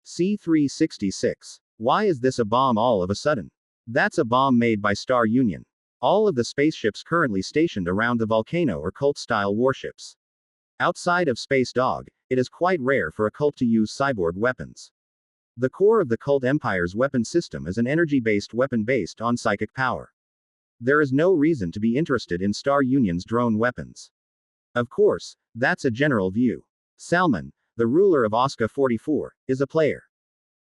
C-366. Why is this a bomb all of a sudden? That's a bomb made by Star Union. All of the spaceships currently stationed around the volcano are cult-style warships. Outside of Space Dog, it is quite rare for a cult to use cyborg weapons. The core of the cult empire's weapon system is an energy-based weapon based on psychic power. There is no reason to be interested in Star Union's drone weapons. Of course, that's a general view. Salman, the ruler of Osca 44, is a player.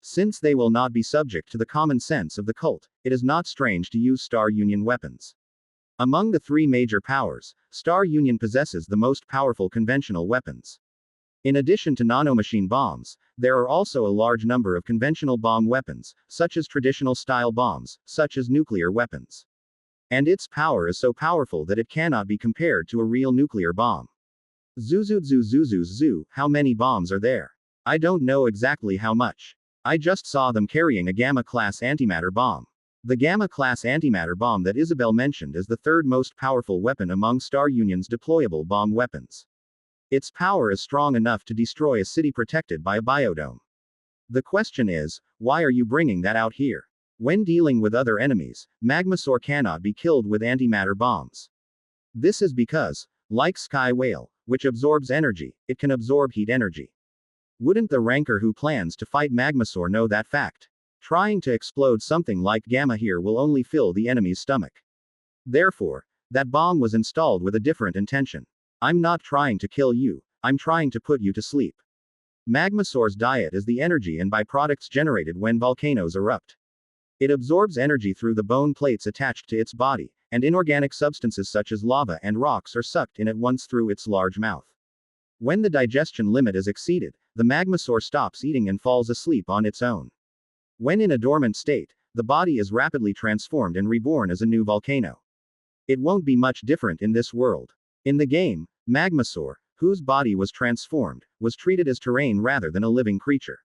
Since they will not be subject to the common sense of the cult, it is not strange to use Star Union weapons. Among the three major powers, Star Union possesses the most powerful conventional weapons. In addition to nanomachine bombs, there are also a large number of conventional bomb weapons, such as traditional style bombs, such as nuclear weapons. And its power is so powerful that it cannot be compared to a real nuclear bomb. Zoo, how many bombs are there? I don't know exactly how much. I just saw them carrying a Gamma-class antimatter bomb. The Gamma-class antimatter bomb that Isabel mentioned is the third most powerful weapon among Star Union's deployable bomb weapons. Its power is strong enough to destroy a city protected by a biodome. The question is, why are you bringing that out here? When dealing with other enemies, Magmasaur cannot be killed with antimatter bombs. This is because, like Sky Whale, which absorbs energy, it can absorb heat energy. Wouldn't the Rancor who plans to fight Magmasaur know that fact? Trying to explode something like Gamma here will only fill the enemy's stomach. Therefore, that bomb was installed with a different intention. I'm not trying to kill you, I'm trying to put you to sleep. Magmasaur's diet is the energy and byproducts generated when volcanoes erupt. It absorbs energy through the bone plates attached to its body, and inorganic substances such as lava and rocks are sucked in at once through its large mouth. When the digestion limit is exceeded, the Magmasaur stops eating and falls asleep on its own. When in a dormant state, the body is rapidly transformed and reborn as a new volcano. It won't be much different in this world. In the game, Magmasaur, whose body was transformed, was treated as terrain rather than a living creature.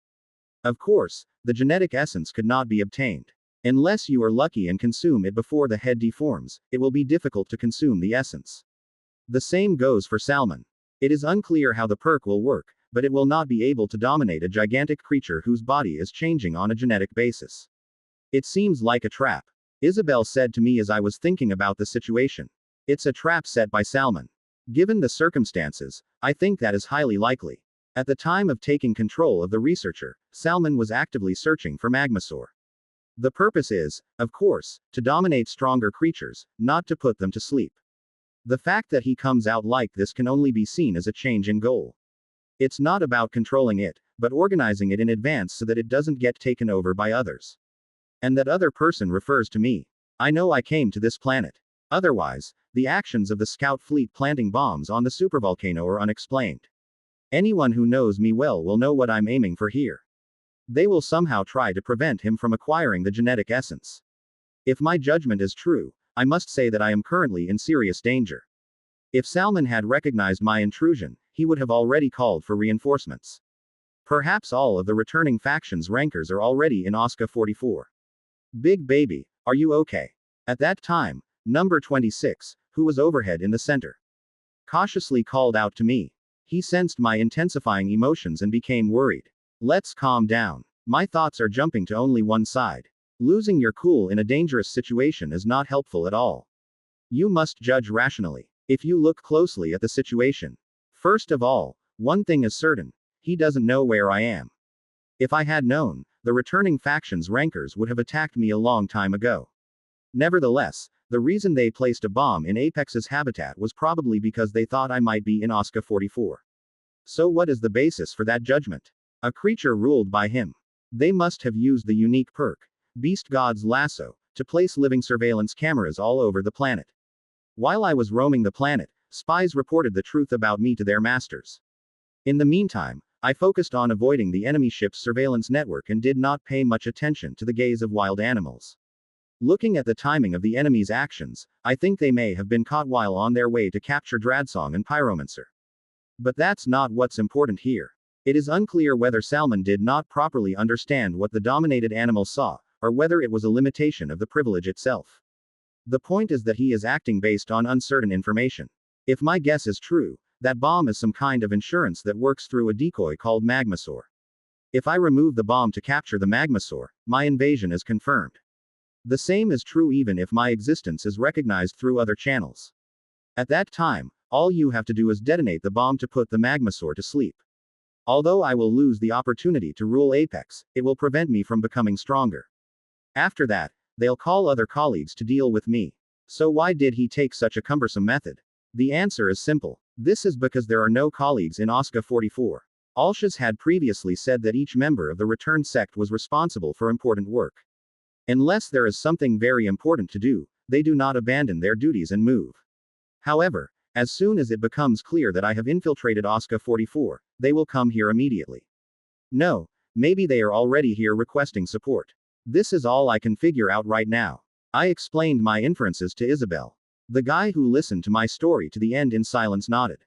Of course, the genetic essence could not be obtained. Unless you are lucky and consume it before the head deforms, it will be difficult to consume the essence. The same goes for Salman. It is unclear how the perk will work, but it will not be able to dominate a gigantic creature whose body is changing on a genetic basis. It seems like a trap. Isabel said to me as I was thinking about the situation. It's a trap set by Salman. Given the circumstances, I think that is highly likely. At the time of taking control of the researcher, Salman was actively searching for Magmasaur. The purpose is, of course, to dominate stronger creatures, not to put them to sleep. The fact that he comes out like this can only be seen as a change in goal. It's not about controlling it, but organizing it in advance so that it doesn't get taken over by others. And that other person refers to me. I know I came to this planet. Otherwise, the actions of the scout fleet planting bombs on the supervolcano are unexplained. Anyone who knows me well will know what I'm aiming for here. They will somehow try to prevent him from acquiring the genetic essence. If my judgment is true, I must say that I am currently in serious danger. If Salman had recognized my intrusion, he would have already called for reinforcements. Perhaps all of the returning faction's rankers are already in Osca 44. Big baby, are you okay? At that time, number 26, who was overhead in the center, cautiously called out to me. He sensed my intensifying emotions and became worried. Let's calm down. My thoughts are jumping to only one side. Losing your cool in a dangerous situation is not helpful at all. You must judge rationally. If you look closely at the situation. First of all, one thing is certain. He doesn't know where I am. If I had known, the returning faction's rankers would have attacked me a long time ago. Nevertheless, the reason they placed a bomb in Apex's habitat was probably because they thought I might be in Osca 44. So what is the basis for that judgment? A creature ruled by him. They must have used the unique perk, Beast God's Lasso, to place living surveillance cameras all over the planet. While I was roaming the planet, spies reported the truth about me to their masters. In the meantime, I focused on avoiding the enemy ship's surveillance network and did not pay much attention to the gaze of wild animals. Looking at the timing of the enemy's actions, I think they may have been caught while on their way to capture Dradsong and Pyromancer. But that's not what's important here. It is unclear whether Salman did not properly understand what the dominated animal saw, or whether it was a limitation of the privilege itself. The point is that he is acting based on uncertain information. If my guess is true, that bomb is some kind of insurance that works through a decoy called Magmasaur. If I remove the bomb to capture the Magmasaur, my invasion is confirmed. The same is true even if my existence is recognized through other channels. At that time, all you have to do is detonate the bomb to put the Magmasaur to sleep. Although I will lose the opportunity to rule Apex, it will prevent me from becoming stronger. After that, they'll call other colleagues to deal with me. So why did he take such a cumbersome method? The answer is simple. This is because there are no colleagues in OSCA 44. Alshas had previously said that each member of the returned sect was responsible for important work. Unless there is something very important to do, they do not abandon their duties and move. However, as soon as it becomes clear that I have infiltrated OSCA 44, they will come here immediately. No, maybe they are already here requesting support. This is all I can figure out right now. I explained my inferences to Isabel. The guy who listened to my story to the end in silence nodded.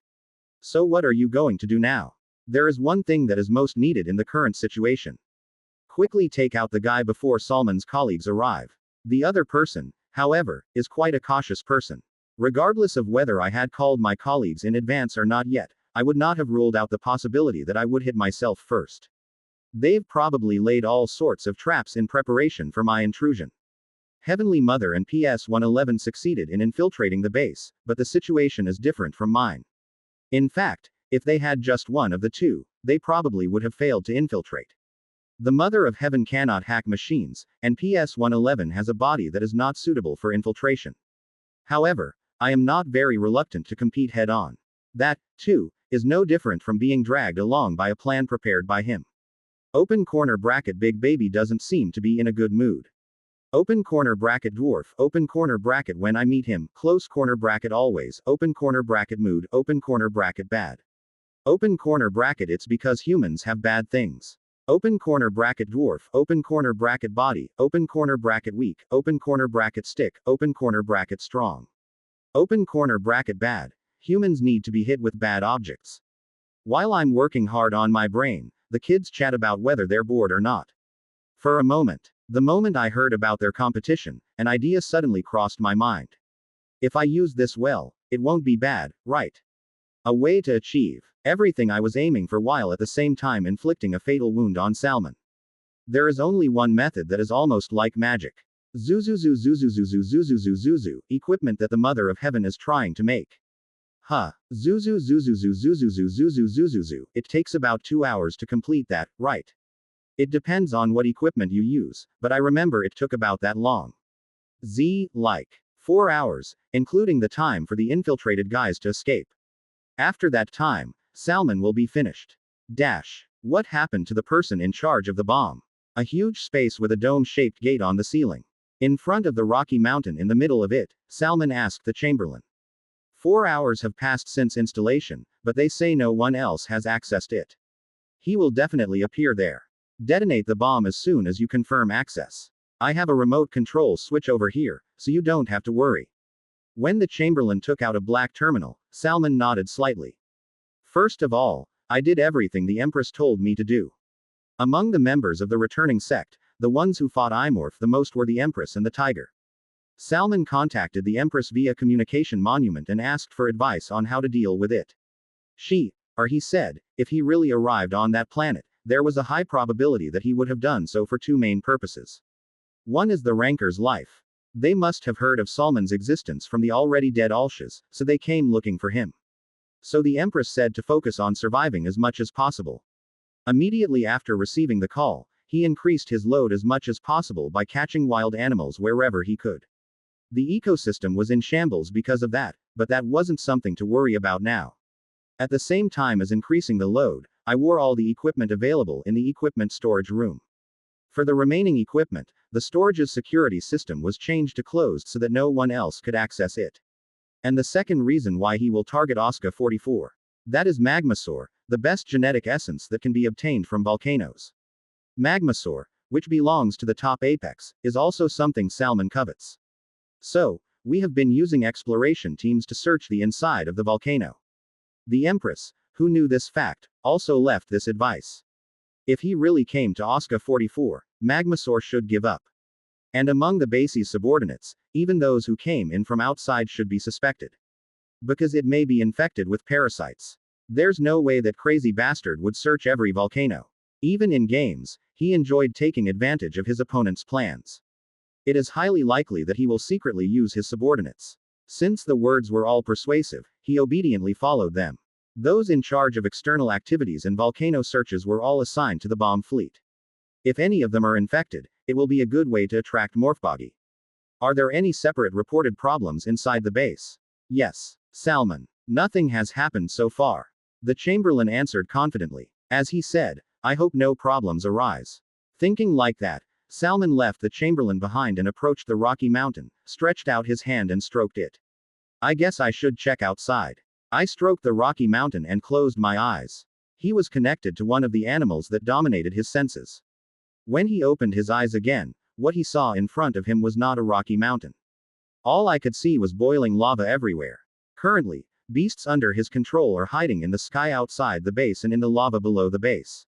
So what are you going to do now? There is one thing that is most needed in the current situation. Quickly take out the guy before Salman's colleagues arrive. The other person, however, is quite a cautious person. Regardless of whether I had called my colleagues in advance or not yet, I would not have ruled out the possibility that I would hit myself first. They've probably laid all sorts of traps in preparation for my intrusion. Heavenly Mother and PS-111 succeeded in infiltrating the base, but the situation is different from mine. In fact, if they had just one of the two, they probably would have failed to infiltrate. The Mother of Heaven cannot hack machines, and PS-111 has a body that is not suitable for infiltration. However, I am not very reluctant to compete head-on. That, too, is no different from being dragged along by a plan prepared by him. Open corner bracket Big Baby doesn't seem to be in a good mood. Open corner bracket Dwarf, open corner bracket when I meet him, close corner bracket always, open corner bracket mood, open corner bracket bad. Open corner bracket it's because humans have bad things. Open corner bracket Dwarf, open corner bracket body, open corner bracket weak, open corner bracket stick, open corner bracket strong. Open corner bracket bad. Humans need to be hit with bad objects. While I'm working hard on my brain, the kids chat about whether they're bored or not. For a moment, the moment I heard about their competition, an idea suddenly crossed my mind. If I use this well, it won't be bad, right? A way to achieve everything I was aiming for while at the same time inflicting a fatal wound on Salman. There is only one method that is almost like magic. Zuzuzu Zuzuzuzu Zuzuzu Zuzu, equipment that the Mother of Heaven is trying to make. Huh. Zuzu Zuzuzu Zuzuzu Zuzu Zuzuzu, it takes about 2 hours to complete that, right? It depends on what equipment you use, but I remember it took about that long. Like 4 hours, including the time for the infiltrated guys to escape. After that time, Salman will be finished. What happened to the person in charge of the bomb? A huge space with a dome-shaped gate on the ceiling. In front of the rocky mountain in the middle of it, Salman asked the Chamberlain. 4 hours have passed since installation, but they say no one else has accessed it. He will definitely appear there. Detonate the bomb as soon as you confirm access. I have a remote control switch over here, so you don't have to worry. When the Chamberlain took out a black terminal, Salman nodded slightly. First of all, I did everything the Empress told me to do. Among the members of the returning sect, the ones who fought Imorph the most were the Empress and the Tiger. Salman contacted the Empress via communication monument and asked for advice on how to deal with it. He said, if he really arrived on that planet, there was a high probability that he would have done so for two main purposes. One is the Ranker's life. They must have heard of Salman's existence from the already dead Alshas, so they came looking for him. So the Empress said to focus on surviving as much as possible. Immediately after receiving the call, he increased his load as much as possible by catching wild animals wherever he could. The ecosystem was in shambles because of that, but that wasn't something to worry about now. At the same time as increasing the load, I wore all the equipment available in the equipment storage room. For the remaining equipment, the storage's security system was changed to closed so that no one else could access it. And the second reason why he will target OSCA 44. That is Magmasaur, the best genetic essence that can be obtained from volcanoes. Magmasaur, which belongs to the top apex, is also something Salman covets. So, we have been using exploration teams to search the inside of the volcano. The Empress, who knew this fact, also left this advice. If he really came to OSCA 44, Magmasaur should give up. And among the base's subordinates, even those who came in from outside should be suspected. Because it may be infected with parasites. There's no way that crazy bastard would search every volcano. Even in games, he enjoyed taking advantage of his opponent's plans. It is highly likely that he will secretly use his subordinates. Since the words were all persuasive, he obediently followed them. Those in charge of external activities and volcano searches were all assigned to the bomb fleet. If any of them are infected, it will be a good way to attract Morphboggy. Are there any separate reported problems inside the base? Yes. Salman. Nothing has happened so far. The Chamberlain answered confidently. As he said, I hope no problems arise. Thinking like that, Salman left the Chamberlain behind and approached the rocky mountain, stretched out his hand and stroked it. I guess I should check outside. I stroked the rocky mountain and closed my eyes. He was connected to one of the animals that dominated his senses. When he opened his eyes again, what he saw in front of him was not a rocky mountain. All I could see was boiling lava everywhere. Currently, beasts under his control are hiding in the sky outside the base and in the lava below the base.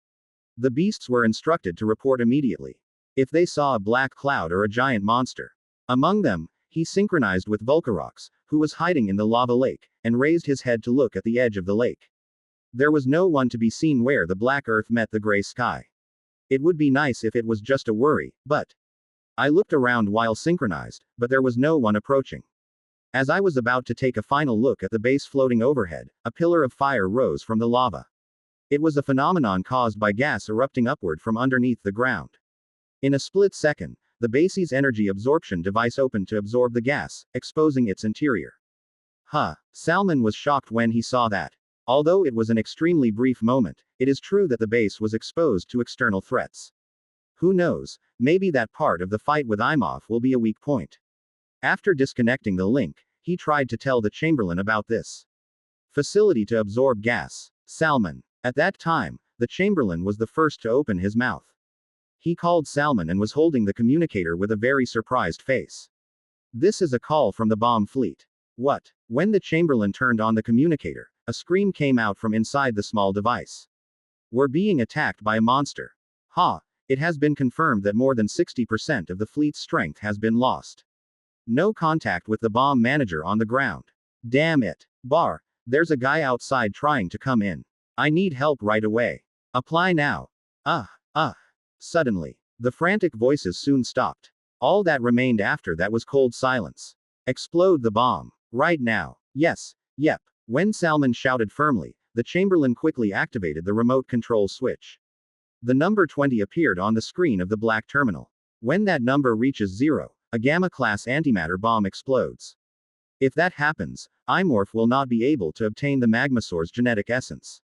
The beasts were instructed to report immediately if they saw a black cloud or a giant monster. Among them, he synchronized with Volcarox, who was hiding in the lava lake, and raised his head to look at the edge of the lake. There was no one to be seen where the black earth met the gray sky. It would be nice if it was just a worry, but I looked around while synchronized, but there was no one approaching. As I was about to take a final look at the base floating overhead, a pillar of fire rose from the lava. It was a phenomenon caused by gas erupting upward from underneath the ground. In a split second, the base's energy absorption device opened to absorb the gas, exposing its interior. Salman was shocked when he saw that. Although it was an extremely brief moment, it is true that the base was exposed to external threats. Who knows, maybe that part of the fight with Imhoff will be a weak point. After disconnecting the link, he tried to tell the Chamberlain about this facility to absorb gas. Salman. At that time, the Chamberlain was the first to open his mouth. He called Salman and was holding the communicator with a very surprised face. This is a call from the bomb fleet. What? When the Chamberlain turned on the communicator, a scream came out from inside the small device. We're being attacked by a monster. It has been confirmed that more than 60% of the fleet's strength has been lost. No contact with the bomb manager on the ground. Damn it. There's a guy outside trying to come in. I need help right away. Apply now. Suddenly, the frantic voices soon stopped. All that remained after that was cold silence. Explode the bomb. Right now. Yes. Yep. When Salman shouted firmly, the Chamberlain quickly activated the remote control switch. The number 20 appeared on the screen of the black terminal. When that number reaches 0, a Gamma-class antimatter bomb explodes. If that happens, Imorph will not be able to obtain the Magmasaur's genetic essence.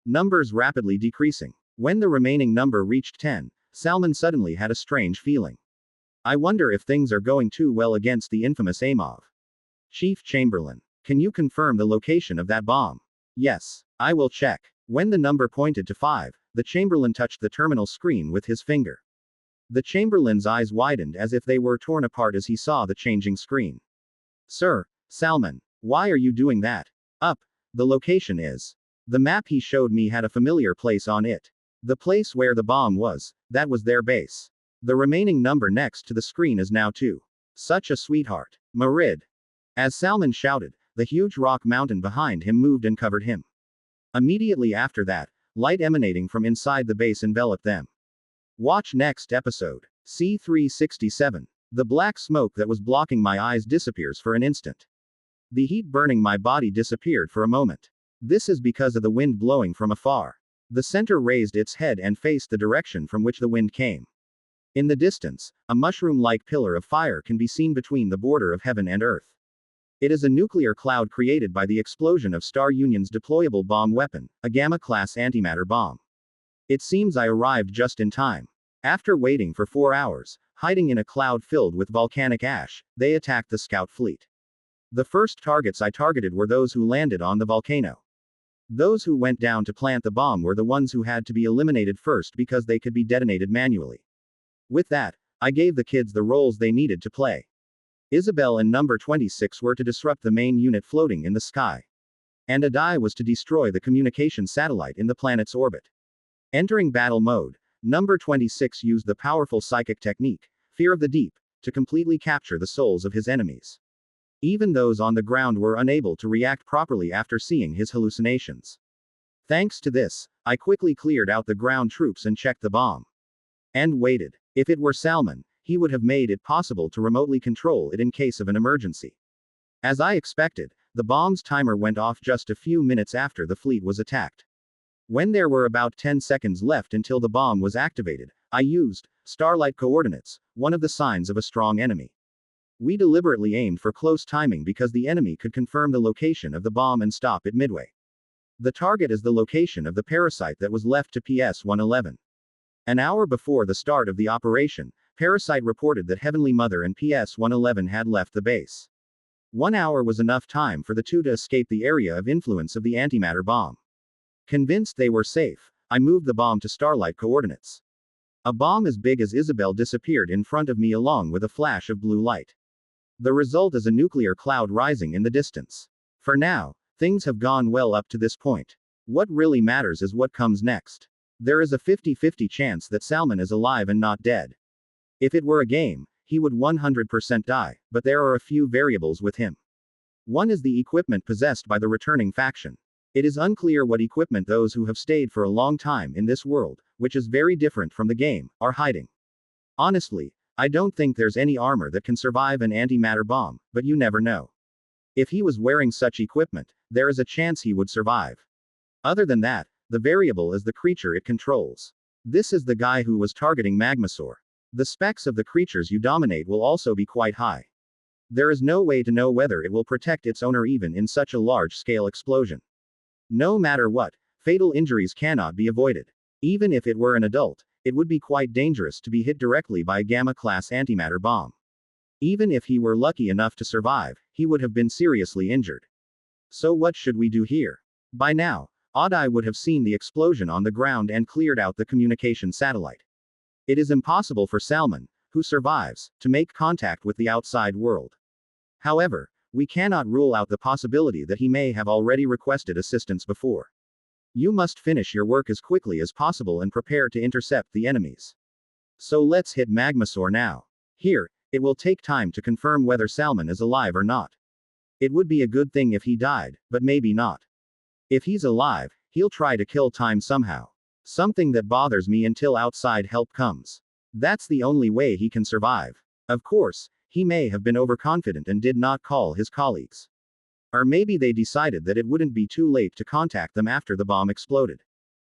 Numbers rapidly decreasing. When the remaining number reached 10, Salman suddenly had a strange feeling. I wonder if things are going too well against the infamous Imhoff. Chief Chamberlain, can you confirm the location of that bomb? Yes, I will check. When the number pointed to 5, the Chamberlain touched the terminal screen with his finger. The Chamberlain's eyes widened as if they were torn apart as he saw the changing screen. Sir, Salman, why are you doing that? The location is. The map he showed me had a familiar place on it. The place where the bomb was, that was their base. The remaining number next to the screen is now 2. Such a sweetheart. Marid. As Salman shouted, the huge rock mountain behind him moved and covered him. Immediately after that, light emanating from inside the base enveloped them. Watch next episode. C367. The black smoke that was blocking my eyes disappears for an instant. The heat burning my body disappeared for a moment. This is because of the wind blowing from afar. The center raised its head and faced the direction from which the wind came. In the distance, a mushroom-like pillar of fire can be seen between the border of heaven and earth. It is a nuclear cloud created by the explosion of Star Union's deployable bomb weapon, a Gamma-class antimatter bomb. It seems I arrived just in time. After waiting for 4 hours, hiding in a cloud filled with volcanic ash, they attacked the scout fleet. The first targets I targeted were those who landed on the volcano. Those who went down to plant the bomb were the ones who had to be eliminated first because they could be detonated manually. With that, I gave the kids the roles they needed to play. Isabel and number 26 were to disrupt the main unit floating in the sky. And Adai was to destroy the communication satellite in the planet's orbit. Entering battle mode, number 26 used the powerful psychic technique, Fear of the Deep, to completely capture the souls of his enemies. Even those on the ground were unable to react properly after seeing his hallucinations. Thanks to this, I quickly cleared out the ground troops and checked the bomb. And waited. If it were Salman, he would have made it possible to remotely control it in case of an emergency. As I expected, the bomb's timer went off just a few minutes after the fleet was attacked. When there were about 10 seconds left until the bomb was activated, I used starlight coordinates, one of the signs of a strong enemy. We deliberately aimed for close timing because the enemy could confirm the location of the bomb and stop it midway. The target is the location of the parasite that was left to PS-111. An hour before the start of the operation, Parasite reported that Heavenly Mother and PS-111 had left the base. 1 hour was enough time for the two to escape the area of influence of the antimatter bomb. Convinced they were safe, I moved the bomb to starlight coordinates. A bomb as big as Isabel disappeared in front of me along with a flash of blue light. The result is a nuclear cloud rising in the distance. For now, things have gone well up to this point. What really matters is what comes next. There is a 50-50 chance that Salman is alive and not dead. If it were a game, he would 100% die, but there are a few variables with him. One is the equipment possessed by the returning faction. It is unclear what equipment those who have stayed for a long time in this world, which is very different from the game, are hiding. Honestly, I don't think there's any armor that can survive an antimatter bomb, but you never know. If he was wearing such equipment, there is a chance he would survive. Other than that, the variable is the creature it controls. This is the guy who was targeting Magmasaur. The specs of the creatures you dominate will also be quite high. There is no way to know whether it will protect its owner even in such a large-scale explosion. No matter what, fatal injuries cannot be avoided. Even if it were an adult, it would be quite dangerous to be hit directly by a Gamma-class antimatter bomb. Even if he were lucky enough to survive, he would have been seriously injured. So what should we do here? By now, Odd-Eye would have seen the explosion on the ground and cleared out the communication satellite. It is impossible for Salman, who survives, to make contact with the outside world. However, we cannot rule out the possibility that he may have already requested assistance before. You must finish your work as quickly as possible and prepare to intercept the enemies. So let's hit Magmasaur now. Here, it will take time to confirm whether Salman is alive or not. It would be a good thing if he died, but maybe not. If he's alive, he'll try to kill time somehow. Something that bothers me until outside help comes. That's the only way he can survive. Of course, he may have been overconfident and did not call his colleagues. Or maybe they decided that it wouldn't be too late to contact them after the bomb exploded.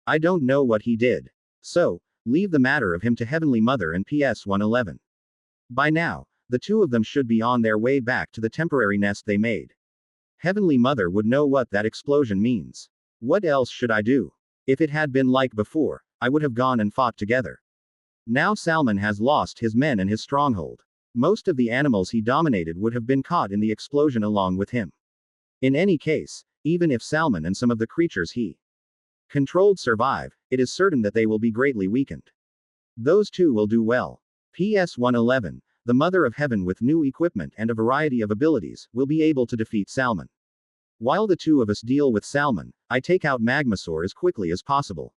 I don't know what he did. So, leave the matter of him to Heavenly Mother and PS-111. By now, the two of them should be on their way back to the temporary nest they made. Heavenly Mother would know what that explosion means. What else should I do? If it had been like before, I would have gone and fought together. Now Salman has lost his men and his stronghold. Most of the animals he dominated would have been caught in the explosion along with him. In any case, even if Salman and some of the creatures he controlled survive, it is certain that they will be greatly weakened. Those two will do well. PS-111, the Mother of Heaven with new equipment and a variety of abilities, will be able to defeat Salman. While the two of us deal with Salman, I take out Magmasaur as quickly as possible.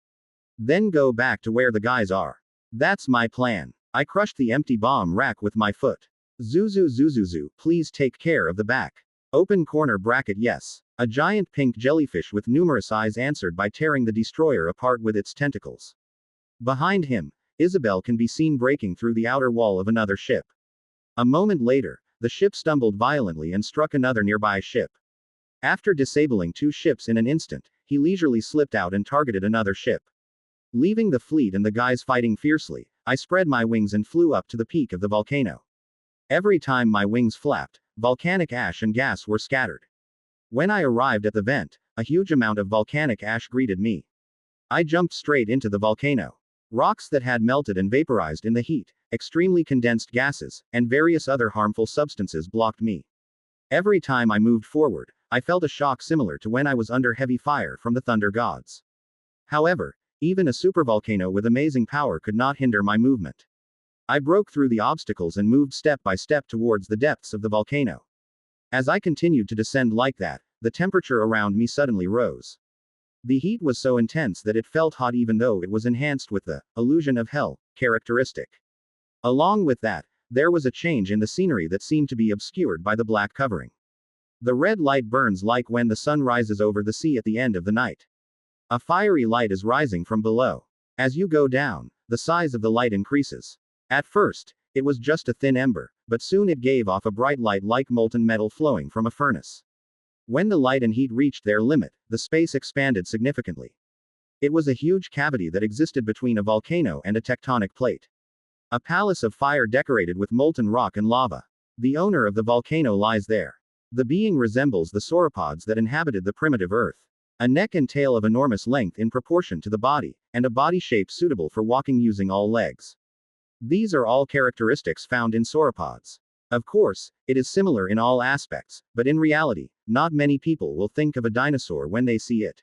Then go back to where the guys are. That's my plan. I crushed the empty bomb rack with my foot. Zuzuzuzuzu, please take care of the back. Open corner bracket yes. A giant pink jellyfish with numerous eyes answered by tearing the destroyer apart with its tentacles. Behind him, Isabel can be seen breaking through the outer wall of another ship. A moment later, the ship stumbled violently and struck another nearby ship. After disabling two ships in an instant, he leisurely slipped out and targeted another ship. Leaving the fleet and the guys fighting fiercely, I spread my wings and flew up to the peak of the volcano. Every time my wings flapped, volcanic ash and gas were scattered. When I arrived at the vent, a huge amount of volcanic ash greeted me. I jumped straight into the volcano. Rocks that had melted and vaporized in the heat, extremely condensed gases, and various other harmful substances blocked me. Every time I moved forward, I felt a shock similar to when I was under heavy fire from the thunder gods. However, even a supervolcano with amazing power could not hinder my movement. I broke through the obstacles and moved step by step towards the depths of the volcano. As I continued to descend like that, the temperature around me suddenly rose. The heat was so intense that it felt hot even though it was enhanced with the illusion of hell characteristic. Along with that, there was a change in the scenery that seemed to be obscured by the black covering. The red light burns like when the sun rises over the sea at the end of the night. A fiery light is rising from below. As you go down, the size of the light increases. At first, it was just a thin ember, but soon it gave off a bright light like molten metal flowing from a furnace. When the light and heat reached their limit, the space expanded significantly. It was a huge cavity that existed between a volcano and a tectonic plate. A palace of fire decorated with molten rock and lava. The owner of the volcano lies there. The being resembles the sauropods that inhabited the primitive Earth. A neck and tail of enormous length in proportion to the body, and a body shape suitable for walking using all legs. These are all characteristics found in sauropods. Of course, it is similar in all aspects, but in reality, not many people will think of a dinosaur when they see it.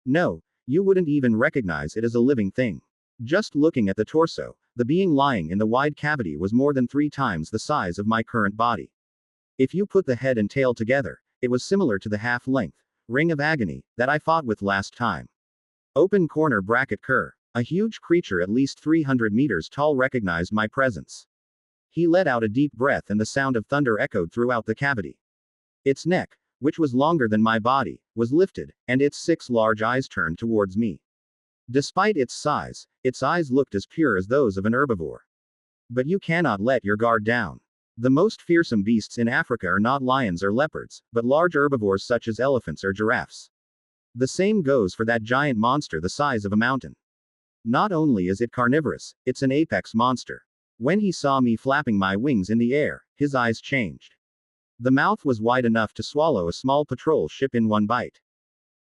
No, you wouldn't even recognize it as a living thing. Just looking at the torso, the being lying in the wide cavity was more than 3 times the size of my current body. If you put the head and tail together, it was similar to the half-length ring of agony that I fought with last time. Open corner bracket cur. A huge creature at least 300 meters tall recognized my presence. He let out a deep breath and the sound of thunder echoed throughout the cavity. Its neck, which was longer than my body, was lifted, and its 6 large eyes turned towards me. Despite its size, its eyes looked as pure as those of an herbivore. But you cannot let your guard down. The most fearsome beasts in Africa are not lions or leopards, but large herbivores such as elephants or giraffes. The same goes for that giant monster the size of a mountain. Not only is it carnivorous, it's an apex monster. When he saw me flapping my wings in the air, his eyes changed. The mouth was wide enough to swallow a small patrol ship in one bite.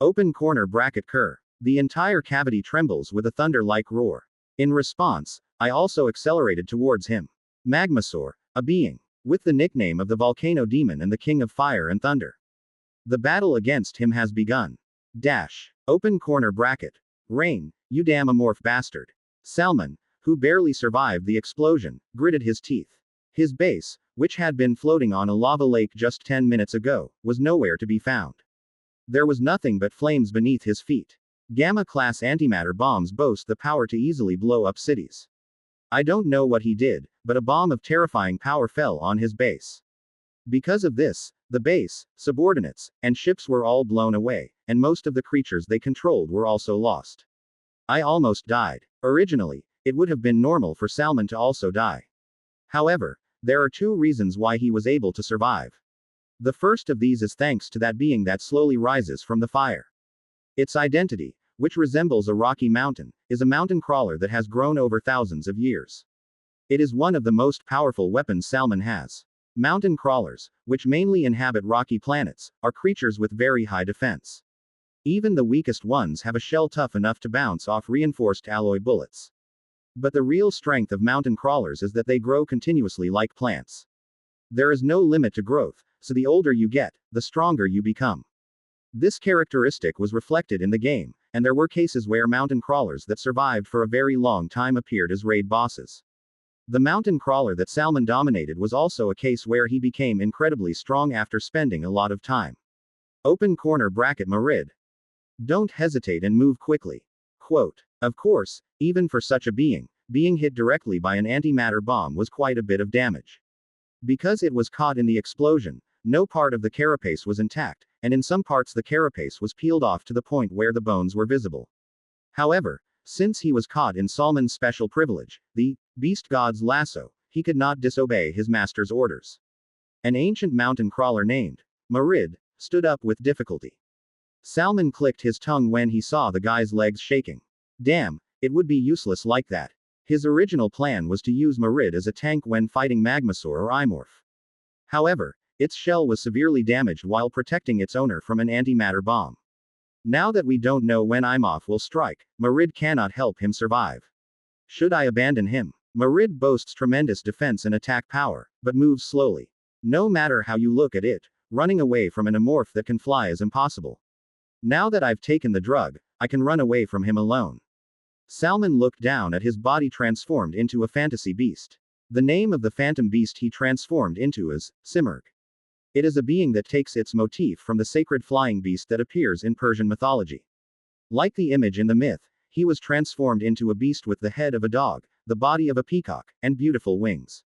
Open corner bracket cur. The entire cavity trembles with a thunder-like roar. In response, I also accelerated towards him. Magmasaur, a being with the nickname of the volcano demon and the king of fire and thunder. The battle against him has begun. Dash. Open corner bracket. Rain, you damn amorph bastard. Salman, who barely survived the explosion, gritted his teeth. His base, which had been floating on a lava lake just 10 minutes ago, was nowhere to be found. There was nothing but flames beneath his feet. Gamma-class antimatter bombs boast the power to easily blow up cities. I don't know what he did, but a bomb of terrifying power fell on his base. Because of this, the base, subordinates, and ships were all blown away, and most of the creatures they controlled were also lost. I almost died. Originally, it would have been normal for Salman to also die. However, there are 2 reasons why he was able to survive. The first of these is thanks to that being that slowly rises from the fire. Its identity, which resembles a rocky mountain, is a mountain crawler that has grown over thousands of years. It is one of the most powerful weapons Salman has. Mountain crawlers, which mainly inhabit rocky planets, are creatures with very high defense. Even the weakest ones have a shell tough enough to bounce off reinforced alloy bullets. But the real strength of mountain crawlers is that they grow continuously like plants. There is no limit to growth, so the older you get, the stronger you become. This characteristic was reflected in the game, and there were cases where mountain crawlers that survived for a very long time appeared as raid bosses. The mountain crawler that Salman dominated was also a case where he became incredibly strong after spending a lot of time. Open corner bracket Marid. Don't hesitate and move quickly. Quote. Of course, even for such a being hit directly by an antimatter bomb was quite a bit of damage. Because it was caught in the explosion, no part of the carapace was intact, and in some parts the carapace was peeled off to the point where the bones were visible. However, since he was caught in Salman's special privilege, the beast god's lasso, he could not disobey his master's orders. An ancient mountain crawler named Marid stood up with difficulty. Salman clicked his tongue when he saw the guy's legs shaking. Damn, it would be useless like that. His original plan was to use Marid as a tank when fighting Magmasaur or Imorph. However, its shell was severely damaged while protecting its owner from an antimatter bomb. Now that we don't know when Imorph will strike, Marid cannot help him survive. Should I abandon him? Marid boasts tremendous defense and attack power, but moves slowly. No matter how you look at it, running away from an Imorph that can fly is impossible. Now that I've taken the drug, I can run away from him alone. Salman looked down at his body transformed into a fantasy beast. The name of the phantom beast he transformed into is Simurgh. It is a being that takes its motif from the sacred flying beast that appears in Persian mythology. Like the image in the myth, he was transformed into a beast with the head of a dog, the body of a peacock, and beautiful wings.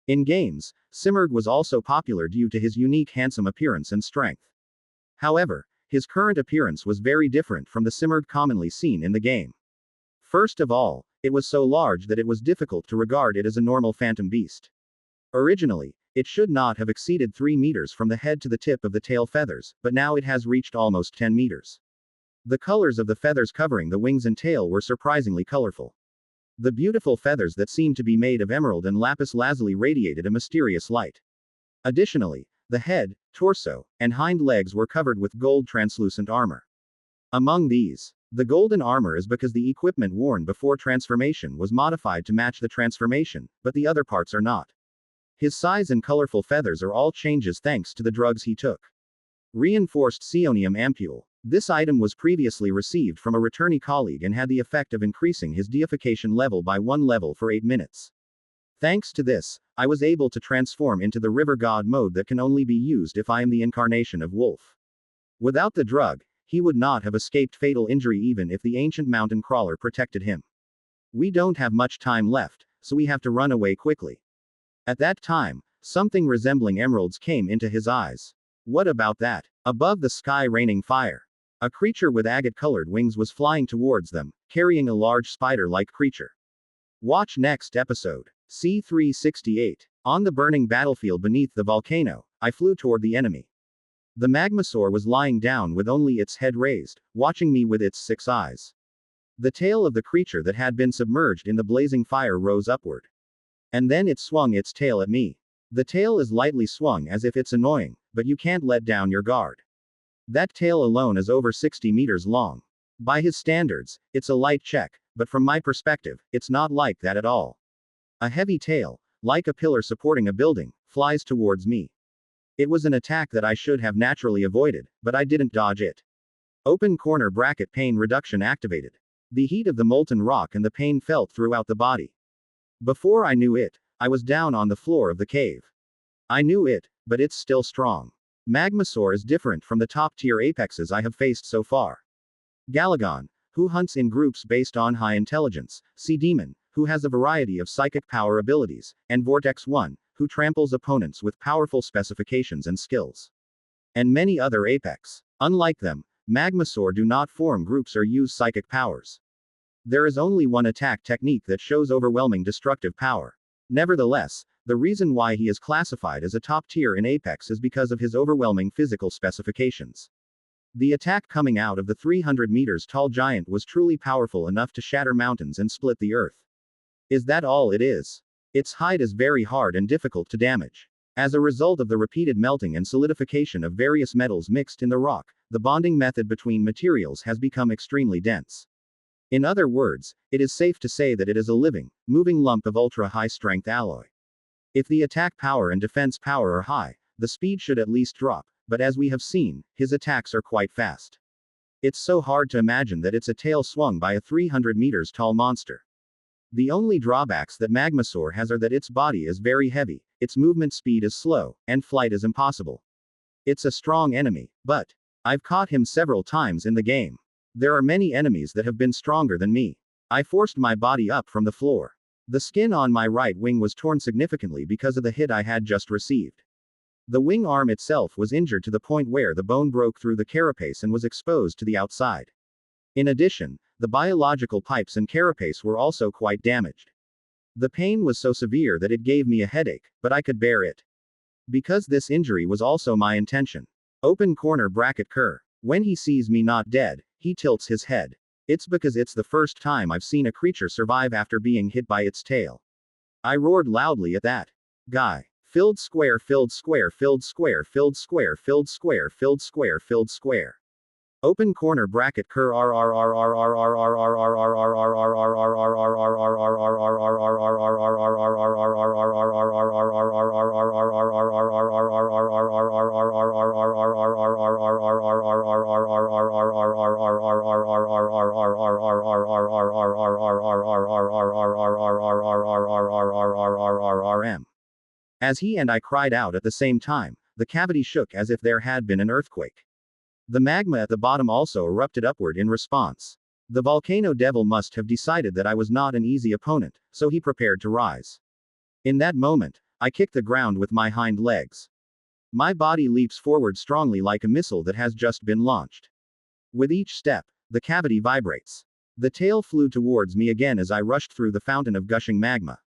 In games, Simurgh was also popular due to his unique handsome appearance and strength. However, his current appearance was very different from the Simurgh commonly seen in the game. First of all, it was so large that it was difficult to regard it as a normal phantom beast. Originally, it should not have exceeded 3 meters from the head to the tip of the tail feathers, but now it has reached almost 10 meters. The colors of the feathers covering the wings and tail were surprisingly colorful. The beautiful feathers that seemed to be made of emerald and lapis lazuli radiated a mysterious light. Additionally, the head, torso, and hind legs were covered with gold translucent armor. Among these, the golden armor is because the equipment worn before transformation was modified to match the transformation, but the other parts are not. His size and colorful feathers are all changes thanks to the drugs he took. Reinforced psionium ampule. This item was previously received from a returnee colleague and had the effect of increasing his deification level by 1 level for 8 minutes. Thanks to this, I was able to transform into the river god mode that can only be used if I am the incarnation of wolf. Without the drug, he would not have escaped fatal injury even if the ancient mountain crawler protected him. We don't have much time left, so we have to run away quickly. At that time, something resembling emeralds came into his eyes. What about that? Above the sky raining fire. A creature with agate-colored wings was flying towards them, carrying a large spider-like creature. Watch next episode. C368. On the burning battlefield beneath the volcano, I flew toward the enemy. The Magmasaur was lying down with only its head raised, watching me with its 6 eyes. The tail of the creature that had been submerged in the blazing fire rose upward. And then it swung its tail at me. The tail is lightly swung as if it's annoying, but you can't let down your guard. That tail alone is over 60 meters long. By his standards, it's a light check, but from my perspective, it's not like that at all. A heavy tail, like a pillar supporting a building, flies towards me. It was an attack that I should have naturally avoided, but I didn't dodge it. Open corner bracket pain reduction activated. The heat of the molten rock and the pain felt throughout the body. Before I knew it, I was down on the floor of the cave. I knew it, but it's still strong. Magmasaur is different from the top-tier apexes I have faced so far. Galagon, who hunts in groups based on high intelligence, Sea Demon, who has a variety of psychic power abilities, and Vortex 1, who tramples opponents with powerful specifications and skills. And many other apex. Unlike them, Magmasaur do not form groups or use psychic powers. There is only one attack technique that shows overwhelming destructive power. Nevertheless, the reason why he is classified as a top tier in Apex is because of his overwhelming physical specifications. The attack coming out of the 300 meters tall giant was truly powerful enough to shatter mountains and split the earth. Is that all it is? Its hide is very hard and difficult to damage. As a result of the repeated melting and solidification of various metals mixed in the rock, the bonding method between materials has become extremely dense. In other words, it is safe to say that it is a living, moving lump of ultra-high-strength alloy. If the attack power and defense power are high, the speed should at least drop, but as we have seen, his attacks are quite fast. It's so hard to imagine that it's a tail swung by a 300 meters tall monster. The only drawbacks that Magmasaur has are that its body is very heavy, its movement speed is slow, and flight is impossible. It's a strong enemy, but I've caught him several times in the game. There are many enemies that have been stronger than me. I forced my body up from the floor. The skin on my right wing was torn significantly because of the hit I had just received. The wing arm itself was injured to the point where the bone broke through the carapace and was exposed to the outside. In addition, the biological pipes and carapace were also quite damaged. The pain was so severe that it gave me a headache, but I could bear it. Because this injury was also my intention. Open corner bracket cur. When he sees me not dead, he tilts his head. It's because it's the first time I've seen a creature survive after being hit by its tail. I roared loudly at that guy. Filled square, filled square, filled square, filled square, filled square, filled square, filled square. Open corner bracket cur As he and I cried out at the same time, the cavity shook as if there had been an earthquake. The magma at the bottom also erupted upward in response. The volcano devil must have decided that I was not an easy opponent, so he prepared to rise. In that moment, I kicked the ground with my hind legs. My body leaps forward strongly like a missile that has just been launched. With each step, the cavity vibrates. The tail flew towards me again as I rushed through the fountain of gushing magma.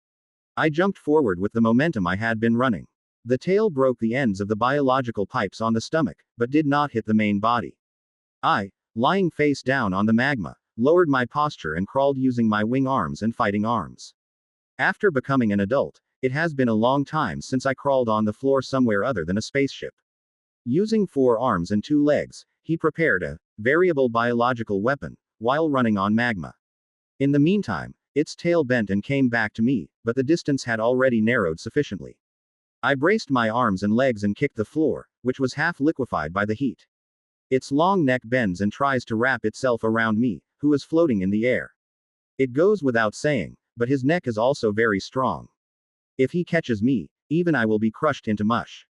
I jumped forward with the momentum I had been running. The tail broke the ends of the biological pipes on the stomach, but did not hit the main body. I, lying face down on the magma, lowered my posture and crawled using my wing arms and fighting arms. After becoming an adult, it has been a long time since I crawled on the floor somewhere other than a spaceship. Using 4 arms and 2 legs, he prepared a variable biological weapon while running on magma. In the meantime, its tail bent and came back to me, but the distance had already narrowed sufficiently. I braced my arms and legs and kicked the floor, which was half liquefied by the heat. Its long neck bends and tries to wrap itself around me, who is floating in the air. It goes without saying, but his neck is also very strong. If he catches me, even I will be crushed into mush.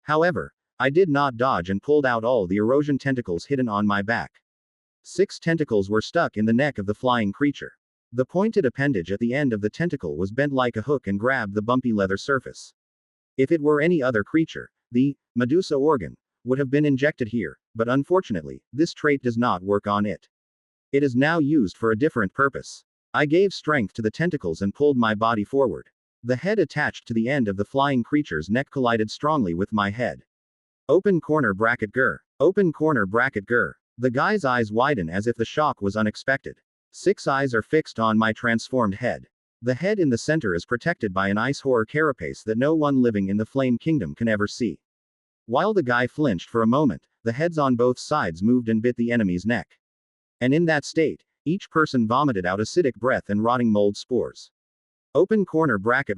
However, I did not dodge and pulled out all the erosion tentacles hidden on my back. 6 tentacles were stuck in the neck of the flying creature. The pointed appendage at the end of the tentacle was bent like a hook and grabbed the bumpy leather surface. If it were any other creature, the Medusa organ would have been injected here, but unfortunately, this trait does not work on it. It is now used for a different purpose. I gave strength to the tentacles and pulled my body forward. The head attached to the end of the flying creature's neck collided strongly with my head. Open corner bracket grr. Open corner bracket grr. The guy's eyes widen as if the shock was unexpected. 6 eyes are fixed on my transformed head. The head in the center is protected by an ice horror carapace that no one living in the Flame Kingdom can ever see. While the guy flinched for a moment, the heads on both sides moved and bit the enemy's neck. And in that state, each person vomited out acidic breath and rotting mold spores. Open corner bracket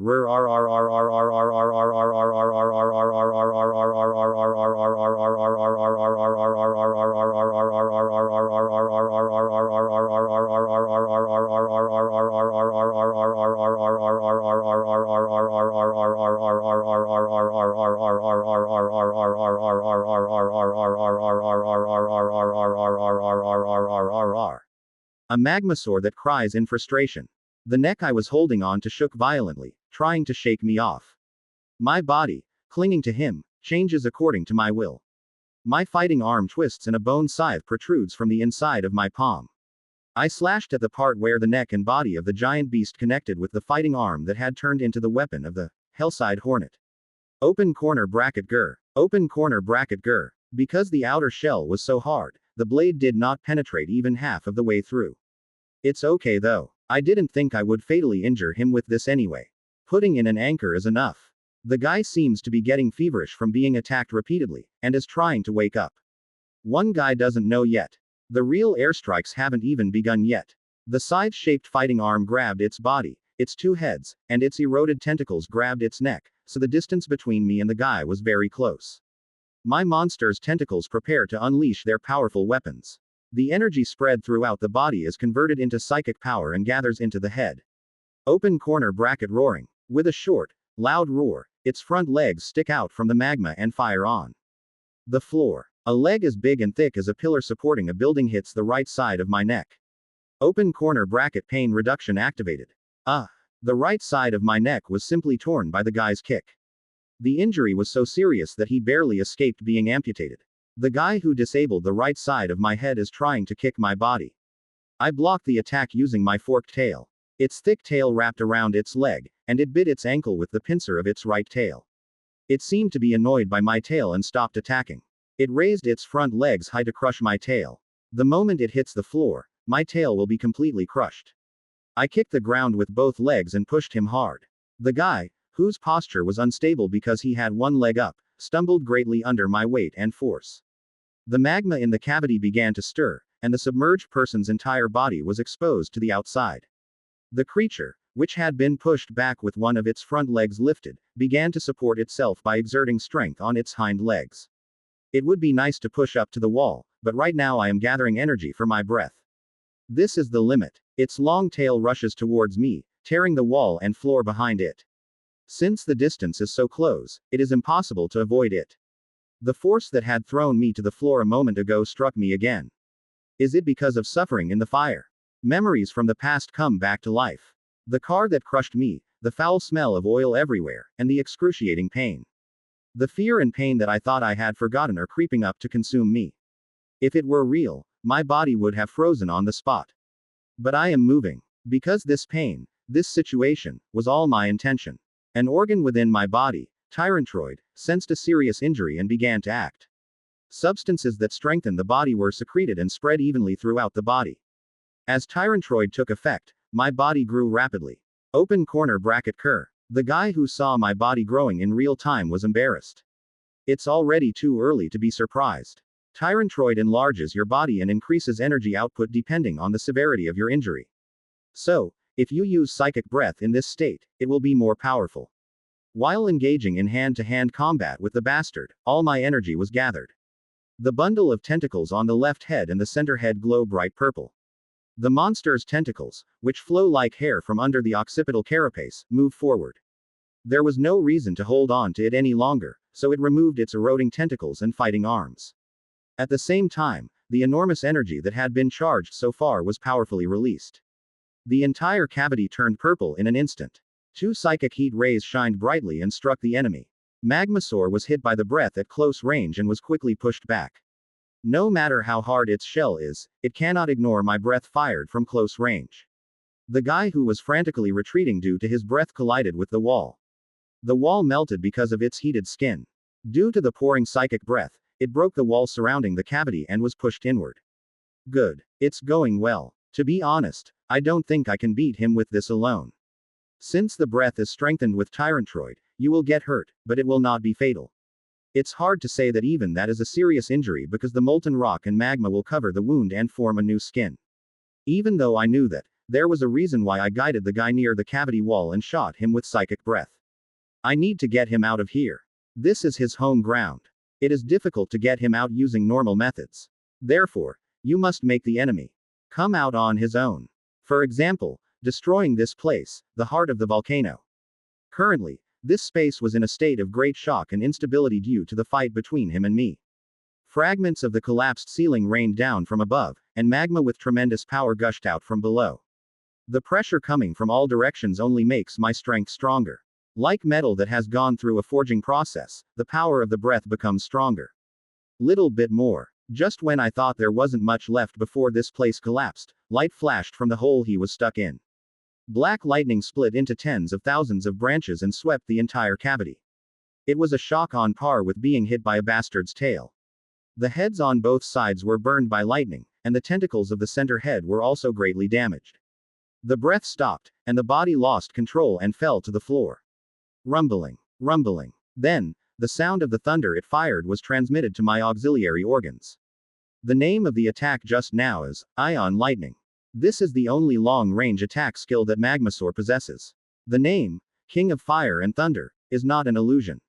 A Magmasaur that cries in frustration. The neck I was holding on to shook violently, trying to shake me off. My body, clinging to him, changes according to my will. My fighting arm twists and a bone scythe protrudes from the inside of my palm. I slashed at the part where the neck and body of the giant beast connected with the fighting arm that had turned into the weapon of the Hellside Hornet. Open corner bracket grr. Open corner bracket grr. Because the outer shell was so hard, the blade did not penetrate even half of the way through. It's okay though. I didn't think I would fatally injure him with this anyway. Putting in an anchor is enough. The guy seems to be getting feverish from being attacked repeatedly, and is trying to wake up. One guy doesn't know yet. The real airstrikes haven't even begun yet. The scythe-shaped fighting arm grabbed its body, its 2 heads, and its eroded tentacles grabbed its neck, so the distance between me and the guy was very close. My monster's tentacles prepare to unleash their powerful weapons. The energy spread throughout the body is converted into psychic power and gathers into the head. Open corner bracket roaring. With a short, loud roar, its front legs stick out from the magma and fire on the floor. A leg as big and thick as a pillar supporting a building hits the right side of my neck. Open corner bracket pain reduction activated. The right side of my neck was simply torn by the guy's kick. The injury was so serious that he barely escaped being amputated. The guy who disabled the right side of my head is trying to kick my body. I blocked the attack using my forked tail. Its thick tail wrapped around its leg, and it bit its ankle with the pincer of its right tail. It seemed to be annoyed by my tail and stopped attacking. It raised its front legs high to crush my tail. The moment it hits the floor, my tail will be completely crushed. I kicked the ground with both legs and pushed him hard. The guy, whose posture was unstable because he had one leg up, stumbled greatly under my weight and force. The magma in the cavity began to stir, and the submerged person's entire body was exposed to the outside. The creature, which had been pushed back with one of its front legs lifted, began to support itself by exerting strength on its hind legs. It would be nice to push up to the wall, but right now I am gathering energy for my breath. This is the limit. Its long tail rushes towards me, tearing the wall and floor behind it. Since the distance is so close, it is impossible to avoid it. The force that had thrown me to the floor a moment ago struck me again. Is it because of suffering in the fire? Memories from the past come back to life. The car that crushed me, the foul smell of oil everywhere, and the excruciating pain. The fear and pain that I thought I had forgotten are creeping up to consume me. If it were real, my body would have frozen on the spot. But I am moving. Because this pain, this situation, was all my intention. An organ within my body, Tyrantroid, sensed a serious injury and began to act. Substances that strengthen the body were secreted and spread evenly throughout the body. As Tyrantroid took effect, my body grew rapidly. Open corner bracket cur. The guy who saw my body growing in real time was embarrassed. It's already too early to be surprised. Tyrantroid enlarges your body and increases energy output depending on the severity of your injury. So, if you use psychic breath in this state, it will be more powerful. While engaging in hand-to-hand combat with the bastard, all my energy was gathered. The bundle of tentacles on the left head and the center head glow bright purple. The monster's tentacles, which flow like hair from under the occipital carapace, move forward. There was no reason to hold on to it any longer, so it removed its eroding tentacles and fighting arms. At the same time, the enormous energy that had been charged so far was powerfully released. The entire cavity turned purple in an instant. 2 psychic heat rays shined brightly and struck the enemy. Magmasaur was hit by the breath at close range and was quickly pushed back. No matter how hard its shell is, it cannot ignore my breath fired from close range. The guy who was frantically retreating due to his breath collided with the wall. The wall melted because of its heated skin. Due to the pouring psychic breath, it broke the wall surrounding the cavity and was pushed inward. Good. It's going well. To be honest, I don't think I can beat him with this alone. Since the breath is strengthened with Tyrantroid, you will get hurt, but it will not be fatal. It's hard to say that even that is a serious injury because the molten rock and magma will cover the wound and form a new skin. Even though I knew that, there was a reason why I guided the guy near the cavity wall and shot him with psychic breath. I need to get him out of here. This is his home ground. It is difficult to get him out using normal methods. Therefore, you must make the enemy come out on his own. For example, destroying this place, the heart of the volcano. Currently, this space was in a state of great shock and instability due to the fight between him and me. Fragments of the collapsed ceiling rained down from above, and magma with tremendous power gushed out from below. The pressure coming from all directions only makes my strength stronger. Like metal that has gone through a forging process, the power of the breath becomes stronger. Little bit more. Just when I thought there wasn't much left before this place collapsed, light flashed from the hole he was stuck in. Black lightning split into tens of thousands of branches and swept the entire cavity. It was a shock on par with being hit by a bastard's tail. The heads on both sides were burned by lightning, and the tentacles of the center head were also greatly damaged. The breath stopped, and the body lost control and fell to the floor. Rumbling. Rumbling. Then, the sound of the thunder it fired was transmitted to my auxiliary organs. The name of the attack just now is Ion Lightning. This is the only long-range attack skill that Magmasaur possesses. The name, King of Fire and Thunder, is not an illusion.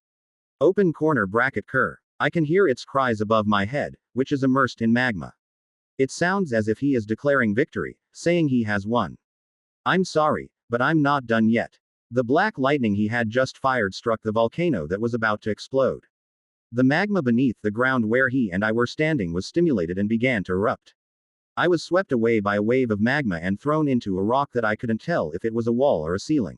Open corner bracket cur. I can hear its cries above my head, which is immersed in magma. It sounds as if he is declaring victory, saying he has won. I'm sorry, but I'm not done yet. The black lightning he had just fired struck the volcano that was about to explode. The magma beneath the ground where he and I were standing was stimulated and began to erupt. I was swept away by a wave of magma and thrown into a rock that I couldn't tell if it was a wall or a ceiling.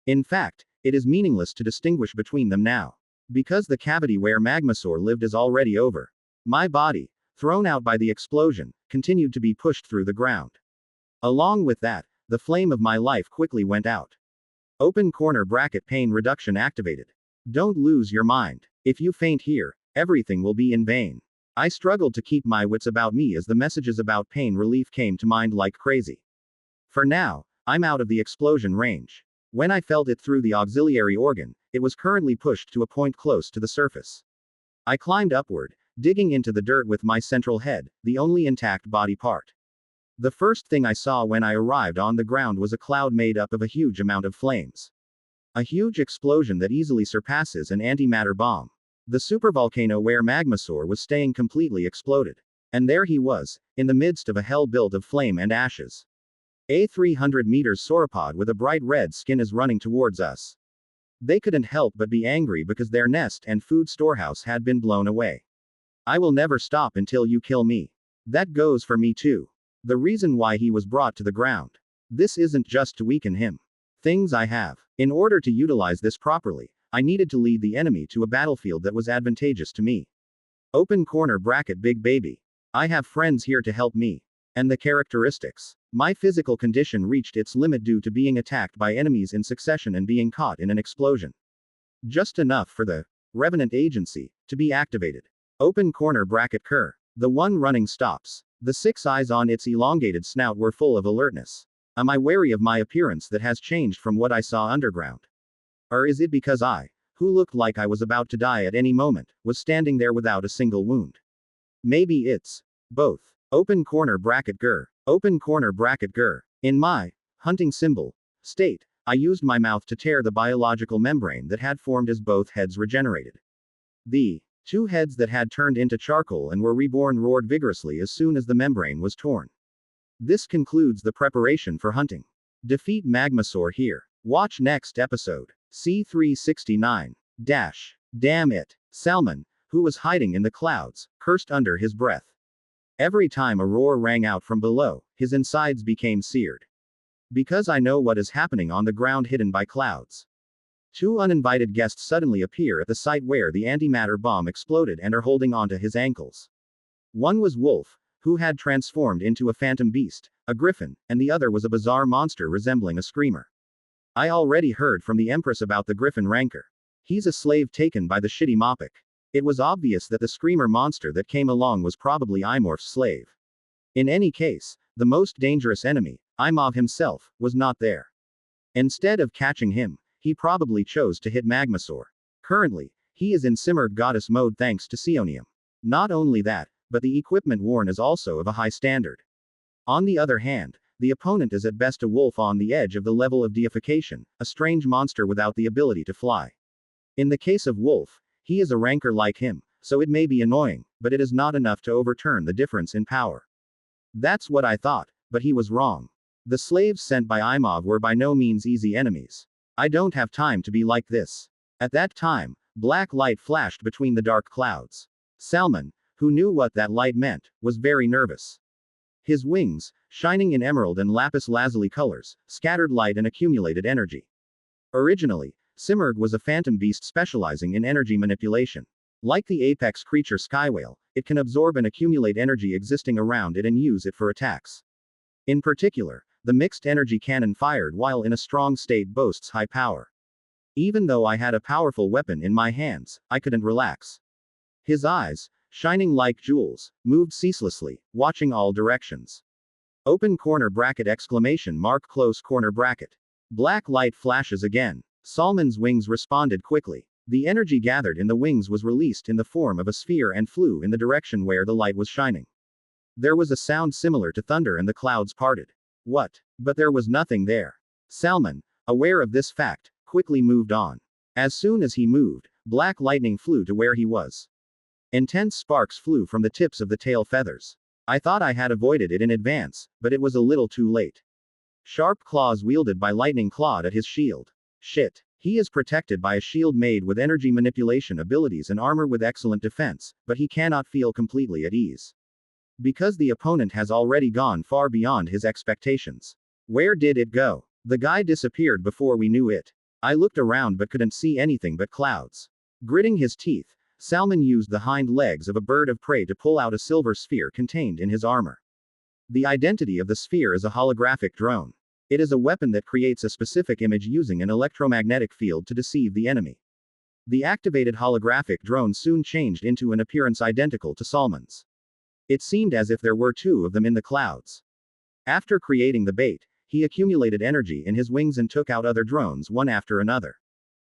In fact, it is meaningless to distinguish between them now. Because the cavity where Magmasaur lived is already over. My body, thrown out by the explosion, continued to be pushed through the ground. Along with that, the flame of my life quickly went out. Open corner bracket pain reduction activated. Don't lose your mind. If you faint here, everything will be in vain. I struggled to keep my wits about me as the messages about pain relief came to mind like crazy. For now, I'm out of the explosion range. When I felt it through the auxiliary organ, it was currently pushed to a point close to the surface. I climbed upward, digging into the dirt with my central head, the only intact body part. The first thing I saw when I arrived on the ground was a cloud made up of a huge amount of flames. A huge explosion that easily surpasses an antimatter bomb. The supervolcano where Magmasaur was staying completely exploded. And there he was, in the midst of a hell built of flame and ashes. A 300 meters sauropod with a bright red skin is running towards us. They couldn't help but be angry because their nest and food storehouse had been blown away. I will never stop until you kill me. That goes for me too. The reason why he was brought to the ground. This isn't just to weaken him. Things I have. In order to utilize this properly, I needed to lead the enemy to a battlefield that was advantageous to me. Open corner bracket big baby. I have friends here to help me. And the characteristics. My physical condition reached its limit due to being attacked by enemies in succession and being caught in an explosion. Just enough for the Revenant Agency to be activated. Open corner bracket cur. The one running stops. The 6 eyes on its elongated snout were full of alertness. Am I wary of my appearance that has changed from what I saw underground? Or is it because I, who looked like I was about to die at any moment, was standing there without a single wound? Maybe it's both. Open corner bracket gur. Open corner bracket gur. In my hunting symbol state, I used my mouth to tear the biological membrane that had formed as both heads regenerated. The 2 heads that had turned into charcoal and were reborn roared vigorously as soon as the membrane was torn. This concludes the preparation for hunting. Defeat Magmasaur here. Watch next episode. C369. Damn it. Salman, who was hiding in the clouds, cursed under his breath. Every time a roar rang out from below, his insides became seared. Because I know what is happening on the ground hidden by clouds. 2 uninvited guests suddenly appear at the site where the antimatter bomb exploded and are holding onto his ankles. One was Wolf, who had transformed into a phantom beast, a griffin, and the other was a bizarre monster resembling a screamer. I already heard from the Empress about the griffin rancor. He's a slave taken by the shitty Mopik. It was obvious that the screamer monster that came along was probably Imorph's slave. In any case, the most dangerous enemy, Imov himself, was not there. Instead of catching him, he probably chose to hit Magmasaur. Currently, he is in Simurgh goddess mode thanks to Psionium. Not only that, but the equipment worn is also of a high standard. On the other hand, the opponent is at best a wolf on the edge of the level of deification, a strange monster without the ability to fly. In the case of Wolf, he is a rancor like him, so it may be annoying, but it is not enough to overturn the difference in power. That's what I thought, but he was wrong. The slaves sent by Imov were by no means easy enemies. I don't have time to be like this. At that time, black light flashed between the dark clouds. Salman, who knew what that light meant, was very nervous. His wings, shining in emerald and lapis lazuli colors, scattered light and accumulated energy. Originally, Simurgh was a phantom beast specializing in energy manipulation. Like the apex creature Skywhale, it can absorb and accumulate energy existing around it and use it for attacks. In particular, the mixed energy cannon fired while in a strong state boasts high power. Even though I had a powerful weapon in my hands, I couldn't relax. His eyes, shining like jewels, moved ceaselessly, watching all directions. Open corner bracket exclamation mark close corner bracket. Black light flashes again. Salman's wings responded quickly. The energy gathered in the wings was released in the form of a sphere and flew in the direction where the light was shining. There was a sound similar to thunder and the clouds parted. What? But there was nothing there. Salman, aware of this fact, quickly moved on. As soon as he moved, black lightning flew to where he was. Intense sparks flew from the tips of the tail feathers. I thought I had avoided it in advance, but it was a little too late. Sharp claws wielded by lightning clawed at his shield. Shit. He is protected by a shield made with energy manipulation abilities and armor with excellent defense, but he cannot feel completely at ease. Because the opponent has already gone far beyond his expectations. Where did it go? The guy disappeared before we knew it. I looked around but couldn't see anything but clouds. Gritting his teeth, Salman used the hind legs of a bird of prey to pull out a silver sphere contained in his armor. The identity of the sphere is a holographic drone. It is a weapon that creates a specific image using an electromagnetic field to deceive the enemy. The activated holographic drone soon changed into an appearance identical to Salman's. It seemed as if there were 2 of them in the clouds. After creating the bait, he accumulated energy in his wings and took out other drones one after another.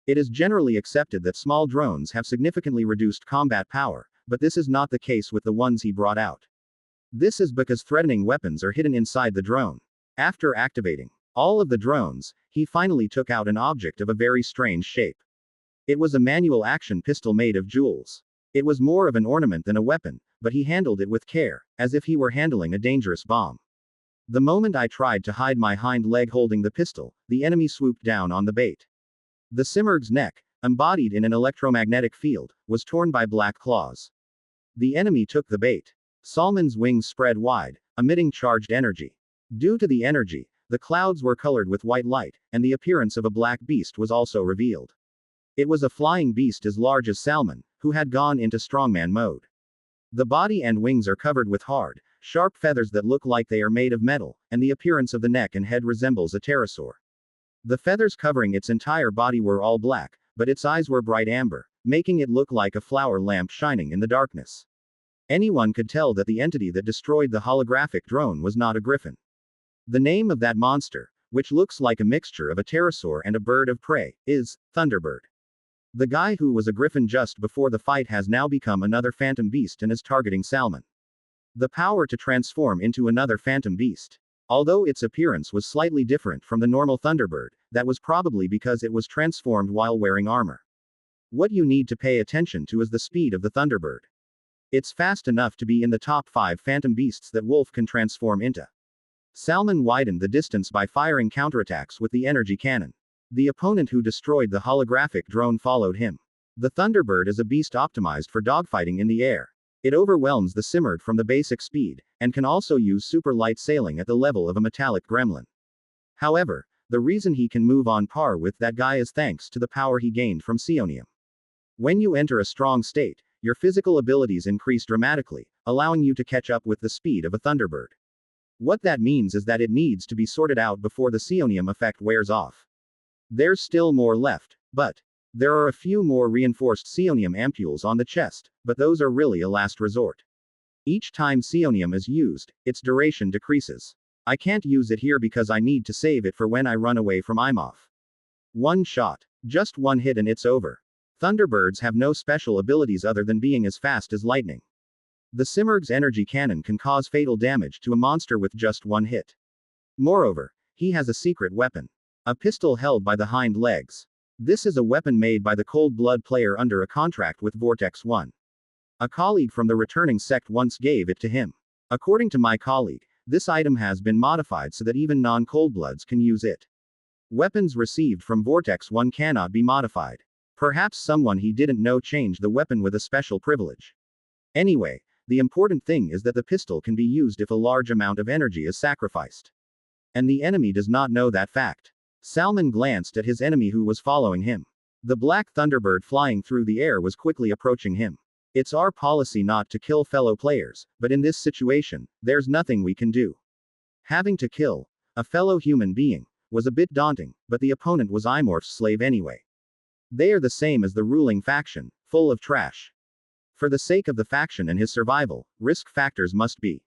It is generally accepted that small drones have significantly reduced combat power, but this is not the case with the ones he brought out. This is because threatening weapons are hidden inside the drone. After activating all of the drones, he finally took out an object of a very strange shape. It was a manual action pistol made of jewels. It was more of an ornament than a weapon, but he handled it with care, as if he were handling a dangerous bomb. The moment I tried to hide my hind leg holding the pistol, the enemy swooped down on the bait. The Simurgh's neck, embodied in an electromagnetic field, was torn by black claws. The enemy took the bait. Salman's wings spread wide, emitting charged energy. Due to the energy, the clouds were colored with white light, and the appearance of a black beast was also revealed. It was a flying beast as large as Salman, who had gone into strongman mode. The body and wings are covered with hard, sharp feathers that look like they are made of metal, and the appearance of the neck and head resembles a pterosaur. The feathers covering its entire body were all black, but its eyes were bright amber, making it look like a flower lamp shining in the darkness. Anyone could tell that the entity that destroyed the holographic drone was not a griffin. The name of that monster, which looks like a mixture of a pterosaur and a bird of prey, is Thunderbird. The guy who was a griffin just before the fight has now become another phantom beast and is targeting Salman. The power to transform into another phantom beast. Although its appearance was slightly different from the normal Thunderbird, that was probably because it was transformed while wearing armor. What you need to pay attention to is the speed of the Thunderbird. It's fast enough to be in the top 5 phantom beasts that Wolf can transform into. Salman widened the distance by firing counterattacks with the energy cannon. The opponent who destroyed the holographic drone followed him. The Thunderbird is a beast optimized for dogfighting in the air. It overwhelms the Simurgh from the basic speed, and can also use super light sailing at the level of a metallic gremlin. However, the reason he can move on par with that guy is thanks to the power he gained from psionium. When you enter a strong state, your physical abilities increase dramatically, allowing you to catch up with the speed of a Thunderbird. What that means is that it needs to be sorted out before the psionium effect wears off. There's still more left, but there are a few more reinforced psionium ampules on the chest, but those are really a last resort. Each time psionium is used, its duration decreases. I can't use it here because I need to save it for when I run away from Imhoff. One shot. Just one hit and it's over. Thunderbirds have no special abilities other than being as fast as lightning. The Simurgh's energy cannon can cause fatal damage to a monster with just one hit. Moreover, he has a secret weapon. A pistol held by the hind legs. This is a weapon made by the Cold Blood player under a contract with Vortex 1. A colleague from the returning sect once gave it to him. According to my colleague, this item has been modified so that even non-Coldbloods can use it. Weapons received from Vortex 1 cannot be modified. Perhaps someone he didn't know changed the weapon with a special privilege. Anyway, the important thing is that the pistol can be used if a large amount of energy is sacrificed. And the enemy does not know that fact. Salman glanced at his enemy who was following him. The black Thunderbird flying through the air was quickly approaching him. It's our policy not to kill fellow players, but in this situation, there's nothing we can do. Having to kill a fellow human being was a bit daunting, but the opponent was Imorph's slave anyway. They are the same as the ruling faction, full of trash. For the sake of the faction and his survival, risk factors must be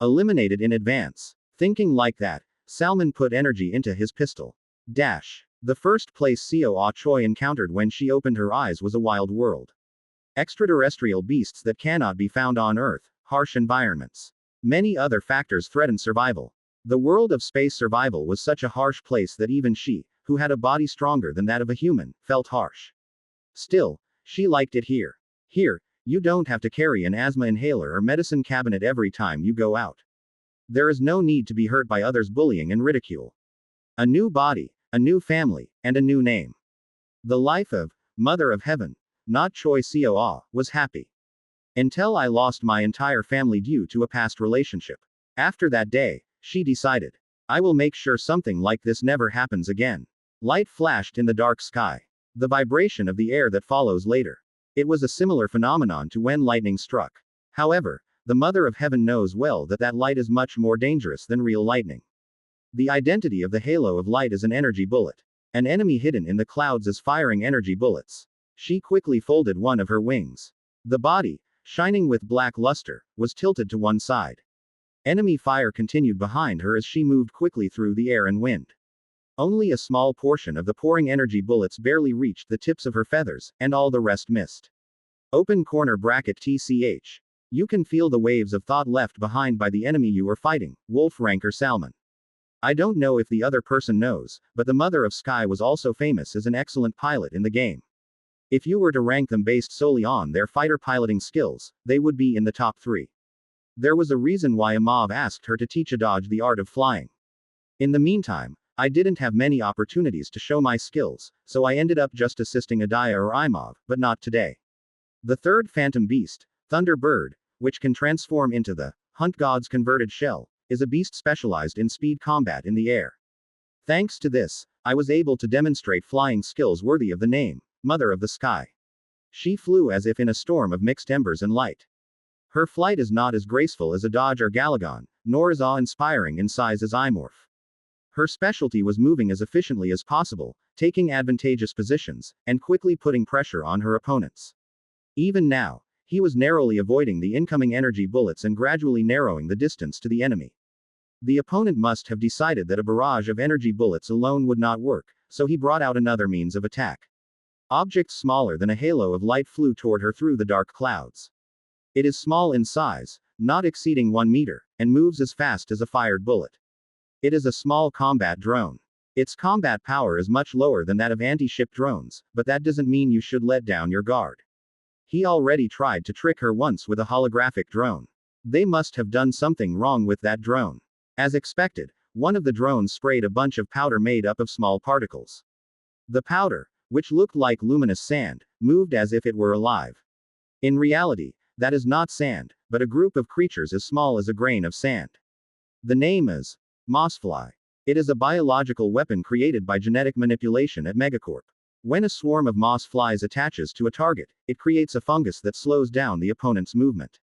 eliminated in advance. Thinking like that, Salman put energy into his pistol. The first place Seo Choi encountered when she opened her eyes was a wild world. Extraterrestrial beasts that cannot be found on Earth, harsh environments. Many other factors threatened survival. The world of space survival was such a harsh place that even she, who had a body stronger than that of a human, felt harsh. Still, she liked it here. Here, you don't have to carry an asthma inhaler or medicine cabinet every time you go out. There is no need to be hurt by others' bullying and ridicule. A new body, a new family, and a new name. The life of Mother of Heaven, not Choi Seo, was happy. Until I lost my entire family due to a past relationship. After that day, she decided, I will make sure something like this never happens again. Light flashed in the dark sky. The vibration of the air that follows later. It was a similar phenomenon to when lightning struck. However, the Mother of Heaven knows well that that light is much more dangerous than real lightning. The identity of the halo of light is an energy bullet. An enemy hidden in the clouds is firing energy bullets. She quickly folded one of her wings. The body, shining with black luster, was tilted to one side. Enemy fire continued behind her as she moved quickly through the air and wind. Only a small portion of the pouring energy bullets barely reached the tips of her feathers, and all the rest missed. Open corner bracket TCH. You can feel the waves of thought left behind by the enemy you are fighting, Wolf Ranker Salman. I don't know if the other person knows, but the Mother of Sky was also famous as an excellent pilot in the game. If you were to rank them based solely on their fighter piloting skills, they would be in the top 3. There was a reason why Imhoff asked her to teach Adaj the art of flying. In the meantime, I didn't have many opportunities to show my skills, so I ended up just assisting Adaya or Imhoff, but not today. The third phantom beast, Thunderbird, which can transform into the Hunt God's converted shell, is a beast specialized in speed combat in the air. Thanks to this, I was able to demonstrate flying skills worthy of the name, mother of the sky. She flew as if in a storm of mixed embers and light. Her flight is not as graceful as a Dodge or Galagon, nor as awe-inspiring in size as Imorph. Her specialty was moving as efficiently as possible, taking advantageous positions, and quickly putting pressure on her opponents. Even now, he was narrowly avoiding the incoming energy bullets and gradually narrowing the distance to the enemy. The opponent must have decided that a barrage of energy bullets alone would not work, so he brought out another means of attack. Objects smaller than a halo of light flew toward her through the dark clouds. It is small in size, not exceeding 1 meter, and moves as fast as a fired bullet. It is a small combat drone. Its combat power is much lower than that of anti-ship drones, but that doesn't mean you should let down your guard. He already tried to trick her once with a holographic drone. They must have done something wrong with that drone. As expected, one of the drones sprayed a bunch of powder made up of small particles. The powder, which looked like luminous sand, moved as if it were alive. In reality, that is not sand, but a group of creatures as small as a grain of sand. The name is Mossfly. It is a biological weapon created by genetic manipulation at Megacorp. When a swarm of moss flies attaches to a target, it creates a fungus that slows down the opponent's movement.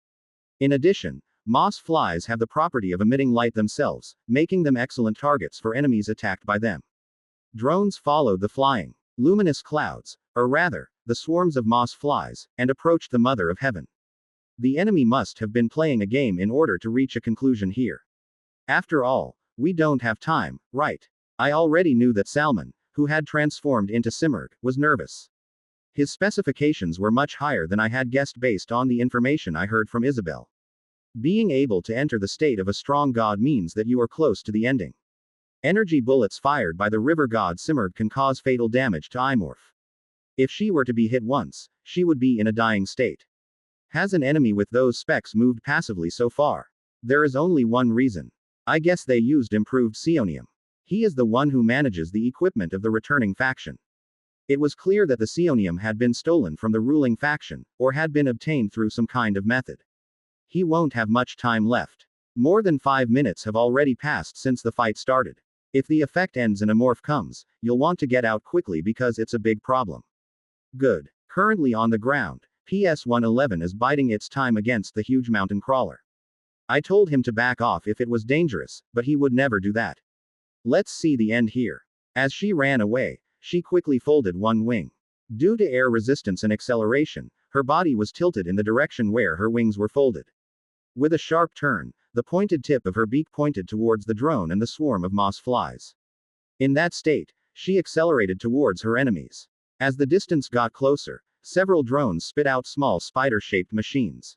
In addition, moss flies have the property of emitting light themselves, making them excellent targets for enemies attacked by them. Drones followed the flying, luminous clouds, or rather, the swarms of moss flies, and approached the Mother of Heaven. The enemy must have been playing a game in order to reach a conclusion here. After all, we don't have time, right? I already knew that Salman, who had transformed into Simurgh, was nervous. His specifications were much higher than I had guessed based on the information I heard from Isabel. Being able to enter the state of a strong god means that you are close to the ending. Energy bullets fired by the river god Simurgh can cause fatal damage to Imorph. If she were to be hit once, she would be in a dying state. Has an enemy with those specs moved passively so far? There is only one reason. I guess they used improved psionium. He is the one who manages the equipment of the returning faction. It was clear that the psionium had been stolen from the ruling faction, or had been obtained through some kind of method. He won't have much time left. More than 5 minutes have already passed since the fight started. If the effect ends and a morph comes, you'll want to get out quickly because it's a big problem. Good. Currently on the ground, PS-111 is biding its time against the huge mountain crawler. I told him to back off if it was dangerous, but he would never do that. Let's see the end here. As she ran away, she quickly folded one wing. Due to air resistance and acceleration, her body was tilted in the direction where her wings were folded. With a sharp turn, the pointed tip of her beak pointed towards the drone and the swarm of moss flies. In that state, she accelerated towards her enemies. As the distance got closer, several drones spit out small spider-shaped machines.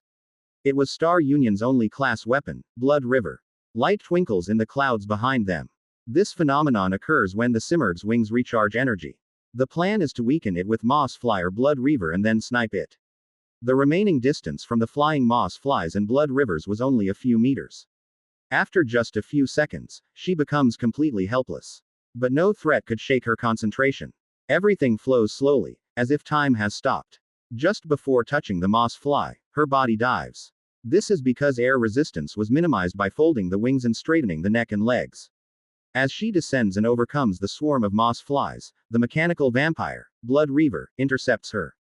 It was Star Union's only class weapon, Blood River. Light twinkles in the clouds behind them. This phenomenon occurs when the Simurgh's wings recharge energy. The plan is to weaken it with Moss Fly or Blood Reaver and then snipe it. The remaining distance from the flying Moss Flies and Blood Rivers was only a few meters. After just a few seconds, she becomes completely helpless. But no threat could shake her concentration. Everything flows slowly, as if time has stopped. Just before touching the Moss Fly, her body dives. This is because air resistance was minimized by folding the wings and straightening the neck and legs. As she descends and overcomes the swarm of moss flies, the mechanical vampire, Blood Reaver, intercepts her.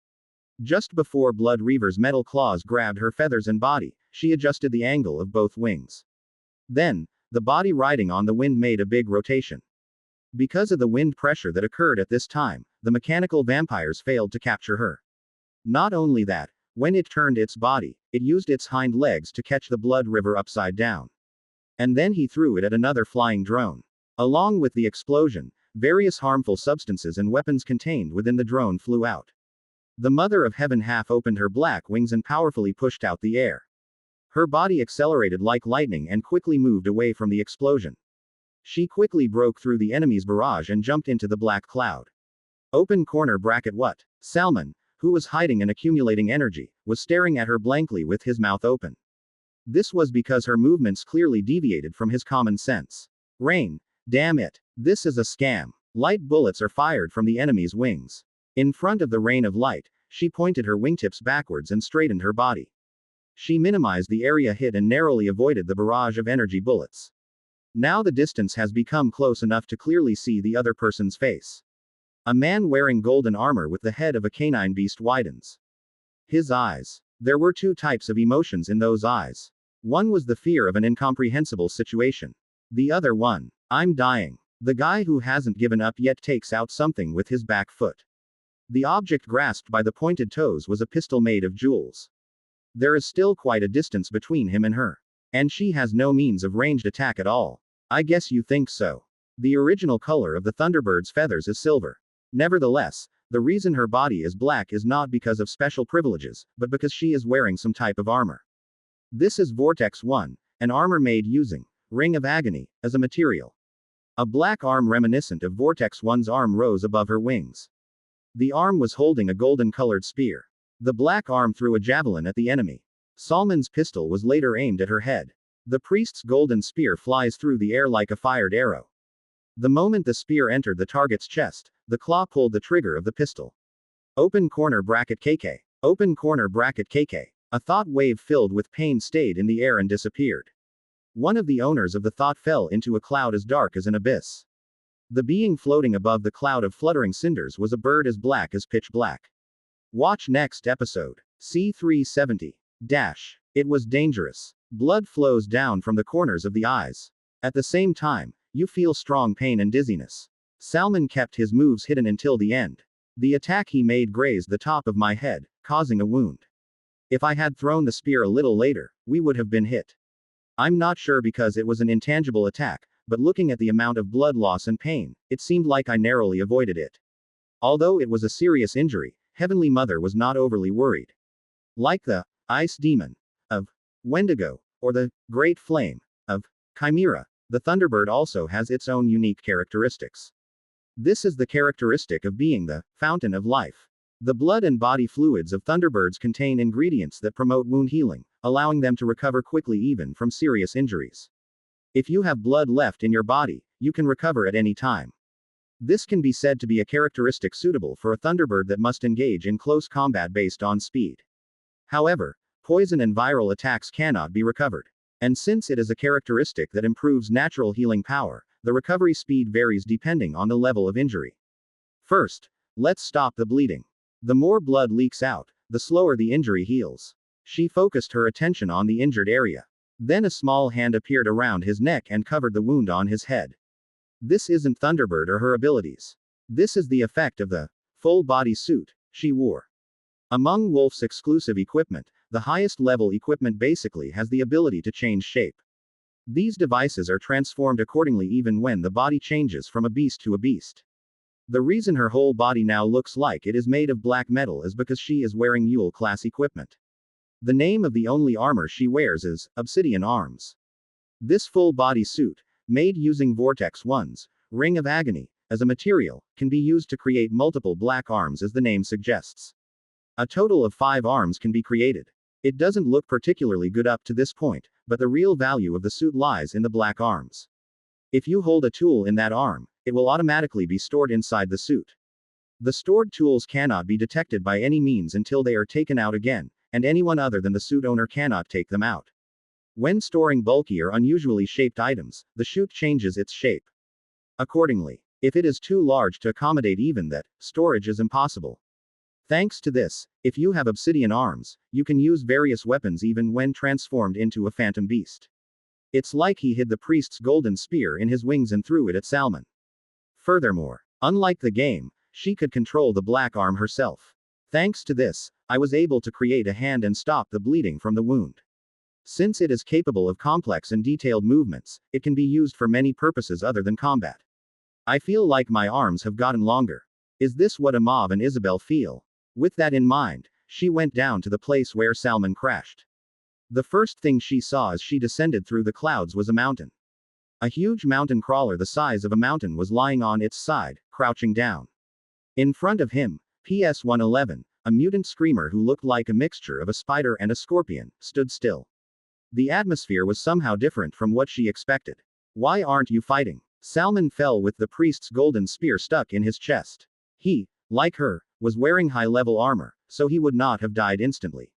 Just before Blood Reaver's metal claws grabbed her feathers and body, she adjusted the angle of both wings. Then, the body riding on the wind made a big rotation. Because of the wind pressure that occurred at this time, the mechanical vampires failed to capture her. Not only that, when it turned its body, it used its hind legs to catch the Blood River upside down. And then he threw it at another flying drone. Along with the explosion, various harmful substances and weapons contained within the drone flew out. The Mother of Heaven half opened her black wings and powerfully pushed out the air. Her body accelerated like lightning and quickly moved away from the explosion. She quickly broke through the enemy's barrage and jumped into the black cloud. Open corner bracket what? Salman, who was hiding and accumulating energy, was staring at her blankly with his mouth open. This was because her movements clearly deviated from his common sense. Rain. Damn it. This is a scam. Light bullets are fired from the enemy's wings. In front of the rain of light, she pointed her wingtips backwards and straightened her body. She minimized the area hit and narrowly avoided the barrage of energy bullets. Now the distance has become close enough to clearly see the other person's face. A man wearing golden armor with the head of a canine beast widens his eyes. There were two types of emotions in those eyes. One was the fear of an incomprehensible situation. The other one, I'm dying. The guy who hasn't given up yet takes out something with his back foot. The object grasped by the pointed toes was a pistol made of jewels. There is still quite a distance between him and her. And she has no means of ranged attack at all. I guess you think so. The original color of the Thunderbird's feathers is silver. Nevertheless, the reason her body is black is not because of special privileges, but because she is wearing some type of armor. This is Vortex 1, an armor made using Ring of Agony as a material. A black arm reminiscent of Vortex 1's arm rose above her wings. The arm was holding a golden-colored spear. The black arm threw a javelin at the enemy. Salman's pistol was later aimed at her head. The priest's golden spear flies through the air like a fired arrow. The moment the spear entered the target's chest, the claw pulled the trigger of the pistol. Open corner bracket KK. Open corner bracket KK. A thought wave filled with pain stayed in the air and disappeared. One of the owners of the thought fell into a cloud as dark as an abyss. The being floating above the cloud of fluttering cinders was a bird as black as pitch black. Watch next episode. C370. It was dangerous. Blood flows down from the corners of the eyes. At the same time, you feel strong pain and dizziness. Salman kept his moves hidden until the end. The attack he made grazed the top of my head, causing a wound. If I had thrown the spear a little later, we would have been hit. I'm not sure because it was an intangible attack, but looking at the amount of blood loss and pain, it seemed like I narrowly avoided it. Although it was a serious injury, Heavenly Mother was not overly worried. Like the Ice Demon of Wendigo, or the Great Flame of Chimera, the Thunderbird also has its own unique characteristics. This is the characteristic of being the fountain of life. The blood and body fluids of Thunderbirds contain ingredients that promote wound healing, allowing them to recover quickly even from serious injuries. If you have blood left in your body, you can recover at any time. This can be said to be a characteristic suitable for a Thunderbird that must engage in close combat based on speed. However, poison and viral attacks cannot be recovered. And since it is a characteristic that improves natural healing power, the recovery speed varies depending on the level of injury. First, let's stop the bleeding. The more blood leaks out, the slower the injury heals. She focused her attention on the injured area. Then a small hand appeared around his neck and covered the wound on his head. This isn't Thunderbird or her abilities. This is the effect of the full body suit she wore. Among Wolf's exclusive equipment, the highest level equipment basically has the ability to change shape. These devices are transformed accordingly even when the body changes from a beast to a beast. The reason her whole body now looks like it is made of black metal is because she is wearing Yule class equipment. The name of the only armor she wears is Obsidian Arms. This full body suit, made using Vortex 1's Ring of Agony as a material, can be used to create multiple black arms as the name suggests. A total of 5 arms can be created. It doesn't look particularly good up to this point, but the real value of the suit lies in the black arms. If you hold a tool in that arm, it will automatically be stored inside the suit. The stored tools cannot be detected by any means until they are taken out again, and anyone other than the suit owner cannot take them out. When storing bulky or unusually shaped items, the chute changes its shape. Accordingly, if it is too large to accommodate even that, storage is impossible. Thanks to this, if you have obsidian arms, you can use various weapons even when transformed into a phantom beast. It's like he hid the priest's golden spear in his wings and threw it at Salman. Furthermore, unlike the game, she could control the black arm herself. Thanks to this, I was able to create a hand and stop the bleeding from the wound. Since it is capable of complex and detailed movements, it can be used for many purposes other than combat. I feel like my arms have gotten longer. Is this what Amav and Isabel feel? With that in mind, she went down to the place where Salman crashed. The first thing she saw as she descended through the clouds was a mountain. A huge mountain crawler the size of a mountain was lying on its side, crouching down. In front of him, PS-111, a mutant screamer who looked like a mixture of a spider and a scorpion, stood still. The atmosphere was somehow different from what she expected. Why aren't you fighting? Salman fell with the priest's golden spear stuck in his chest. He, like her, was wearing high-level armor, so he would not have died instantly.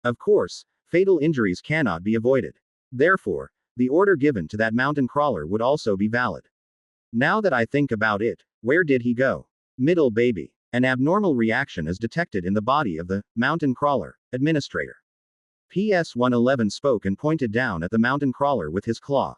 Of course, fatal injuries cannot be avoided. Therefore, the order given to that mountain crawler would also be valid. Now that I think about it, where did he go? Middle baby. An abnormal reaction is detected in the body of the mountain crawler administrator. PS-111 spoke and pointed down at the mountain crawler with his claw.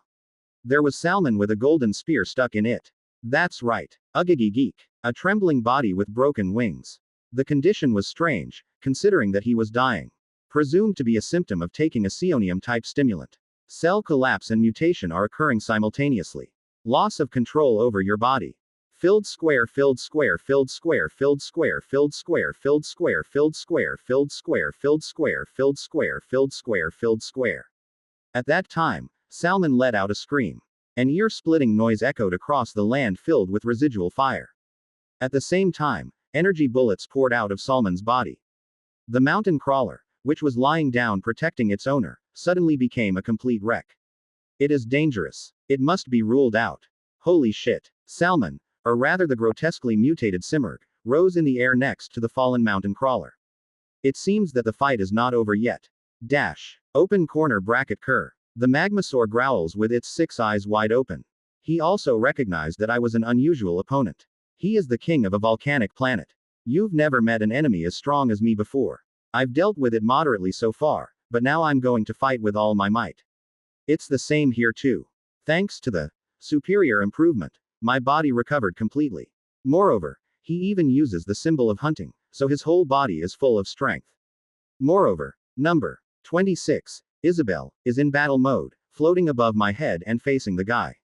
There was Salman with a golden spear stuck in it. That's right. Uggigi geek. A trembling body with broken wings. The condition was strange, considering that he was dying. Presumed to be a symptom of taking a psionium-type stimulant. Cell collapse and mutation are occurring simultaneously. Loss of control over your body. Filled square, filled square, filled square, filled square, filled square, filled square, filled square, filled square, filled square, filled square, filled square, filled square. At that time, Salman let out a scream. An ear-splitting noise echoed across the land filled with residual fire. At the same time, energy bullets poured out of Salman's body. The mountain crawler, which was lying down protecting its owner, suddenly became a complete wreck. It is dangerous. It must be ruled out. Holy shit. Salman, or rather the grotesquely mutated Simurgh, rose in the air next to the fallen mountain crawler. It seems that the fight is not over yet. Dash. Open corner bracket cur. The Magmasaur growls with its 6 eyes wide open. He also recognized that I was an unusual opponent. He is the king of a volcanic planet. You've never met an enemy as strong as me before. I've dealt with it moderately so far, but now I'm going to fight with all my might. It's the same here too. Thanks to the superior improvement, my body recovered completely. Moreover, he even uses the symbol of hunting, so his whole body is full of strength. Moreover, number 26, Isabel, is in battle mode, floating above my head and facing the guy.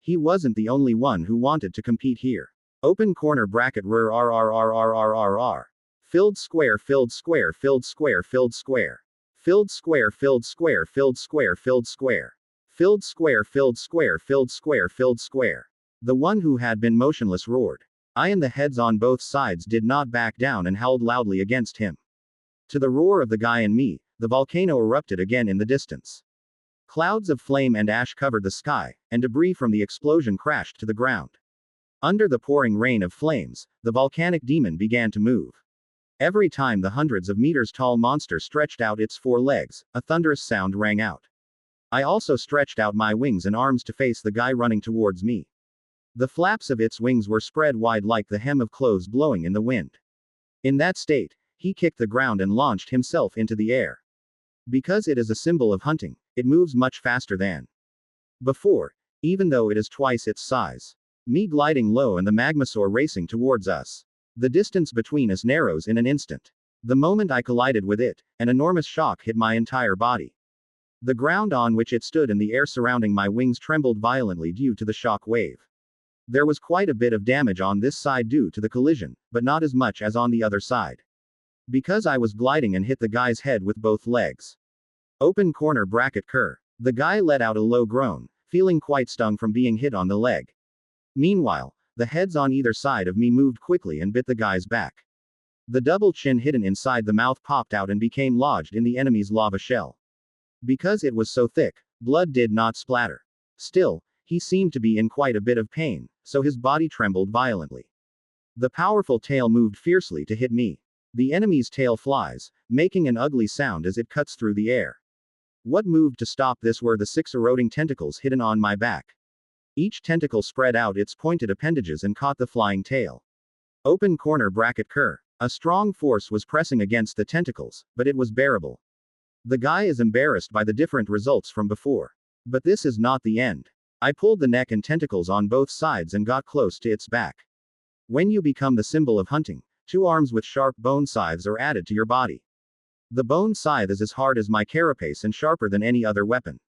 He wasn't the only one who wanted to compete here. Open corner bracket RRRRRRRR. Filled square, filled square, filled square, filled square. Filled square, filled square, filled square, filled square. Filled square, filled square, filled square, filled square. The one who had been motionless roared. I and the heads on both sides did not back down and howled loudly against him. To the roar of the guy and me, the volcano erupted again in the distance. Clouds of flame and ash covered the sky, and debris from the explosion crashed to the ground. Under the pouring rain of flames, the volcanic demon began to move. Every time the hundreds of meters tall monster stretched out its 4 legs, a thunderous sound rang out. I also stretched out my wings and arms to face the guy running towards me. The flaps of its wings were spread wide like the hem of clothes blowing in the wind. In that state, he kicked the ground and launched himself into the air. Because it is a symbol of hunting, it moves much faster than before, even though it is twice its size. Me gliding low and the Magmasaur racing towards us. The distance between us narrows in an instant. The moment I collided with it, an enormous shock hit my entire body. The ground on which it stood and the air surrounding my wings trembled violently due to the shock wave. There was quite a bit of damage on this side due to the collision, but not as much as on the other side. Because I was gliding and hit the guy's head with both legs. Open corner bracket cur. The guy let out a low groan, feeling quite stung from being hit on the leg. Meanwhile, the heads on either side of me moved quickly and bit the guy's back. The double chin hidden inside the mouth popped out and became lodged in the enemy's lava shell. Because it was so thick, blood did not splatter. Still, he seemed to be in quite a bit of pain, so his body trembled violently. The powerful tail moved fiercely to hit me. The enemy's tail flies, making an ugly sound as it cuts through the air. What moved to stop this were the 6 eroding tentacles hidden on my back. Each tentacle spread out its pointed appendages and caught the flying tail. Open corner bracket cur. A strong force was pressing against the tentacles, but it was bearable. The guy is embarrassed by the different results from before. But this is not the end. I pulled the neck and tentacles on both sides and got close to its back. When you become the symbol of hunting, 2 arms with sharp bone scythes are added to your body. The bone scythe is as hard as my carapace and sharper than any other weapon.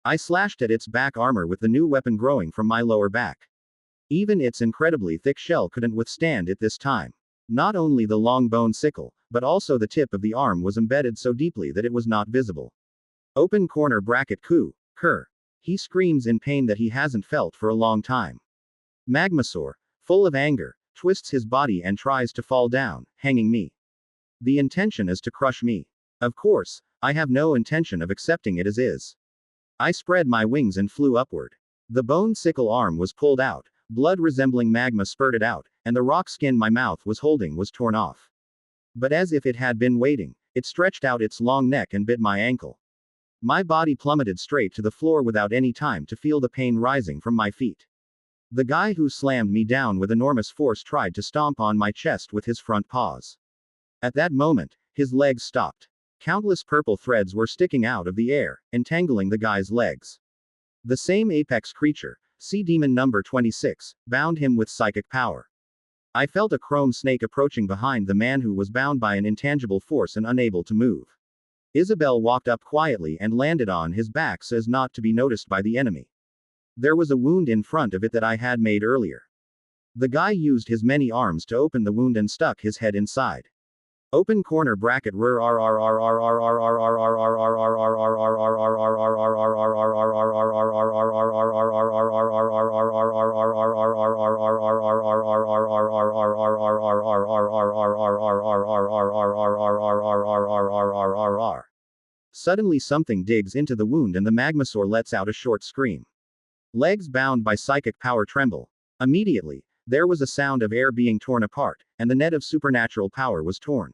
I slashed at its back armor with the new weapon growing from my lower back. Even its incredibly thick shell couldn't withstand it this time. Not only the long bone sickle, but also the tip of the arm was embedded so deeply that it was not visible. Open corner bracket cur. He screams in pain that he hasn't felt for a long time. Magmasaur, full of anger, twists his body and tries to fall down, hanging me. The intention is to crush me. Of course, I have no intention of accepting it as is. I spread my wings and flew upward. The bone sickle arm was pulled out, blood resembling magma spurted out, and the rock skin my mouth was holding was torn off. But as if it had been waiting, it stretched out its long neck and bit my ankle. My body plummeted straight to the floor without any time to feel the pain rising from my feet. The guy who slammed me down with enormous force tried to stomp on my chest with his front paws. At that moment, his legs stopped. Countless purple threads were sticking out of the air, entangling the guy's legs. The same apex creature, Sea Demon number 26, bound him with psychic power. I felt a chrome snake approaching behind the man who was bound by an intangible force and unable to move. Isabel walked up quietly and landed on his back so as not to be noticed by the enemy. There was a wound in front of it that I had made earlier. The guy used his many arms to open the wound and stuck his head inside. Open corner bracket Suddenly something digs into the wound and the Magmasaur lets out a short scream. Legs bound by psychic power tremble. Immediately, there was a sound of air being torn apart, and the net of supernatural power was torn.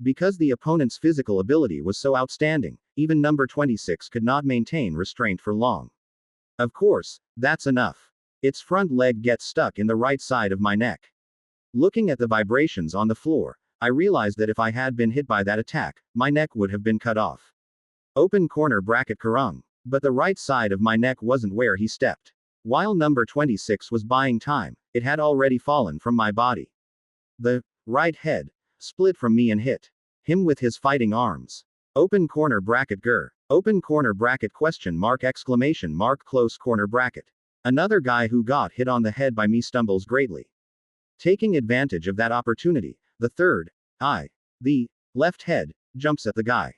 Because the opponent's physical ability was so outstanding, even number 26 could not maintain restraint for long. Of course, that's enough. Its front leg gets stuck in the right side of my neck. Looking at the vibrations on the floor, I realized that if I had been hit by that attack, my neck would have been cut off. Open corner bracket Karung. But the right side of my neck wasn't where he stepped. While number 26 was buying time, it had already fallen from my body. The right head split from me and hit him with his fighting arms. Open corner bracket Gur. Open corner bracket question mark exclamation mark close corner bracket. Another guy who got hit on the head by me stumbles greatly. Taking advantage of that opportunity, the third eye, the left head, jumps at the guy.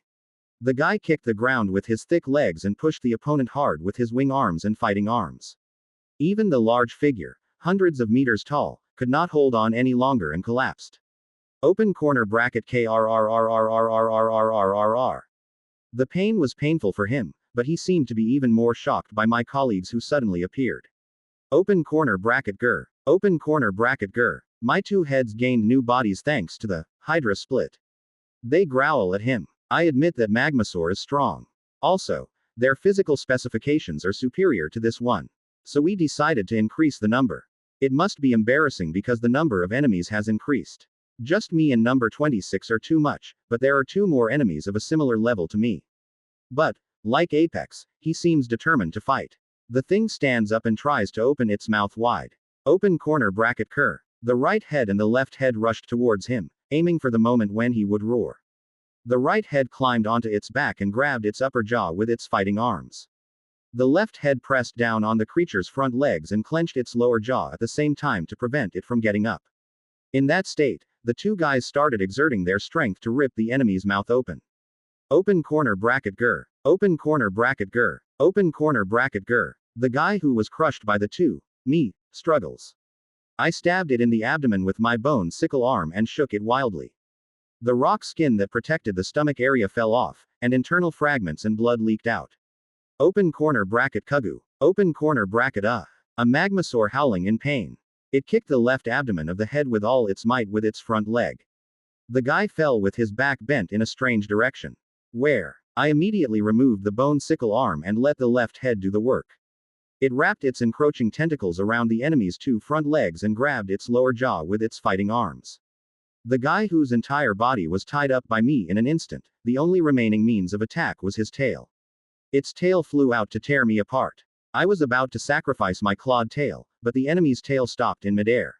The guy kicked the ground with his thick legs and pushed the opponent hard with his wing arms and fighting arms. Even the large figure, hundreds of meters tall, could not hold on any longer and collapsed. Open corner bracket KRRRRRRRRRRRR. The pain was painful for him, but he seemed to be even more shocked by my colleagues who suddenly appeared. Open corner bracket Gur. Open corner bracket Gur. My two heads gained new bodies thanks to the Hydra split. They growl at him. I admit that Magmasaur is strong. Also, their physical specifications are superior to this one. So we decided to increase the number. It must be embarrassing because the number of enemies has increased. Just me and number 26 are too much, but there are two more enemies of a similar level to me. But, like Apex, he seems determined to fight. The thing stands up and tries to open its mouth wide. Open corner bracket Kerr. The right head and the left head rushed towards him, aiming for the moment when he would roar. The right head climbed onto its back and grabbed its upper jaw with its fighting arms. The left head pressed down on the creature's front legs and clenched its lower jaw at the same time to prevent it from getting up. In that state, the two guys started exerting their strength to rip the enemy's mouth open. Open corner bracket Gur. Open corner bracket Gur. Open corner bracket Gur. The guy who was crushed by the two, me, struggles. I stabbed it in the abdomen with my bone sickle arm and shook it wildly. The rock skin that protected the stomach area fell off, and internal fragments and blood leaked out. Open corner bracket Kugu. Open corner bracket A Magmasaur howling in pain. It kicked the left abdomen of the head with all its might with its front leg. The guy fell with his back bent in a strange direction. Where? I immediately removed the bone sickle arm and let the left head do the work. It wrapped its encroaching tentacles around the enemy's two front legs and grabbed its lower jaw with its fighting arms. The guy whose entire body was tied up by me in an instant, the only remaining means of attack was his tail. Its tail flew out to tear me apart. I was about to sacrifice my clawed tail, but the enemy's tail stopped in midair.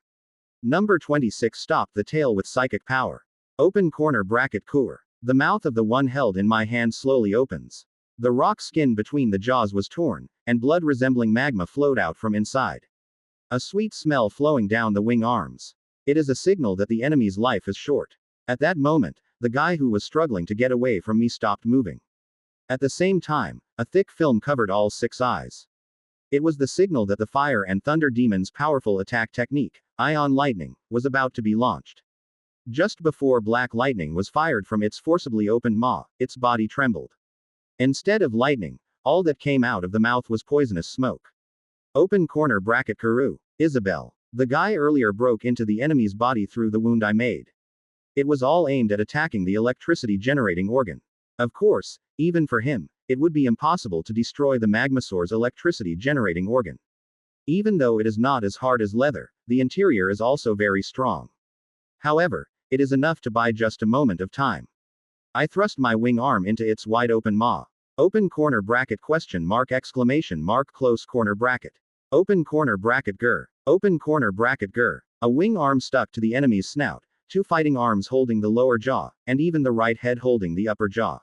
Number 26 stopped the tail with psychic power. Open corner bracket Kur. The mouth of the one held in my hand slowly opens. The rock skin between the jaws was torn, and blood resembling magma flowed out from inside. A sweet smell flowing down the wing arms. It is a signal that the enemy's life is short. At that moment, the guy who was struggling to get away from me stopped moving. At the same time, a thick film covered all 6 eyes. It was the signal that the fire and thunder demon's powerful attack technique, ion lightning, was about to be launched. Just before black lightning was fired from its forcibly opened maw, its body trembled. Instead of lightning, all that came out of the mouth was poisonous smoke. Open corner bracket Kuru. Isabel. The guy earlier broke into the enemy's body through the wound I made. It was all aimed at attacking the electricity generating organ. Of course, even for him, it would be impossible to destroy the Magmasaur's electricity generating organ. Even though it is not as hard as leather, the interior is also very strong. However, it is enough to buy just a moment of time. I thrust my wing arm into its wide open maw. Open corner bracket question mark exclamation mark close corner bracket. Open corner bracket grr. Open corner bracket grr. A wing arm stuck to the enemy's snout, two fighting arms holding the lower jaw, and even the right head holding the upper jaw.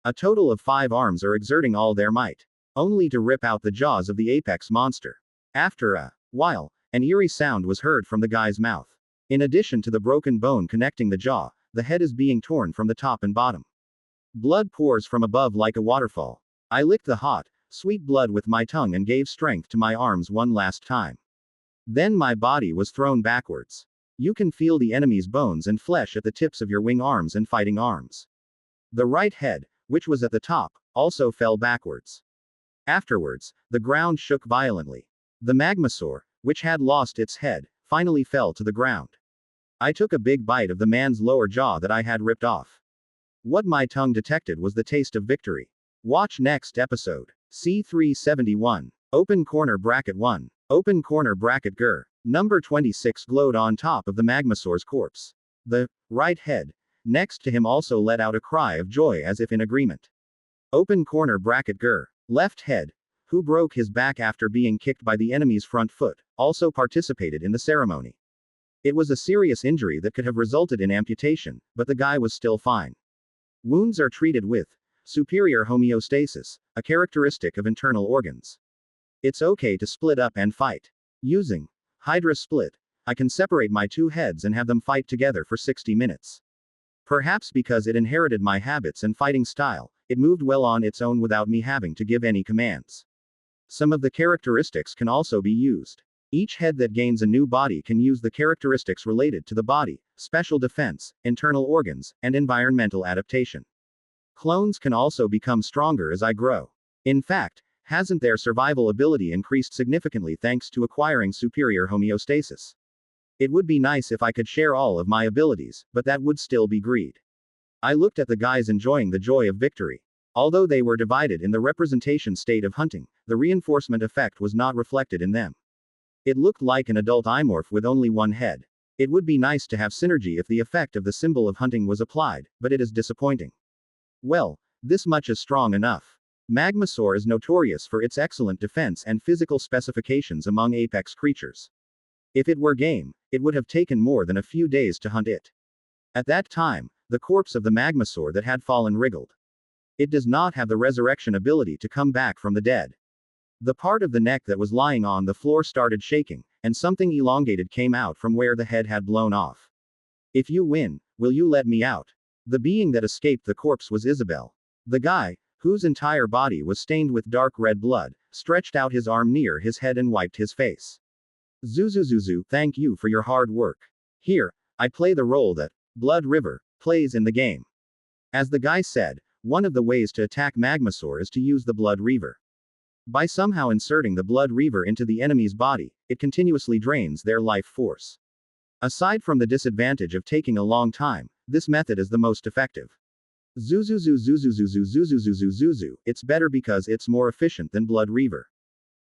A total of 5 arms are exerting all their might, only to rip out the jaws of the apex monster. After a while, an eerie sound was heard from the guy's mouth. In addition to the broken bone connecting the jaw, the head is being torn from the top and bottom. Blood pours from above like a waterfall. I licked the hot, sweet blood with my tongue and gave strength to my arms one last time. Then my body was thrown backwards. You can feel the enemy's bones and flesh at the tips of your wing arms and fighting arms. The right head, which was at the top, also fell backwards. Afterwards, the ground shook violently. The Magmasaur, which had lost its head, finally fell to the ground. I took a big bite of the man's lower jaw that I had ripped off. What my tongue detected was the taste of victory. Watch next episode. C371. Open corner bracket 1. Open corner bracket grr. Number 26 glowed on top of the Magmasaur's corpse. The right head next to him also let out a cry of joy as if in agreement. Open corner bracket grr. Left head, who broke his back after being kicked by the enemy's front foot, also participated in the ceremony. It was a serious injury that could have resulted in amputation, but the guy was still fine. Wounds are treated with superior homeostasis, a characteristic of internal organs. It's okay to split up and fight. Using Hydra Split, I can separate my two heads and have them fight together for 60 minutes. Perhaps because it inherited my habits and fighting style, it moved well on its own without me having to give any commands. Some of the characteristics can also be used. Each head that gains a new body can use the characteristics related to the body, special defense, internal organs, and environmental adaptation. Clones can also become stronger as I grow. In fact, hasn't their survival ability increased significantly thanks to acquiring superior homeostasis? It would be nice if I could share all of my abilities, but that would still be greed. I looked at the guys enjoying the joy of victory. Although they were divided in the representation state of hunting, the reinforcement effect was not reflected in them. It looked like an adult imorph with only one head. It would be nice to have synergy if the effect of the symbol of hunting was applied, but it is disappointing. Well, this much is strong enough. Magmasaur is notorious for its excellent defense and physical specifications among apex creatures. If it were game, it would have taken more than a few days to hunt it. At that time, the corpse of the Magmasaur that had fallen wriggled. It does not have the resurrection ability to come back from the dead. The part of the neck that was lying on the floor started shaking, and something elongated came out from where the head had blown off. If you win, will you let me out? The being that escaped the corpse was Isabel. The guy, whose entire body was stained with dark red blood, stretched out his arm near his head and wiped his face. Zuzuzuzu, thank you for your hard work. Here, I play the role that Blood River plays in the game. As the guy said, one of the ways to attack Magmasaur is to use the Blood Reaver. By somehow inserting the Blood Reaver into the enemy's body, it continuously drains their life force. Aside from the disadvantage of taking a long time, this method is the most effective. Zuzuzu, it's better because it's more efficient than Blood Reaver.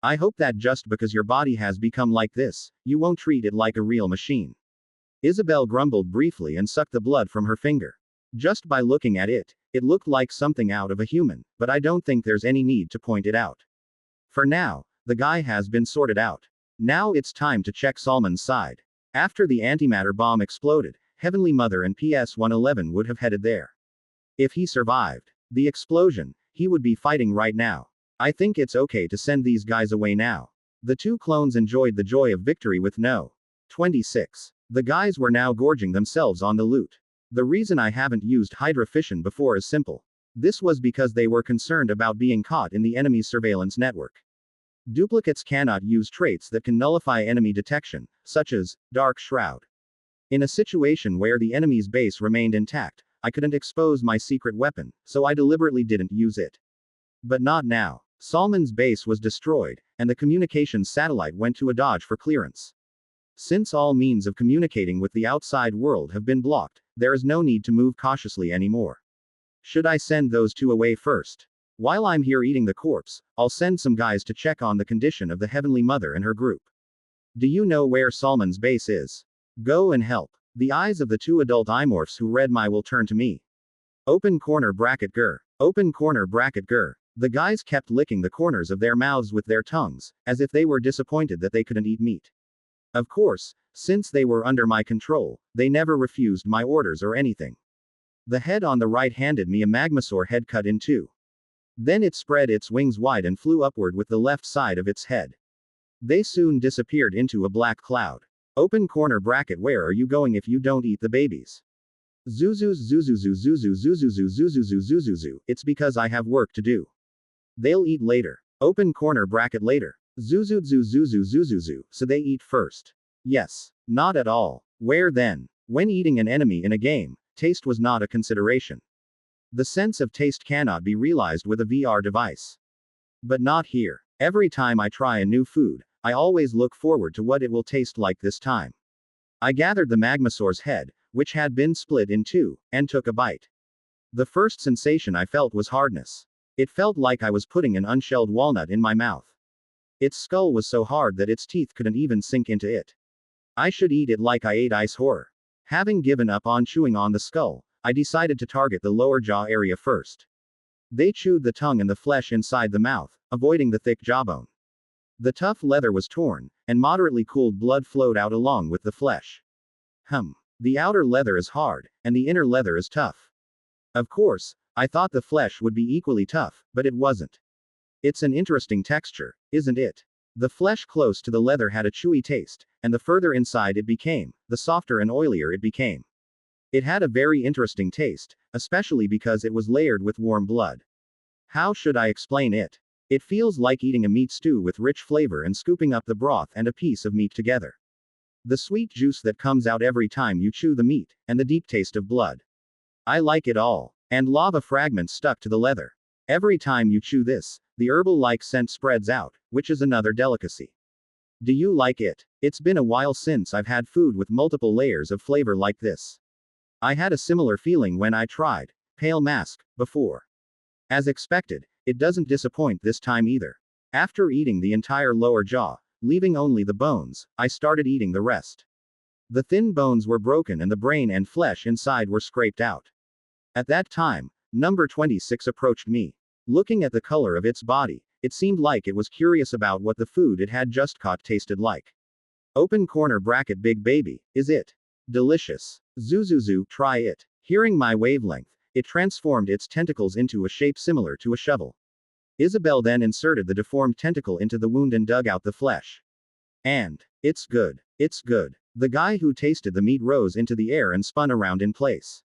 I hope that just because your body has become like this, you won't treat it like a real machine. Isabel grumbled briefly and sucked the blood from her finger. Just by looking at it, it looked like something out of a human, but I don't think there's any need to point it out. For now, the guy has been sorted out. Now it's time to check Salman's side. After the antimatter bomb exploded, Heavenly Mother and PS-111 would have headed there. If he survived the explosion, he would be fighting right now. I think it's okay to send these guys away now. The two clones enjoyed the joy of victory with no 26. The guys were now gorging themselves on the loot. The reason I haven't used Hydra Fission before is simple. This was because they were concerned about being caught in the enemy's surveillance network. Duplicates cannot use traits that can nullify enemy detection, such as Dark Shroud. In a situation where the enemy's base remained intact, I couldn't expose my secret weapon, so I deliberately didn't use it. But not now. Salman's base was destroyed, and the communications satellite went to a dodge for clearance. Since all means of communicating with the outside world have been blocked, there is no need to move cautiously anymore. Should I send those two away first? While I'm here eating the corpse, I'll send some guys to check on the condition of the Heavenly Mother and her group. Do you know where Salman's base is? Go and help. The eyes of the two adult imorphs who read my will turn to me. Open corner bracket grr. Open corner bracket grr. The guys kept licking the corners of their mouths with their tongues, as if they were disappointed that they couldn't eat meat. Of course, since they were under my control, they never refused my orders or anything. The head on the right handed me a Magmasaur head cut in two. Then it spread its wings wide and flew upward with the left side of its head. They soon disappeared into a black cloud. Open corner bracket. Where are you going if you don't eat the babies? Zuzu zuzuzu zuzu zuzuzu zuzuzu zuzuzu. It's because I have work to do. They'll eat later. Open corner bracket later. Zuzu zuzuzu zuzuzu. So they eat first. Yes. Not at all. Where then? When eating an enemy in a game, taste was not a consideration. The sense of taste cannot be realized with a VR device. But not here. Every time I try a new food, I always look forward to what it will taste like this time. I gathered the Magmasaur's head, which had been split in two, and took a bite. The first sensation I felt was hardness. It felt like I was putting an unshelled walnut in my mouth. Its skull was so hard that its teeth couldn't even sink into it. I should eat it like I ate ice horror. Having given up on chewing on the skull, I decided to target the lower jaw area first. They chewed the tongue and the flesh inside the mouth, avoiding the thick jawbone. The tough leather was torn, and moderately cooled blood flowed out along with the flesh. The outer leather is hard, and the inner leather is tough. Of course, I thought the flesh would be equally tough, but it wasn't. It's an interesting texture, isn't it? The flesh close to the leather had a chewy taste, and the further inside it became, the softer and oilier it became. It had a very interesting taste, especially because it was layered with warm blood. How should I explain it? It feels like eating a meat stew with rich flavor and scooping up the broth and a piece of meat together. The sweet juice that comes out every time you chew the meat, and the deep taste of blood. I like it all. And lava fragments stuck to the leather. Every time you chew this, the herbal-like scent spreads out, which is another delicacy. Do you like it? It's been a while since I've had food with multiple layers of flavor like this. I had a similar feeling when I tried Pale Mask before. As expected, it doesn't disappoint this time either. After eating the entire lower jaw, leaving only the bones, I started eating the rest. The thin bones were broken and the brain and flesh inside were scraped out. At that time, number 26 approached me. Looking at the color of its body, it seemed like it was curious about what the food it had just caught tasted like. Open corner bracket. Big baby, is it? Delicious. Zuzuzu, try it. Hearing my wavelength, it transformed its tentacles into a shape similar to a shovel. Isabel then inserted the deformed tentacle into the wound and dug out the flesh. And, it's good. It's good. The guy who tasted the meat rose into the air and spun around in place.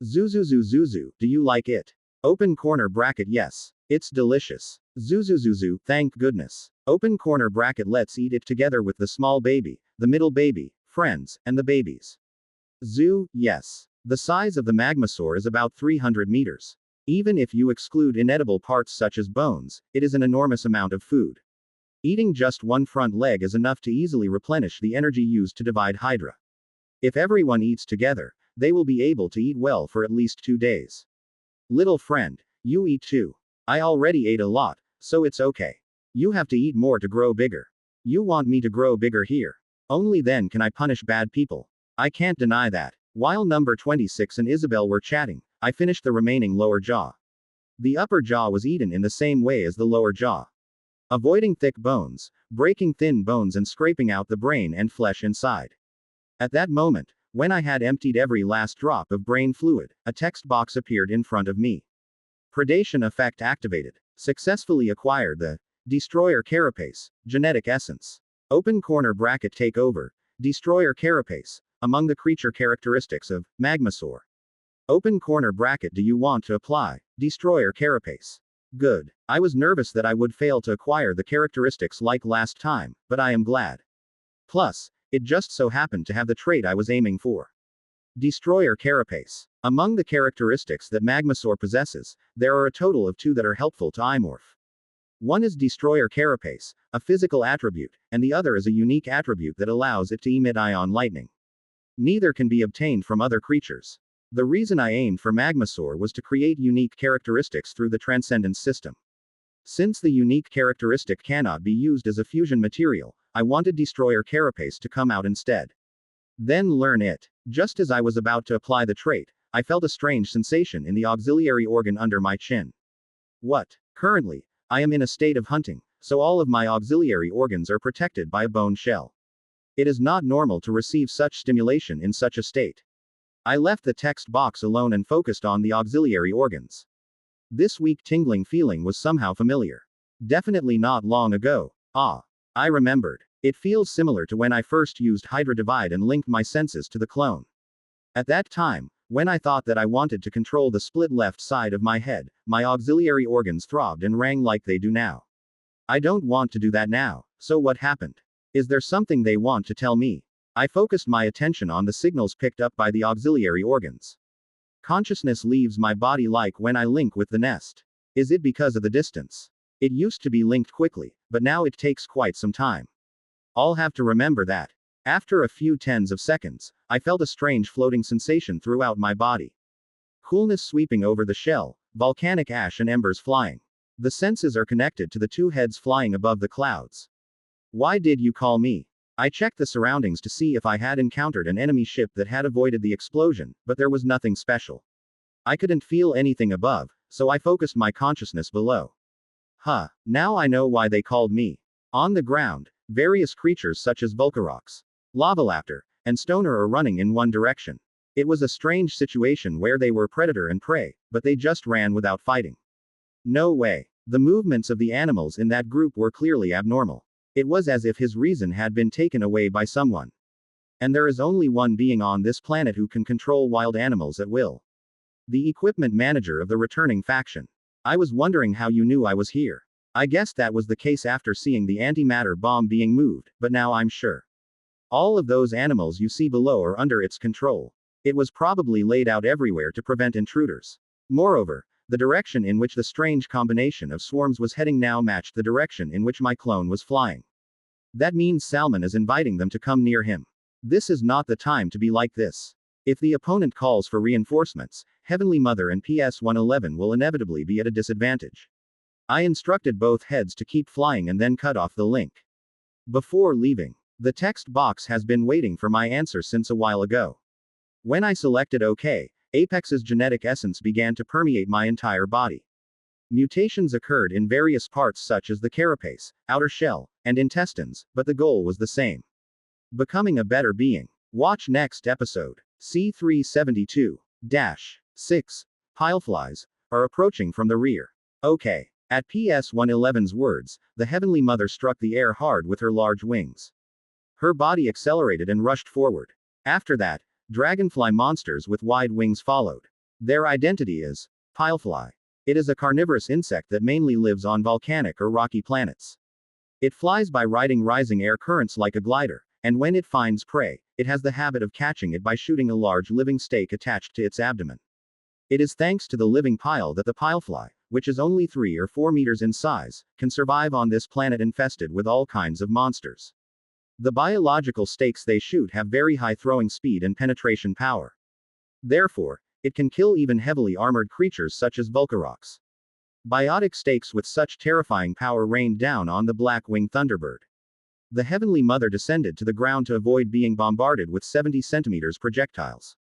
Zuzuzu zuzu, do you like it? Open corner bracket. Yes. It's delicious. Zuzuzuzu, thank goodness. Open corner bracket. Let's eat it together with the small baby, the middle baby, friends, and the babies. Zoo, yes. The size of the Magmasaur is about 300 meters. Even if you exclude inedible parts such as bones, it is an enormous amount of food. Eating just one front leg is enough to easily replenish the energy used to divide Hydra. If everyone eats together, they will be able to eat well for at least 2 days. Little friend, you eat too. I already ate a lot, so it's okay. You have to eat more to grow bigger. You want me to grow bigger here. Only then can I punish bad people. I can't deny that. While number 26 and Isabel were chatting, I finished the remaining lower jaw. The upper jaw was eaten in the same way as the lower jaw. Avoiding thick bones, breaking thin bones and scraping out the brain and flesh inside. At that moment, when I had emptied every last drop of brain fluid, a text box appeared in front of me. Predation effect activated. Successfully acquired the Destroyer Carapace, genetic essence. Open corner bracket. Take over, Destroyer Carapace, among the creature characteristics of Magmasaur. Open corner bracket. Do you want to apply Destroyer Carapace? Good. I was nervous that I would fail to acquire the characteristics like last time, but I am glad. Plus, it just so happened to have the trait I was aiming for. Destroyer Carapace. Among the characteristics that Magmasaur possesses, there are a total of 2 that are helpful to Imorph. One is Destroyer Carapace, a physical attribute, and the other is a unique attribute that allows it to emit ion lightning. Neither can be obtained from other creatures. The reason I aimed for Magmasaur was to create unique characteristics through the Transcendence system. Since the unique characteristic cannot be used as a fusion material, I wanted Destroyer Carapace to come out instead. Then learn it. Just as I was about to apply the trait, I felt a strange sensation in the auxiliary organ under my chin. What? Currently, I am in a state of hunting, so all of my auxiliary organs are protected by a bone shell. It is not normal to receive such stimulation in such a state. I left the text box alone and focused on the auxiliary organs. This weak tingling feeling was somehow familiar. Definitely not long ago. Ah. I remembered. It feels similar to when I first used Hydra Divide and linked my senses to the clone. At that time, when I thought that I wanted to control the split left side of my head, my auxiliary organs throbbed and rang like they do now. I don't want to do that now, so what happened? Is there something they want to tell me? I focused my attention on the signals picked up by the auxiliary organs. Consciousness leaves my body like when I link with the nest. Is it because of the distance? It used to be linked quickly, but now it takes quite some time. I'll have to remember that. After a few tens of seconds, I felt a strange floating sensation throughout my body. Coolness sweeping over the shell, volcanic ash and embers flying. The senses are connected to the two heads flying above the clouds. Why did you call me? I checked the surroundings to see if I had encountered an enemy ship that had avoided the explosion, but there was nothing special. I couldn't feel anything above, so I focused my consciousness below. Now I know why they called me. On the ground, various creatures such as Volcarox, Lavalaptor, and Stoner are running in one direction. It was a strange situation where they were predator and prey, but they just ran without fighting. No way. The movements of the animals in that group were clearly abnormal. It was as if his reason had been taken away by someone. And there is only one being on this planet who can control wild animals at will. The equipment manager of the returning faction. I was wondering how you knew I was here. I guessed that was the case after seeing the antimatter bomb being moved, but now I'm sure. All of those animals you see below are under its control. It was probably laid out everywhere to prevent intruders. Moreover, the direction in which the strange combination of swarms was heading now matched the direction in which my clone was flying. That means Salman is inviting them to come near him. This is not the time to be like this. If the opponent calls for reinforcements, Heavenly Mother and PS-111 will inevitably be at a disadvantage. I instructed both heads to keep flying and then cut off the link. Before leaving, the text box has been waiting for my answer since a while ago. When I selected OK, Apex's genetic essence began to permeate my entire body. Mutations occurred in various parts such as the carapace, outer shell, and intestines, but the goal was the same. Becoming a better being. Watch next episode. C372-6. Pileflies are approaching from the rear. OK. At PS-111's words, the Heavenly Mother struck the air hard with her large wings. Her body accelerated and rushed forward. After that, dragonfly monsters with wide wings followed. Their identity is pilefly. It is a carnivorous insect that mainly lives on volcanic or rocky planets. It flies by riding rising air currents like a glider, and when it finds prey, it has the habit of catching it by shooting a large living stake attached to its abdomen. It is thanks to the living pile that the pilefly, which is only 3 or 4 meters in size, can survive on this planet infested with all kinds of monsters. The biological stakes they shoot have very high throwing speed and penetration power. Therefore, it can kill even heavily armored creatures such as Volcarox. Biotic stakes with such terrifying power rained down on the black-winged Thunderbird. The Heavenly Mother descended to the ground to avoid being bombarded with 70 centimeters projectiles.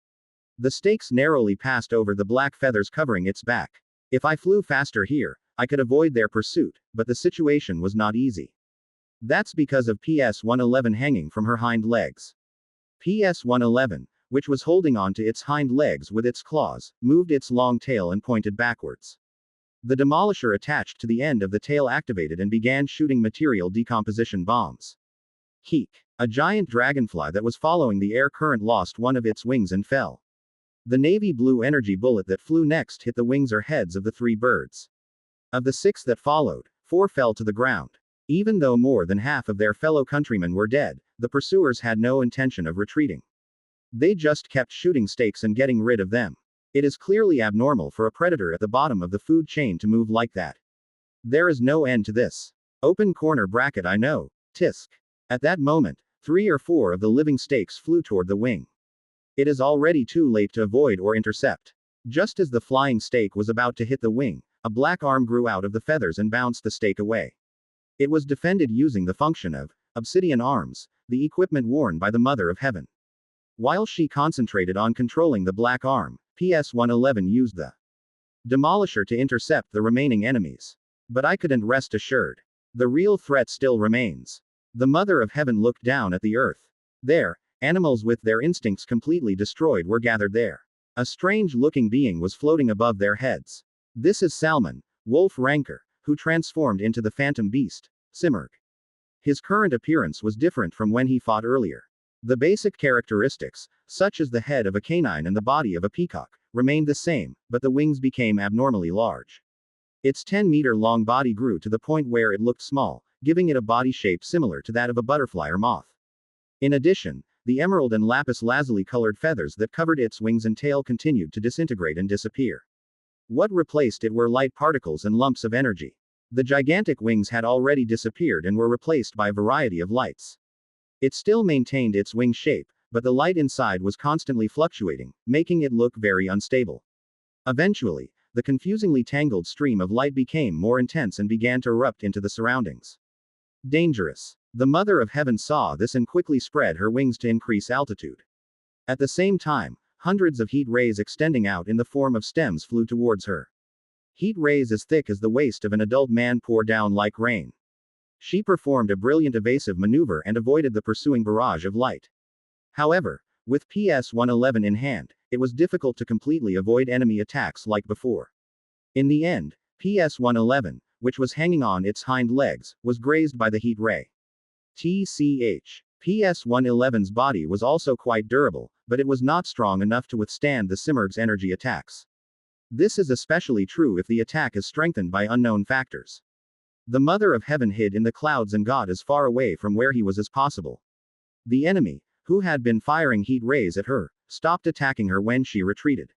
The stakes narrowly passed over the black feathers covering its back. If I flew faster here, I could avoid their pursuit, but the situation was not easy. That's because of PS-111 hanging from her hind legs. PS-111, which was holding on to its hind legs with its claws, moved its long tail and pointed backwards. The demolisher attached to the end of the tail activated and began shooting material decomposition bombs. Heek. A giant dragonfly that was following the air current lost one of its wings and fell. The navy blue energy bullet that flew next hit the wings or heads of the 3 birds. Of the 6 that followed, 4 fell to the ground. Even though more than half of their fellow countrymen were dead, the pursuers had no intention of retreating. They just kept shooting stakes and getting rid of them. It is clearly abnormal for a predator at the bottom of the food chain to move like that. There is no end to this. Open corner bracket I know. Tisk. At that moment, 3 or 4 of the living stakes flew toward the wing. It is already too late to avoid or intercept. Just as the flying stake was about to hit the wing, a black arm grew out of the feathers and bounced the stake away. It was defended using the function of obsidian arms, the equipment worn by the Mother of Heaven. While she concentrated on controlling the black arm, PS-111 used the demolisher to intercept the remaining enemies. But I couldn't rest assured. The real threat still remains. The Mother of Heaven looked down at the earth. There, animals with their instincts completely destroyed were gathered there. A strange-looking being was floating above their heads. This is Salman, Wolf Ranker, who transformed into the phantom beast, Simurgh. His current appearance was different from when he fought earlier. The basic characteristics, such as the head of a canine and the body of a peacock, remained the same, but the wings became abnormally large. Its 10-meter-long body grew to the point where it looked small, giving it a body shape similar to that of a butterfly or moth. In addition, the emerald and lapis lazuli-colored feathers that covered its wings and tail continued to disintegrate and disappear. What replaced it were light particles and lumps of energy. The gigantic wings had already disappeared and were replaced by a variety of lights. It still maintained its wing shape, but the light inside was constantly fluctuating, making it look very unstable. Eventually, the confusingly tangled stream of light became more intense and began to erupt into the surroundings. Dangerous. The Mother of Heaven saw this and quickly spread her wings to increase altitude. At the same time, hundreds of heat rays extending out in the form of stems flew towards her. Heat rays as thick as the waist of an adult man poured down like rain. She performed a brilliant evasive maneuver and avoided the pursuing barrage of light. However, with PS-111 in hand, it was difficult to completely avoid enemy attacks like before. In the end, PS-111, which was hanging on its hind legs, was grazed by the heat ray. TCH. PS-111's body was also quite durable, but it was not strong enough to withstand the Simurgh's energy attacks. This is especially true if the attack is strengthened by unknown factors. The Mother of Heaven hid in the clouds and got as far away from where he was as possible. The enemy, who had been firing heat rays at her, stopped attacking her when she retreated.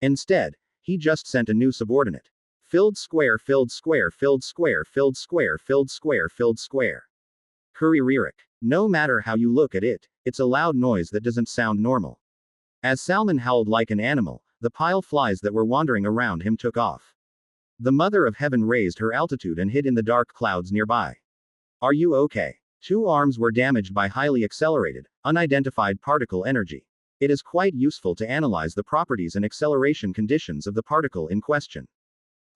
Instead, he just sent a new subordinate. Filled square, filled square, filled square, filled square, filled square, filled square. Kuririk. No matter how you look at it, it's a loud noise that doesn't sound normal. As Salman howled like an animal, the pile flies that were wandering around him took off. The Mother of Heaven raised her altitude and hid in the dark clouds nearby. Are you okay? 2 arms were damaged by highly accelerated, unidentified particle energy. It is quite useful to analyze the properties and acceleration conditions of the particle in question.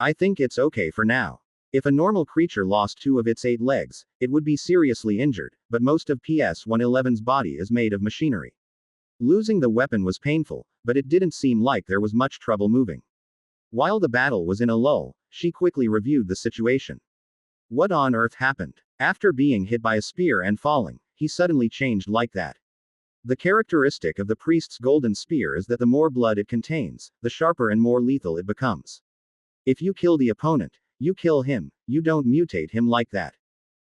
I think it's okay for now. If a normal creature lost 2 of its 8 legs, it would be seriously injured, but most of PS-111's body is made of machinery. Losing the weapon was painful, but it didn't seem like there was much trouble moving. While the battle was in a lull, she quickly reviewed the situation. What on earth happened? After being hit by a spear and falling, he suddenly changed like that. The characteristic of the priest's golden spear is that the more blood it contains, the sharper and more lethal it becomes. If you kill the opponent, you kill him, you don't mutate him like that.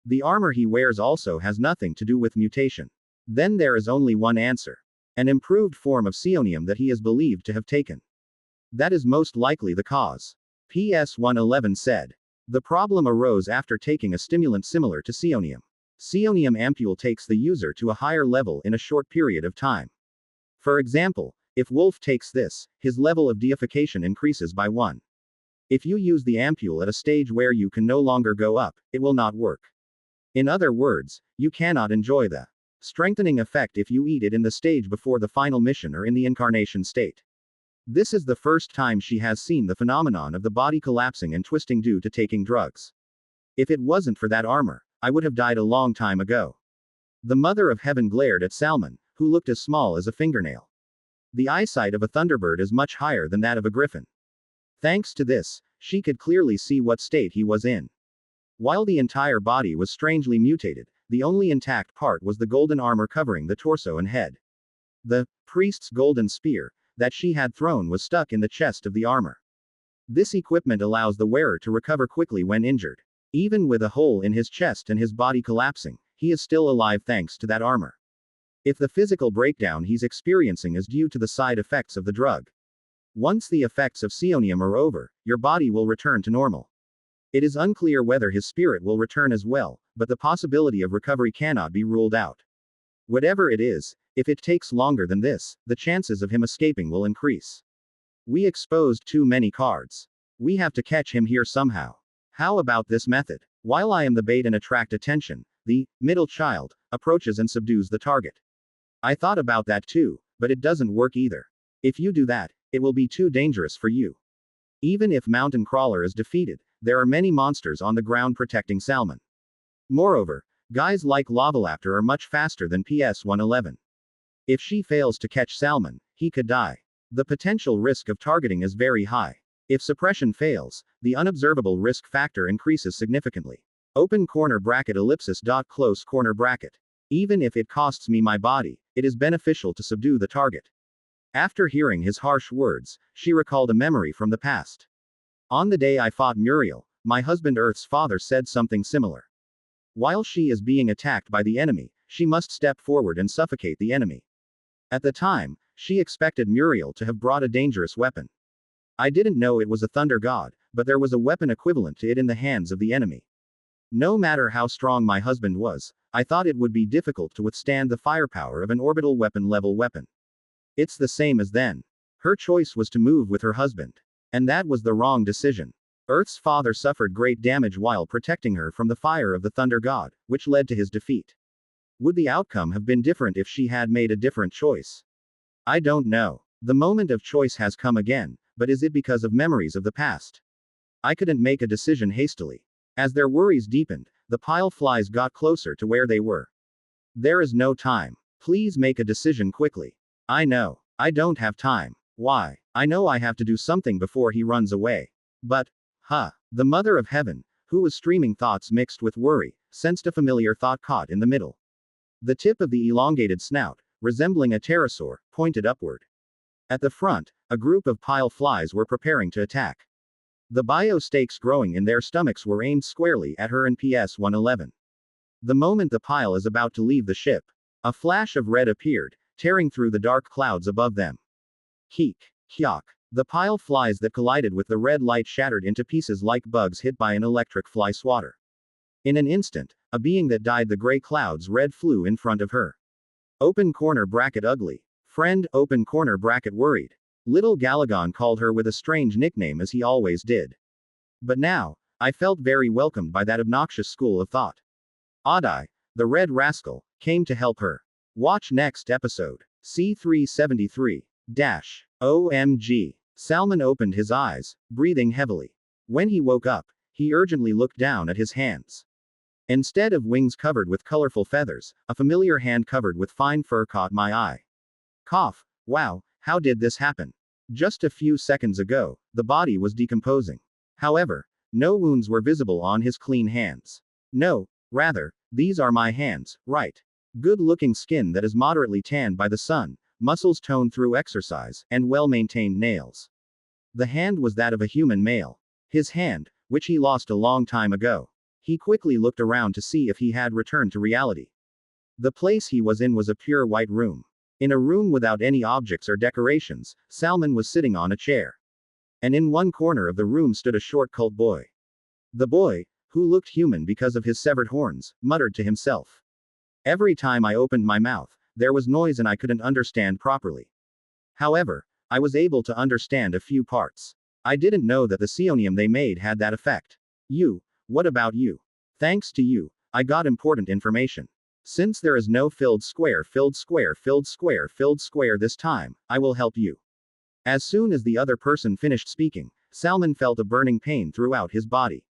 The armor he wears also has nothing to do with mutation. Then there is only one answer. An improved form of psionium that he is believed to have taken. That is most likely the cause. PS-111 said. The problem arose after taking a stimulant similar to psionium. Psionium ampule takes the user to a higher level in a short period of time. For example, if Wolf takes this, his level of deification increases by 1. If you use the ampule at a stage where you can no longer go up, it will not work. In other words, you cannot enjoy the strengthening effect if you eat it in the stage before the final mission or in the incarnation state. This is the first time she has seen the phenomenon of the body collapsing and twisting due to taking drugs. If it wasn't for that armor, I would have died a long time ago. The Mother of Heaven glared at Salman, who looked as small as a fingernail. The eyesight of a thunderbird is much higher than that of a griffin. Thanks to this, she could clearly see what state he was in. While the entire body was strangely mutated, the only intact part was the golden armor covering the torso and head. The priest's golden spear that she had thrown was stuck in the chest of the armor. This equipment allows the wearer to recover quickly when injured. Even with a hole in his chest and his body collapsing, he is still alive thanks to that armor. If the physical breakdown he's experiencing is due to the side effects of the drug. Once the effects of psionium are over, your body will return to normal. It is unclear whether his spirit will return as well, but the possibility of recovery cannot be ruled out. Whatever it is, If it takes longer than this, the chances of him escaping will increase. We exposed too many cards. We have to catch him here somehow. How about this method? While I am the bait and attract attention, the middle child approaches and subdues the target. I thought about that too, but it doesn't work either. If you do that, it will be too dangerous for you. Even if Mountain Crawler is defeated, there are many monsters on the ground protecting Salman. Moreover, guys like Lavalaptor are much faster than PS-111. If she fails to catch Salman, he could die. The potential risk of targeting is very high. If suppression fails, the unobservable risk factor increases significantly. Open corner bracket ellipsis dot close corner bracket. Even if it costs me my body, it is beneficial to subdue the target. After hearing his harsh words, she recalled a memory from the past. On the day I fought Muriel, my husband Earth's father said something similar. While she is being attacked by the enemy, she must step forward and suffocate the enemy. At the time, she expected Muriel to have brought a dangerous weapon. I didn't know it was a thunder god, but there was a weapon equivalent to it in the hands of the enemy. No matter how strong my husband was, I thought it would be difficult to withstand the firepower of an orbital weapon level weapon. It's the same as then. Her choice was to move with her husband. And that was the wrong decision. Earth's father suffered great damage while protecting her from the fire of the thunder god, which led to his defeat. Would the outcome have been different if she had made a different choice? I don't know. The moment of choice has come again, but is it because of memories of the past? I couldn't make a decision hastily. As their worries deepened, the pile flies got closer to where they were. There is no time. Please make a decision quickly. I know. I don't have time. Why? I know I have to do something before he runs away. But, the Mother of Heaven, who was streaming thoughts mixed with worry, sensed a familiar thought caught in the middle. The tip of the elongated snout, resembling a pterosaur, pointed upward. At the front, a group of pile flies were preparing to attack. The bio stakes growing in their stomachs were aimed squarely at her and PS-111. The moment the pile is about to leave the ship, a flash of red appeared, tearing through the dark clouds above them. Keek, kyok. The pile flies that collided with the red light shattered into pieces like bugs hit by an electric fly swatter. In an instant, a being that dyed the gray clouds red flew in front of her. Open corner bracket ugly. Friend, open corner bracket worried. Little Galagon called her with a strange nickname as he always did. But now, I felt very welcomed by that obnoxious school of thought. Oddeye, the red rascal, came to help her. Watch next episode. C373. OMG. Salman opened his eyes, breathing heavily. When he woke up, he urgently looked down at his hands. Instead of wings covered with colorful feathers, a familiar hand covered with fine fur caught my eye. Cough. Wow, how did this happen? Just a few seconds ago, the body was decomposing. However, no wounds were visible on his clean hands. No, rather, these are my hands, right? Good-looking skin that is moderately tanned by the sun, muscles toned through exercise, and well-maintained nails. The hand was that of a human male. His hand, which he lost a long time ago. He quickly looked around to see if he had returned to reality. The place he was in was a pure white room. In a room without any objects or decorations, Salman was sitting on a chair. And in one corner of the room stood a short cult boy. The boy, who looked human because of his severed horns, muttered to himself. Every time I opened my mouth, there was noise and I couldn't understand properly. However, I was able to understand a few parts. I didn't know that the psionium they made had that effect. You, what about you? Thanks to you, I got important information. Since there is no filled square this time, I will help you. As soon as the other person finished speaking, Salman felt a burning pain throughout his body.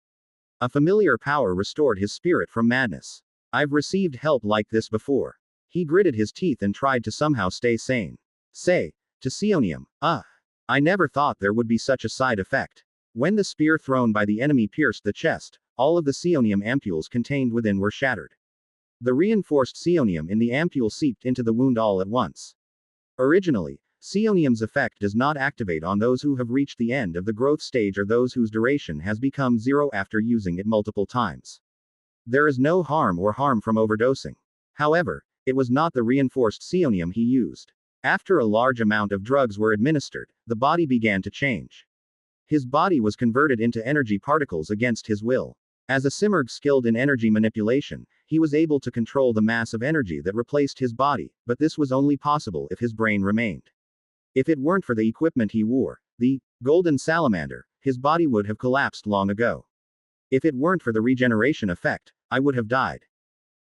A familiar power restored his spirit from madness. I've received help like this before. He gritted his teeth and tried to somehow stay sane. Say, to psionium, I never thought there would be such a side effect. When the spear thrown by the enemy pierced the chest, all of the psionium ampules contained within were shattered. The reinforced psionium in the ampule seeped into the wound all at once. Originally, psionium's effect does not activate on those who have reached the end of the growth stage or those whose duration has become zero after using it multiple times. There is no harm from overdosing. However, it was not the reinforced psionium he used. After a large amount of drugs were administered, the body began to change. His body was converted into energy particles against his will. As a Simurgh skilled in energy manipulation, he was able to control the mass of energy that replaced his body, but this was only possible if his brain remained. If it weren't for the equipment he wore, the golden salamander, his body would have collapsed long ago. If it weren't for the regeneration effect, I would have died.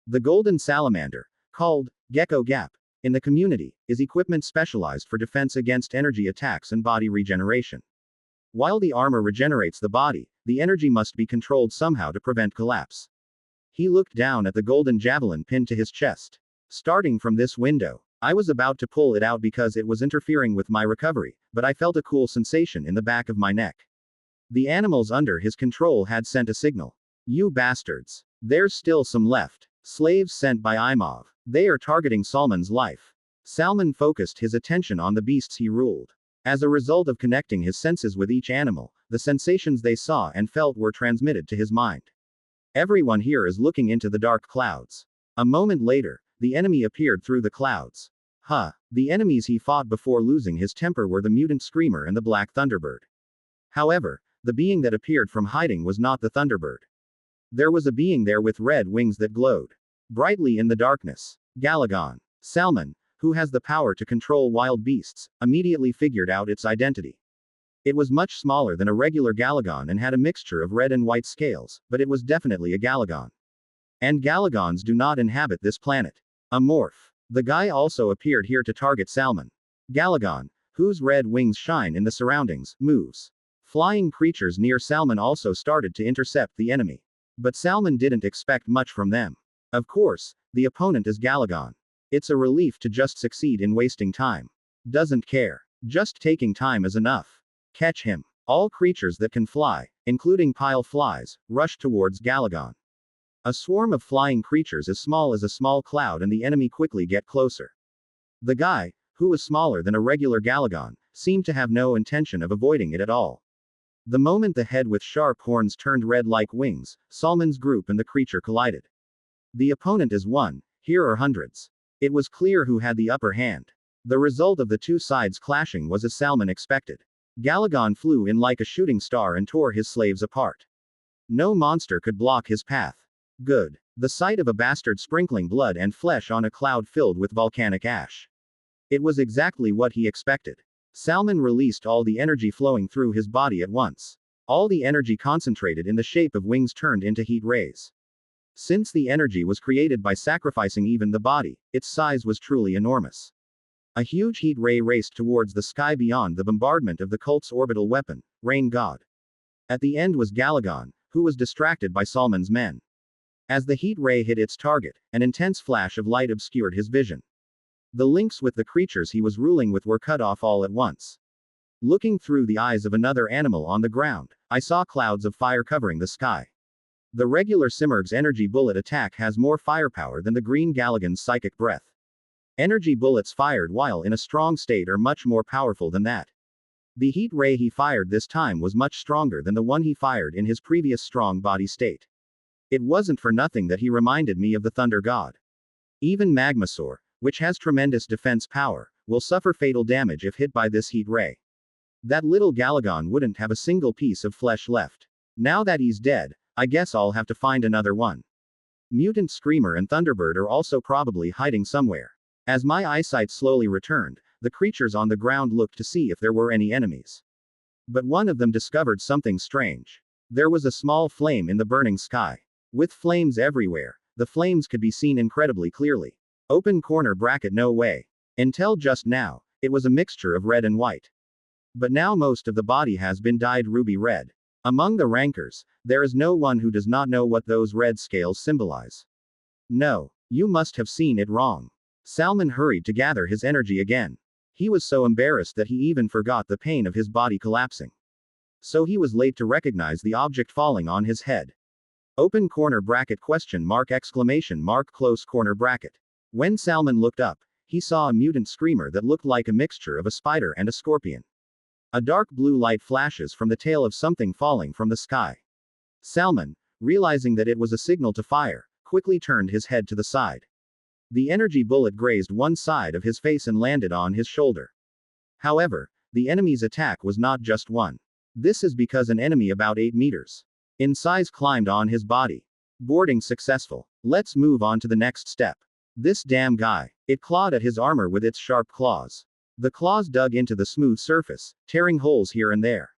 The golden salamander, called Gecko Gap, in the community, is equipment specialized for defense against energy attacks and body regeneration. While the armor regenerates the body, the energy must be controlled somehow to prevent collapse. He looked down at the golden javelin pinned to his chest. Starting from this window, I was about to pull it out because it was interfering with my recovery, but I felt a cool sensation in the back of my neck. The animals under his control had sent a signal. You bastards. There's still some left. Slaves sent by Imov. They are targeting Salman's life. Salman focused his attention on the beasts he ruled. As a result of connecting his senses with each animal, the sensations they saw and felt were transmitted to his mind. Everyone here is looking into the dark clouds. A moment later, the enemy appeared through the clouds. The enemies he fought before losing his temper were the mutant screamer and the black thunderbird. However, the being that appeared from hiding was not the thunderbird. There was a being there with red wings that glowed brightly in the darkness. Galagon. Salman, who has the power to control wild beasts, immediately figured out its identity. It was much smaller than a regular Galagon and had a mixture of red and white scales, but it was definitely a Galagon. And Galagons do not inhabit this planet. A morph. The guy also appeared here to target Salman. Galagon, whose red wings shine in the surroundings, moves. Flying creatures near Salman also started to intercept the enemy. But Salman didn't expect much from them. Of course, the opponent is Galagon. It's a relief to just succeed in wasting time. Doesn't care. Just taking time is enough. Catch him. All creatures that can fly, including pile flies, rushed towards Galagon. A swarm of flying creatures as small as a small cloud and the enemy quickly get closer. The guy, who was smaller than a regular Galagon, seemed to have no intention of avoiding it at all. The moment the head with sharp horns turned red like wings, Salman's group and the creature collided. The opponent is one, here are hundreds. It was clear who had the upper hand. The result of the two sides clashing was as Salman expected. Galagon flew in like a shooting star and tore his slaves apart. No monster could block his path. Good. The sight of a bastard sprinkling blood and flesh on a cloud filled with volcanic ash. It was exactly what he expected. Salman released all the energy flowing through his body at once. All the energy concentrated in the shape of wings turned into heat rays. Since the energy was created by sacrificing even the body, its size was truly enormous. A huge heat ray raced towards the sky beyond the bombardment of the cult's orbital weapon, Rain God. At the end was Galagon, who was distracted by Salman's men. As the heat ray hit its target, an intense flash of light obscured his vision. The links with the creatures he was ruling with were cut off all at once. Looking through the eyes of another animal on the ground, I saw clouds of fire covering the sky. The regular Simurgh's energy bullet attack has more firepower than the green Galagon's psychic breath. Energy bullets fired while in a strong state are much more powerful than that. The heat ray he fired this time was much stronger than the one he fired in his previous strong body state. It wasn't for nothing that he reminded me of the Thunder God. Even Magmasaur, which has tremendous defense power, will suffer fatal damage if hit by this heat ray. That little Galagon wouldn't have a single piece of flesh left. Now that he's dead, I guess I'll have to find another one. Mutant Screamer and Thunderbird are also probably hiding somewhere. As my eyesight slowly returned, the creatures on the ground looked to see if there were any enemies. But one of them discovered something strange. There was a small flame in the burning sky. With flames everywhere, the flames could be seen incredibly clearly. Open corner bracket no way. Until just now, it was a mixture of red and white. But now most of the body has been dyed ruby red. Among the rankers, there is no one who does not know what those red scales symbolize. No, you must have seen it wrong. Salman hurried to gather his energy again. He was so embarrassed that he even forgot the pain of his body collapsing. So he was late to recognize the object falling on his head. Open corner bracket ? Close corner bracket. When Salman looked up, he saw a mutant screamer that looked like a mixture of a spider and a scorpion. A dark blue light flashes from the tail of something falling from the sky. Salman, realizing that it was a signal to fire, quickly turned his head to the side. The energy bullet grazed one side of his face and landed on his shoulder. However, the enemy's attack was not just one. This is because an enemy about 8 meters in size climbed on his body. Boarding successful. Let's move on to the next step. This damn guy. It clawed at his armor with its sharp claws. The claws dug into the smooth surface, tearing holes here and there.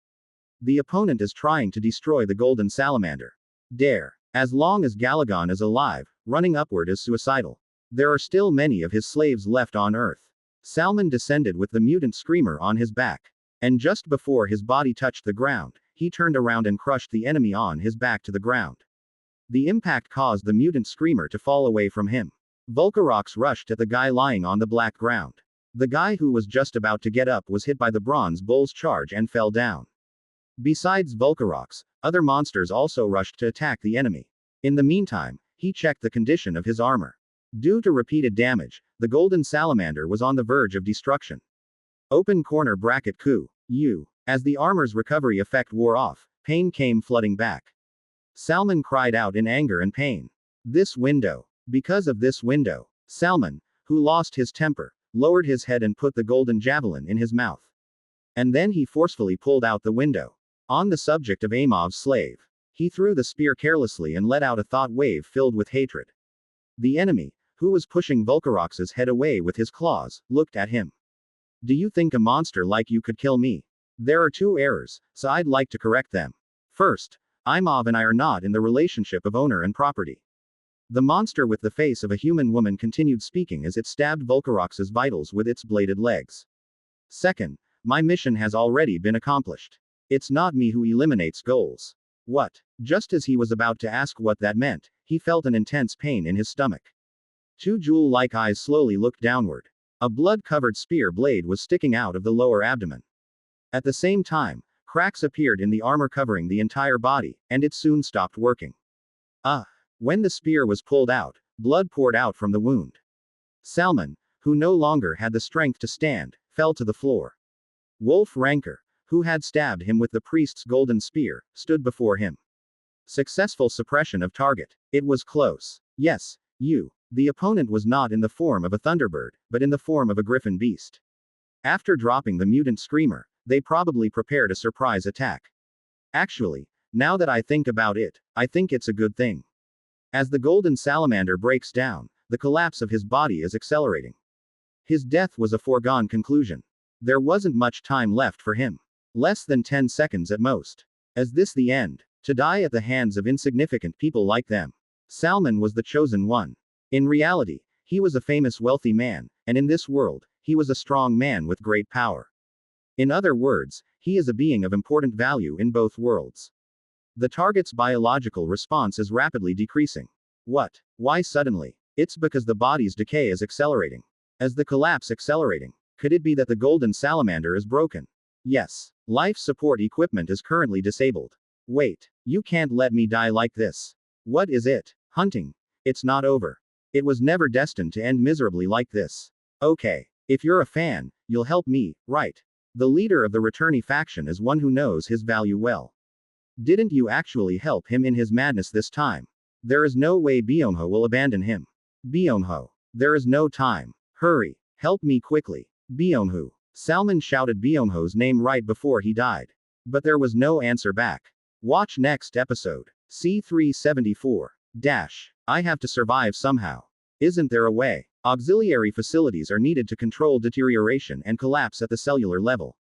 The opponent is trying to destroy the golden salamander. Dare. As long as Galagon is alive, running upward is suicidal. There are still many of his slaves left on Earth. Salman descended with the mutant screamer on his back. And just before his body touched the ground, he turned around and crushed the enemy on his back to the ground. The impact caused the mutant screamer to fall away from him. Volcarox rushed at the guy lying on the black ground. The guy who was just about to get up was hit by the bronze bull's charge and fell down. Besides Volcarox, other monsters also rushed to attack the enemy. In the meantime, he checked the condition of his armor. Due to repeated damage, the golden salamander was on the verge of destruction. Open corner bracket coup. U. As the armor's recovery effect wore off, pain came flooding back. Salman cried out in anger and pain. This window. Because of this window, Salman, who lost his temper, lowered his head and put the golden javelin in his mouth. And then he forcefully pulled out the window. On the subject of Amov's slave, he threw the spear carelessly and let out a thought wave filled with hatred. The enemy, who was pushing Volcarox's head away with his claws, looked at him. Do you think a monster like you could kill me? There are two errors, so I'd like to correct them. First, Imov and I are not in the relationship of owner and property. The monster with the face of a human woman continued speaking as it stabbed Volcarox's vitals with its bladed legs. Second, my mission has already been accomplished. It's not me who eliminates goals. What? Just as he was about to ask what that meant, he felt an intense pain in his stomach. Two jewel-like eyes slowly looked downward. A blood-covered spear blade was sticking out of the lower abdomen. At the same time, cracks appeared in the armor covering the entire body, and it soon stopped working. When the spear was pulled out, blood poured out from the wound. Salman, who no longer had the strength to stand, fell to the floor. Wolf Ranker, who had stabbed him with the priest's golden spear, stood before him. Successful suppression of target. It was close. Yes, you. The opponent was not in the form of a thunderbird, but in the form of a griffin beast. After dropping the mutant screamer, they probably prepared a surprise attack. Actually, now that I think about it, I think it's a good thing. As the golden salamander breaks down, the collapse of his body is accelerating. His death was a foregone conclusion. There wasn't much time left for him. Less than 10 seconds at most. Is this the end? To die at the hands of insignificant people like them. Salman was the chosen one. In reality, he was a famous wealthy man, and in this world, he was a strong man with great power. In other words, he is a being of important value in both worlds. The target's biological response is rapidly decreasing. What? Why suddenly? It's because the body's decay is accelerating. As the collapse accelerating, could it be that the golden salamander is broken? Yes. Life support equipment is currently disabled. Wait. You can't let me die like this. What is it? Hunting. It's not over. It was never destined to end miserably like this. Okay. If you're a fan, you'll help me, right? The leader of the returnee faction is one who knows his value well. Didn't you actually help him in his madness this time? There is no way Byonho will abandon him. Byonho. There is no time. Hurry. Help me quickly. Byonho. Salman shouted Byonho's name right before he died. But there was no answer back. Watch next episode. C374. I have to survive somehow. Isn't there a way? Auxiliary facilities are needed to control deterioration and collapse at the cellular level.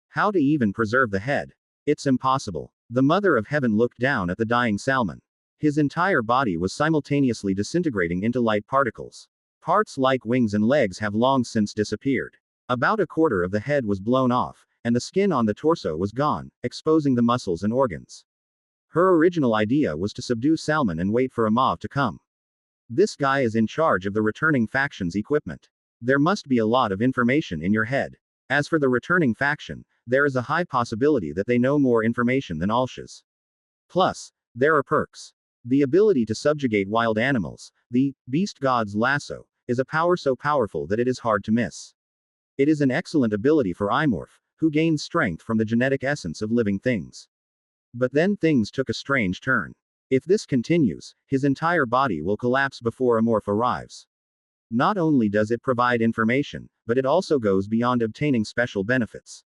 How to even preserve the head? It's impossible. The Mother of Heaven looked down at the dying Salman. His entire body was simultaneously disintegrating into light particles. Parts like wings and legs have long since disappeared. About a quarter of the head was blown off, and the skin on the torso was gone, exposing the muscles and organs. Her original idea was to subdue Salman and wait for Amav to come. This guy is in charge of the returning faction's equipment. There must be a lot of information in your head. As for the returning faction, there is a high possibility that they know more information than Alshas. Plus, there are perks. The ability to subjugate wild animals, the beast god's lasso, is a power so powerful that it is hard to miss. It is an excellent ability for Imorph, who gains strength from the genetic essence of living things. But then things took a strange turn. If this continues, his entire body will collapse before Amorph arrives. Not only does it provide information, but it also goes beyond obtaining special benefits.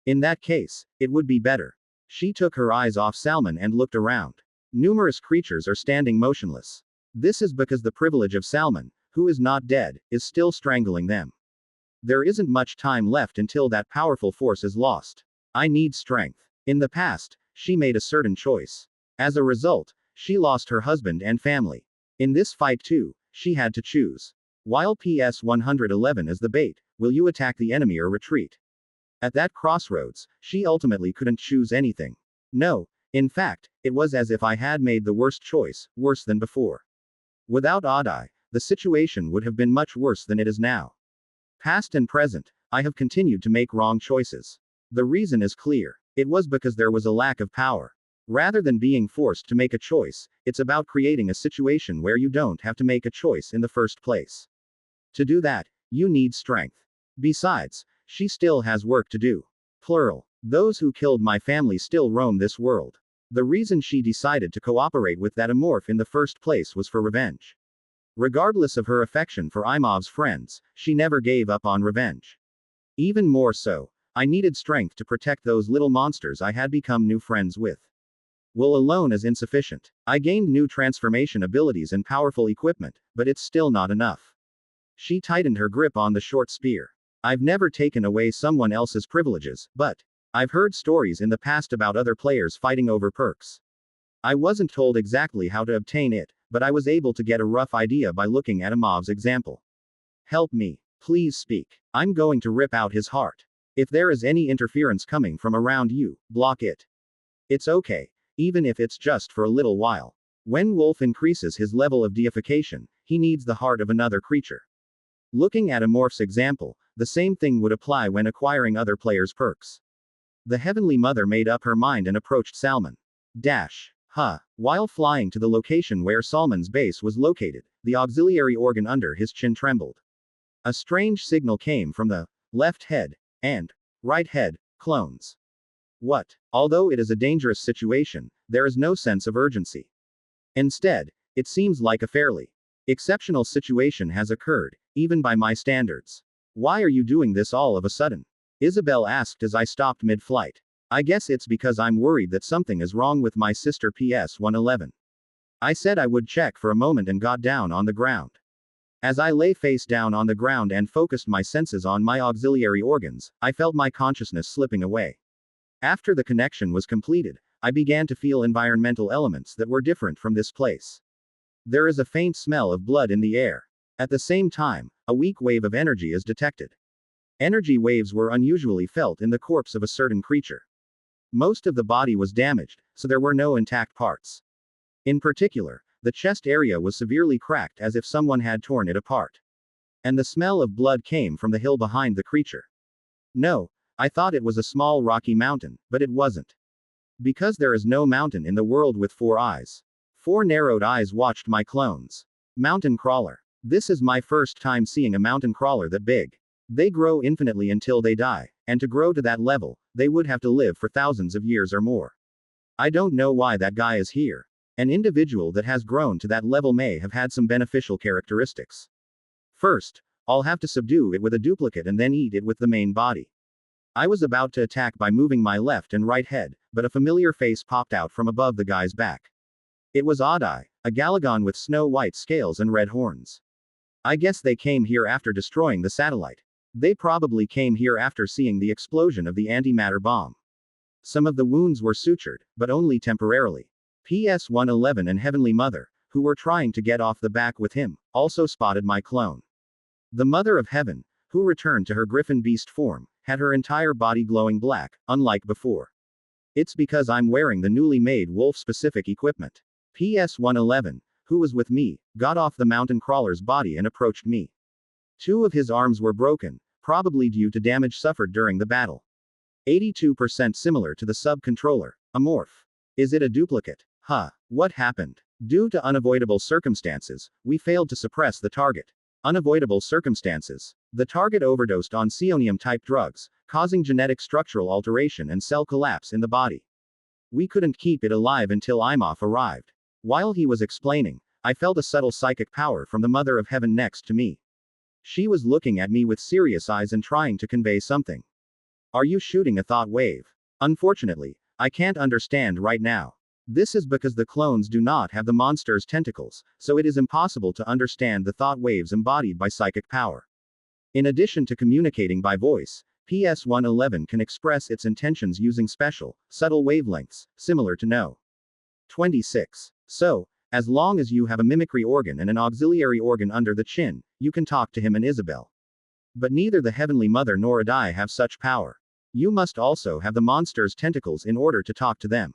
In that case, it would be better. She took her eyes off Salman and looked around. Numerous creatures are standing motionless. This is because the privilege of Salman, who is not dead, is still strangling them. There isn't much time left until that powerful force is lost. I need strength. In the past, she made a certain choice. As a result, she lost her husband and family. In this fight too, she had to choose. While PS 111 is the bait, will you attack the enemy or retreat? At that crossroads, she ultimately couldn't choose anything. No, in fact, it was as if I had made the worst choice, worse than before. Without Adai, the situation would have been much worse than it is now. Past and present, I have continued to make wrong choices. The reason is clear. It was because there was a lack of power. Rather than being forced to make a choice, it's about creating a situation where you don't have to make a choice in the first place. To do that, you need strength. Besides, she still has work to do. Plural. Those who killed my family still roam this world. The reason she decided to cooperate with that amorph in the first place was for revenge. Regardless of her affection for Imov's friends, she never gave up on revenge. Even more so, I needed strength to protect those little monsters I had become new friends with. Will alone is insufficient. I gained new transformation abilities and powerful equipment, but it's still not enough. She tightened her grip on the short spear. I've never taken away someone else's privileges, but I've heard stories in the past about other players fighting over perks. I wasn't told exactly how to obtain it, but I was able to get a rough idea by looking at Imov's example. Help me. Please speak. I'm going to rip out his heart. If there is any interference coming from around you, block it. It's okay, even if it's just for a little while. When Wolf increases his level of deification, he needs the heart of another creature. Looking at Amorph's example, the same thing would apply when acquiring other players' perks. The Heavenly Mother made up her mind and approached Salman. While flying to the location where Salman's base was located, the auxiliary organ under his chin trembled. A strange signal came from the left head and right head clones. What? Although it is a dangerous situation, there is no sense of urgency. Instead, it seems like a fairly exceptional situation has occurred, even by my standards. Why are you doing this all of a sudden? Isabel asked as I stopped mid-flight. I guess it's because I'm worried that something is wrong with my sister PS 111. I said I would check for a moment and got down on the ground. As I lay face down on the ground and focused my senses on my auxiliary organs, I felt my consciousness slipping away. After the connection was completed, I began to feel environmental elements that were different from this place. There is a faint smell of blood in the air. At the same time, a weak wave of energy is detected. Energy waves were unusually felt in the corpse of a certain creature. Most of the body was damaged, so there were no intact parts. In particular, the chest area was severely cracked as if someone had torn it apart. And the smell of blood came from the hill behind the creature. No, I thought it was a small rocky mountain, but it wasn't. Because there is no mountain in the world with 4 eyes. 4 narrowed eyes watched my clones. Mountain crawler. This is my first time seeing a mountain crawler that big. They grow infinitely until they die, and to grow to that level, they would have to live for thousands of years or more. I don't know why that guy is here. An individual that has grown to that level may have had some beneficial characteristics. First, I'll have to subdue it with a duplicate and then eat it with the main body. I was about to attack by moving my left and right head, but a familiar face popped out from above the guy's back. It was Odd-Eye, a Galagon with snow-white scales and red horns. I guess they came here after destroying the satellite. They probably came here after seeing the explosion of the antimatter bomb. Some of the wounds were sutured, but only temporarily. PS 111 and Heavenly Mother, who were trying to get off the back with him, also spotted my clone. The Mother of Heaven, who returned to her griffin beast form, had her entire body glowing black, unlike before. It's because I'm wearing the newly made wolf-specific equipment. PS 111, who was with me, got off the mountain crawler's body and approached me. 2 of his arms were broken, probably due to damage suffered during the battle. 82% similar to the sub-controller. Amorph. Is it a duplicate? What happened? Due to unavoidable circumstances, we failed to suppress the target. Unavoidable circumstances. The target overdosed on psionium-type drugs, causing genetic structural alteration and cell collapse in the body. We couldn't keep it alive until Imhoff arrived. While he was explaining, I felt a subtle psychic power from the Mother of Heaven next to me. She was looking at me with serious eyes and trying to convey something. Are you shooting a thought wave? Unfortunately, I can't understand right now. This is because the clones do not have the monster's tentacles, so it is impossible to understand the thought waves embodied by psychic power. In addition to communicating by voice, PS-111 can express its intentions using special, subtle wavelengths, similar to No. 26. So, as long as you have a mimicry organ and an auxiliary organ under the chin, you can talk to him and Isabel. But neither the Heavenly Mother nor Adai have such power. You must also have the monster's tentacles in order to talk to them.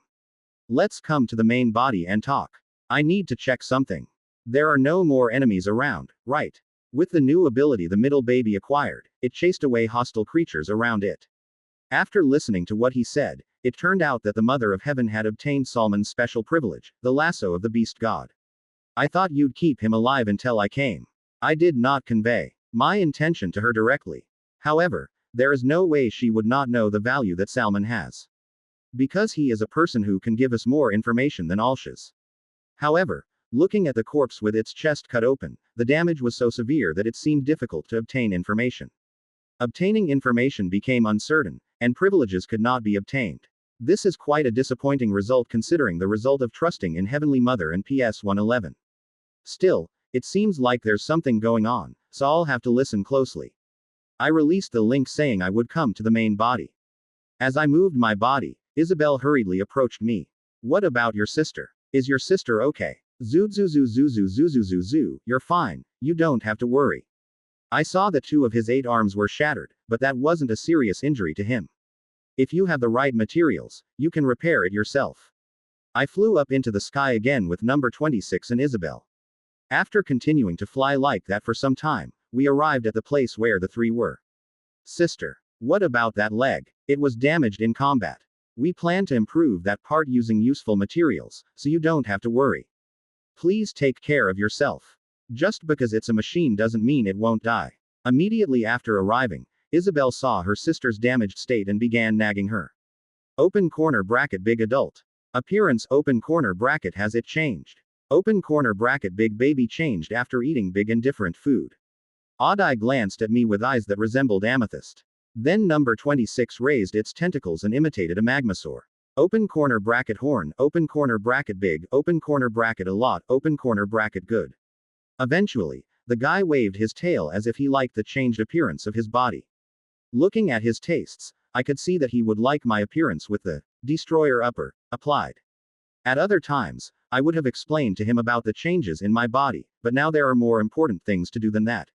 Let's come to the main body and talk. I need to check something. There are no more enemies around, right? With the new ability the middle baby acquired, it chased away hostile creatures around it. After listening to what he said, it turned out that the Mother of Heaven had obtained Salman's special privilege, the lasso of the beast god. I thought you'd keep him alive until I came. I did not convey my intention to her directly. However, there is no way she would not know the value that Salman has. Because he is a person who can give us more information than Alshas. However, looking at the corpse with its chest cut open, the damage was so severe that it seemed difficult to obtain information. Obtaining information became uncertain, and privileges could not be obtained. This is quite a disappointing result considering the result of trusting in Heavenly Mother and PS-111. Still, it seems like there's something going on, so I'll have to listen closely. I released the link saying I would come to the main body. As I moved my body, Isabel hurriedly approached me. What about your sister? Is your sister okay? Zoo, you're fine, you don't have to worry. I saw that 2 of his 8 arms were shattered, but that wasn't a serious injury to him. If you have the right materials, you can repair it yourself. I flew up into the sky again with number 26 and Isabel. After continuing to fly like that for some time, we arrived at the place where the 3 were. Sister, what about that leg? It was damaged in combat. We plan to improve that part using useful materials, so you don't have to worry. Please take care of yourself. Just because it's a machine doesn't mean it won't die. Immediately after arriving, Isabel saw her sister's damaged state and began nagging her. Open corner bracket big adult. Appearance open corner bracket has it changed. Open corner bracket big baby changed after eating big and different food. Adai glanced at me with eyes that resembled amethyst. Then number 26 raised its tentacles and imitated a Magmasaur. Open corner bracket horn, open corner bracket big, open corner bracket a lot, open corner bracket good. Eventually, the guy waved his tail as if he liked the changed appearance of his body. Looking at his tastes, I could see that he would like my appearance with the destroyer upper applied. At other times, I would have explained to him about the changes in my body, but now there are more important things to do than that.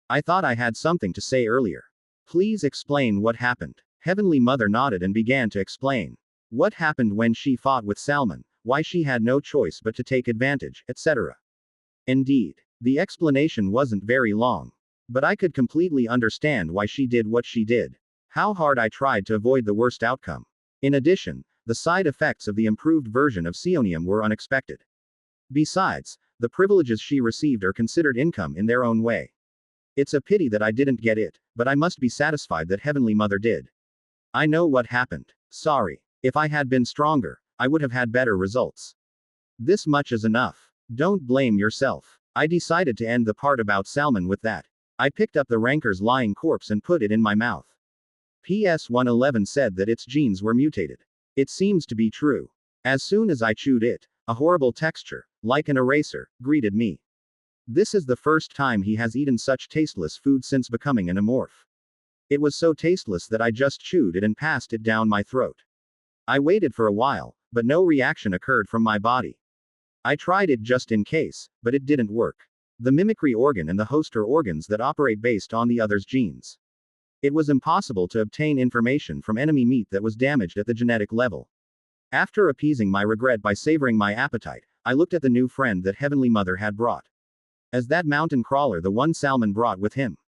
I thought I had something to say earlier. Please explain what happened. Heavenly Mother nodded and began to explain. What happened when she fought with Salman, why she had no choice but to take advantage, etc. Indeed, the explanation wasn't very long. But I could completely understand why she did what she did. How hard I tried to avoid the worst outcome. In addition, the side effects of the improved version of Psionium were unexpected. Besides, the privileges she received are considered income in their own way. It's a pity that I didn't get it, but I must be satisfied that Heavenly Mother did. I know what happened. Sorry. If I had been stronger, I would have had better results. This much is enough. Don't blame yourself. I decided to end the part about Salman with that. I picked up the ranker's lying corpse and put it in my mouth. PS-111 said that its genes were mutated. It seems to be true. As soon as I chewed it, a horrible texture, like an eraser, greeted me. This is the first time he has eaten such tasteless food since becoming an amorph. It was so tasteless that I just chewed it and passed it down my throat. I waited for a while, but no reaction occurred from my body. I tried it just in case, but it didn't work. The mimicry organ and the host are organs that operate based on the other's genes. It was impossible to obtain information from enemy meat that was damaged at the genetic level. After appeasing my regret by savoring my appetite, I looked at the new friend that Heavenly Mother had brought. As that mountain crawler, the one Salman brought with him.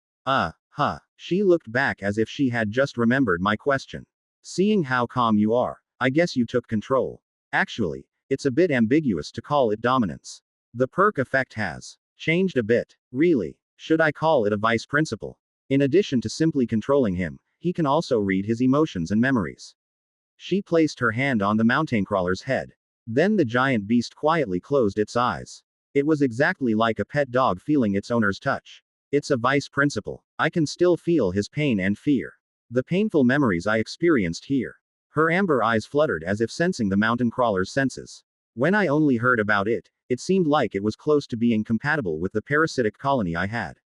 She looked back as if she had just remembered my question. Seeing how calm you are, I guess you took control. Actually, it's a bit ambiguous to call it dominance. The perk effect has changed a bit. Really, should I call it a vice principal? In addition to simply controlling him, he can also read his emotions and memories. She placed her hand on the mountain crawler's head. Then the giant beast quietly closed its eyes. It was exactly like a pet dog feeling its owner's touch. It's a vice principal. I can still feel his pain and fear. The painful memories I experienced here. Her amber eyes fluttered as if sensing the mountain crawler's senses. When I only heard about it, it seemed like it was close to being compatible with the parasitic colony I had.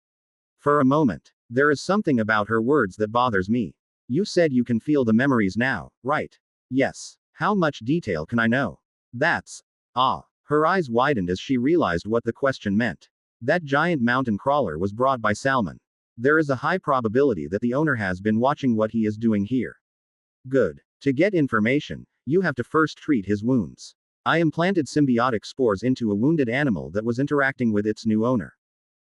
For a moment, there is something about her words that bothers me. You said you can feel the memories now, right? Yes. How much detail can I know? That's. Ah. Her eyes widened as she realized what the question meant. That giant mountain crawler was brought by Salman. There is a high probability that the owner has been watching what he is doing here. Good. To get information, you have to first treat his wounds. I implanted symbiotic spores into a wounded animal that was interacting with its new owner.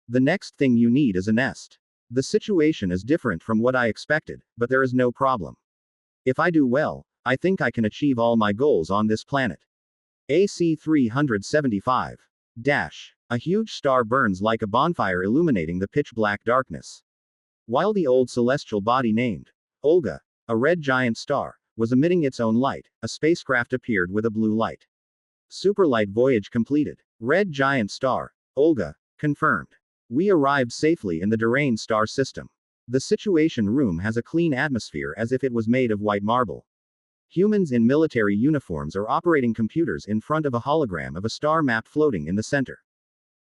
The next thing you need is a nest. The situation is different from what I expected, but there is no problem. If I do well, I think I can achieve all my goals on this planet. AC 375. Dash. A huge star burns like a bonfire illuminating the pitch-black darkness. While the old celestial body named Olga, a red giant star, was emitting its own light, a spacecraft appeared with a blue light. Superlight voyage completed. Red giant star, Olga, confirmed. We arrived safely in the Durain star system. The situation room has a clean atmosphere as if it was made of white marble. Humans in military uniforms are operating computers in front of a hologram of a star map floating in the center.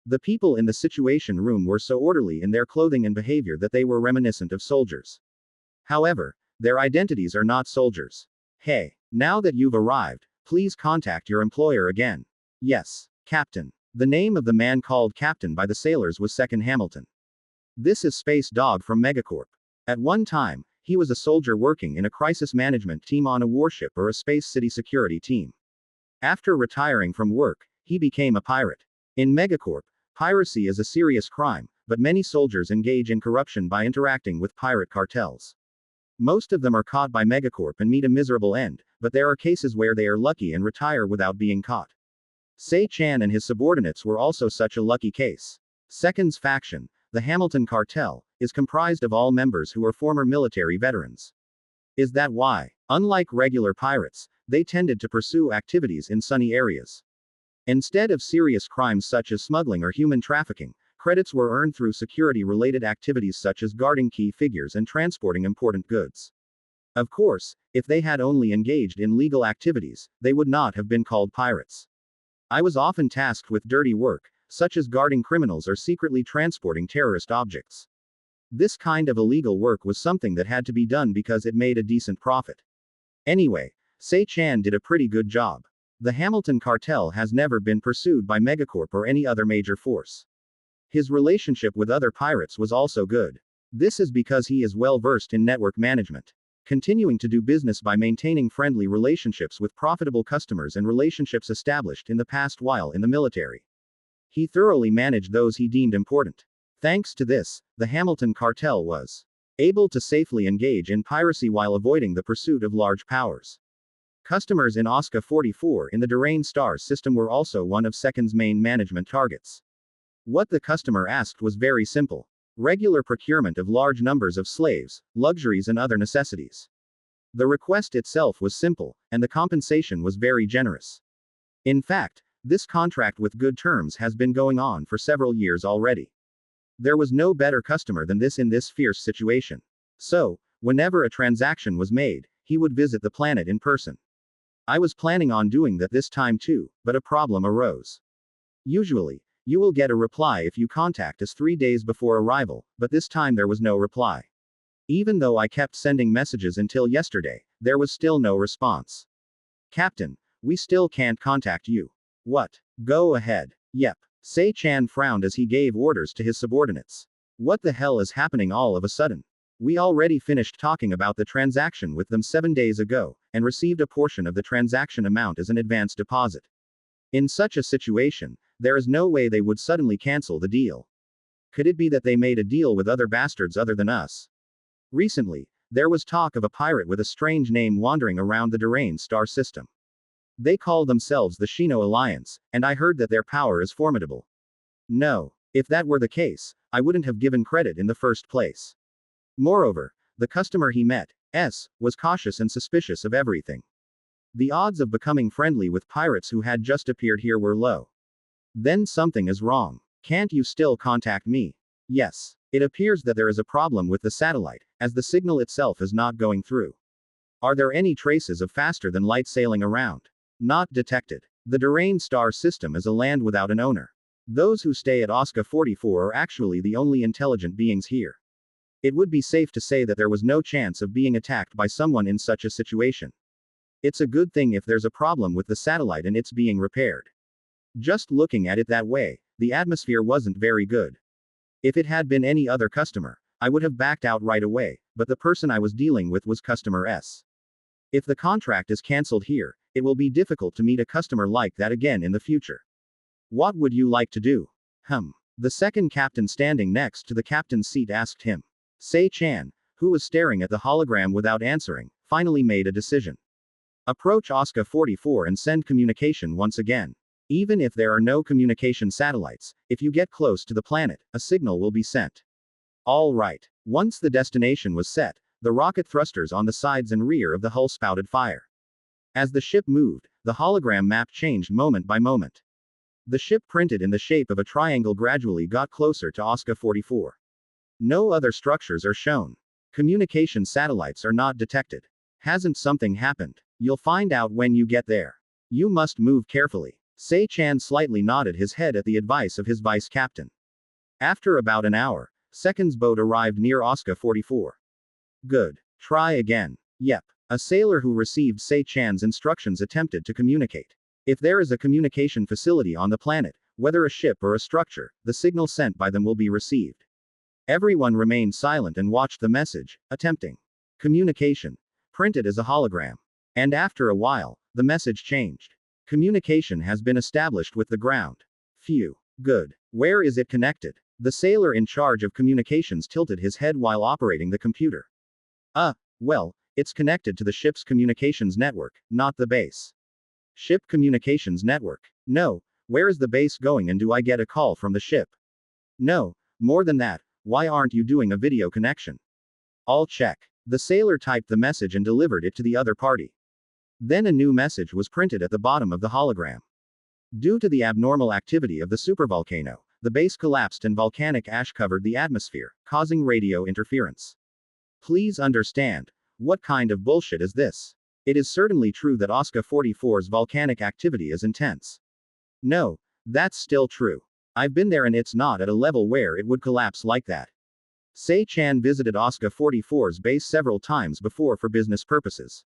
The people in the situation room were so orderly in their clothing and behavior that they were reminiscent of soldiers. However, their identities are not soldiers. Hey, now that you've arrived, please contact your employer again. Yes, Captain. The name of the man called Captain by the sailors was Second Hamilton. This is Space Dog from Megacorp. At one time, he was a soldier working in a crisis management team on a warship or a space city security team. After retiring from work, he became a pirate. In Megacorp, piracy is a serious crime, but many soldiers engage in corruption by interacting with pirate cartels. Most of them are caught by Megacorp and meet a miserable end, but there are cases where they are lucky and retire without being caught. Se Chan and his subordinates were also such a lucky case. Second's faction, the Hamilton Cartel, is comprised of all members who are former military veterans. Is that why, unlike regular pirates, they tended to pursue activities in sunny areas? Instead of serious crimes such as smuggling or human trafficking, credits were earned through security-related activities such as guarding key figures and transporting important goods. Of course, if they had only engaged in legal activities, they would not have been called pirates. I was often tasked with dirty work, such as guarding criminals or secretly transporting terrorist objects. This kind of illegal work was something that had to be done because it made a decent profit. Anyway, Se Chan did a pretty good job. The Hamilton Cartel has never been pursued by Megacorp or any other major force. His relationship with other pirates was also good. This is because he is well versed in network management. Continuing to do business by maintaining friendly relationships with profitable customers and relationships established in the past while in the military. He thoroughly managed those he deemed important. Thanks to this, the Hamilton Cartel was able to safely engage in piracy while avoiding the pursuit of large powers. Customers in Osca 44 in the Durain star system were also one of Second's main management targets. What the customer asked was very simple. Regular procurement of large numbers of slaves, luxuries and other necessities. The request itself was simple, and the compensation was very generous. In fact, this contract with good terms has been going on for several years already. There was no better customer than this in this fierce situation. So, whenever a transaction was made, he would visit the planet in person. I was planning on doing that this time too, but a problem arose. Usually, you will get a reply if you contact us 3 days before arrival, but this time there was no reply. Even though I kept sending messages until yesterday, there was still no response. Captain, we still can't contact you. What? Go ahead. Yep. Se Chan frowned as he gave orders to his subordinates. What the hell is happening all of a sudden? We already finished talking about the transaction with them 7 days ago, and received a portion of the transaction amount as an advance deposit. In such a situation, there is no way they would suddenly cancel the deal. Could it be that they made a deal with other bastards other than us? Recently, there was talk of a pirate with a strange name wandering around the Durain star system. They call themselves the Shino Alliance, and I heard that their power is formidable. No, if that were the case, I wouldn't have given credit in the first place. Moreover, the customer he met, was cautious and suspicious of everything. The odds of becoming friendly with pirates who had just appeared here were low. Then something is wrong. Can't you still contact me? Yes. It appears that there is a problem with the satellite, as the signal itself is not going through. Are there any traces of faster than light sailing around? Not detected. The Durain star system is a land without an owner. Those who stay at Osca 44 are actually the only intelligent beings here. It would be safe to say that there was no chance of being attacked by someone in such a situation. It's a good thing if there's a problem with the satellite and it's being repaired. Just looking at it that way, the atmosphere wasn't very good. If it had been any other customer, I would have backed out right away, but the person I was dealing with was customer S. If the contract is cancelled here, it will be difficult to meet a customer like that again in the future. What would you like to do? The second captain standing next to the captain's seat asked him. Se-chan, who was staring at the hologram without answering, finally made a decision. Approach Osca 44 and send communication once again. Even if there are no communication satellites, if you get close to the planet, a signal will be sent. All right. Once the destination was set, the rocket thrusters on the sides and rear of the hull spouted fire. As the ship moved, the hologram map changed moment by moment. The ship printed in the shape of a triangle gradually got closer to Osca 44. No other structures are shown. Communication satellites are not detected. Hasn't something happened? You'll find out when you get there. You must move carefully. Se-chan slightly nodded his head at the advice of his vice captain. After about an hour, Second's boat arrived near Osca 44. Good. Try again. Yep. A sailor who received Se-chan's instructions attempted to communicate. If there is a communication facility on the planet, whether a ship or a structure, the signal sent by them will be received. Everyone remained silent and watched the message, attempting communication. Printed as a hologram. And after a while, the message changed. Communication has been established with the ground. Phew. Good. Where is it connected? The sailor in charge of communications tilted his head while operating the computer. Well, it's connected to the ship's communications network, not the base. Ship communications network. No. Where is the base going and do I get a call from the ship? No. More than that, why aren't you doing a video connection? I'll check. The sailor typed the message and delivered it to the other party. Then a new message was printed at the bottom of the hologram. Due to the abnormal activity of the supervolcano, the base collapsed and volcanic ash covered the atmosphere, causing radio interference. Please understand. What kind of bullshit is this? It is certainly true that Osca 44's volcanic activity is intense. No, that's still true. I've been there and it's not at a level where it would collapse like that. Se-chan visited Osca 44's base several times before for business purposes.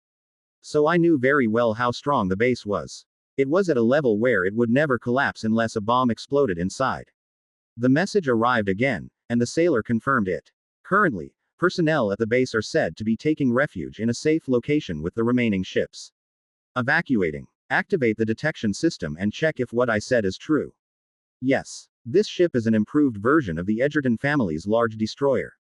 So I knew very well how strong the base was. It was at a level where it would never collapse unless a bomb exploded inside. The message arrived again, and the sailor confirmed it. Currently, personnel at the base are said to be taking refuge in a safe location with the remaining ships. Evacuating. Activate the detection system and check if what I said is true. Yes. This ship is an improved version of the Edgerton family's large destroyer.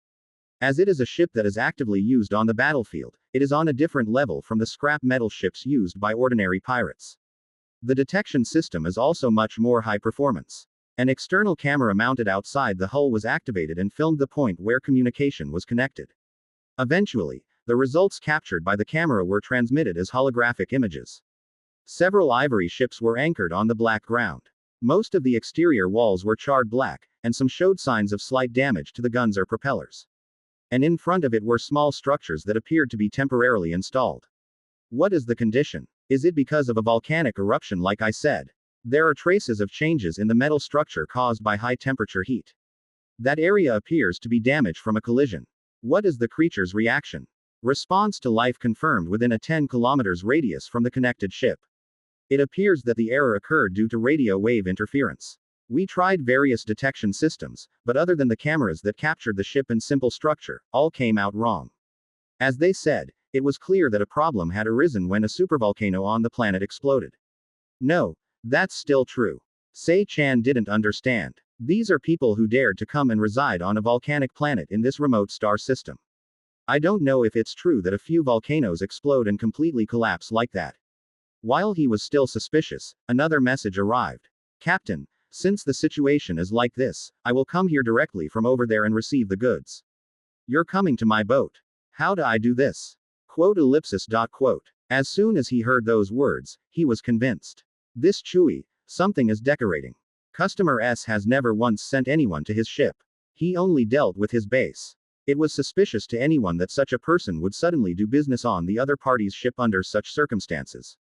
As it is a ship that is actively used on the battlefield, it is on a different level from the scrap metal ships used by ordinary pirates. The detection system is also much more high performance. An external camera mounted outside the hull was activated and filmed the point where communication was connected. Eventually, the results captured by the camera were transmitted as holographic images. Several ivory ships were anchored on the black ground. Most of the exterior walls were charred black, and some showed signs of slight damage to the guns or propellers. And in front of it were small structures that appeared to be temporarily installed. What is the condition? Is it because of a volcanic eruption like I said? There are traces of changes in the metal structure caused by high temperature heat. That area appears to be damaged from a collision. What is the creature's reaction? Response to life confirmed within a 10 kilometers radius from the connected ship. It appears that the error occurred due to radio wave interference. We tried various detection systems, but other than the cameras that captured the ship and simple structure, all came out wrong. As they said, it was clear that a problem had arisen when a supervolcano on the planet exploded. No, that's still true. Se-chan didn't understand. These are people who dared to come and reside on a volcanic planet in this remote star system. I don't know if it's true that a few volcanoes explode and completely collapse like that. While he was still suspicious, another message arrived. Captain, since the situation is like this, I will come here directly from over there and receive the goods. You're coming to my boat. How do I do this? Quote. As soon as he heard those words, he was convinced. This Chewy, something is decorating. Customer S has never once sent anyone to his ship. He only dealt with his base. It was suspicious to anyone that such a person would suddenly do business on the other party's ship under such circumstances.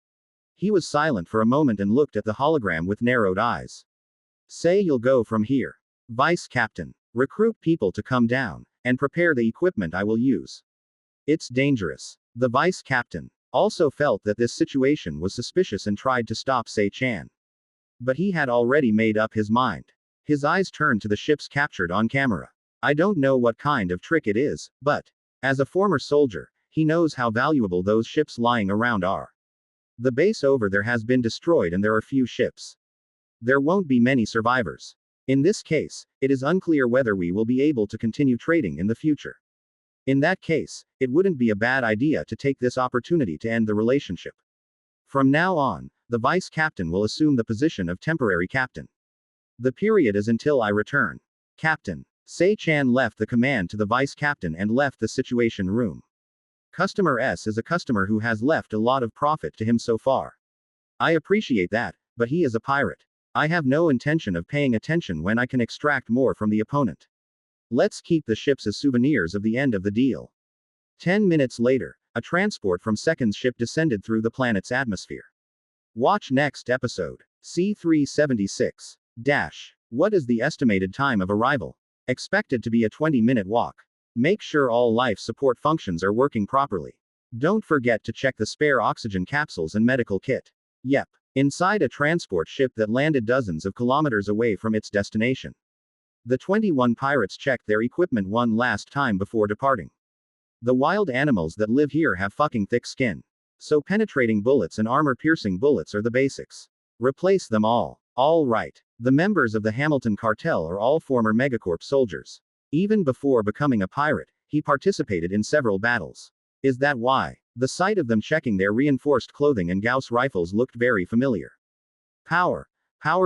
He was silent for a moment and looked at the hologram with narrowed eyes. Say you'll go from here. Vice Captain. Recruit people to come down, and prepare the equipment I will use. It's dangerous. The Vice Captain also felt that this situation was suspicious and tried to stop Sei-chan. But he had already made up his mind. His eyes turned to the ships captured on camera. I don't know what kind of trick it is, but, as a former soldier, he knows how valuable those ships lying around are. The base over there has been destroyed and there are few ships. There won't be many survivors. In this case, it is unclear whether we will be able to continue trading in the future. In that case, it wouldn't be a bad idea to take this opportunity to end the relationship. From now on, the vice captain will assume the position of temporary captain. The period is until I return. Captain. Sei-chan left the command to the vice captain and left the situation room. Customer S is a customer who has left a lot of profit to him so far. I appreciate that, but he is a pirate. I have no intention of paying attention when I can extract more from the opponent. Let's keep the ships as souvenirs of the end of the deal. 10 minutes later, a transport from Second's ship descended through the planet's atmosphere. Watch next episode. C376. What is the estimated time of arrival? Expected to be a 20-minute walk. Make sure all life support functions are working properly. Don't forget to check the spare oxygen capsules and medical kit. Yep. Inside a transport ship that landed dozens of kilometers away from its destination. The 21 pirates checked their equipment one last time before departing. The wild animals that live here have fucking thick skin. So penetrating bullets and armor-piercing bullets are the basics. Replace them all. All right. The members of the Hamilton cartel are all former Megacorp soldiers. Even before becoming a pirate, he participated in several battles. Is that why? The sight of them checking their reinforced clothing and Gauss rifles looked very familiar. Power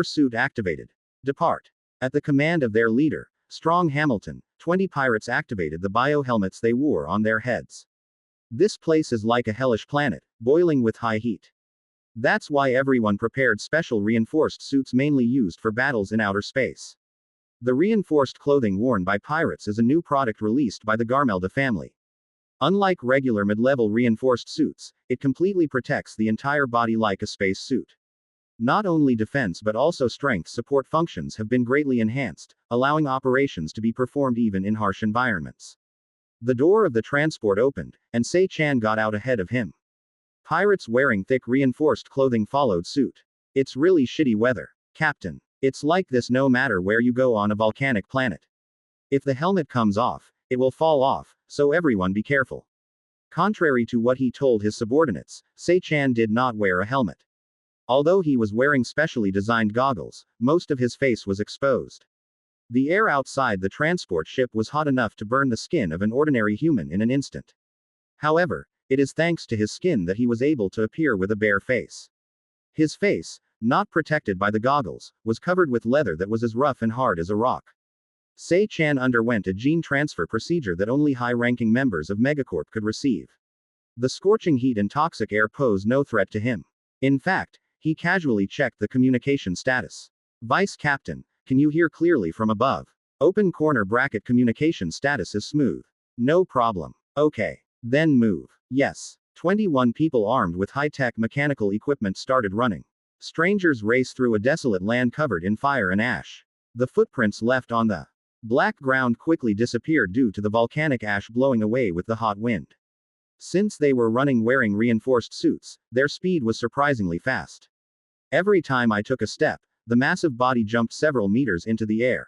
suit activated. Depart. At the command of their leader, Strong Hamilton, 20 pirates activated the biohelmets they wore on their heads. This place is like a hellish planet, boiling with high heat. That's why everyone prepared special reinforced suits mainly used for battles in outer space. The reinforced clothing worn by pirates is a new product released by the Garmelda family. Unlike regular mid-level reinforced suits, it completely protects the entire body like a space suit. Not only defense but also strength support functions have been greatly enhanced, allowing operations to be performed even in harsh environments. The door of the transport opened, and Sei-chan got out ahead of him. Pirates wearing thick reinforced clothing followed suit. It's really shitty weather, Captain. It's like this no matter where you go on a volcanic planet. If the helmet comes off, it will fall off, so everyone be careful. Contrary to what he told his subordinates, Sei-chan did not wear a helmet. Although he was wearing specially designed goggles, most of his face was exposed. The air outside the transport ship was hot enough to burn the skin of an ordinary human in an instant. However, it is thanks to his skin that he was able to appear with a bare face. His face, not protected by the goggles, was covered with leather that was as rough and hard as a rock. Sei-chan underwent a gene transfer procedure that only high-ranking members of Megacorp could receive. The scorching heat and toxic air posed no threat to him. In fact, he casually checked the communication status. Vice Captain, can you hear clearly from above? Open corner bracket communication status is smooth. No problem. Okay. Then move. Yes. 21 people armed with high-tech mechanical equipment started running. Strangers race through a desolate land covered in fire and ash. The footprints left on the black ground quickly disappeared due to the volcanic ash blowing away with the hot wind. Since they were running wearing reinforced suits, their speed was surprisingly fast. Every time I took a step, the massive body jumped several meters into the air.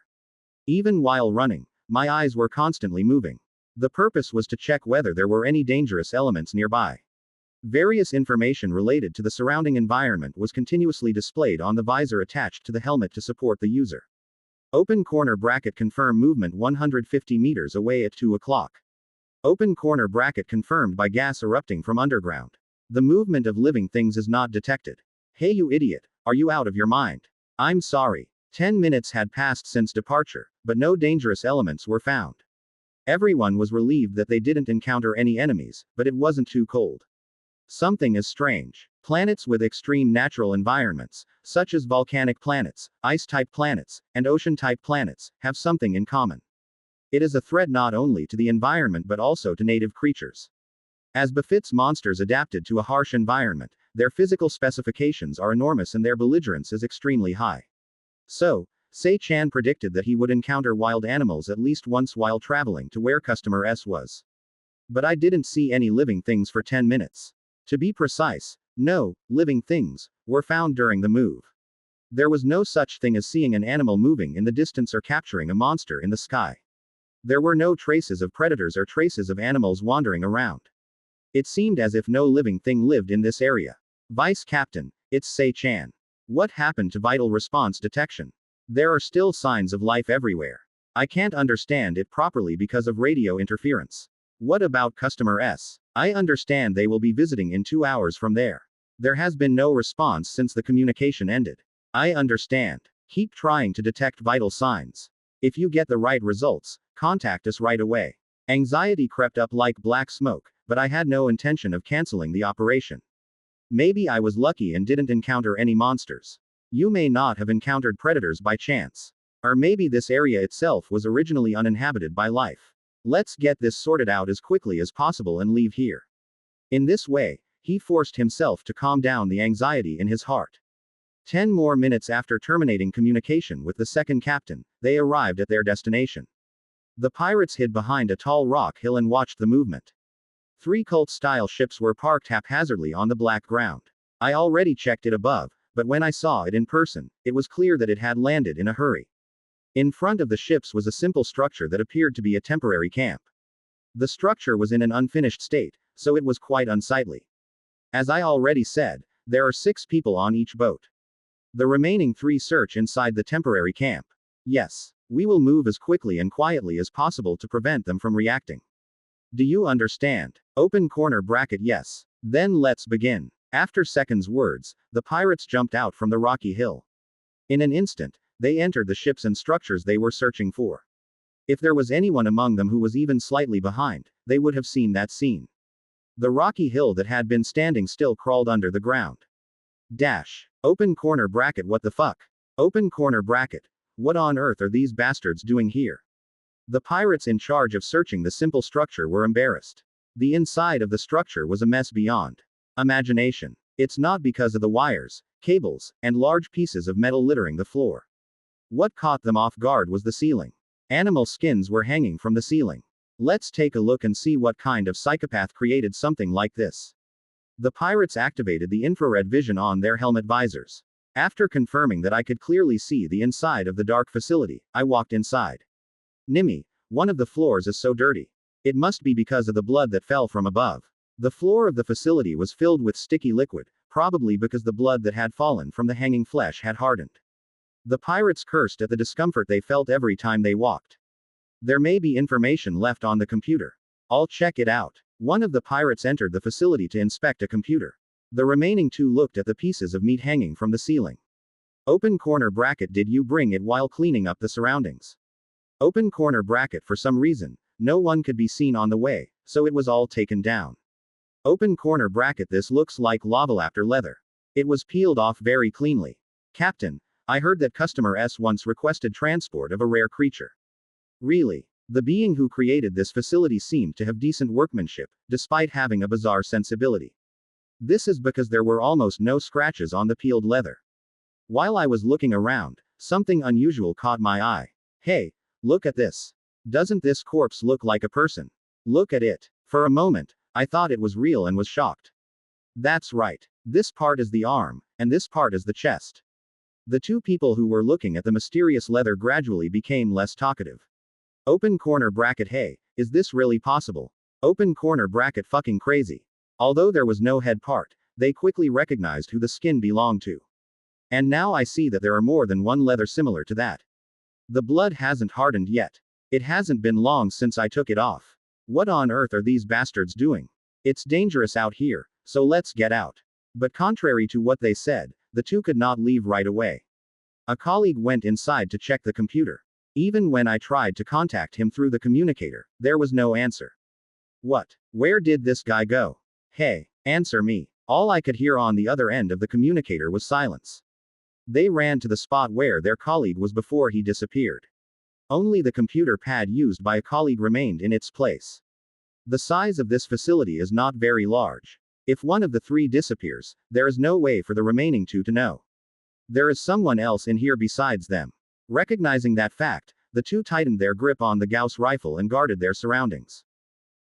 Even while running, my eyes were constantly moving. The purpose was to check whether there were any dangerous elements nearby. Various information related to the surrounding environment was continuously displayed on the visor attached to the helmet to support the user. Open corner bracket confirm movement 150 meters away at 2 o'clock. Open corner bracket confirmed by gas erupting from underground. The movement of living things is not detected. Hey you idiot, are you out of your mind? I'm sorry. 10 minutes had passed since departure, but no dangerous elements were found. Everyone was relieved that they didn't encounter any enemies, but it wasn't too cold. Something is strange. Planets with extreme natural environments, such as volcanic planets, ice-type planets, and ocean-type planets, have something in common. It is a threat not only to the environment but also to native creatures. As befits monsters adapted to a harsh environment, their physical specifications are enormous and their belligerence is extremely high. So, Se-chan predicted that he would encounter wild animals at least once while traveling to where Customer S was. But I didn't see any living things for 10 minutes. To be precise, no living things were found during the move. There was no such thing as seeing an animal moving in the distance or capturing a monster in the sky. There were no traces of predators or traces of animals wandering around. It seemed as if no living thing lived in this area. Vice Captain, it's Se-chan. What happened to vital response detection? There are still signs of life everywhere. I can't understand it properly because of radio interference. What about Customer S? I understand they will be visiting in 2 hours from there. There has been no response since the communication ended. I understand. Keep trying to detect vital signs. If you get the right results, contact us right away. Anxiety crept up like black smoke, but I had no intention of canceling the operation. Maybe I was lucky and didn't encounter any monsters. You may not have encountered predators by chance. Or maybe this area itself was originally uninhabited by life. Let's get this sorted out as quickly as possible and leave here. In this way, he forced himself to calm down the anxiety in his heart. 10 more minutes after terminating communication with the second captain, they arrived at their destination. The pirates hid behind a tall rock hill and watched the movement. 3 cult-style ships were parked haphazardly on the black ground. I already checked it above, but when I saw it in person, it was clear that it had landed in a hurry. In front of the ships was a simple structure that appeared to be a temporary camp. The structure was in an unfinished state, so it was quite unsightly. As I already said, there are 6 people on each boat. The remaining 3 search inside the temporary camp. Yes, we will move as quickly and quietly as possible to prevent them from reacting. Do you understand? Open corner bracket yes. Then let's begin. After Second's words, the pirates jumped out from the rocky hill. In an instant, they entered the ships and structures they were searching for. If there was anyone among them who was even slightly behind, they would have seen that scene. The rocky hill that had been standing still crawled under the ground. Dash. Open corner bracket what the fuck? Open corner bracket. What on earth are these bastards doing here? The pirates in charge of searching the simple structure were embarrassed. The inside of the structure was a mess beyond imagination. It's not because of the wires, cables, and large pieces of metal littering the floor. What caught them off guard was the ceiling. Animal skins were hanging from the ceiling. Let's take a look and see what kind of psychopath created something like this. The pirates activated the infrared vision on their helmet visors. After confirming that I could clearly see the inside of the dark facility, I walked inside. Nimmy, one of the floors is so dirty. It must be because of the blood that fell from above. The floor of the facility was filled with sticky liquid, probably because the blood that had fallen from the hanging flesh had hardened. The pirates cursed at the discomfort they felt every time they walked. There may be information left on the computer. I'll check it out. One of the pirates entered the facility to inspect a computer. The remaining 2 looked at the pieces of meat hanging from the ceiling. Open corner bracket did you bring it while cleaning up the surroundings? Open corner bracket for some reason, no one could be seen on the way, so it was all taken down. Open corner bracket this looks like lavalaptor leather. It was peeled off very cleanly. Captain, I heard that Customer S once requested transport of a rare creature. Really? The being who created this facility seemed to have decent workmanship, despite having a bizarre sensibility. This is because there were almost no scratches on the peeled leather. While I was looking around, something unusual caught my eye. Hey, look at this. Doesn't this corpse look like a person? Look at it. For a moment, I thought it was real and was shocked. That's right. This part is the arm, and this part is the chest. The 2 people who were looking at the mysterious leather gradually became less talkative. Open corner bracket hey, is this really possible? Open corner bracket fucking crazy. Although there was no head part, they quickly recognized who the skin belonged to. And now I see that there are more than one leather similar to that. The blood hasn't hardened yet. It hasn't been long since I took it off. What on earth are these bastards doing? It's dangerous out here, so let's get out. But contrary to what they said, the 2 could not leave right away. A colleague went inside to check the computer. Even when I tried to contact him through the communicator, there was no answer. What? Where did this guy go? Hey, answer me. All I could hear on the other end of the communicator was silence. They ran to the spot where their colleague was before he disappeared. Only the computer pad used by a colleague remained in its place. The size of this facility is not very large. If one of the three disappears, there is no way for the remaining two to know. There is someone else in here besides them. Recognizing that fact, the two tightened their grip on the Gauss rifle and guarded their surroundings.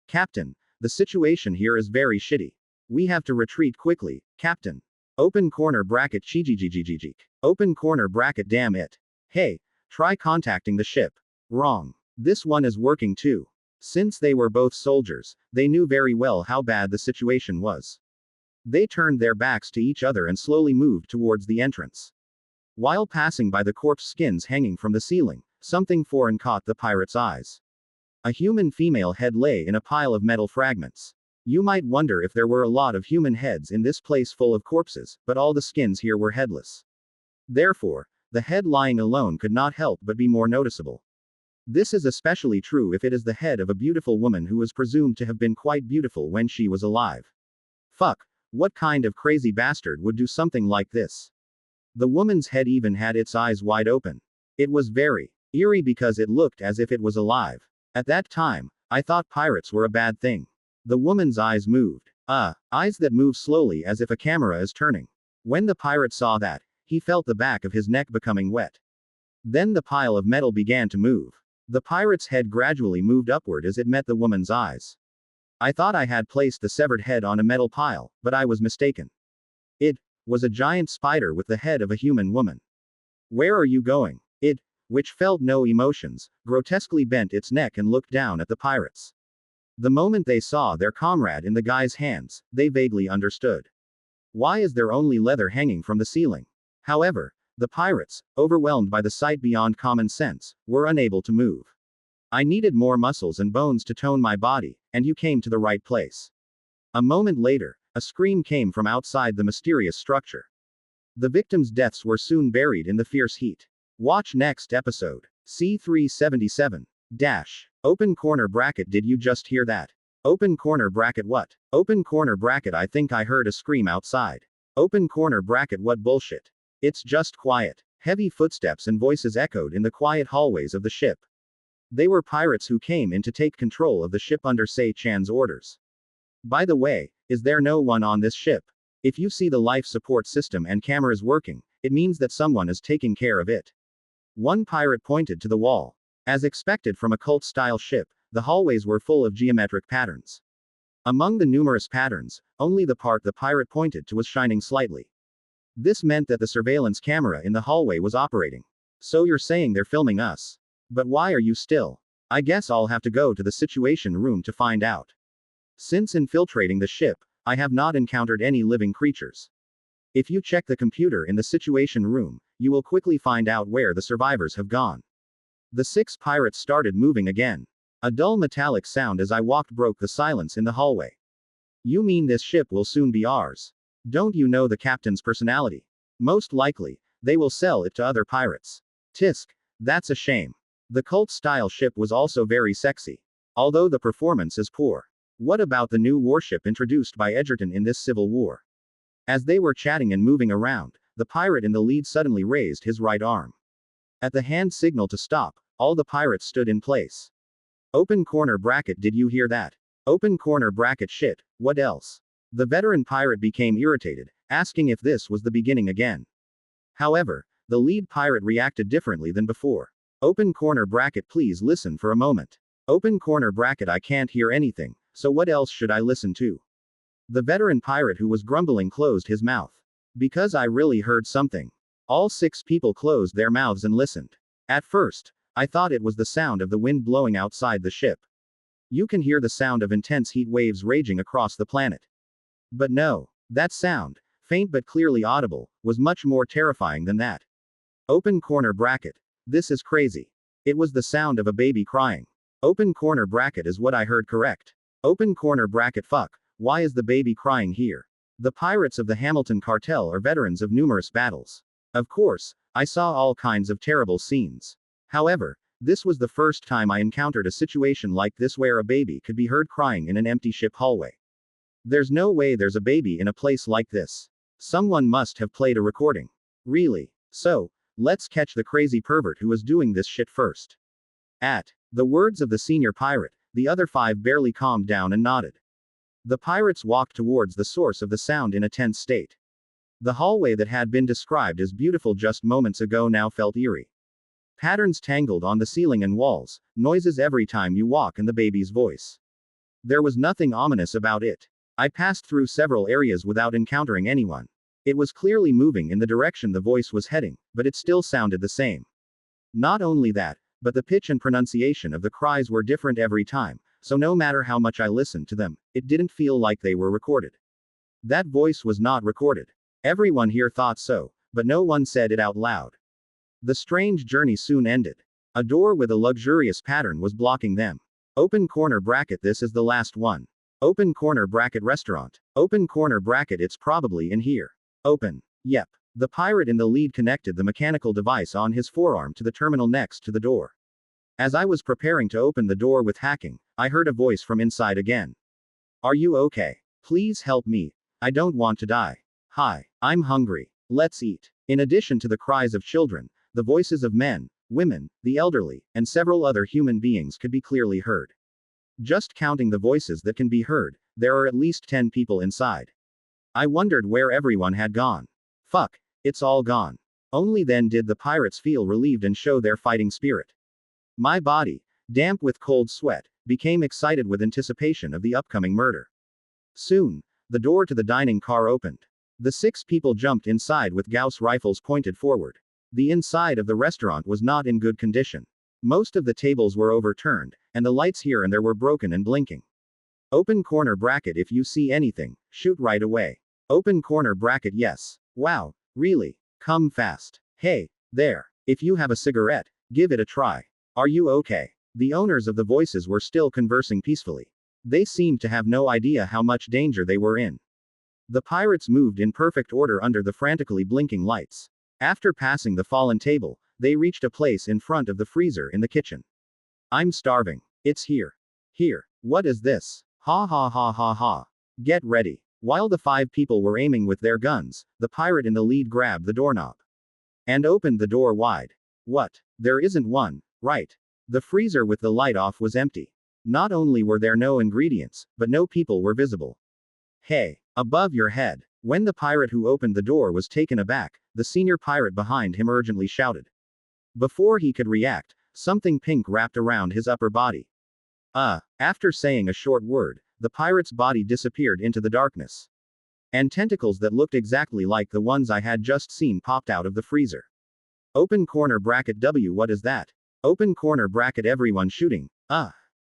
Captain, the situation here is very shitty. We have to retreat quickly, Captain. Open corner bracket chijijijijijik. Open corner bracket damn it. Hey, try contacting the ship. Wrong. This one is working too. Since they were both soldiers, they knew very well how bad the situation was. They turned their backs to each other and slowly moved towards the entrance. While passing by the corpse skins hanging from the ceiling, something foreign caught the pirate's eyes. A human female head lay in a pile of metal fragments. You might wonder if there were a lot of human heads in this place full of corpses, but all the skins here were headless. Therefore, the head lying alone could not help but be more noticeable. This is especially true if it is the head of a beautiful woman who was presumed to have been quite beautiful when she was alive. Fuck, what kind of crazy bastard would do something like this? The woman's head even had its eyes wide open. It was very eerie because it looked as if it was alive. At that time, I thought pirates were a bad thing. The woman's eyes moved. Eyes that move slowly as if a camera is turning. When the pirate saw that, he felt the back of his neck becoming wet. Then the pile of metal began to move. The pirate's head gradually moved upward as it met the woman's eyes. I thought I had placed the severed head on a metal pile, but I was mistaken. It was a giant spider with the head of a human woman. Where are you going? It, which felt no emotions, grotesquely bent its neck and looked down at the pirates. The moment they saw their comrade in the guy's hands, they vaguely understood. Why is there only leather hanging from the ceiling? However, the pirates, overwhelmed by the sight beyond common sense, were unable to move. I needed more muscles and bones to tone my body, and you came to the right place. A moment later, a scream came from outside the mysterious structure. The victims' deaths were soon buried in the fierce heat. Watch next episode. C377. Open corner bracket. Did you just hear that? Open corner bracket. What? Open corner bracket. I think I heard a scream outside. Open corner bracket. What bullshit? It's just quiet. Heavy footsteps and voices echoed in the quiet hallways of the ship. They were pirates who came in to take control of the ship under Sei Chan's orders. By the way, is there no one on this ship? If you see the life support system and cameras working, it means that someone is taking care of it. One pirate pointed to the wall. As expected from a cult-style ship, the hallways were full of geometric patterns. Among the numerous patterns, only the part the pirate pointed to was shining slightly. This meant that the surveillance camera in the hallway was operating. So you're saying they're filming us? But why are you still? I guess I'll have to go to the situation room to find out. Since infiltrating the ship, I have not encountered any living creatures. If you check the computer in the situation room, you will quickly find out where the survivors have gone. The 6 pirates started moving again. A dull metallic sound as I walked broke the silence in the hallway. You mean this ship will soon be ours? Don't you know the captain's personality? Most likely, they will sell it to other pirates. Tisk, that's a shame. The cult-style ship was also very sexy. Although the performance is poor. What about the new warship introduced by Edgerton in this civil war? As they were chatting and moving around, the pirate in the lead suddenly raised his right arm. At the hand signal to stop, all the pirates stood in place. Open corner bracket. Did you hear that? Open corner bracket. Shit, what else? The veteran pirate became irritated, asking if this was the beginning again. However, the lead pirate reacted differently than before. Open corner bracket. Please listen for a moment. Open corner bracket. I can't hear anything, so what else should I listen to? The veteran pirate who was grumbling closed his mouth. Because I really heard something. All 6 people closed their mouths and listened. At first, I thought it was the sound of the wind blowing outside the ship. You can hear the sound of intense heat waves raging across the planet. But no, that sound, faint but clearly audible, was much more terrifying than that. Open corner bracket. This is crazy. It was the sound of a baby crying. Open corner bracket. Is what I heard correct? Open corner bracket. Fuck, why is the baby crying here? The pirates of the Hamilton cartel are veterans of numerous battles. Of course, I saw all kinds of terrible scenes. However, this was the first time I encountered a situation like this where a baby could be heard crying in an empty ship hallway. There's no way there's a baby in a place like this. Someone must have played a recording. Really? So, let's catch the crazy pervert who was doing this shit first. At the words of the senior pirate, the other 5 barely calmed down and nodded. The pirates walked towards the source of the sound in a tense state. The hallway that had been described as beautiful just moments ago now felt eerie. Patterns tangled on the ceiling and walls, noises every time you walk, and the baby's voice. There was nothing ominous about it. I passed through several areas without encountering anyone. It was clearly moving in the direction the voice was heading, but it still sounded the same. Not only that, but the pitch and pronunciation of the cries were different every time, so no matter how much I listened to them, it didn't feel like they were recorded. That voice was not recorded. Everyone here thought so, but no one said it out loud. The strange journey soon ended. A door with a luxurious pattern was blocking them. Open corner bracket, this is the last one. Open corner bracket, restaurant. Open corner bracket, it's probably in here. Open. Yep. The pirate in the lead connected the mechanical device on his forearm to the terminal next to the door. As I was preparing to open the door with hacking, I heard a voice from inside again. Are you okay? Please help me. I don't want to die. Hi, I'm hungry. Let's eat. In addition to the cries of children, the voices of men, women, the elderly, and several other human beings could be clearly heard. Just counting the voices that can be heard, there are at least 10 people inside. I wondered where everyone had gone. Fuck, it's all gone. Only then did the pirates feel relieved and show their fighting spirit. My body, damp with cold sweat, became excited with anticipation of the upcoming murder. Soon, the door to the dining car opened. The 6 people jumped inside with Gauss rifles pointed forward. The inside of the restaurant was not in good condition. Most of the tables were overturned, and the lights here and there were broken and blinking. Open corner bracket, if you see anything, shoot right away. Open corner bracket, yes. Wow, really? Come fast. Hey, there. If you have a cigarette, give it a try. Are you okay? The owners of the voices were still conversing peacefully. They seemed to have no idea how much danger they were in. The pirates moved in perfect order under the frantically blinking lights. After passing the fallen table, they reached a place in front of the freezer in the kitchen. I'm starving. It's here. Here. What is this? Ha ha ha ha ha. Get ready. While the 5 people were aiming with their guns, the pirate in the lead grabbed the doorknob and opened the door wide. What? There isn't one, right? The freezer with the light off was empty. Not only were there no ingredients, but no people were visible. Hey, above your head. When the pirate who opened the door was taken aback, the senior pirate behind him urgently shouted. Before he could react, something pink wrapped around his upper body. After saying a short word, the pirate's body disappeared into the darkness. And tentacles that looked exactly like the ones I had just seen popped out of the freezer. Open corner bracket W, what is that? Open corner bracket, everyone shooting.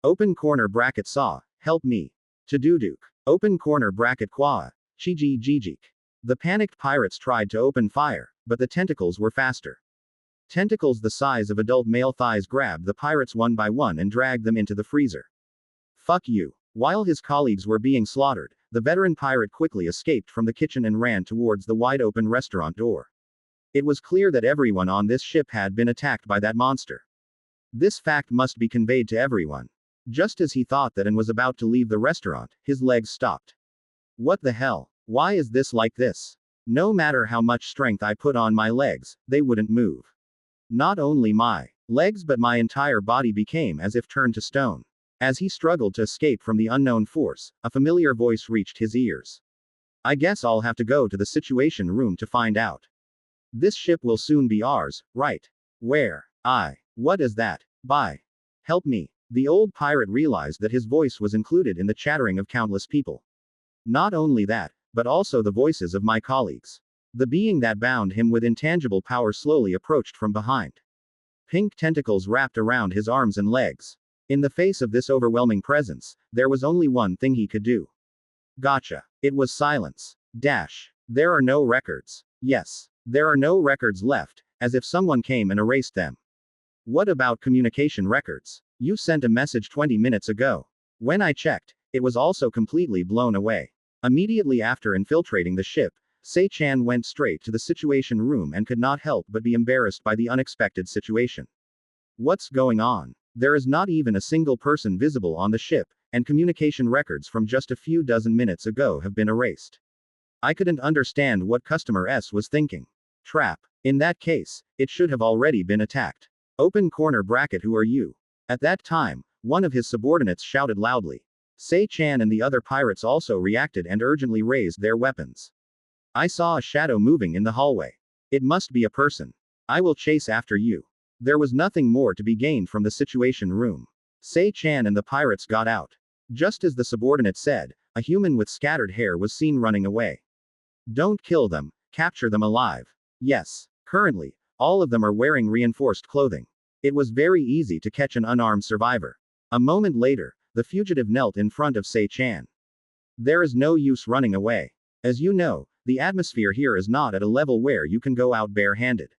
Open corner bracket saw, help me. To Duduk. Open corner bracket Kwa. Chijijijik. The panicked pirates tried to open fire, but the tentacles were faster. Tentacles the size of adult male thighs grabbed the pirates one by one and dragged them into the freezer. Fuck you. While his colleagues were being slaughtered, the veteran pirate quickly escaped from the kitchen and ran towards the wide-open restaurant door. It was clear that everyone on this ship had been attacked by that monster. This fact must be conveyed to everyone. Just as he thought that and was about to leave the restaurant, his legs stopped. What the hell? Why is this like this? No matter how much strength I put on my legs, they wouldn't move. Not only my legs but my entire body became as if turned to stone. As he struggled to escape from the unknown force, a familiar voice reached his ears. I guess I'll have to go to the situation room to find out. This ship will soon be ours, right? Where? What is that? Bye. Help me. The old pirate realized that his voice was included in the chattering of countless people. Not only that, but also the voices of my colleagues. The being that bound him with intangible power slowly approached from behind. Pink tentacles wrapped around his arms and legs. In the face of this overwhelming presence, there was only one thing he could do. Gotcha. It was silence. There are no records. Yes. There are no records left, as if someone came and erased them. What about communication records? You sent a message 20 minutes ago. When I checked, it was also completely blown away. Immediately after infiltrating the ship, Se-chan went straight to the situation room and could not help but be embarrassed by the unexpected situation. What's going on? There is not even a single person visible on the ship, and communication records from just a few dozen minutes ago have been erased. I couldn't understand what Customer S was thinking. Trap. In that case, it should have already been attacked. Open corner bracket, who are you? At that time, one of his subordinates shouted loudly. Sei-chan and the other pirates also reacted and urgently raised their weapons. I saw a shadow moving in the hallway. It must be a person. I will chase after you. There was nothing more to be gained from the situation room. Sei-chan and the pirates got out. Just as the subordinate said, a human with scattered hair was seen running away. Don't kill them, capture them alive. Yes. Currently, all of them are wearing reinforced clothing. It was very easy to catch an unarmed survivor. A moment later, the fugitive knelt in front of Sei-chan. There is no use running away. As you know, the atmosphere here is not at a level where you can go out bare-handed.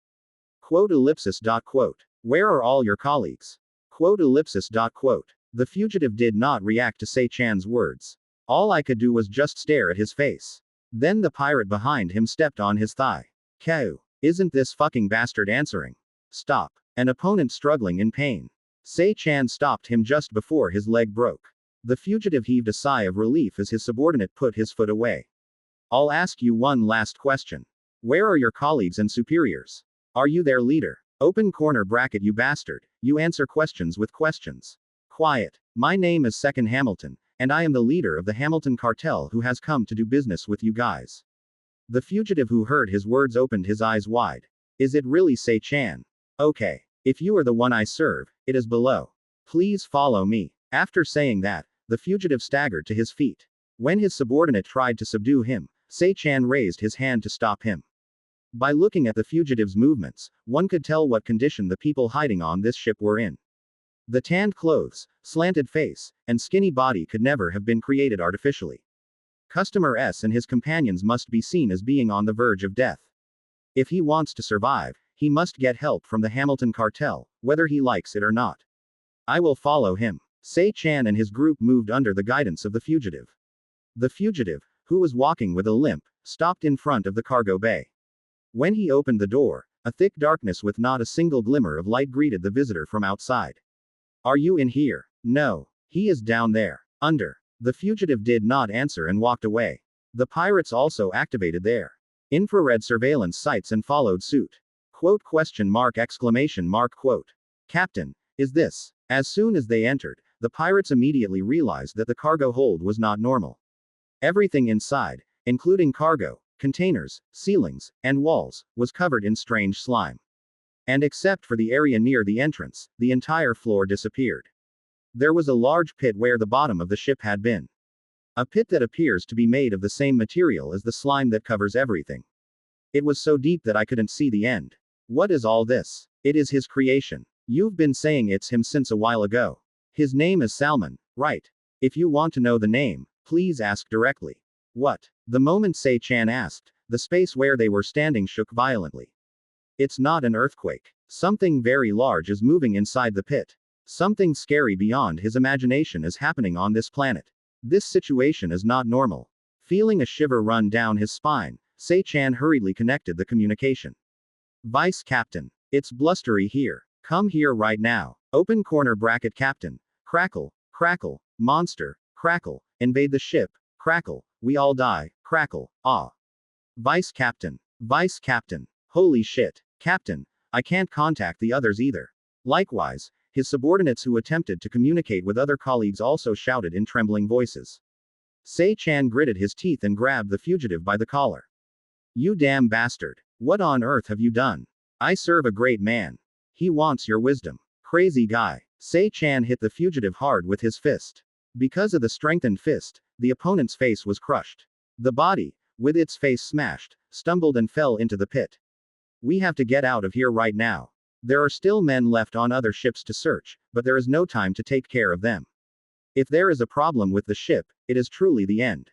Quote ellipsis dot quote. Where are all your colleagues? Quote ellipsis dot quote. The fugitive did not react to Sei-chan's words. All I could do was just stare at his face. Then the pirate behind him stepped on his thigh. Kau. Isn't this fucking bastard answering? Stop. An opponent struggling in pain. Sei-chan stopped him just before his leg broke. The fugitive heaved a sigh of relief as his subordinate put his foot away. I'll ask you one last question. Where are your colleagues and superiors? Are you their leader? Open corner bracket you bastard. You answer questions with questions. Quiet. My name is Second Hamilton, and I am the leader of the Hamilton cartel who has come to do business with you guys. The fugitive who heard his words opened his eyes wide. Is it really Sei-chan? Okay. If you are the one I serve, it is below. Please follow me. After saying that, the fugitive staggered to his feet. When his subordinate tried to subdue him, Sei-chan raised his hand to stop him. By looking at the fugitive's movements, one could tell what condition the people hiding on this ship were in. The tanned clothes, slanted face, and skinny body could never have been created artificially. Customer S and his companions must be seen as being on the verge of death. If he wants to survive, he must get help from the Hamilton cartel, whether he likes it or not. I will follow him. Sei-chan and his group moved under the guidance of the fugitive. The fugitive, who was walking with a limp, stopped in front of the cargo bay. When he opened the door, a thick darkness with not a single glimmer of light greeted the visitor from outside. Are you in here? No. He is down there. Under. The fugitive did not answer and walked away. The pirates also activated their infrared surveillance sights and followed suit. Quote question mark exclamation mark quote. Captain, is this? As soon as they entered, the pirates immediately realized that the cargo hold was not normal. Everything inside, including cargo, containers, ceilings, and walls, was covered in strange slime. And except for the area near the entrance, the entire floor disappeared. There was a large pit where the bottom of the ship had been. A pit that appears to be made of the same material as the slime that covers everything. It was so deep that I couldn't see the end. What is all this? It is his creation. You've been saying it's him since a while ago. His name is Salman, right? If you want to know the name, please ask directly. What? The moment Sei-chan asked, the space where they were standing shook violently. It's not an earthquake. Something very large is moving inside the pit. Something scary beyond his imagination is happening on this planet. This situation is not normal. Feeling a shiver run down his spine, Sei-chan hurriedly connected the communication. Vice Captain. It's blustery here. Come here right now. Open corner bracket Captain. Crackle, crackle, monster, crackle, invade the ship, crackle, we all die, crackle, ah. Vice Captain. Vice Captain. Holy shit. Captain, I can't contact the others either. Likewise, his subordinates who attempted to communicate with other colleagues also shouted in trembling voices. Sei-chan gritted his teeth and grabbed the fugitive by the collar. You damn bastard. What on earth have you done? I serve a great man. He wants your wisdom. Crazy guy. Sei-chan hit the fugitive hard with his fist. Because of the strengthened fist, the opponent's face was crushed. The body, with its face smashed, stumbled and fell into the pit. We have to get out of here right now. There are still men left on other ships to search, but there is no time to take care of them. If there is a problem with the ship, it is truly the end.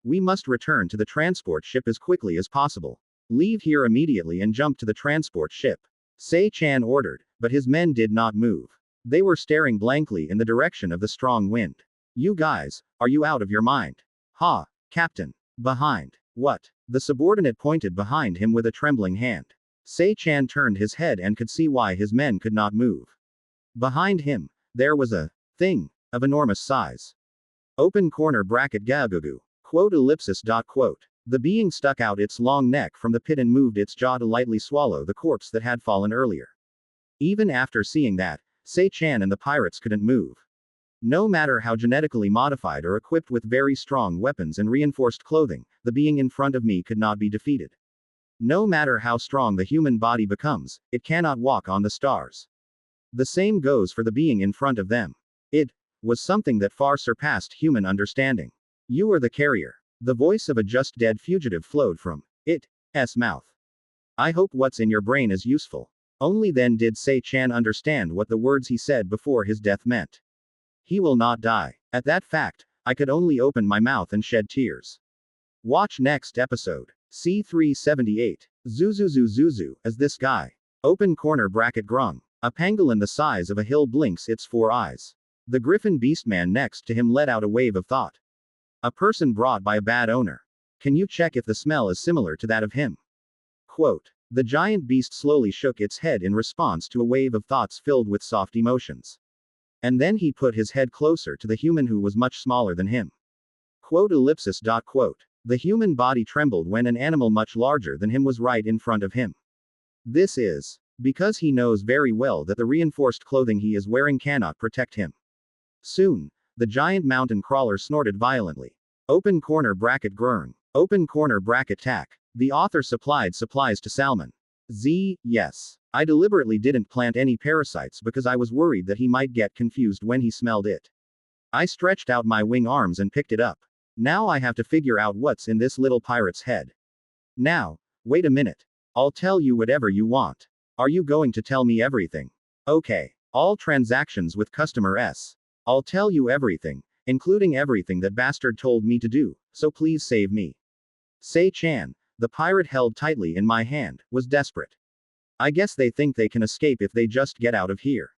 We must return to the transport ship as quickly as possible. Leave here immediately and jump to the transport ship. Sei-chan ordered, but his men did not move. They were staring blankly in the direction of the strong wind. You guys, are you out of your mind? Ha, Captain. Behind. What? The subordinate pointed behind him with a trembling hand. Sei-chan turned his head and could see why his men could not move. Behind him, there was a thing of enormous size. Open corner bracket Gagugu. Quote ellipsis dot quote. The being stuck out its long neck from the pit and moved its jaw to lightly swallow the corpse that had fallen earlier. Even after seeing that, Sei-chan and the pirates couldn't move. No matter how genetically modified or equipped with very strong weapons and reinforced clothing, the being in front of me could not be defeated. No matter how strong the human body becomes, it cannot walk on the stars. The same goes for the being in front of them. It was something that far surpassed human understanding. You are the carrier. The voice of a just dead fugitive flowed from it's mouth. I hope what's in your brain is useful. Only then did Sei-chan understand what the words he said before his death meant. He will not die. At that fact, I could only open my mouth and shed tears. Watch next episode. C378. Zuzu, as this guy. Open corner bracket grung. A pangolin the size of a hill blinks its 4 eyes. The griffin beastman next to him let out a wave of thought. A person brought by a bad owner. Can you check if the smell is similar to that of him? Quote. The giant beast slowly shook its head in response to a wave of thoughts filled with soft emotions. And then he put his head closer to the human who was much smaller than him. Quote. The human body trembled when an animal much larger than him was right in front of him. This is because he knows very well that the reinforced clothing he is wearing cannot protect him. Soon, the giant mountain crawler snorted violently. Open corner bracket grung. Open corner bracket tack. The author supplied supplies to Salman. Yes. I deliberately didn't plant any parasites because I was worried that he might get confused when he smelled it. I stretched out my wing arms and picked it up. Now I have to figure out what's in this little pirate's head. Now, wait a minute. I'll tell you whatever you want. Are you going to tell me everything? Okay. All transactions with customer S. I'll tell you everything, including everything that bastard told me to do, so please save me. Sei-chan, the pirate held tightly in my hand, was desperate. I guess they think they can escape if they just get out of here.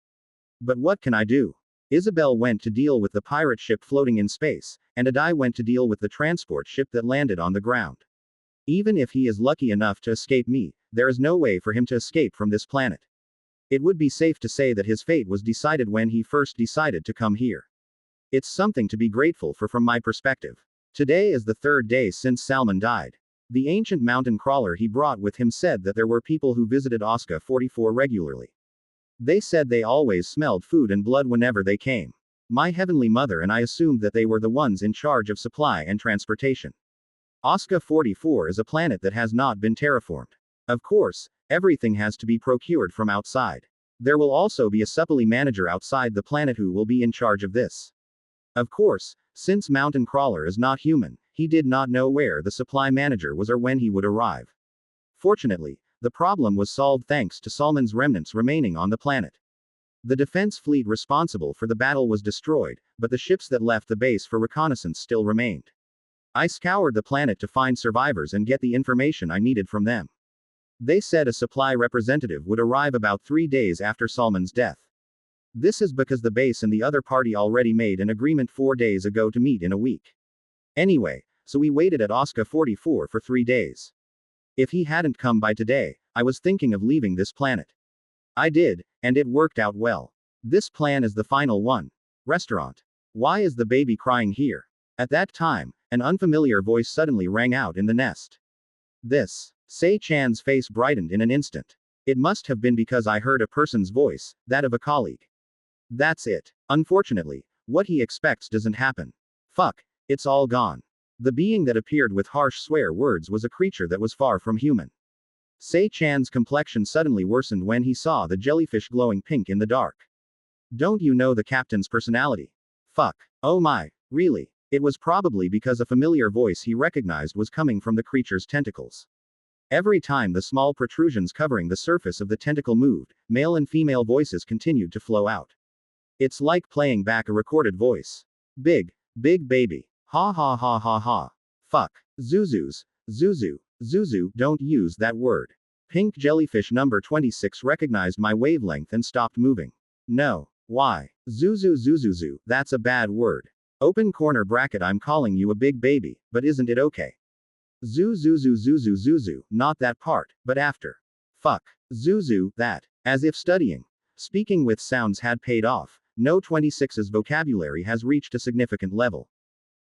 But what can I do? Isabel went to deal with the pirate ship floating in space, and Adai went to deal with the transport ship that landed on the ground. Even if he is lucky enough to escape me, there is no way for him to escape from this planet. It would be safe to say that his fate was decided when he first decided to come here. It's something to be grateful for from my perspective. Today is the 3rd day since Salman died. The ancient mountain crawler he brought with him said that there were people who visited Osca 44 regularly. They said they always smelled food and blood whenever they came. My heavenly mother and I assumed that they were the ones in charge of supply and transportation. Osca 44 is a planet that has not been terraformed. Of course, everything has to be procured from outside. There will also be a supply manager outside the planet who will be in charge of this. Of course, since Mountain Crawler is not human, he did not know where the supply manager was or when he would arrive. Fortunately, the problem was solved thanks to Salman's remnants remaining on the planet. The defense fleet responsible for the battle was destroyed, but the ships that left the base for reconnaissance still remained. I scoured the planet to find survivors and get the information I needed from them. They said a supply representative would arrive about 3 days after Salman's death. This is because the base and the other party already made an agreement 4 days ago to meet in a week. Anyway, so we waited at Osca 44 for 3 days. If he hadn't come by today, I was thinking of leaving this planet. I did, and it worked out well. This plan is the final one. Restaurant. Why is the baby crying here? At that time, an unfamiliar voice suddenly rang out in the nest. This. Sei-chan's face brightened in an instant. It must have been because I heard a person's voice, that of a colleague. That's it. Unfortunately, what he expects doesn't happen. Fuck, it's all gone. The being that appeared with harsh swear words was a creature that was far from human. Sei-chan's complexion suddenly worsened when he saw the jellyfish glowing pink in the dark. Don't you know the captain's personality? Fuck. Oh my, really? It was probably because a familiar voice he recognized was coming from the creature's tentacles. Every time the small protrusions covering the surface of the tentacle moved, male and female voices continued to flow out. It's like playing back a recorded voice. Big baby. Ha ha ha ha ha. Fuck. Zuzu, don't use that word. Pink jellyfish number 26 recognized my wavelength and stopped moving. No. Why? Zuzu, that's a bad word. Open corner bracket, I'm calling you a big baby, but isn't it okay? Zuzu, not that part, but after. Fuck. Zuzu, that. As if studying. Speaking with sounds had paid off, no 26's vocabulary has reached a significant level.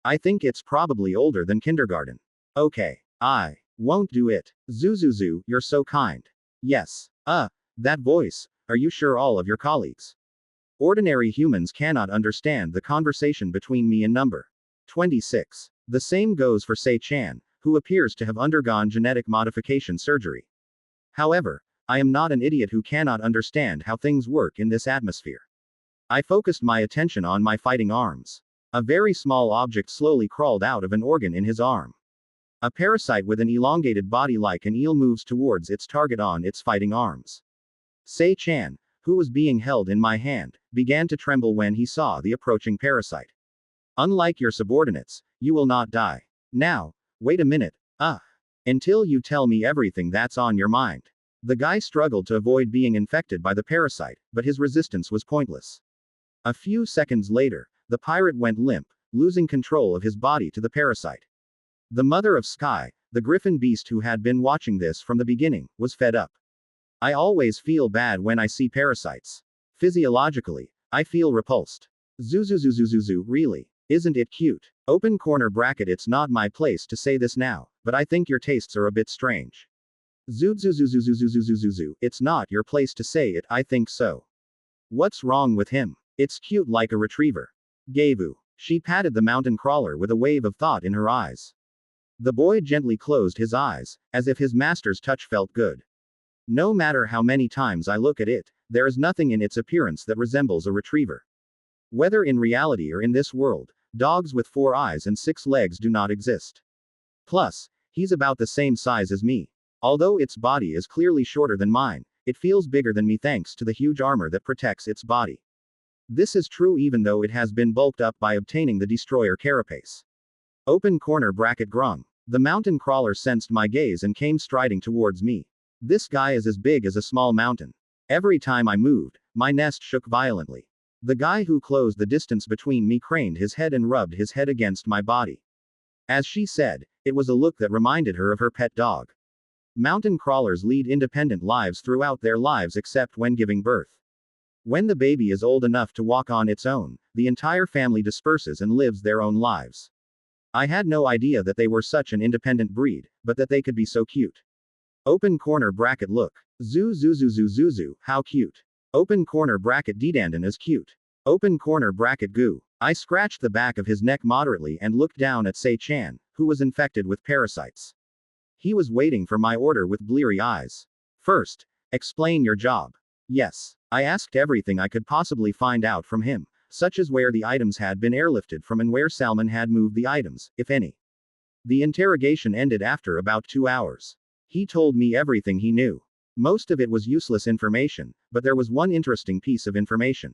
I think it's probably older than kindergarten. Okay. I won't do it. Zuzu, you're so kind. Yes. That voice. Are you sure all of your colleagues? Ordinary humans cannot understand the conversation between me and number 26. The same goes for Sei-chan, who appears to have undergone genetic modification surgery. However, I am not an idiot who cannot understand how things work in this atmosphere. I focused my attention on my fighting arms. A very small object slowly crawled out of an organ in his arm. A parasite with an elongated body like an eel moves towards its target on its fighting arms. Sei-chan, who was being held in my hand, began to tremble when he saw the approaching parasite. Unlike your subordinates, you will not die. Now, wait a minute, until you tell me everything that's on your mind. The guy struggled to avoid being infected by the parasite, but his resistance was pointless. A few seconds later, the pirate went limp, losing control of his body to the parasite. The Mother of Sky, the griffin beast who had been watching this from the beginning, was fed up. I always feel bad when I see parasites. Physiologically, I feel repulsed. Zuzuzuzuzuzu, really? Isn't it cute? Open corner bracket. It's not my place to say this now, but I think your tastes are a bit strange. Zuzuzuzuzuzuzuzuzuzu, it's not your place to say it, I think so. What's wrong with him? It's cute like a retriever. Gavu. She patted the mountain crawler with a wave of thought in her eyes. The boy gently closed his eyes, as if his master's touch felt good. No matter how many times I look at it, there is nothing in its appearance that resembles a retriever. Whether in reality or in this world, dogs with 4 eyes and 6 legs do not exist. Plus, he's about the same size as me. Although its body is clearly shorter than mine, it feels bigger than me thanks to the huge armor that protects its body. This is true even though it has been bulked up by obtaining the destroyer carapace. Open corner bracket grung. The mountain crawler sensed my gaze and came striding towards me. This guy is as big as a small mountain. Every time I moved, my nest shook violently. The guy who closed the distance between me craned his head and rubbed his head against my body. As she said, it was a look that reminded her of her pet dog. Mountain crawlers lead independent lives throughout their lives except when giving birth. When the baby is old enough to walk on its own, the entire family disperses and lives their own lives. I had no idea that they were such an independent breed, but that they could be so cute. Open corner bracket look. Zuzuzuzuzuzu, how cute. Open corner bracket Dedandan is cute. Open corner bracket goo. I scratched the back of his neck moderately and looked down at Sei-chan, who was infected with parasites. He was waiting for my order with bleary eyes. First, explain your job. Yes. I asked everything I could possibly find out from him, such as where the items had been airlifted from and where Salman had moved the items, if any. The interrogation ended after about 2 hours. He told me everything he knew. Most of it was useless information, but there was one interesting piece of information.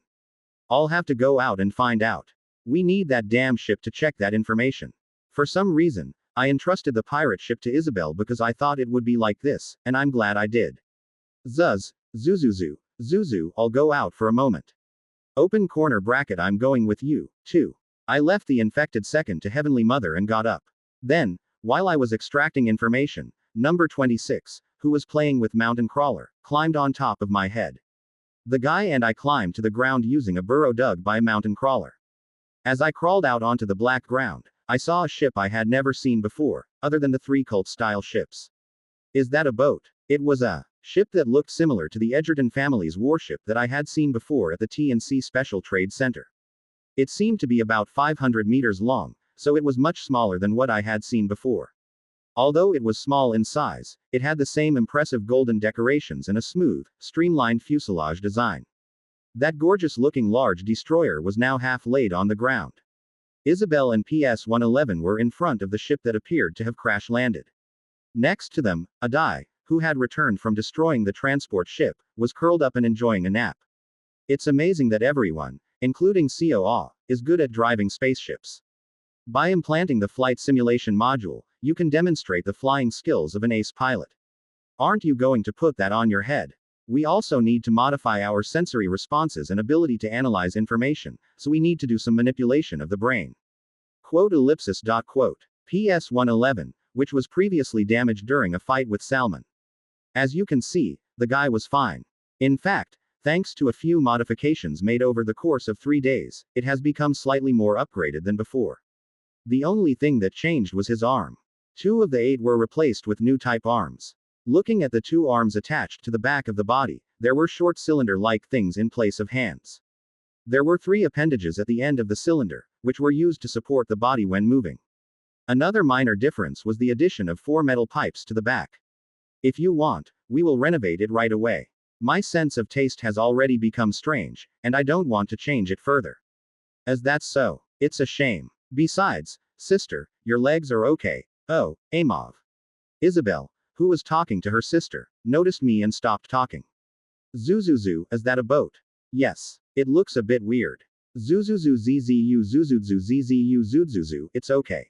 I'll have to go out and find out. We need that damn ship to check that information. For some reason, I entrusted the pirate ship to Isabel because I thought it would be like this, and I'm glad I did. Zuzu, I'll go out for a moment. Open corner bracket I'm going with you, too. I left the infected second to Heavenly Mother and got up. Then, while I was extracting information, number 26, who was playing with mountain crawler, climbed on top of my head. The guy and I climbed to the ground using a burrow dug by a mountain crawler. As I crawled out onto the black ground, I saw a ship I had never seen before, other than the 3 cult-style ships. Is that a boat? It was a ship that looked similar to the Edgerton family's warship that I had seen before at the T&C Special Trade Center. It seemed to be about 500 meters long, so it was much smaller than what I had seen before. Although it was small in size, it had the same impressive golden decorations and a smooth, streamlined fuselage design. That gorgeous-looking large destroyer was now half laid on the ground. Isabel and PS-111 were in front of the ship that appeared to have crash-landed. Next to them, Adai, who had returned from destroying the transport ship, was curled up and enjoying a nap. It's amazing that everyone, including COA, is good at driving spaceships. By implanting the flight simulation module, you can demonstrate the flying skills of an ace pilot. Aren't you going to put that on your head? We also need to modify our sensory responses and ability to analyze information, so we need to do some manipulation of the brain. Quote. PS-111, which was previously damaged during a fight with Salman. As you can see, the guy was fine. In fact, thanks to a few modifications made over the course of 3 days, it has become slightly more upgraded than before. The only thing that changed was his arm. 2 of the 8 were replaced with new type arms. Looking at the 2 arms attached to the back of the body, there were short cylinder-like things in place of hands. There were 3 appendages at the end of the cylinder, which were used to support the body when moving. Another minor difference was the addition of 4 metal pipes to the back. If you want, we will renovate it right away. My sense of taste has already become strange, and I don't want to change it further. As that's so, it's a shame. Besides, sister, your legs are okay. Oh, Amov. Isabel, who was talking to her sister, noticed me and stopped talking. Zuzuzu, is that a boat? Yes. It looks a bit weird. Zuzuzu zzu zuzuzu zzu zuzuzu, it's okay.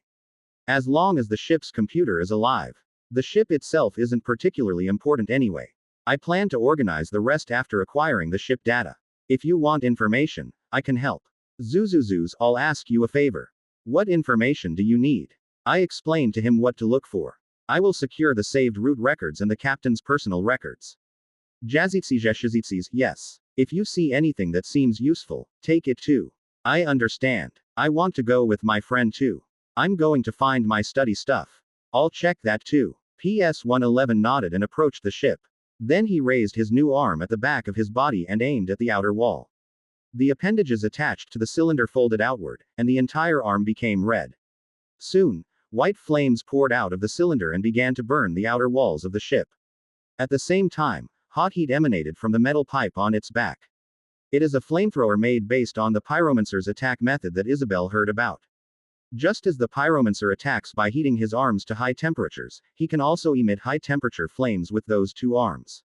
As long as the ship's computer is alive. The ship itself isn't particularly important anyway. I plan to organize the rest after acquiring the ship data. If you want information, I can help. Zuzuzuz, I'll ask you a favor. What information do you need? I explained to him what to look for. I will secure the saved route records and the captain's personal records. Jazitsizeshizitsis, yes. If you see anything that seems useful, take it too. I understand. I want to go with my friend too. I'm going to find my study stuff. I'll check that too. PS-111 nodded and approached the ship. Then he raised his new arm at the back of his body and aimed at the outer wall. The appendages attached to the cylinder folded outward, and the entire arm became red. Soon, white flames poured out of the cylinder and began to burn the outer walls of the ship. At the same time, hot heat emanated from the metal pipe on its back. It is a flamethrower made based on the pyromancer's attack method that Isabel heard about. Just as the pyromancer attacks by heating his arms to high temperatures, he can also emit high-temperature flames with those 2 arms.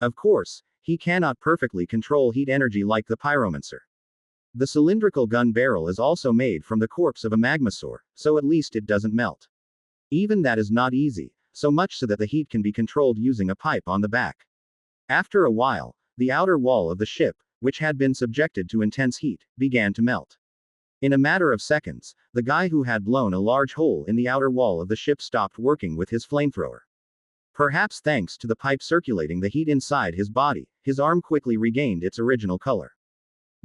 Of course, he cannot perfectly control heat energy like the pyromancer. The cylindrical gun barrel is also made from the corpse of a Magmasaur, so at least it doesn't melt. Even that is not easy, so much so that the heat can be controlled using a pipe on the back. After a while, the outer wall of the ship, which had been subjected to intense heat, began to melt. In a matter of seconds, the guy who had blown a large hole in the outer wall of the ship stopped working with his flamethrower. Perhaps thanks to the pipe circulating the heat inside his body, his arm quickly regained its original color.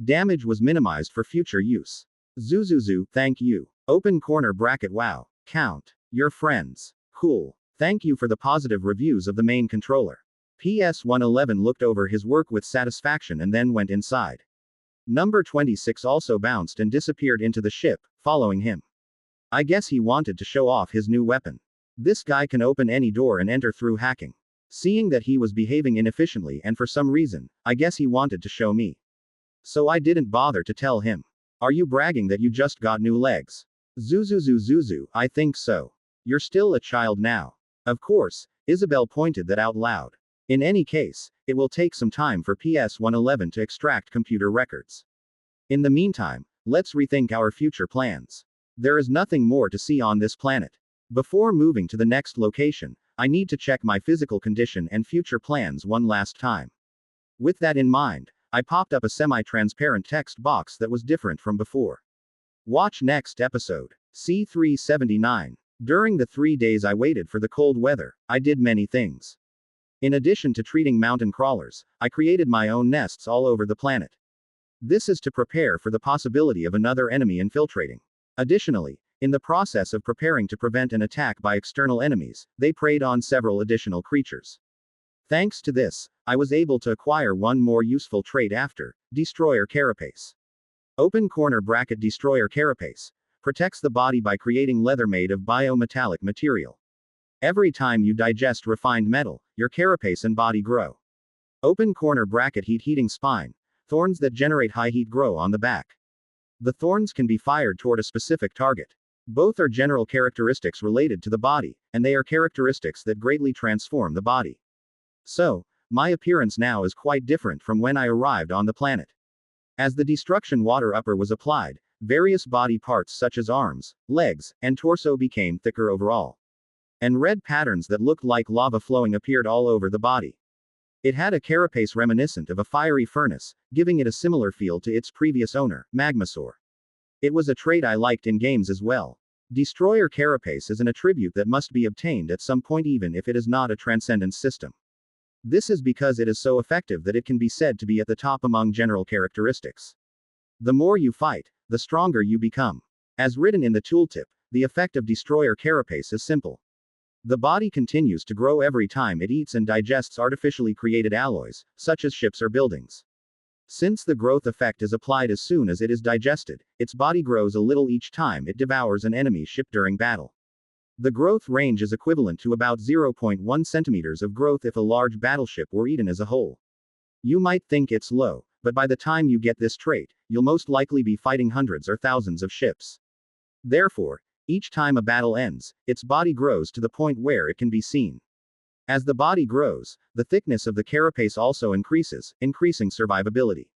Damage was minimized for future use. Zuzuzu, thank you. Open corner bracket wow. Count. Your friends. Cool. Thank you for the positive reviews of the main controller. PS-111 looked over his work with satisfaction and then went inside. Number 26 also bounced and disappeared into the ship, following him. I guess he wanted to show off his new weapon. This guy can open any door and enter through hacking. Seeing that he was behaving inefficiently and for some reason, I guess he wanted to show me. So I didn't bother to tell him. Are you bragging that you just got new legs? Zuzu, I think so. You're still a child now. Of course, Isabel pointed that out loud. In any case, it will take some time for PS-111 to extract computer records. In the meantime, let's rethink our future plans. There is nothing more to see on this planet. Before moving to the next location, I need to check my physical condition and future plans one last time. With that in mind, I popped up a semi-transparent text box that was different from before. Watch next episode. C379. During the 3 days I waited for the cold weather, I did many things. In addition to treating mountain crawlers, I created my own nests all over the planet. This is to prepare for the possibility of another enemy infiltrating. Additionally, in the process of preparing to prevent an attack by external enemies, they preyed on several additional creatures. Thanks to this, I was able to acquire one more useful trait after Destroyer Carapace. Open corner bracket Destroyer Carapace protects the body by creating leather made of biometallic material. Every time you digest refined metal, your carapace and body grow. Open corner bracket heating spine. Thorns that generate high heat grow on the back. The thorns can be fired toward a specific target. Both are general characteristics related to the body, and they are characteristics that greatly transform the body. So, my appearance now is quite different from when I arrived on the planet. As the destruction water upper was applied, various body parts such as arms, legs, and torso became thicker overall. And red patterns that looked like lava flowing appeared all over the body. It had a carapace reminiscent of a fiery furnace, giving it a similar feel to its previous owner, Magmasaur. It was a trait I liked in games as well. Destroyer Carapace is an attribute that must be obtained at some point even if it is not a transcendence system. This is because it is so effective that it can be said to be at the top among general characteristics. The more you fight, the stronger you become. As written in the tooltip, the effect of Destroyer Carapace is simple. The body continues to grow every time it eats and digests artificially created alloys, such as ships or buildings. Since the growth effect is applied as soon as it is digested, its body grows a little each time it devours an enemy ship during battle. The growth range is equivalent to about 0.1 centimeters of growth if a large battleship were eaten as a whole. You might think it's low, but by the time you get this trait, you'll most likely be fighting hundreds or thousands of ships. Therefore, each time a battle ends, its body grows to the point where it can be seen. As the body grows, the thickness of the carapace also increases, increasing survivability.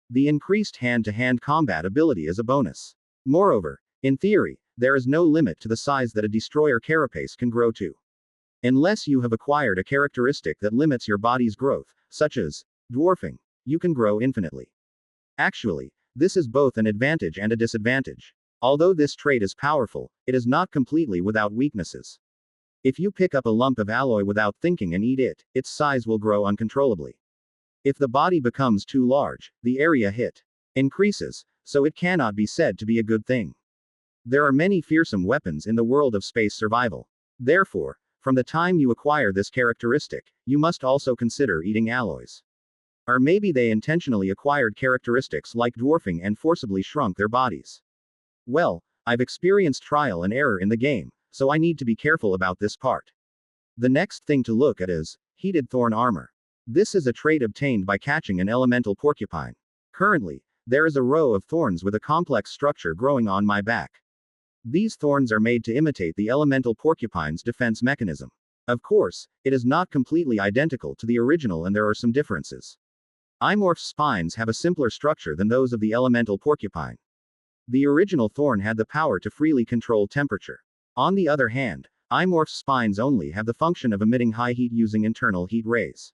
The increased hand-to-hand combat ability is a bonus. Moreover, in theory, there is no limit to the size that a destroyer carapace can grow to. Unless you have acquired a characteristic that limits your body's growth, such as dwarfing, you can grow infinitely. Actually, this is both an advantage and a disadvantage. Although this trait is powerful, it is not completely without weaknesses. If you pick up a lump of alloy without thinking and eat it, its size will grow uncontrollably. If the body becomes too large, the area hit increases, so it cannot be said to be a good thing. There are many fearsome weapons in the world of space survival. Therefore, from the time you acquire this characteristic, you must also consider eating alloys. Or maybe they intentionally acquired characteristics like dwarfing and forcibly shrunk their bodies. Well, I've experienced trial and error in the game, so I need to be careful about this part. The next thing to look at is heated thorn armor. This is a trait obtained by catching an elemental porcupine. Currently, there is a row of thorns with a complex structure growing on my back. These thorns are made to imitate the elemental porcupine's defense mechanism. Of course, it is not completely identical to the original and there are some differences. Imorph's spines have a simpler structure than those of the elemental porcupine. The original thorn had the power to freely control temperature. On the other hand, Imorph's spines only have the function of emitting high heat using internal heat rays.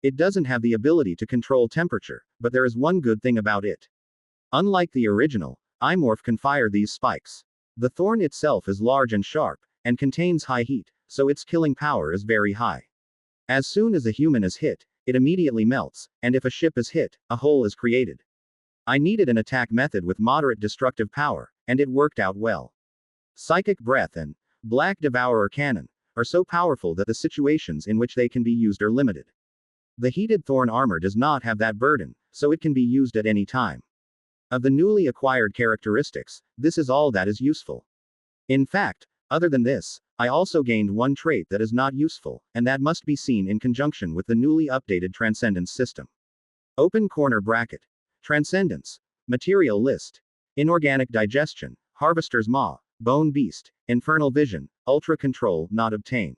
It doesn't have the ability to control temperature, but there is one good thing about it. Unlike the original, Imorph can fire these spikes. The thorn itself is large and sharp, and contains high heat, so its killing power is very high. As soon as a human is hit, it immediately melts, and if a ship is hit, a hole is created. I needed an attack method with moderate destructive power, and it worked out well. Psychic Breath and Black Devourer Cannon are so powerful that the situations in which they can be used are limited. The heated thorn armor does not have that burden, so it can be used at any time. Of the newly acquired characteristics, this is all that is useful. In fact, other than this, I also gained one trait that is not useful, and that must be seen in conjunction with the newly updated Transcendence system. Open corner bracket. Transcendence. Material list. Inorganic digestion. Harvester's Maw. Bone Beast. Infernal Vision. Ultra Control not obtained.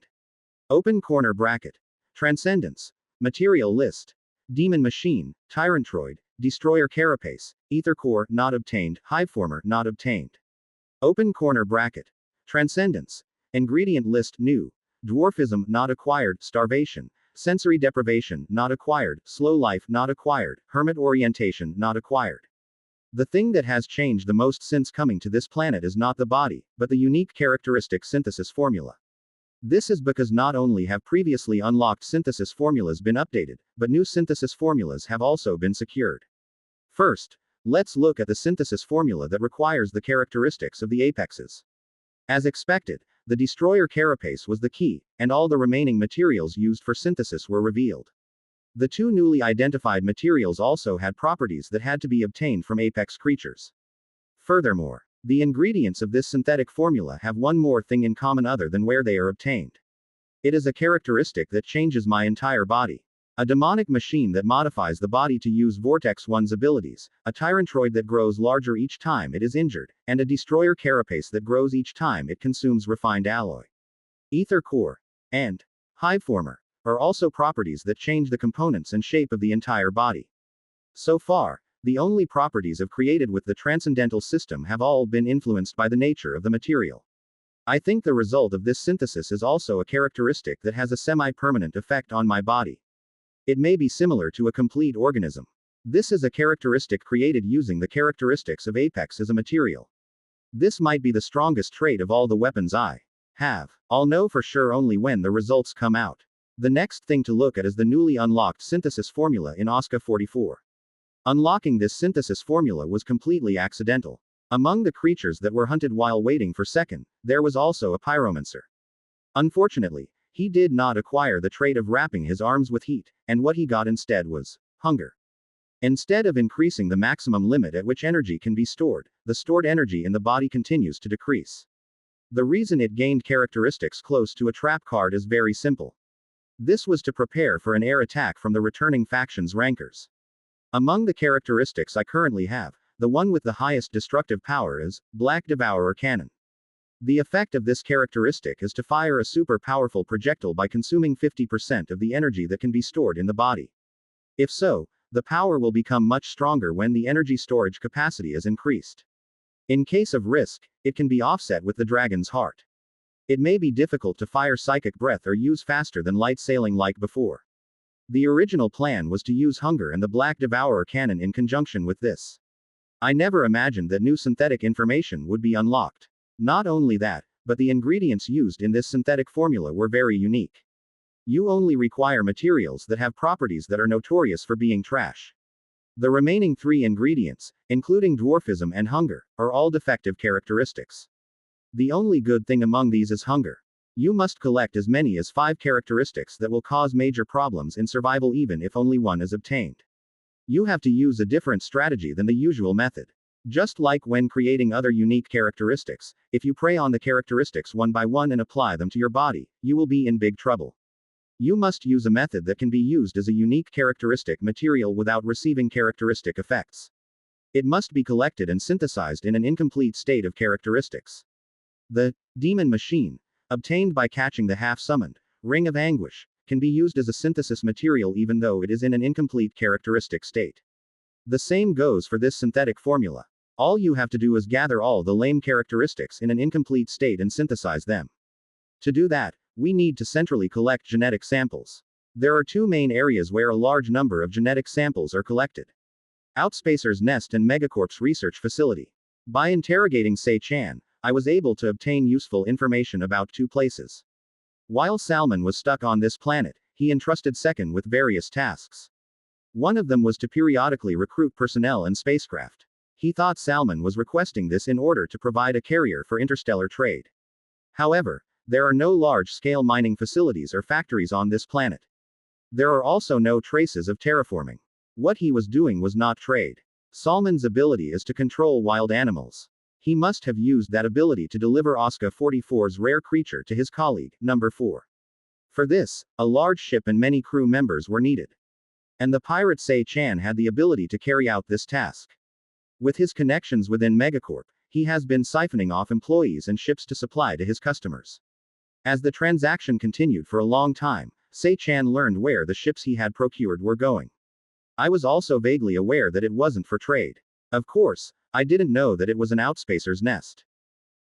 Open corner bracket. Transcendence. Material list. Demon Machine. Tyrantroid. Destroyer Carapace. Ether Core not obtained. Hiveformer not obtained. Open corner bracket. Transcendence. Ingredient list new. Dwarfism not acquired. Starvation. Sensory deprivation not acquired. Slow life not acquired. Hermit orientation not acquired. The thing that has changed the most since coming to this planet is not the body, but the unique characteristic synthesis formula. This is because not only have previously unlocked synthesis formulas been updated, but new synthesis formulas have also been secured. First, let's look at the synthesis formula that requires the characteristics of the apexes. As expected, the destroyer carapace was the key, and all the remaining materials used for synthesis were revealed. The two newly identified materials also had properties that had to be obtained from apex creatures. Furthermore, the ingredients of this synthetic formula have one more thing in common other than where they are obtained. It is a characteristic that changes my entire body. A demonic machine that modifies the body to use Vortex 1's abilities, a Tyrantroid that grows larger each time it is injured, and a destroyer carapace that grows each time it consumes refined alloy. Ether Core and Hiveformer are also properties that change the components and shape of the entire body. So far, the only properties I've created with the transcendental system have all been influenced by the nature of the material. I think the result of this synthesis is also a characteristic that has a semi-permanent effect on my body. It may be similar to a complete organism. This is a characteristic created using the characteristics of Apex as a material. This might be the strongest trait of all the weapons I have. I'll know for sure only when the results come out. The next thing to look at is the newly unlocked synthesis formula in OSCA 44. Unlocking this synthesis formula was completely accidental. Among the creatures that were hunted while waiting for second, there was also a pyromancer. Unfortunately, he did not acquire the trait of wrapping his arms with heat, and what he got instead was hunger. Instead of increasing the maximum limit at which energy can be stored, the stored energy in the body continues to decrease. The reason it gained characteristics close to a trap card is very simple. This was to prepare for an air attack from the returning faction's rankers. Among the characteristics I currently have, the one with the highest destructive power is Black Devourer Cannon. The effect of this characteristic is to fire a super powerful projectile by consuming 50% of the energy that can be stored in the body. If so, the power will become much stronger when the energy storage capacity is increased. In case of risk, it can be offset with the Dragon's Heart. It may be difficult to fire Psychic Breath or use faster than light sailing like before. The original plan was to use Hunger and the Black Devourer Cannon in conjunction with this. I never imagined that new synthetic information would be unlocked. Not only that, but the ingredients used in this synthetic formula were very unique. You only require materials that have properties that are notorious for being trash. The remaining 3 ingredients, including dwarfism and hunger, are all defective characteristics. The only good thing among these is hunger. You must collect as many as 5 characteristics that will cause major problems in survival even if only one is obtained. You have to use a different strategy than the usual method. Just like when creating other unique characteristics, if you prey on the characteristics one by one and apply them to your body, you will be in big trouble. You must use a method that can be used as a unique characteristic material without receiving characteristic effects. It must be collected and synthesized in an incomplete state of characteristics. The demon machine, obtained by catching the half-summoned Ring of Anguish, can be used as a synthesis material even though it is in an incomplete characteristic state. The same goes for this synthetic formula. All you have to do is gather all the lame characteristics in an incomplete state and synthesize them. To do that, we need to centrally collect genetic samples. There are 2 main areas where a large number of genetic samples are collected: Outspacer's Nest and Megacorp's research facility. By interrogating Sei-chan, I was able to obtain useful information about 2 places. While Salman was stuck on this planet, he entrusted Second with various tasks. One of them was to periodically recruit personnel and spacecraft. He thought Salman was requesting this in order to provide a carrier for interstellar trade. However, there are no large-scale mining facilities or factories on this planet. There are also no traces of terraforming. What he was doing was not trade. Salman's ability is to control wild animals. He must have used that ability to deliver Oscar 44's rare creature to his colleague, number 4. For this, a large ship and many crew members were needed. And the pirate Sei-chan had the ability to carry out this task. With his connections within Megacorp, he has been siphoning off employees and ships to supply to his customers. As the transaction continued for a long time, Sei-chan learned where the ships he had procured were going. I was also vaguely aware that it wasn't for trade. Of course, I didn't know that it was an Outspacer's Nest.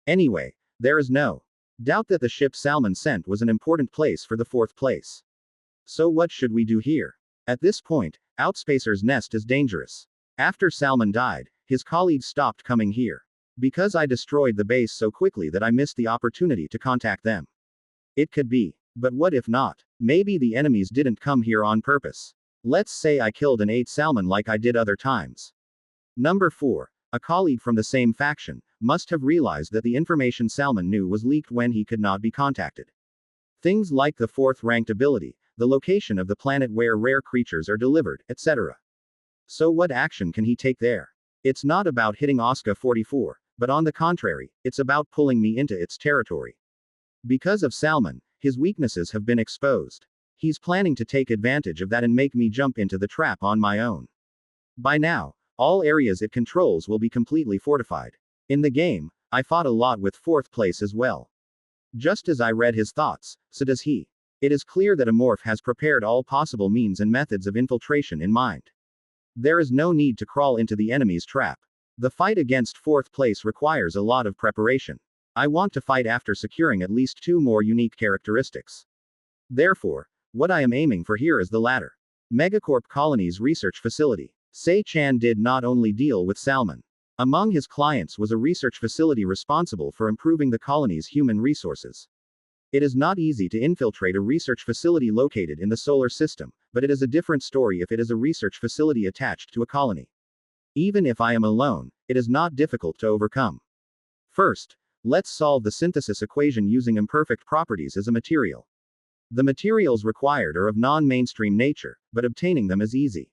Anyway, there is no doubt that the ship Salman sent was an important place for the 4th place. So what should we do here? At this point, Outspacer's Nest is dangerous. After Salman died, his colleagues stopped coming here. Because I destroyed the base so quickly that I missed the opportunity to contact them. It could be. But what if not? Maybe the enemies didn't come here on purpose. Let's say I killed and ate Salman like I did other times. Number 4. A colleague from the same faction must have realized that the information Salman knew was leaked when he could not be contacted. Things like the 4th ranked ability, the location of the planet where rare creatures are delivered, etc. So what action can he take there? It's not about hitting Oscar 44, but on the contrary, it's about pulling me into its territory. Because of Salman, his weaknesses have been exposed. He's planning to take advantage of that and make me jump into the trap on my own. By now, all areas it controls will be completely fortified. In the game, I fought a lot with 4th place as well. Just as I read his thoughts, so does he. It is clear that Amorph has prepared all possible means and methods of infiltration in mind. There is no need to crawl into the enemy's trap. The fight against 4th place requires a lot of preparation. I want to fight after securing at least 2 more unique characteristics. Therefore, what I am aiming for here is the latter. Megacorp Colony's research facility. Sei-chan did not only deal with Salman. Among his clients was a research facility responsible for improving the colony's human resources. It is not easy to infiltrate a research facility located in the solar system, but it is a different story if it is a research facility attached to a colony. Even if I am alone, it is not difficult to overcome. First, let's solve the synthesis equation using imperfect properties as a material. The materials required are of non-mainstream nature, but obtaining them is easy.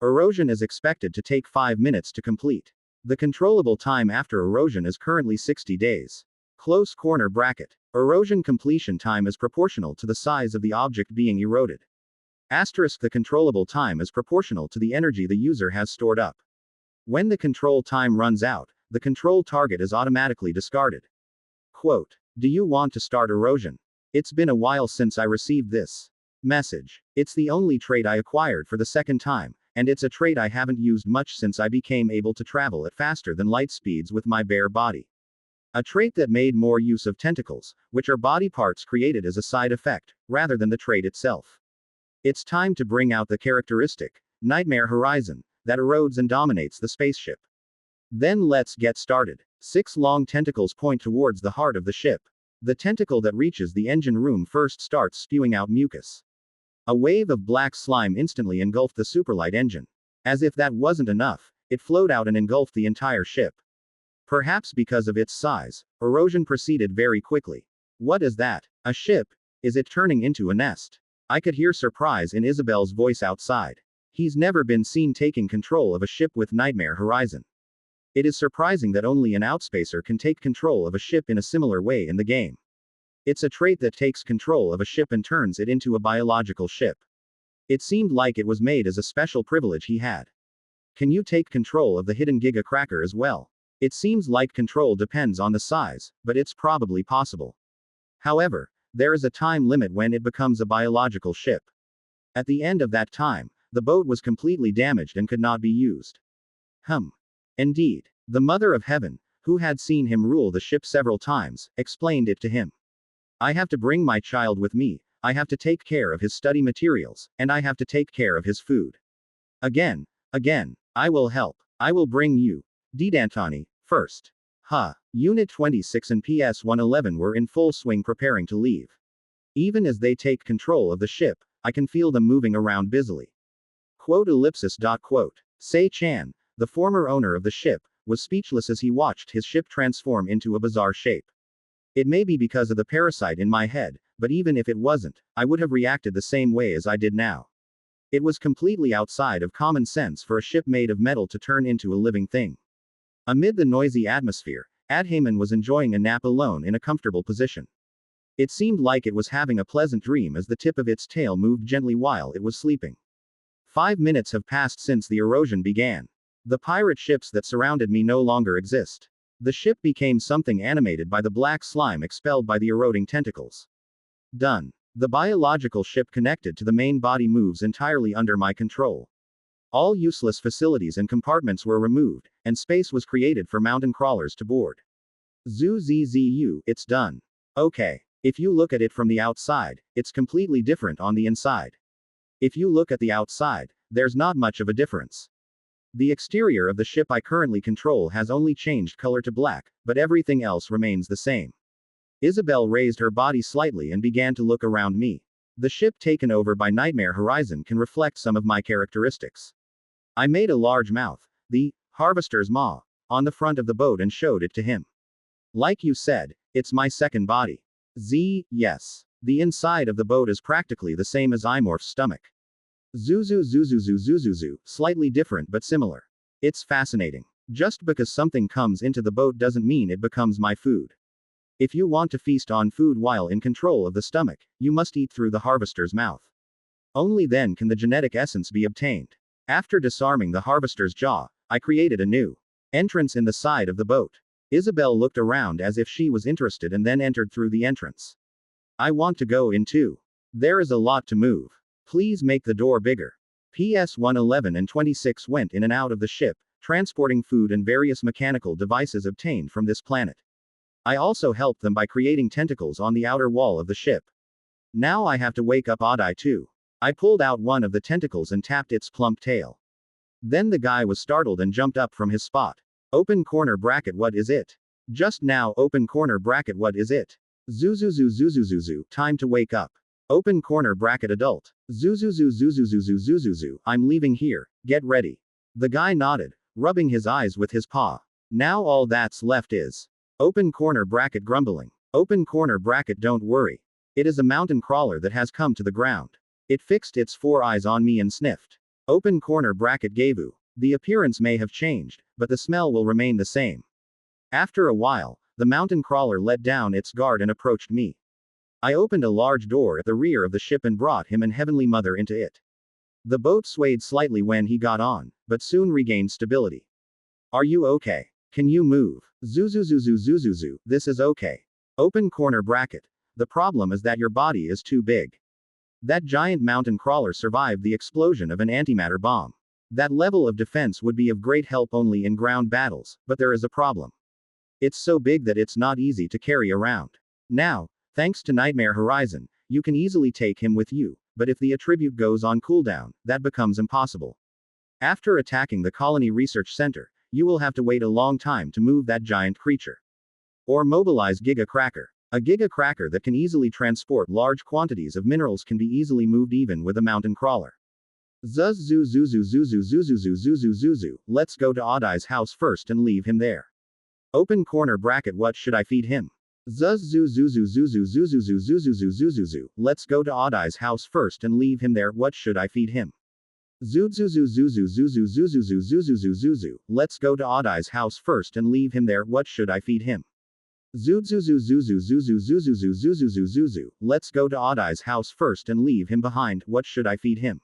Erosion is expected to take 5 minutes to complete. The controllable time after erosion is currently 60 days. Close corner bracket. Erosion completion time is proportional to the size of the object being eroded. Asterisk the controllable time is proportional to the energy the user has stored up. When the control time runs out, the control target is automatically discarded. Quote. Do you want to start erosion? It's been a while since I received this message. It's the only trait I acquired for the second time, and it's a trait I haven't used much since I became able to travel at faster than light speeds with my bare body. A trait that made more use of tentacles, which are body parts created as a side effect, rather than the trait itself. It's time to bring out the characteristic, nightmare horizon, that erodes and dominates the spaceship. Then let's get started. 6 long tentacles point towards the heart of the ship. The tentacle that reaches the engine room first starts spewing out mucus. A wave of black slime instantly engulfed the superlight engine. As if that wasn't enough, it flowed out and engulfed the entire ship. Perhaps because of its size, erosion proceeded very quickly. What is that? A ship? Is it turning into a nest? I could hear surprise in Isabel's voice outside. He's never been seen taking control of a ship with nightmare horizon. It is surprising that only an outspacer can take control of a ship in a similar way in the game. It's a trait that takes control of a ship and turns it into a biological ship. It seemed like it was made as a special privilege he had. Can you take control of the hidden Giga Cracker as well? It seems like control depends on the size, but it's probably possible. However, there is a time limit when it becomes a biological ship. At the end of that time, the boat was completely damaged and could not be used. Indeed. The Mother of Heaven, who had seen him rule the ship several times, explained it to him. I have to bring my child with me, I have to take care of his study materials, and I have to take care of his food. Again, I will help. I will bring you. Didantani, first. Unit 26 and PS-111 were in full swing preparing to leave. Even as they take control of the ship, I can feel them moving around busily. Quote. Sei-chan, the former owner of the ship, was speechless as he watched his ship transform into a bizarre shape. It may be because of the parasite in my head, but even if it wasn't, I would have reacted the same way as I did now. It was completely outside of common sense for a ship made of metal to turn into a living thing. Amid the noisy atmosphere, Adhaman was enjoying a nap alone in a comfortable position. It seemed like it was having a pleasant dream as the tip of its tail moved gently while it was sleeping. 5 minutes have passed since the erosion began. The pirate ships that surrounded me no longer exist. The ship became something animated by the black slime expelled by the eroding tentacles. Done. The biological ship connected to the main body moves entirely under my control. All useless facilities and compartments were removed, and space was created for mountain crawlers to board. ZZZU, it's done. Okay. If you look at it from the outside, it's completely different on the inside. If you look at the outside, there's not much of a difference. The exterior of the ship I currently control has only changed color to black, but everything else remains the same. Isabel raised her body slightly and began to look around me. The ship taken over by Nightmare Horizon can reflect some of my characteristics. I made a large mouth, the harvester's maw, on the front of the boat and showed it to him. Like you said, it's my second body. Yes. The inside of the boat is practically the same as Imorph's stomach. Zuzuzuzuzuzuzuzu, slightly different but similar. It's fascinating. Just because something comes into the boat doesn't mean it becomes my food. If you want to feast on food while in control of the stomach, you must eat through the harvester's mouth. Only then can the genetic essence be obtained. After disarming the harvester's jaw, I created a new entrance in the side of the boat. Isabel looked around as if she was interested and then entered through the entrance. I want to go in too. There is a lot to move. Please make the door bigger. PS-111 and 26 went in and out of the ship, transporting food and various mechanical devices obtained from this planet. I also helped them by creating tentacles on the outer wall of the ship. Now I have to wake up Adai too. I pulled out one of the tentacles and tapped its plump tail. Then the guy was startled and jumped up from his spot. Open corner bracket, what is it? Just now, open corner bracket, what is it? Zuzuzuzuzuzuzu, time to wake up. Open corner bracket adult. Zuzuzuzuzuzuzuzuzu, I'm leaving here, get ready. The guy nodded, rubbing his eyes with his paw. Now all that's left is open corner bracket grumbling. Open corner bracket, don't worry. It is a mountain crawler that has come to the ground. It fixed its 4 eyes on me and sniffed. Open corner bracket Gavu. The appearance may have changed, but the smell will remain the same. After a while, the mountain crawler let down its guard and approached me. I opened a large door at the rear of the ship and brought him and Heavenly Mother into it. The boat swayed slightly when he got on, but soon regained stability. Are you okay? Can you move? Zuzuzuzuzuzuzu, this is okay. Open corner bracket. The problem is that your body is too big. That giant mountain crawler survived the explosion of an antimatter bomb. That level of defense would be of great help only in ground battles, but there is a problem. It's so big that it's not easy to carry around. Now, thanks to Nightmare Horizon, you can easily take him with you, but if the attribute goes on cooldown, that becomes impossible. After attacking the Colony Research Center, you will have to wait a long time to move that giant creature. Or mobilize Giga Cracker. A Giga Cracker that can easily transport large quantities of minerals can be easily moved even with a mountain crawler. Zuzuzuzuzuzuzuzuzuzuzuzuzu, let's go to Oddai's house first and leave him there. Open corner bracket, what should I feed him? Zuzuzuzuzuzuzuzuzuzuzuzuzu, let's go to Oddai's house first and leave him there, what should I feed him? Zuzuzuzuzuzuzuzuzuzuzuzuzu, let's go to Oddai's house first and leave him there, what should I feed him? Zuzuzuzuzuzuzuzuzuzuzuzuzu, let's go to Oddai's house first and leave him behind, what should I feed him?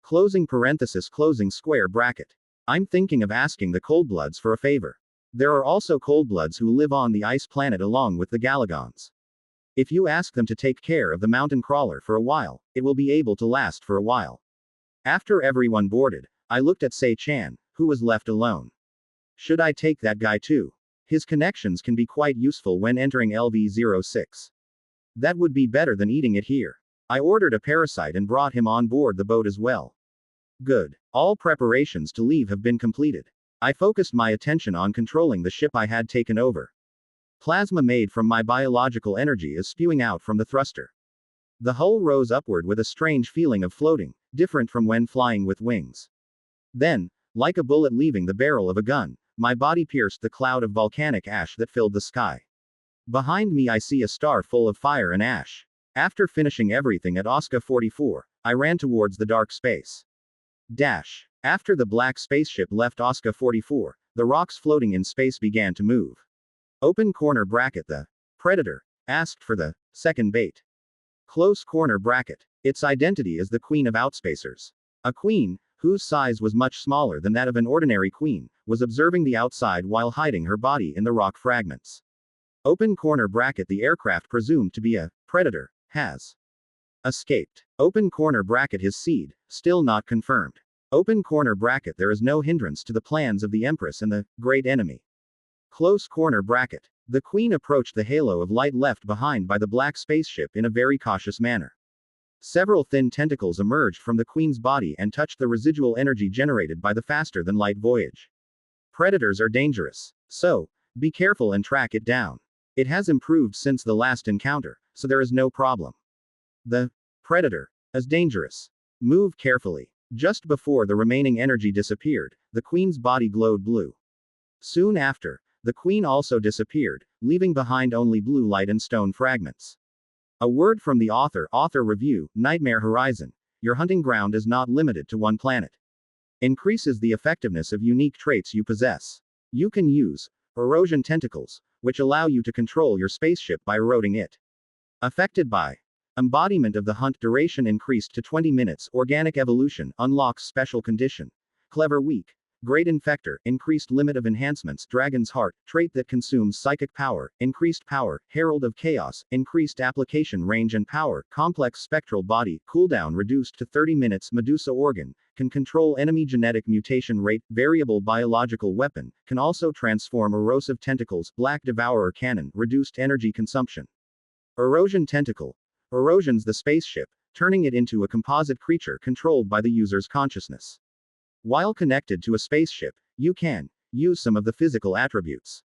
Closing parenthesis closing square bracket. I'm thinking of asking the Coldbloods for a favor. There are also Coldbloods who live on the ice planet along with the Galagons. If you ask them to take care of the mountain crawler for a while, it will be able to last for a while. After everyone boarded, I looked at Sei-chan, who was left alone. Should I take that guy too? His connections can be quite useful when entering LV-06. That would be better than eating it here. I ordered a parasite and brought him on board the boat as well. Good. All preparations to leave have been completed. I focused my attention on controlling the ship I had taken over. Plasma made from my biological energy is spewing out from the thruster. The hull rose upward with a strange feeling of floating, different from when flying with wings. Then, like a bullet leaving the barrel of a gun, my body pierced the cloud of volcanic ash that filled the sky. Behind me I see a star full of fire and ash. After finishing everything at Oscar 44, I ran towards the dark space. Dash. After the black spaceship left Oscar 44, the rocks floating in space began to move. Open corner bracket, the Predator asked for the second bait. Close corner bracket. Its identity is the Queen of Outspacers. A queen, whose size was much smaller than that of an ordinary queen, was observing the outside while hiding her body in the rock fragments. Open corner bracket, the aircraft presumed to be a Predator has escaped. Open corner bracket, his seed, still not confirmed. Open corner bracket, there is no hindrance to the plans of the Empress and the great enemy. Close corner bracket. The Queen approached the halo of light left behind by the black spaceship in a very cautious manner. Several thin tentacles emerged from the Queen's body and touched the residual energy generated by the faster-than-light voyage. Predators are dangerous. So, be careful and track it down. It has improved since the last encounter, so there is no problem. The Predator is dangerous. Move carefully. Just before the remaining energy disappeared, the Queen's body glowed blue. Soon after, the Queen also disappeared, leaving behind only blue light and stone fragments. A word from the author review, Nightmare Horizon. Your hunting ground is not limited to one planet. Increases the effectiveness of unique traits you possess. You can use erosion tentacles, which allow you to control your spaceship by eroding it. Affected by embodiment of the hunt, duration increased to 20 minutes. Organic evolution unlocks special condition. Clever weak. Great Infector, increased limit of enhancements. Dragon's Heart, trait that consumes psychic power, increased power. Herald of Chaos, increased application range and power. Complex spectral body, cooldown reduced to 30 minutes. Medusa organ, can control enemy genetic mutation rate. Variable biological weapon, can also transform erosive tentacles. Black Devourer cannon, reduced energy consumption. Erosion tentacle, erosions the spaceship, turning it into a composite creature controlled by the user's consciousness. While connected to a spaceship, you can use some of the physical attributes.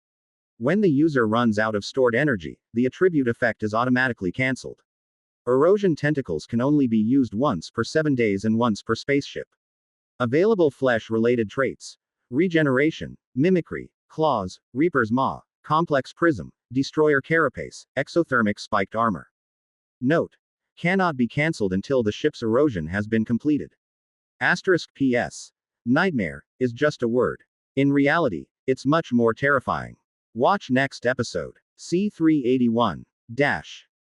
When the user runs out of stored energy, the attribute effect is automatically cancelled. Erosion tentacles can only be used once per 7 days and once per spaceship. Available flesh-related traits: regeneration, mimicry, claws, reaper's maw, complex prism, destroyer carapace, exothermic spiked armor. Note: cannot be cancelled until the ship's erosion has been completed. *PS. Nightmare is just a word. In reality, it's much more terrifying. Watch next episode. C381.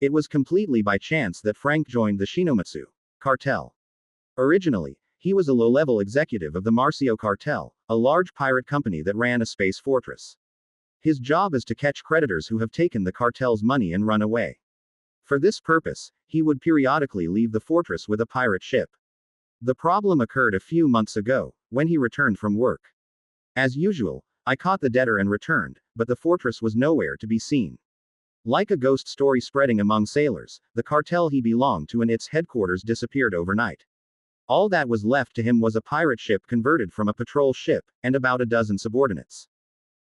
It was completely by chance that Frank joined the Shinomatsu cartel. Originally, he was a low-level executive of the Marcio cartel, a large pirate company that ran a space fortress. His job is to catch creditors who have taken the cartel's money and run away. For this purpose, he would periodically leave the fortress with a pirate ship. The problem occurred a few months ago, when he returned from work. As usual, I caught the debtor and returned, but the fortress was nowhere to be seen. Like a ghost story spreading among sailors, the cartel he belonged to and its headquarters disappeared overnight. All that was left to him was a pirate ship converted from a patrol ship, and about a dozen subordinates.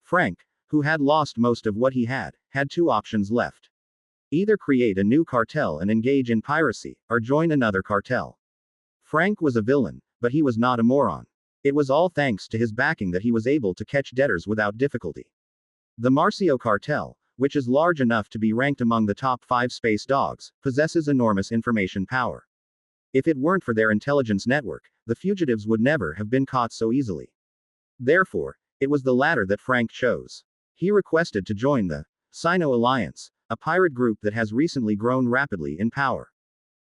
Frank, who had lost most of what he had two options left. Either create a new cartel and engage in piracy, or join another cartel. Frank was a villain, but he was not a moron. It was all thanks to his backing that he was able to catch debtors without difficulty. The Marcio cartel, which is large enough to be ranked among the top 5 space dogs, possesses enormous information power. If it weren't for their intelligence network, the fugitives would never have been caught so easily. Therefore, it was the latter that Frank chose. He requested to join the Sino Alliance, a pirate group that has recently grown rapidly in power.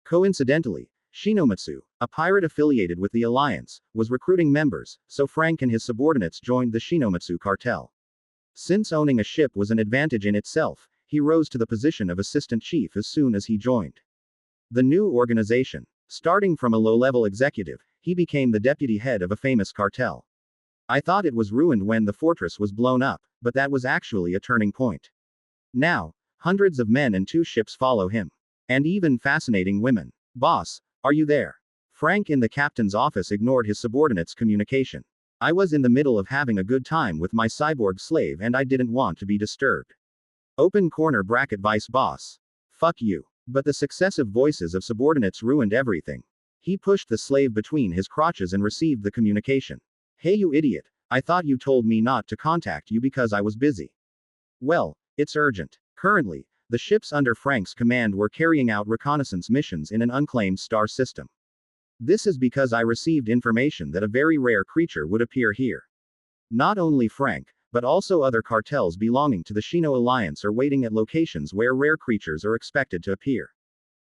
Coincidentally, Shinomatsu, a pirate affiliated with the alliance, was recruiting members, so Frank and his subordinates joined the Shinomatsu cartel. Since owning a ship was an advantage in itself, he rose to the position of assistant chief as soon as he joined the new organization. Starting from a low-level executive, he became the deputy head of a famous cartel. I thought it was ruined when the fortress was blown up, but that was actually a turning point. Now, hundreds of men and 2 ships follow him. And even fascinating women. "Boss, are you there?" Frank in the captain's office ignored his subordinate's communication. "I was in the middle of having a good time with my cyborg slave and I didn't want to be disturbed." Open corner bracket vice boss. "Fuck you." But the successive voices of subordinates ruined everything. He pushed the slave between his crotches and received the communication. "Hey you idiot, I thought you told me not to contact you because I was busy." "Well, it's urgent." Currently, the ships under Frank's command were carrying out reconnaissance missions in an unclaimed star system. "This is because I received information that a very rare creature would appear here." Not only Frank, but also other cartels belonging to the Shino Alliance are waiting at locations where rare creatures are expected to appear.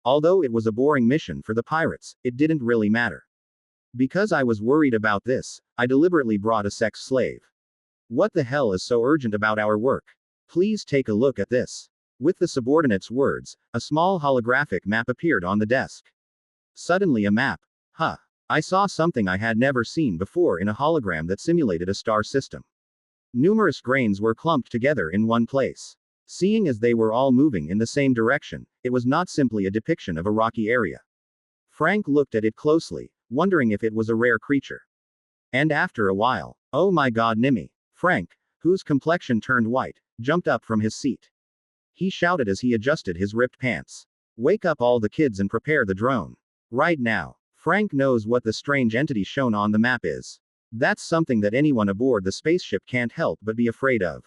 Although it was a boring mission for the pirates, it didn't really matter. Because I was worried about this, I deliberately brought a sex slave. "What the hell is so urgent about our work? Please take a look at this." With the subordinate's words, a small holographic map appeared on the desk. Suddenly a map. Huh. I saw something I had never seen before in a hologram that simulated a star system. Numerous grains were clumped together in one place. Seeing as they were all moving in the same direction, it was not simply a depiction of a rocky area. Frank looked at it closely, wondering if it was a rare creature. And after a while, "Oh my god Nimmy!" Frank, whose complexion turned white, jumped up from his seat. He shouted as he adjusted his ripped pants. "Wake up all the kids and prepare the drone. Right now." Frank knows what the strange entity shown on the map is. That's something that anyone aboard the spaceship can't help but be afraid of.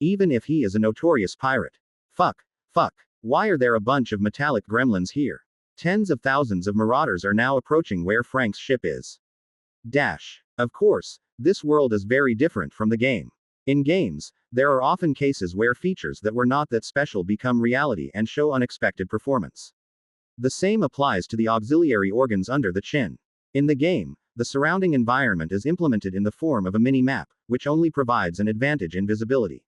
Even if he is a notorious pirate. Fuck. Why are there a bunch of metallic gremlins here? Tens of thousands of marauders are now approaching where Frank's ship is. Of course, this world is very different from the game. In games, there are often cases where features that were not that special become reality and show unexpected performance. The same applies to the auxiliary organs under the chin. In the game, the surrounding environment is implemented in the form of a mini-map, which only provides an advantage in visibility.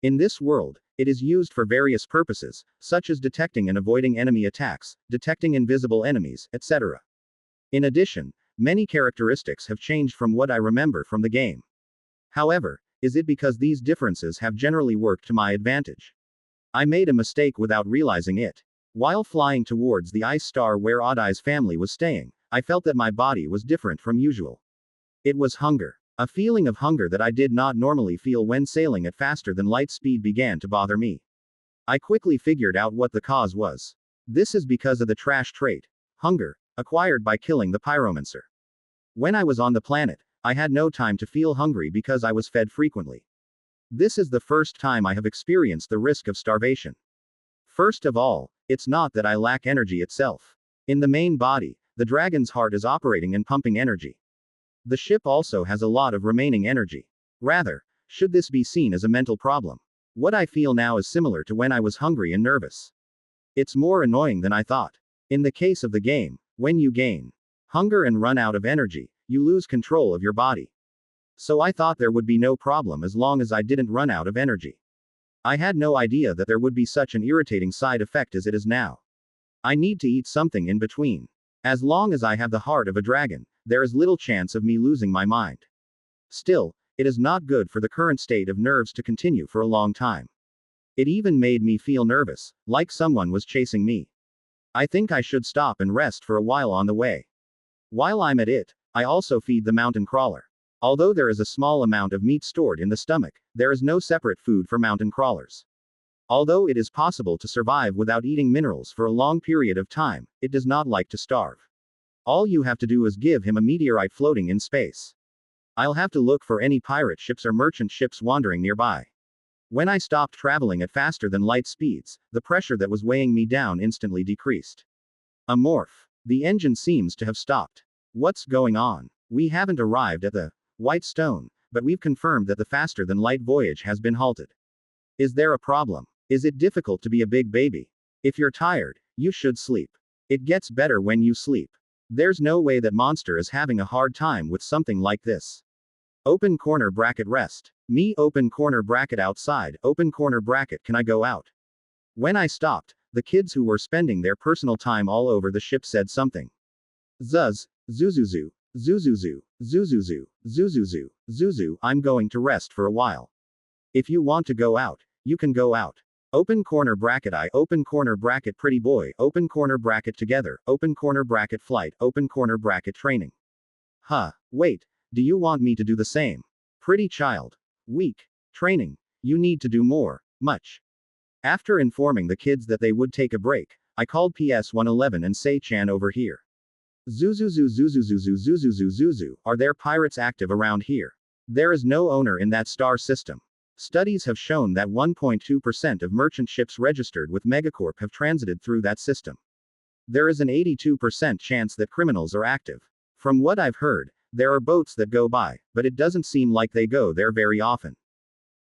In this world, it is used for various purposes, such as detecting and avoiding enemy attacks, detecting invisible enemies, etc. In addition, many characteristics have changed from what I remember from the game. However, is it because these differences have generally worked to my advantage? I made a mistake without realizing it. While flying towards the ice star where Oddai's family was staying, I felt that my body was different from usual. It was hunger. A feeling of hunger that I did not normally feel when sailing at faster than light speed began to bother me. I quickly figured out what the cause was. This is because of the trash trait, hunger, acquired by killing the pyromancer. When I was on the planet, I had no time to feel hungry because I was fed frequently. This is the first time I have experienced the risk of starvation. First of all, it's not that I lack energy itself. In the main body, the dragon's heart is operating and pumping energy. The ship also has a lot of remaining energy. Rather, should this be seen as a mental problem? What I feel now is similar to when I was hungry and nervous. It's more annoying than I thought. In the case of the game, when you gain hunger and run out of energy, you lose control of your body. So I thought there would be no problem as long as I didn't run out of energy. I had no idea that there would be such an irritating side effect as it is now. I need to eat something in between. As long as I have the heart of a dragon, there is little chance of me losing my mind. Still, it is not good for the current state of nerves to continue for a long time. It even made me feel nervous, like someone was chasing me. I think I should stop and rest for a while on the way. While I'm at it, I also feed the mountain crawler. Although there is a small amount of meat stored in the stomach, there is no separate food for mountain crawlers. Although it is possible to survive without eating minerals for a long period of time, it does not like to starve. All you have to do is give him a meteorite floating in space. I'll have to look for any pirate ships or merchant ships wandering nearby. When I stopped traveling at faster than light speeds, the pressure that was weighing me down instantly decreased. A morph. The engine seems to have stopped. What's going on? We haven't arrived at the White Stone, but we've confirmed that the faster than light voyage has been halted. Is there a problem? Is it difficult to be a big baby? If you're tired, you should sleep. It gets better when you sleep. There's no way that monster is having a hard time with something like this. Open corner bracket rest. Me open corner bracket outside, open corner bracket can I go out? When I stopped, the kids who were spending their personal time all over the ship said something. Zuz, Zuzuzu, Zuzuzu, Zuzuzu, Zuzuzu, Zuzu, I'm going to rest for a while. If you want to go out, you can go out. Open corner bracket I open corner bracket pretty boy, open corner bracket together, open corner bracket flight, open corner bracket training. Huh, wait, do you want me to do the same? Pretty child. Weak. Training. You need to do more. Much. After informing the kids that they would take a break, I called PS-111 and say Chan over here. Zuzuzu Zuzuzuzu Zuzuzu Zuzu, are there pirates active around here? There is no owner in that star system. Studies have shown that 1.2% of merchant ships registered with Megacorp have transited through that system. There is an 82% chance that criminals are active. From what I've heard, there are boats that go by, but it doesn't seem like they go there very often.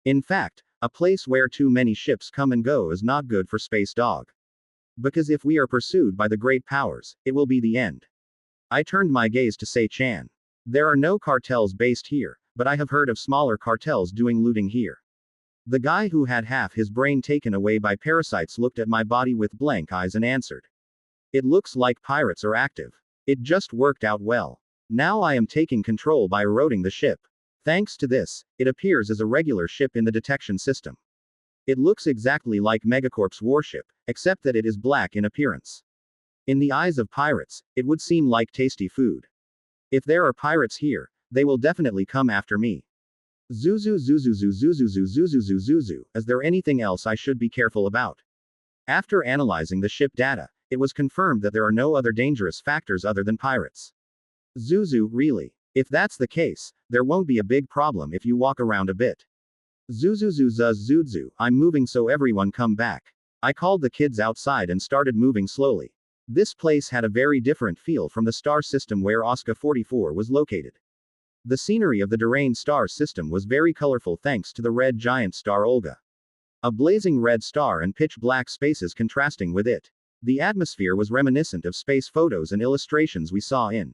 In fact, a place where too many ships come and go is not good for Space Dog. Because if we are pursued by the great powers, it will be the end. I turned my gaze to Sei Chan. There are no cartels based here, but I have heard of smaller cartels doing looting here. The guy who had half his brain taken away by parasites looked at my body with blank eyes and answered. It looks like pirates are active. It just worked out well. Now I am taking control by eroding the ship. Thanks to this, it appears as a regular ship in the detection system. It looks exactly like Megacorp's warship, except that it is black in appearance. In the eyes of pirates, it would seem like tasty food. If there are pirates here, they will definitely come after me. Zuzu Zuzuzu Zuzuzu Zuzuzu Zuzu, is there anything else I should be careful about? After analyzing the ship data, it was confirmed that there are no other dangerous factors other than pirates. Zuzu, really? If that's the case, there won't be a big problem if you walk around a bit. Zuzuzu Zuz Zuzu, I'm moving so everyone come back. I called the kids outside and started moving slowly. This place had a very different feel from the star system where Oscar 44 was located. The scenery of the Durain star system was very colorful thanks to the red giant star Olga. A blazing red star and pitch black spaces contrasting with it. The atmosphere was reminiscent of space photos and illustrations we saw in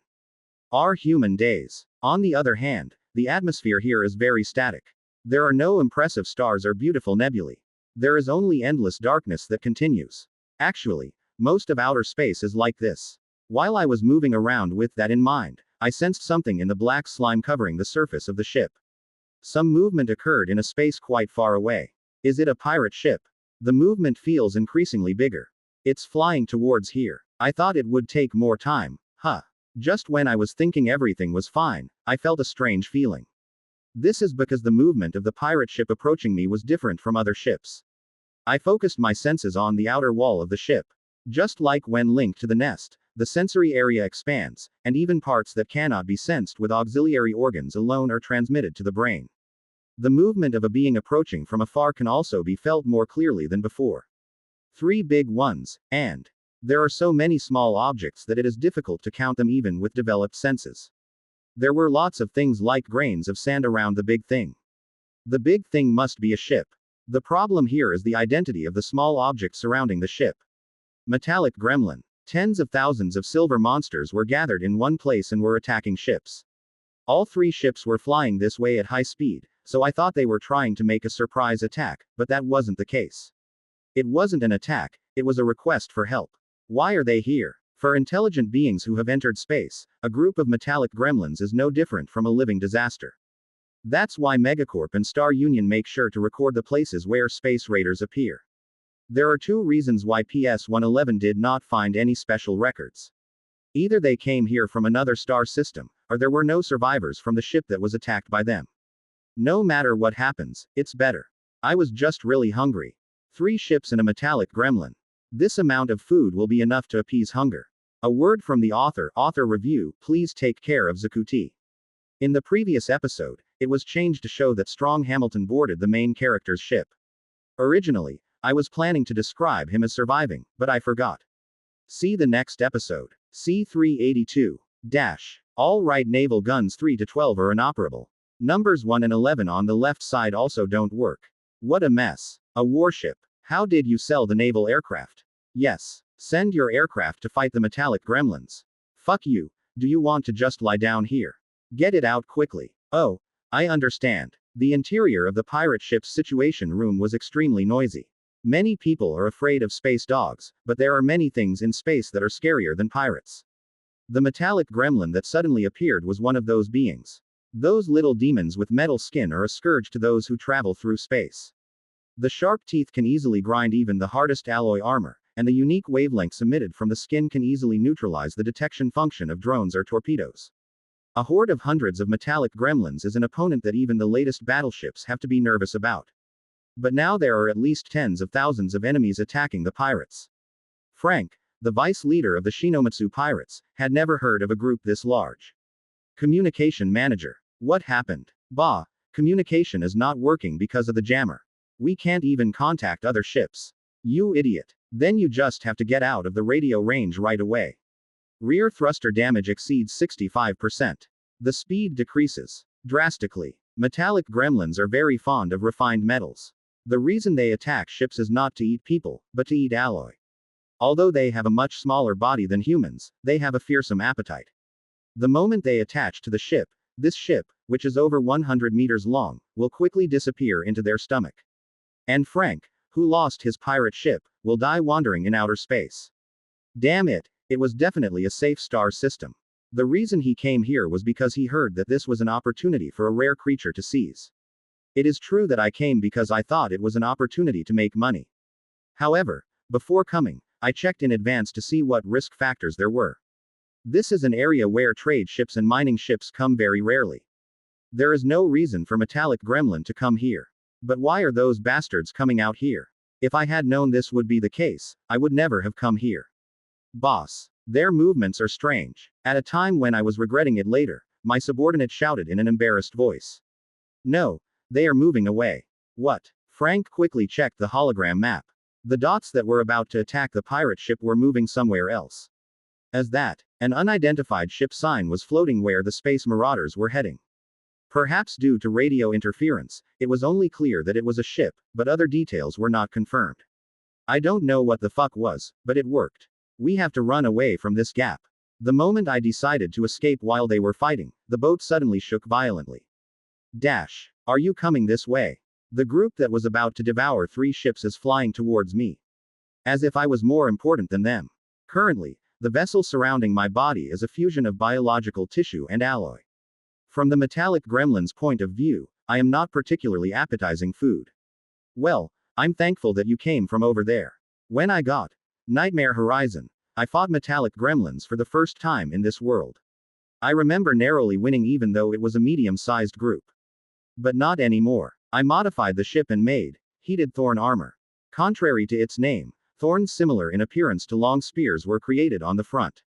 our human days. On the other hand, the atmosphere here is very static. There are no impressive stars or beautiful nebulae. There is only endless darkness that continues. Actually, most of outer space is like this. While I was moving around with that in mind, I sensed something in the black slime covering the surface of the ship. Some movement occurred in a space quite far away. Is it a pirate ship? The movement feels increasingly bigger. It's flying towards here. I thought it would take more time. Huh. Just when I was thinking everything was fine, I felt a strange feeling. This is because the movement of the pirate ship approaching me was different from other ships. I focused my senses on the outer wall of the ship. Just like when linked to the nest, the sensory area expands, and even parts that cannot be sensed with auxiliary organs alone are transmitted to the brain. The movement of a being approaching from afar can also be felt more clearly than before. 3 big ones, and There are so many small objects that it is difficult to count them even with developed senses. There were lots of things like grains of sand around the big thing. The big thing must be a ship. The problem here is the identity of the small object surrounding the ship. Metallic gremlin. Tens of thousands of silver monsters were gathered in one place and were attacking ships. All three ships were flying this way at high speed, so I thought they were trying to make a surprise attack, but that wasn't the case. It wasn't an attack, it was a request for help. Why are they here? For intelligent beings who have entered space, a group of metallic gremlins is no different from a living disaster. That's why Megacorp and Star Union make sure to record the places where space raiders appear. There are two reasons why PS-111 did not find any special records. Either they came here from another star system, or there were no survivors from the ship that was attacked by them. No matter what happens, it's better. I was just really hungry. 3 ships and a metallic gremlin. This amount of food will be enough to appease hunger. A word from the author review, please take care of Zakuti. In the previous episode, it was changed to show that Strong Hamilton boarded the main character's ship. Originally, I was planning to describe him as surviving, but I forgot. See the next episode. C-382. All right, naval guns 3 to 12 are inoperable. Numbers 1 and 11 on the left side also don't work. What a mess. A warship. How did you sell the naval aircraft? Yes. Send your aircraft to fight the metallic gremlins. Fuck you. Do you want to just lie down here? Get it out quickly. Oh, I understand. The interior of the pirate ship's situation room was extremely noisy. Many people are afraid of space dogs, but there are many things in space that are scarier than pirates. The metallic gremlin that suddenly appeared was one of those beings. Those little demons with metal skin are a scourge to those who travel through space. The sharp teeth can easily grind even the hardest alloy armor, and the unique wavelengths emitted from the skin can easily neutralize the detection function of drones or torpedoes. A horde of hundreds of metallic gremlins is an opponent that even the latest battleships have to be nervous about. But now there are at least tens of thousands of enemies attacking the pirates. Frank, the vice leader of the Shinomatsu pirates, had never heard of a group this large. Communication manager. What happened? Bah, communication is not working because of the jammer. We can't even contact other ships. You idiot. Then you just have to get out of the radio range right away. Rear thruster damage exceeds 65%. The speed decreases drastically. Metallic gremlins are very fond of refined metals. The reason they attack ships is not to eat people, but to eat alloy. Although they have a much smaller body than humans, they have a fearsome appetite. The moment they attach to the ship, this ship, which is over 100 meters long, will quickly disappear into their stomach. And Frank, who lost his pirate ship, will die wandering in outer space. Damn it, it was definitely a safe star system. The reason he came here was because he heard that this was an opportunity for a rare creature to seize. It is true that I came because I thought it was an opportunity to make money. However, before coming, I checked in advance to see what risk factors there were. This is an area where trade ships and mining ships come very rarely. There is no reason for metallic gremlin to come here. But why are those bastards coming out here? If I had known this would be the case, I would never have come here. Boss. Their movements are strange. At a time when I was regretting it later, my subordinate shouted in an embarrassed voice. No, they are moving away. What? Frank quickly checked the hologram map. The dots that were about to attack the pirate ship were moving somewhere else. As that, an unidentified ship sign was floating where the space marauders were heading. Perhaps due to radio interference, it was only clear that it was a ship, but other details were not confirmed. I don't know what the fuck was, but it worked. We have to run away from this gap. The moment I decided to escape while they were fighting, the boat suddenly shook violently. Are you coming this way? The group that was about to devour 3 ships is flying towards me. As if I was more important than them. Currently, the vessel surrounding my body is a fusion of biological tissue and alloy. From the metallic gremlin's point of view, I am not particularly appetizing food. Well, I'm thankful that you came from over there. When I got Nightmare Horizon, I fought metallic gremlins for the first time in this world. I remember narrowly winning even though it was a medium-sized group. But not anymore. I modified the ship and made heated thorn armor. Contrary to its name, thorns similar in appearance to long spears were created on the front.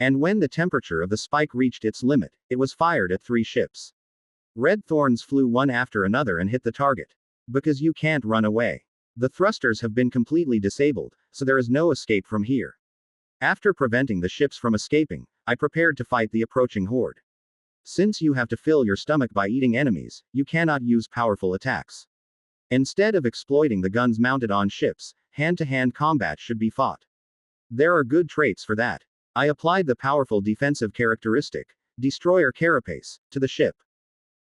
And when the temperature of the spike reached its limit, it was fired at 3 ships. Red thorns flew one after another and hit the target. Because you can't run away. The thrusters have been completely disabled, so there is no escape from here. After preventing the ships from escaping, I prepared to fight the approaching horde. Since you have to fill your stomach by eating enemies, you cannot use powerful attacks. Instead of exploiting the guns mounted on ships, hand-to-hand combat should be fought. There are good traits for that. I applied the powerful defensive characteristic, Destroyer Carapace, to the ship.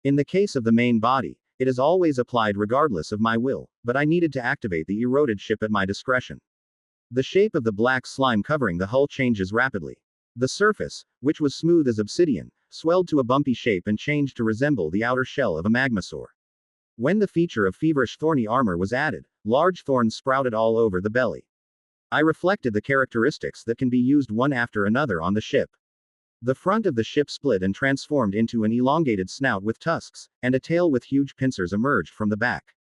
In the case of the main body, it is always applied regardless of my will, but I needed to activate the eroded ship at my discretion. The shape of the black slime covering the hull changes rapidly. The surface, which was smooth as obsidian, swelled to a bumpy shape and changed to resemble the outer shell of a Magmasaur. When the feature of feverish thorny armor was added, large thorns sprouted all over the belly. I reflected the characteristics that can be used one after another on the ship. The front of the ship split and transformed into an elongated snout with tusks, and a tail with huge pincers emerged from the back.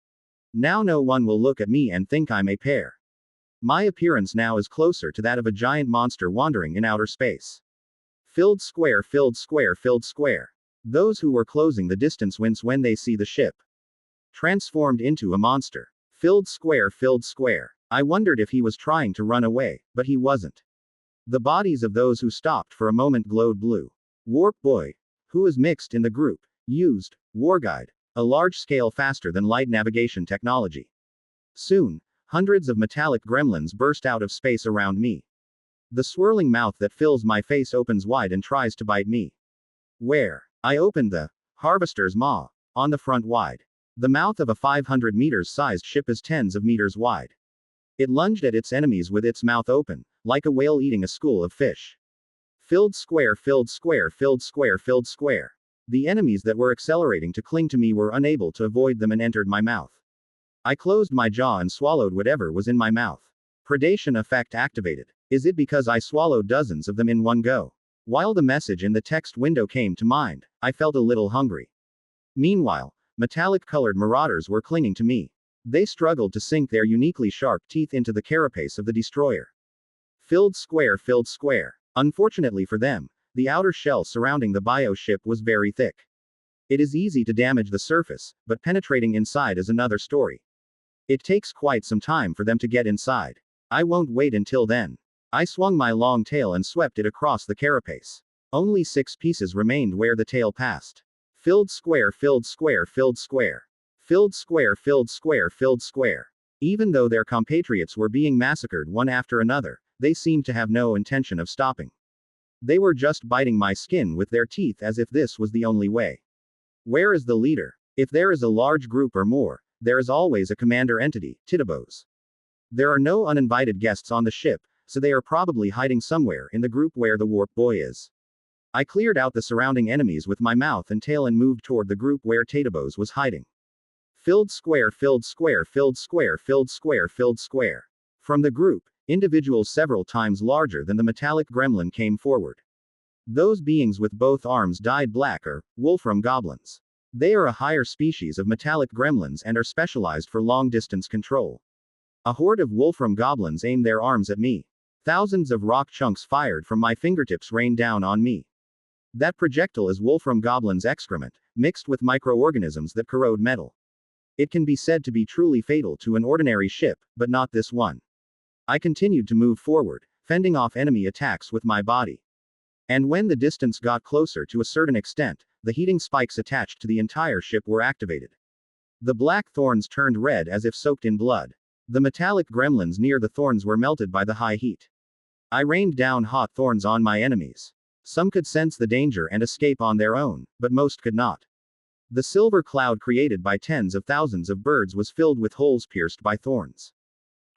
Now no one will look at me and think I'm a pair. My appearance now is closer to that of a giant monster wandering in outer space. Filled square, filled square, filled square. Those who were closing the distance wince when they see the ship. Transformed into a monster. Filled square, filled square. I wondered if he was trying to run away, but he wasn't. The bodies of those who stopped for a moment glowed blue. Warp Boy, who is mixed in the group, used Warguide, a large-scale faster-than-light navigation technology. Soon, hundreds of metallic gremlins burst out of space around me. The swirling mouth that fills my face opens wide and tries to bite me. Where? I opened the harvester's maw on the front wide. The mouth of a 500 meters sized ship is tens of meters wide. It lunged at its enemies with its mouth open, like a whale eating a school of fish. Filled square, filled square, filled square, filled square. The enemies that were accelerating to cling to me were unable to avoid them and entered my mouth. I closed my jaw and swallowed whatever was in my mouth. Predation effect activated. Is it because I swallowed dozens of them in one go? While the message in the text window came to mind, I felt a little hungry. Meanwhile, metallic-colored marauders were clinging to me. They struggled to sink their uniquely sharp teeth into the carapace of the destroyer. Filled square, filled square. Unfortunately for them, the outer shell surrounding the bio ship was very thick. It is easy to damage the surface, but penetrating inside is another story. It takes quite some time for them to get inside. I won't wait until then. I swung my long tail and swept it across the carapace. Only 6 pieces remained where the tail passed. Filled square, filled square, filled square. Filled square, filled square, filled square. Even though their compatriots were being massacred one after another, they seemed to have no intention of stopping. They were just biting my skin with their teeth as if this was the only way. Where is the leader? If there is a large group or more, there is always a commander entity, Titibos. There are no uninvited guests on the ship, so they are probably hiding somewhere in the group where the Warp Boy is. I cleared out the surrounding enemies with my mouth and tail and moved toward the group where Titibos was hiding. Filled square, filled square, filled square, filled square, filled square. From the group, individuals several times larger than the metallic gremlin came forward. Those beings with both arms dyed black are Wolfram goblins. They are a higher species of metallic gremlins and are specialized for long-distance control. A horde of Wolfram goblins aimed their arms at me. Thousands of rock chunks fired from my fingertips rained down on me. That projectile is Wolfram goblin's excrement, mixed with microorganisms that corrode metal. It can be said to be truly fatal to an ordinary ship, but not this one. I continued to move forward, fending off enemy attacks with my body. And when the distance got closer to a certain extent, the heating spikes attached to the entire ship were activated. The black thorns turned red as if soaked in blood. The metallic gremlins near the thorns were melted by the high heat. I rained down hot thorns on my enemies. Some could sense the danger and escape on their own, but most could not. The silver cloud created by tens of thousands of birds was filled with holes pierced by thorns.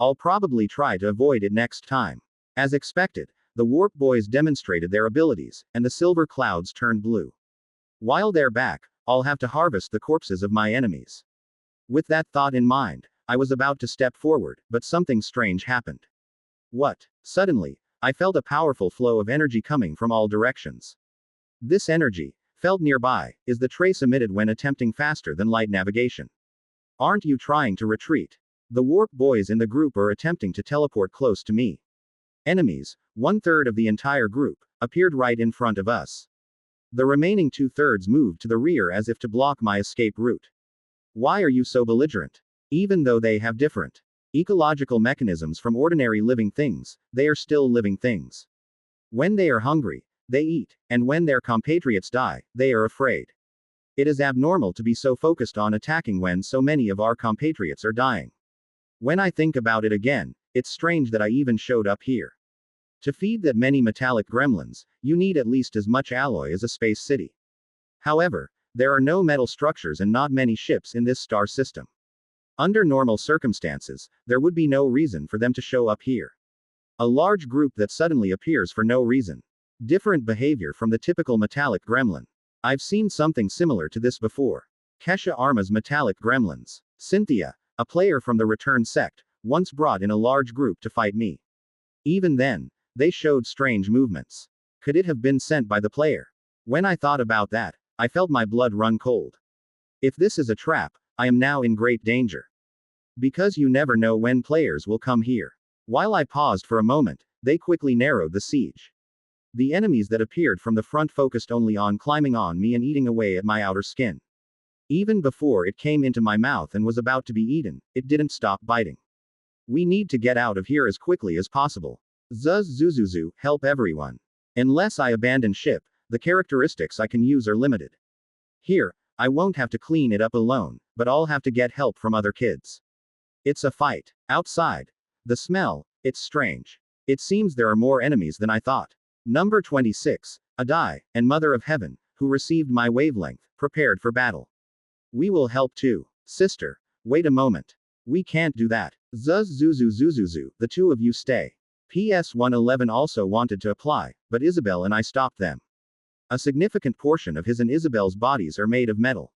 I'll probably try to avoid it next time. As expected, the Warp Boys demonstrated their abilities, and the silver clouds turned blue. While they're back, I'll have to harvest the corpses of my enemies. With that thought in mind, I was about to step forward, but something strange happened. What? Suddenly, I felt a powerful flow of energy coming from all directions. This energy, felt nearby, is the trace emitted when attempting faster than light navigation. Aren't you trying to retreat? The Warp Boys in the group are attempting to teleport close to me. Enemies, 1/3 of the entire group, appeared right in front of us. The remaining 2/3 moved to the rear as if to block my escape route. Why are you so belligerent? Even though they have different ecological mechanisms from ordinary living things, they are still living things. When they are hungry, they eat, and when their compatriots die, they are afraid. It is abnormal to be so focused on attacking when so many of our compatriots are dying. When I think about it again, it's strange that I even showed up here. To feed that many metallic gremlins, you need at least as much alloy as a space city. However, there are no metal structures and not many ships in this star system. Under normal circumstances, there would be no reason for them to show up here. A large group that suddenly appears for no reason. Different behavior from the typical metallic gremlin. I've seen something similar to this before. Kesha Arma's metallic gremlins. Cynthia, a player from the Return sect, once brought in a large group to fight me. Even then, they showed strange movements. Could it have been sent by the player? When I thought about that, I felt my blood run cold. If this is a trap, I am now in great danger. Because you never know when players will come here. While I paused for a moment, they quickly narrowed the siege. The enemies that appeared from the front focused only on climbing on me and eating away at my outer skin. Even before it came into my mouth and was about to be eaten, it didn't stop biting. We need to get out of here as quickly as possible. Zuzuzuzu, help everyone. Unless I abandon ship, the characteristics I can use are limited. Here, I won't have to clean it up alone, but I'll have to get help from other kids. It's a fight. Outside. The smell, it's strange. It seems there are more enemies than I thought. Number 26, Adai, and Mother of Heaven, who received my wavelength, prepared for battle. We will help too. Sister, wait a moment. We can't do that. Zuzuzuzuzuzu, the two of you stay. PS 111 also wanted to apply, but Isabel and I stopped them. A significant portion of his and Isabel's bodies are made of metal.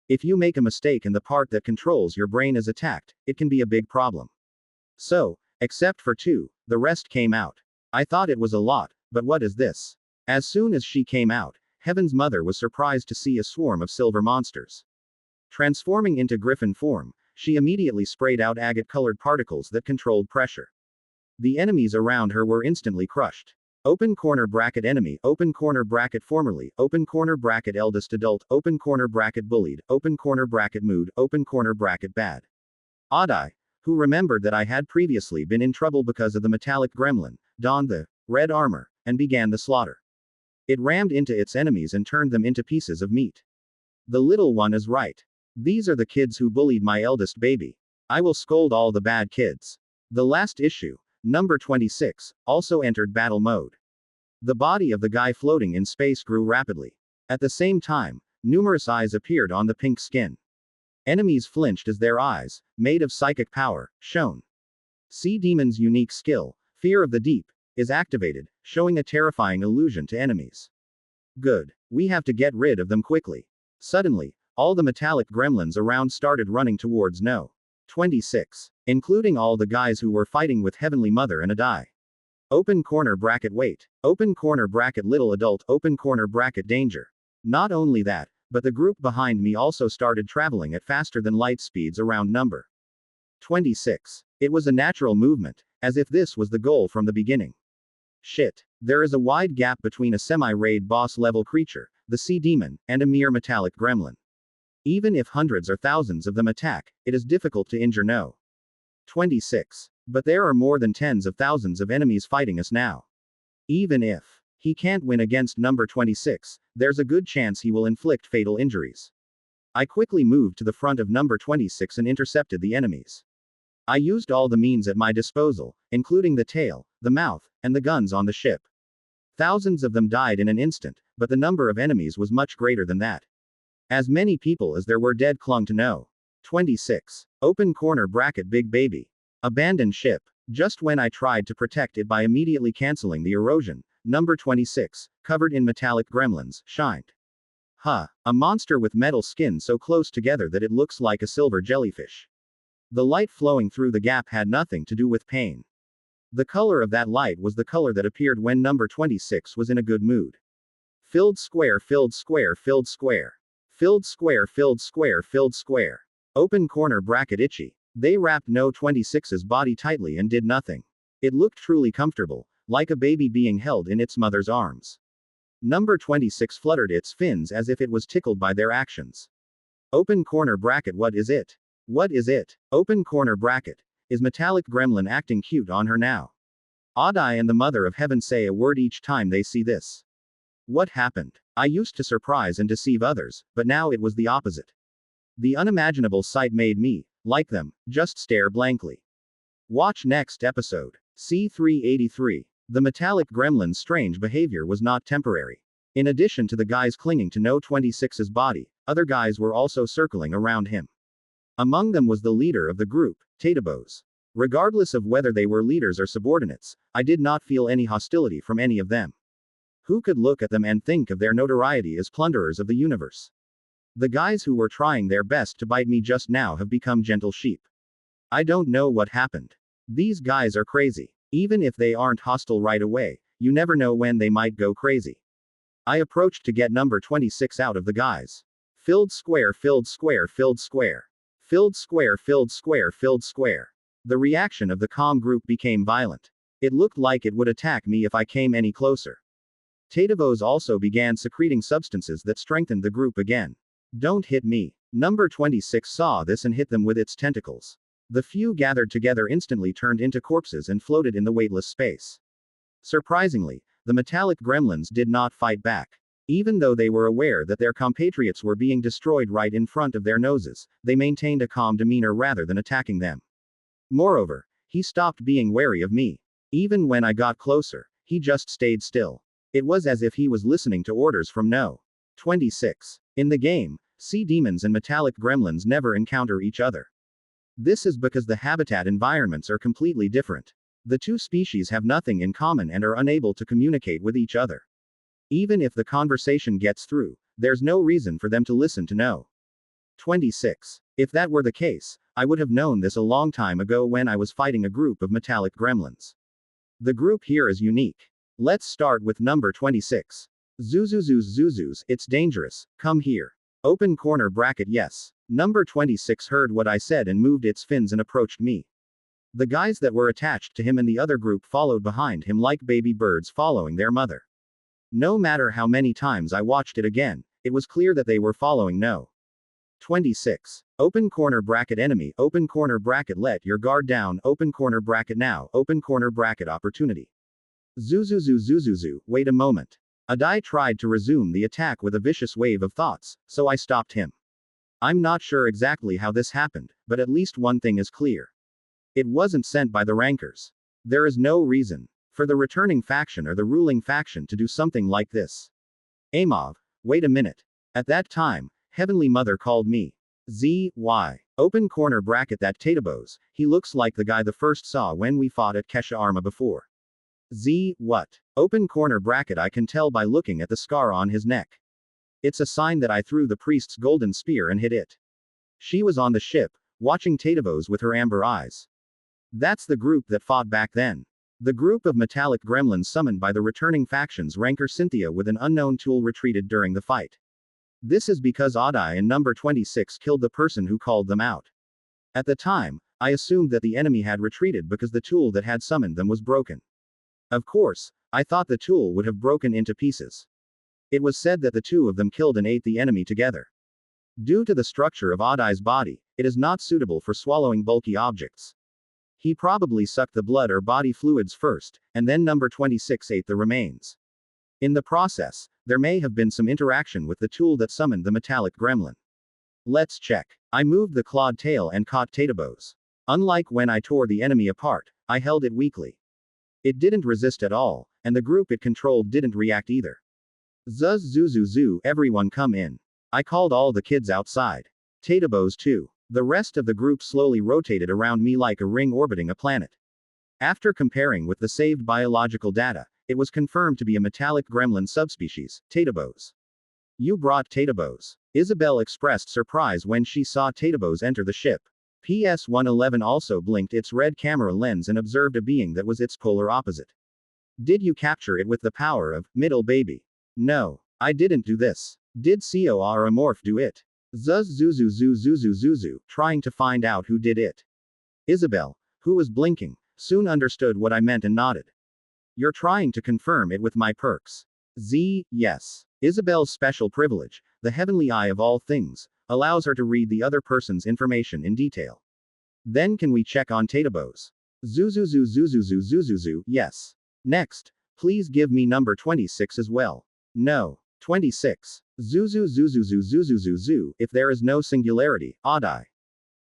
If you make a mistake and the part that controls your brain is attacked, it can be a big problem. So, except for two, the rest came out. I thought it was a lot, but what is this? As soon as she came out, Heaven's mother was surprised to see a swarm of silver monsters. Transforming into griffin form, she immediately sprayed out agate-colored particles that controlled pressure. The enemies around her were instantly crushed. Open corner bracket enemy, open corner bracket formerly, open corner bracket eldest adult, open corner bracket bullied, open corner bracket mood, open corner bracket bad. Adai, who remembered that I had previously been in trouble because of the metallic gremlin, donned the red armor, and began the slaughter. It rammed into its enemies and turned them into pieces of meat. The little one is right. These are the kids who bullied my eldest baby. I will scold all the bad kids. The last issue, number 26, also entered battle mode. The body of the guy floating in space grew rapidly. At the same time, numerous eyes appeared on the pink skin. Enemies flinched as their eyes, made of psychic power, shone. Sea Demon's unique skill, Fear of the Deep, is activated, showing a terrifying illusion to enemies. Good. We have to get rid of them quickly. Suddenly, all the metallic gremlins around started running towards No. 26, including all the guys who were fighting with Heavenly Mother and Adai. Open corner bracket wait. Open corner bracket little adult, open corner bracket danger. Not only that, but the group behind me also started traveling at faster than light speeds around number 26. It was a natural movement, as if this was the goal from the beginning. Shit. There is a wide gap between a semi-raid boss level creature, the Sea Demon, and a mere metallic gremlin. Even if hundreds or thousands of them attack, it is difficult to injure No. 26. But there are more than tens of thousands of enemies fighting us now. Even if he can't win against number 26, there's a good chance he will inflict fatal injuries. I quickly moved to the front of number 26 and intercepted the enemies. I used all the means at my disposal, including the tail, the mouth, and the guns on the ship. Thousands of them died in an instant, but the number of enemies was much greater than that. As many people as there were dead clung to No. 26. Open corner bracket big baby. Abandoned ship. Just when I tried to protect it by immediately canceling the erosion, number 26, covered in metallic gremlins, shined. Huh. A monster with metal skin so close together that it looks like a silver jellyfish. The light flowing through the gap had nothing to do with pain. The color of that light was the color that appeared when number 26 was in a good mood. Filled square, filled square, filled square. Filled square, filled square, filled square. Open corner bracket itchy. They wrapped No. 26's body tightly and did nothing. It looked truly comfortable, like a baby being held in its mother's arms. Number 26 fluttered its fins as if it was tickled by their actions. Open corner bracket what is it? What is it? Open corner bracket. Is metallic gremlin acting cute on her now? Adai and the Mother of Heaven say a word each time they see this. What happened? I used to surprise and deceive others, but now it was the opposite. The unimaginable sight made me, like them, just stare blankly. Watch next episode. C383. The metallic gremlin's strange behavior was not temporary. In addition to the guys clinging to No 26's body, other guys were also circling around him. Among them was the leader of the group, Tatabos. Regardless of whether they were leaders or subordinates, I did not feel any hostility from any of them. Who could look at them and think of their notoriety as plunderers of the universe? The guys who were trying their best to bite me just now have become gentle sheep. I don't know what happened. These guys are crazy. Even if they aren't hostile right away, you never know when they might go crazy. I approached to get number 26 out of the guys. Filled square, filled square, filled square. Filled square, filled square, filled square. The reaction of the calm group became violent. It looked like it would attack me if I came any closer. Tatavos also began secreting substances that strengthened the group again. Don't hit me. Number 26 saw this and hit them with its tentacles. The few gathered together instantly turned into corpses and floated in the weightless space. Surprisingly, the metallic gremlins did not fight back. Even though they were aware that their compatriots were being destroyed right in front of their noses, they maintained a calm demeanor rather than attacking them. Moreover, he stopped being wary of me. Even when I got closer, he just stayed still. It was as if he was listening to orders from No. 26. In the game, sea demons and metallic gremlins never encounter each other. This is because the habitat environments are completely different. The two species have nothing in common and are unable to communicate with each other. Even if the conversation gets through, there's no reason for them to listen to No. 26. If that were the case, I would have known this a long time ago when I was fighting a group of metallic gremlins. The group here is unique. Let's start with number 26. Zuzuzus, it's dangerous, come here. Open corner bracket yes. Number 26 heard what I said and moved its fins and approached me. The guys that were attached to him and the other group followed behind him like baby birds following their mother. No matter how many times I watched it again, it was clear that they were following No. 26. Open corner bracket enemy, open corner bracket let your guard down, open corner bracket now, open corner bracket opportunity. Zuzuzu, wait a moment. Adai tried to resume the attack with a vicious wave of thoughts, so I stopped him. I'm not sure exactly how this happened, but at least one thing is clear. It wasn't sent by the rankers. There is no reason for the returning faction or the ruling faction to do something like this. Amov, wait a minute. At that time, Heavenly Mother called me. ZY. Open corner bracket that Tatabos, he looks like the guy the first saw when we fought at Kesha Arma before. What? Open corner bracket I can tell by looking at the scar on his neck. It's a sign that I threw the priest's golden spear and hit it. She was on the ship, watching Tatabos with her amber eyes. That's the group that fought back then. The group of metallic gremlins summoned by the returning faction's ranker Cynthia with an unknown tool retreated during the fight. This is because Adai and number 26 killed the person who called them out. At the time, I assumed that the enemy had retreated because the tool that had summoned them was broken. Of course, I thought the tool would have broken into pieces. It was said that the two of them killed and ate the enemy together. Due to the structure of Adai's body, it is not suitable for swallowing bulky objects. He probably sucked the blood or body fluids first, and then number 26 ate the remains. In the process, there may have been some interaction with the tool that summoned the metallic gremlin. Let's check. I moved the clawed tail and caught Tatabos. Unlike when I tore the enemy apart, I held it weakly. It didn't resist at all, and the group it controlled didn't react either. Zuzuzu, everyone come in. I called all the kids outside. Tatabos too. The rest of the group slowly rotated around me like a ring orbiting a planet. After comparing with the saved biological data, it was confirmed to be a metallic gremlin subspecies, Tatabos. You brought Tatabos. Isabel expressed surprise when she saw Tatabos enter the ship. PS-111 also blinked its red camera lens and observed a being that was its polar opposite. Did you capture it with the power of middle baby? No, I didn't do this. Did Cor Amorph do it? Zuzuzu, trying to find out who did it. Isabel, who was blinking, soon understood what I meant and nodded. You're trying to confirm it with my perks. Yes. Isabel's special privilege, the heavenly eye of all things, allows her to read the other person's information in detail. Then can we check on Tatabos? Zuzuzu, yes. Next. Please give me number 26 as well. No. 26. Zuzuzuzuzuzuzuzu, if there is no singularity, odd eye.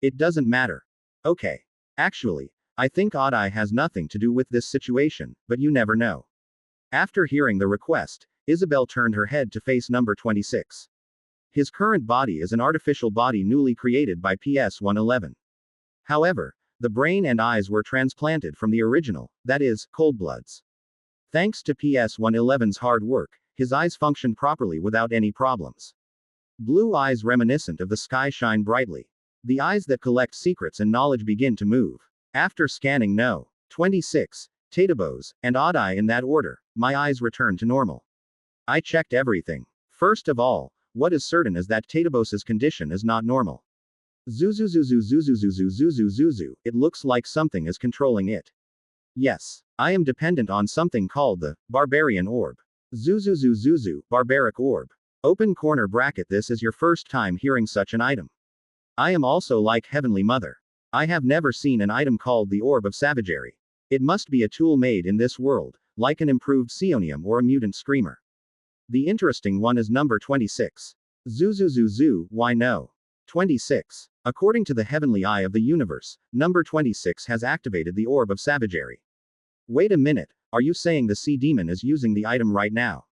It doesn't matter. Okay. Actually, I odd eye has nothing to do with this situation, but you never know. After hearing the request, Isabel turned her head to face number 26. His current body is an artificial body newly created by PS-111. However, the brain and eyes were transplanted from the original, that is, Coldblood's. Thanks to PS-111's hard work, his eyes functioned properly without any problems. Blue eyes reminiscent of the sky shine brightly. The eyes that collect secrets and knowledge begin to move. After scanning No. 26, Tatabos, and Odd Eye in that order, my eyes returned to normal. I checked everything. First of all, what is certain is that Tatabos's condition is not normal. Zuzuzuzuzuzuzuzuzuzuzu, it looks like something is controlling it. Yes, I am dependent on something called the Barbarian Orb. Zuzuzuzuzu, Barbaric Orb. Open corner bracket. This is your first time hearing such an item. I am also like Heavenly Mother. I have never seen an item called the Orb of Savagery. It must be a tool made in this world, like an improved psionium or a mutant screamer. The interesting one is number 26. Zuzuzuzu, why no? 26. According to the heavenly eye of the universe, number 26 has activated the Orb of Savagery. Wait a minute, are you saying the sea demon is using the item right now?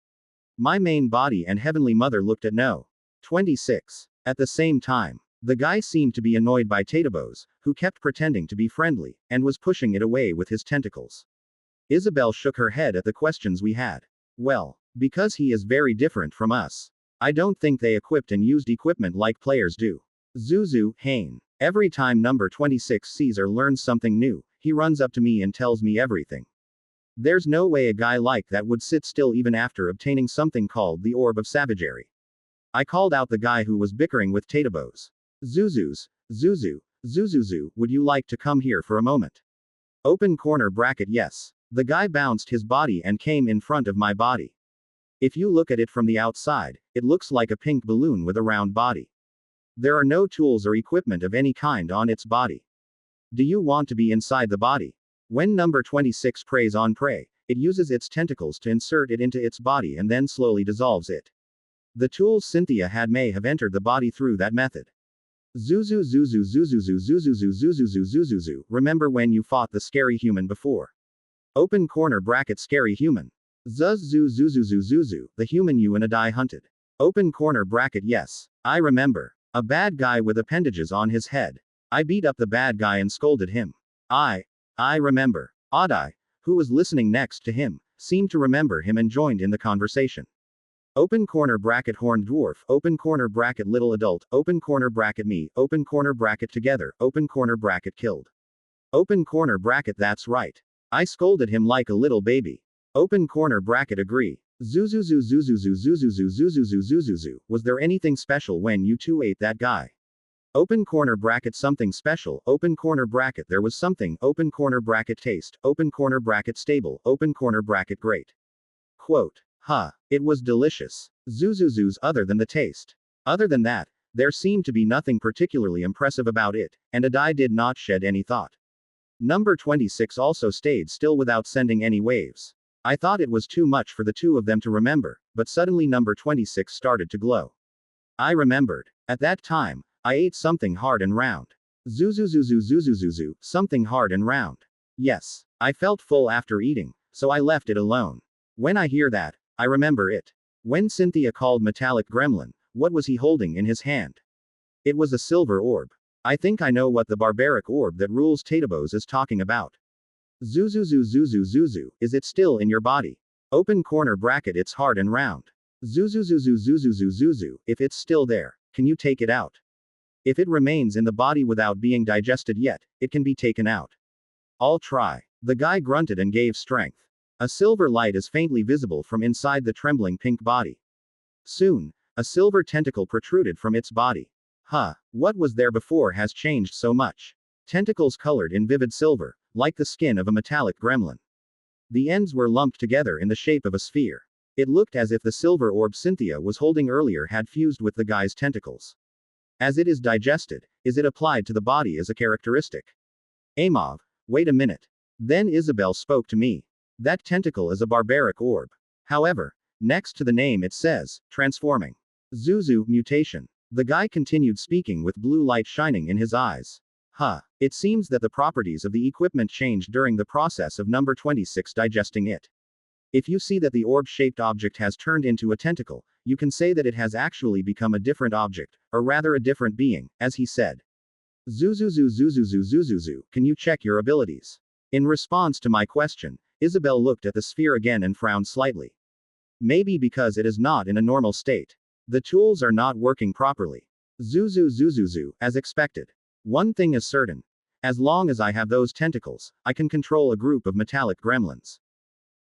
My main body and Heavenly Mother looked at no. 26. At the same time, the guy seemed to be annoyed by Tatabos, who kept pretending to be friendly, and was pushing it away with his tentacles. Isabel shook her head at the questions we had. Well, because he is very different from us. I don't think they equipped and used equipment like players do. Zuzu, Hain. Every time number 26 sees or learns something new, he runs up to me and tells me everything. There's no way a guy like that would sit still even after obtaining something called the Orb of Savagery. I called out the guy who was bickering with Tatabos. Zuzuzu, would you like to come here for a moment? Open corner bracket yes. The guy bounced his body and came in front of my body. If you look at it from the outside, it looks like a pink balloon with a round body. There are no tools or equipment of any kind on its body. Do you want to be inside the body? When number 26 preys on prey, it uses its tentacles to insert it into its body and then slowly dissolves it. The tools Cynthia had may have entered the body through that method. Zuzuzuzuzuzuzuzuzuzuzuzuzuzu, remember when you fought the scary human before? Open corner bracket scary human. Zuzuzuzuzuzuzu, the human you and I hunted. Open corner bracket yes. I remember. A bad guy with appendages on his head. I beat up the bad guy and scolded him. I remember. Odd Eye, who was listening next to him, seemed to remember him and joined in the conversation. Open corner bracket horned dwarf, open corner bracket little adult, open corner bracket me, open corner bracket together, open corner bracket killed. Open corner bracket that's right. I scolded him like a little baby. Open corner bracket agree. Zuzuzuzuzuzuzuzuzuzuzuzuzuzu, was there anything special when you two ate that guy? Open corner bracket something special, open corner bracket there was something, open corner bracket taste, open corner bracket stable, open corner bracket great. Quote. It was delicious. Zuzuzus other than the taste. Other than that, there seemed to be nothing particularly impressive about it, and Adai did not shed any thought. Number 26 also stayed still without sending any waves. I thought it was too much for the two of them to remember, but suddenly number 26 started to glow. I remembered. At that time, I ate something hard and round. Zuzuzuzuzuzuzuzu, something hard and round. Yes, I felt full after eating, so I left it alone. When I hear that, I remember it. When Cynthia called metallic gremlin, what was he holding in his hand? It was a silver orb. I think I know what the barbaric orb that rules Tatabos is talking about. Zuzuzuzuzuzuzu, is it still in your body? Open corner bracket it's hard and round. Zuzuzuzuzuzuzuzu, if it's still there, can you take it out? If it remains in the body without being digested yet, it can be taken out. I'll try. The guy grunted and gave strength. A silver light is faintly visible from inside the trembling pink body. Soon, a silver tentacle protruded from its body. What was there before has changed so much. Tentacles colored in vivid silver, like the skin of a metallic gremlin. The ends were lumped together in the shape of a sphere. It looked as if the silver orb Cynthia was holding earlier had fused with the guy's tentacles. As it is digested, is it applied to the body as a characteristic? Amov, wait a minute. Then Isabel spoke to me. That tentacle is a barbaric orb. However, next to the name it says, transforming. Zuzu, mutation. The guy continued speaking with blue light shining in his eyes. Huh. It seems that the properties of the equipment changed during the process of number 26 digesting it. If you see that the orb-shaped object has turned into a tentacle, you can say that it has actually become a different object, or rather a different being, as he said. Zuzuzu Zuzuzu Zuzuzu, can you check your abilities? In response to my question, Isabel looked at the sphere again and frowned slightly. Maybe because it is not in a normal state. The tools are not working properly. Zuzu Zuzuzu, as expected. One thing is certain. As long as I have those tentacles, I can control a group of metallic gremlins.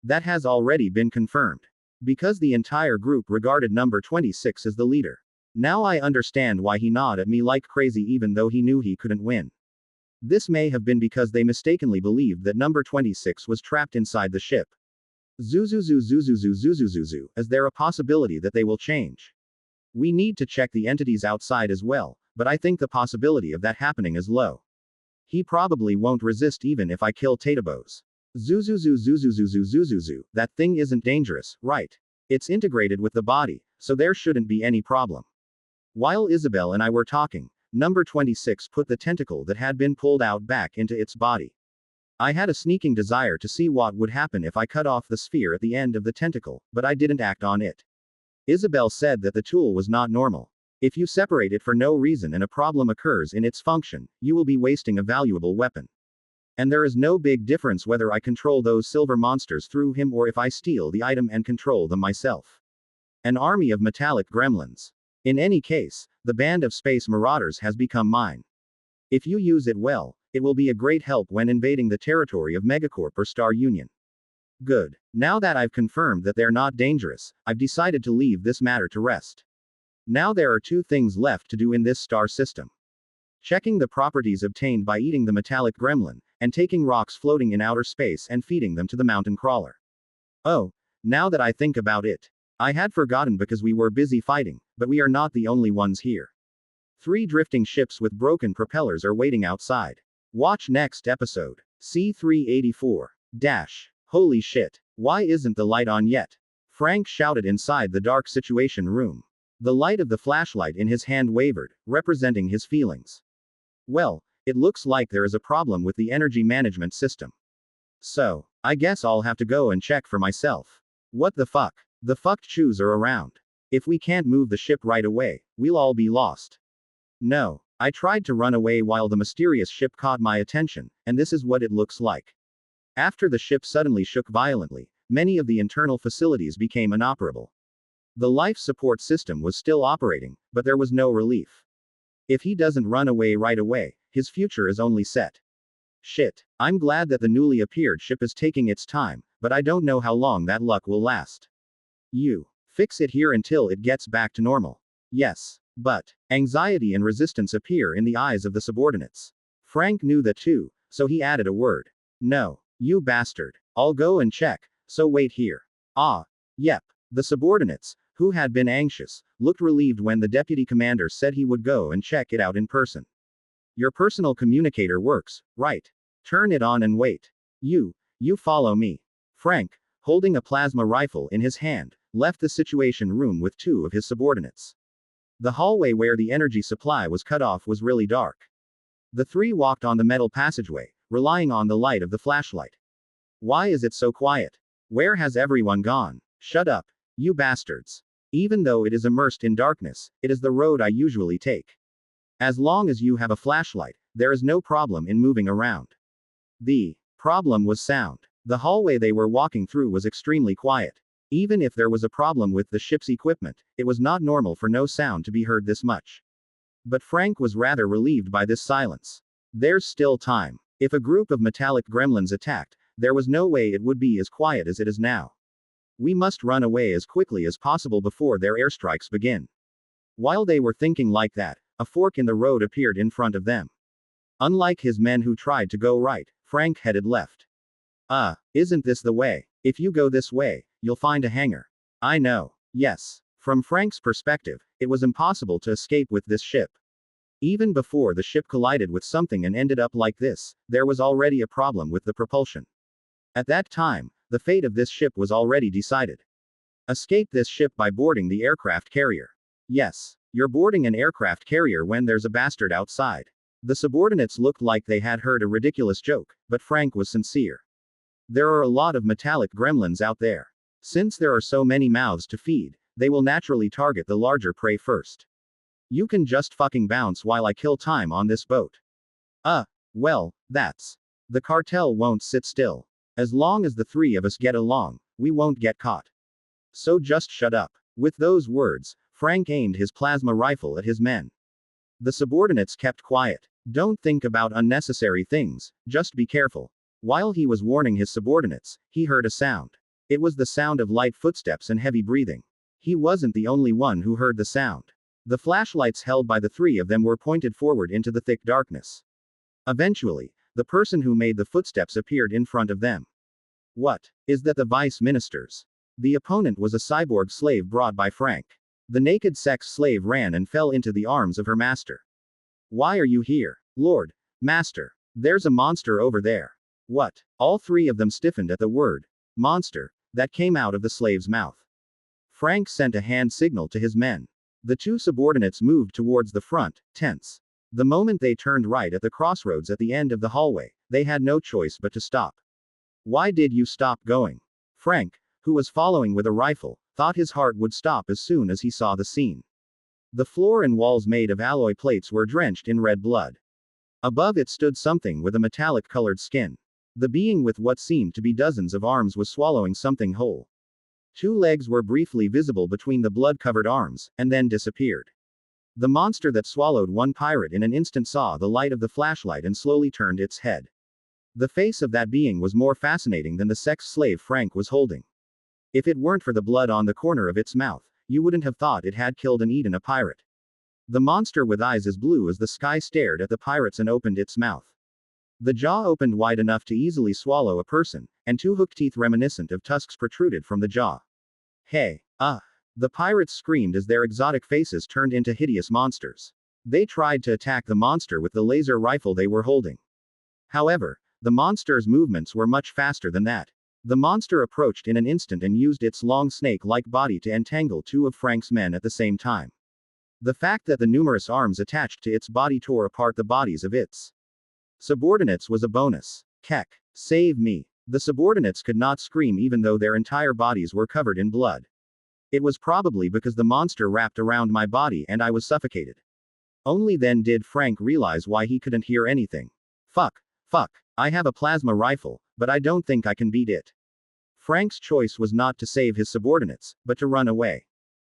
That has already been confirmed. Because the entire group regarded number 26 as the leader. Now I understand why he gnawed at me like crazy even though he knew he couldn't win. This may have been because they mistakenly believed that number 26 was trapped inside the ship. Zuzuzu Zuzuzu Zuzuzuzu, is there a possibility that they will change? We need to check the entities outside as well, but I think the possibility of that happening is low. He probably won't resist even if I kill Tatabos. Zuzuzu Zuzuzuzu Zuzuzu, that thing isn't dangerous, right? It's integrated with the body, so there shouldn't be any problem. While Isabel and I were talking, number 26 put the tentacle that had been pulled out back into its body. I had a sneaking desire to see what would happen if I cut off the sphere at the end of the tentacle, but I didn't act on it. Isabel said that the tool was not normal. If you separate it for no reason and a problem occurs in its function, you will be wasting a valuable weapon. And there is no big difference whether I control those silver monsters through him or if I steal the item and control them myself. An army of metallic gremlins. In any case, the band of space marauders has become mine. If you use it well, it will be a great help when invading the territory of Megacorp or Star Union. Good. Now that I've confirmed that they're not dangerous, I've decided to leave this matter to rest. Now there are two things left to do in this star system. Checking the properties obtained by eating the metallic gremlin, and taking rocks floating in outer space and feeding them to the mountain crawler. Oh, now that I think about it. I had forgotten because we were busy fighting, but we are not the only ones here. 3 drifting ships with broken propellers are waiting outside. Watch next episode. C384. Holy shit. Why isn't the light on yet? Frank shouted inside the dark situation room. The light of the flashlight in his hand wavered, representing his feelings. Well, it looks like there is a problem with the energy management system. So, I guess I'll have to go and check for myself. What the fuck? The fucked shoes are around. If we can't move the ship right away, we'll all be lost. No, I tried to run away while the mysterious ship caught my attention, and this is what it looks like. After the ship suddenly shook violently, many of the internal facilities became inoperable. The life support system was still operating, but there was no relief. If he doesn't run away right away, his future is only set. Shit. I'm glad that the newly appeared ship is taking its time, but I don't know how long that luck will last. You fix it here until it gets back to normal. Yes. But anxiety and resistance appear in the eyes of the subordinates. Frank knew that too, so he added a word. No. You bastard. I'll go and check, so wait here. Ah. Yep. The subordinates, who had been anxious, looked relieved when the deputy commander said he would go and check it out in person. Your personal communicator works, right? Turn it on and wait. You follow me. Frank, holding a plasma rifle in his hand, left the situation room with 2 of his subordinates. The hallway where the energy supply was cut off was really dark. The 3 walked on the metal passageway, relying on the light of the flashlight. Why is it so quiet? Where has everyone gone? Shut up, you bastards. Even though it is immersed in darkness, it is the road I usually take. As long as you have a flashlight, there is no problem in moving around. The problem was sound. The hallway they were walking through was extremely quiet. Even if there was a problem with the ship's equipment, it was not normal for no sound to be heard this much. But Frank was rather relieved by this silence. There's still time. If a group of metallic gremlins attacked, there was no way it would be as quiet as it is now. We must run away as quickly as possible before their airstrikes begin. While they were thinking like that, a fork in the road appeared in front of them. Unlike his men who tried to go right, Frank headed left. Isn't this the way? If you go this way, you'll find a hangar. I know. Yes. From Frank's perspective, it was impossible to escape with this ship. Even before the ship collided with something and ended up like this, there was already a problem with the propulsion. At that time, the fate of this ship was already decided. Escape this ship by boarding the aircraft carrier. Yes, you're boarding an aircraft carrier when there's a bastard outside. The subordinates looked like they had heard a ridiculous joke, but Frank was sincere. There are a lot of metallic gremlins out there. Since there are so many mouths to feed, they will naturally target the larger prey first. You can just fucking bounce while I kill time on this boat. Well, that's. The cartel won't sit still. As long as the three of us get along, we won't get caught. So just shut up. With those words, Frank aimed his plasma rifle at his men. The subordinates kept quiet. Don't think about unnecessary things, just be careful. While he was warning his subordinates, he heard a sound. It was the sound of light footsteps and heavy breathing. He wasn't the only one who heard the sound. The flashlights held by the three of them were pointed forward into the thick darkness. Eventually, the person who made the footsteps appeared in front of them. What? Is that the vice ministers? The opponent was a cyborg slave brought by Frank. The naked sex slave ran and fell into the arms of her master. Why are you here? Lord. Master. There's a monster over there. What? All three of them stiffened at the word monster that came out of the slave's mouth. Frank sent a hand signal to his men. The two subordinates moved towards the front, tense. The moment they turned right at the crossroads at the end of the hallway, they had no choice but to stop. Why did you stop going? Frank, who was following with a rifle, thought his heart would stop as soon as he saw the scene. The floor and walls made of alloy plates were drenched in red blood. Above it stood something with a metallic-colored skin. The being with what seemed to be dozens of arms was swallowing something whole. Two legs were briefly visible between the blood-covered arms, and then disappeared. The monster that swallowed one pirate in an instant saw the light of the flashlight and slowly turned its head. The face of that being was more fascinating than the sex slave Frank was holding. If it weren't for the blood on the corner of its mouth, you wouldn't have thought it had killed and eaten a pirate. The monster with eyes as blue as the sky stared at the pirates and opened its mouth. The jaw opened wide enough to easily swallow a person, and two hook teeth reminiscent of tusks protruded from the jaw. Hey! The pirates screamed as their exotic faces turned into hideous monsters. They tried to attack the monster with the laser rifle they were holding. However, the monster's movements were much faster than that. The monster approached in an instant and used its long snake-like body to entangle two of Frank's men at the same time. The fact that the numerous arms attached to its body tore apart the bodies of its subordinates was a bonus. Kek. Save me. The subordinates could not scream even though their entire bodies were covered in blood. It was probably because the monster wrapped around my body and I was suffocated. Only then did Frank realize why he couldn't hear anything. Fuck. I have a plasma rifle, but I don't think I can beat it. Frank's choice was not to save his subordinates, but to run away.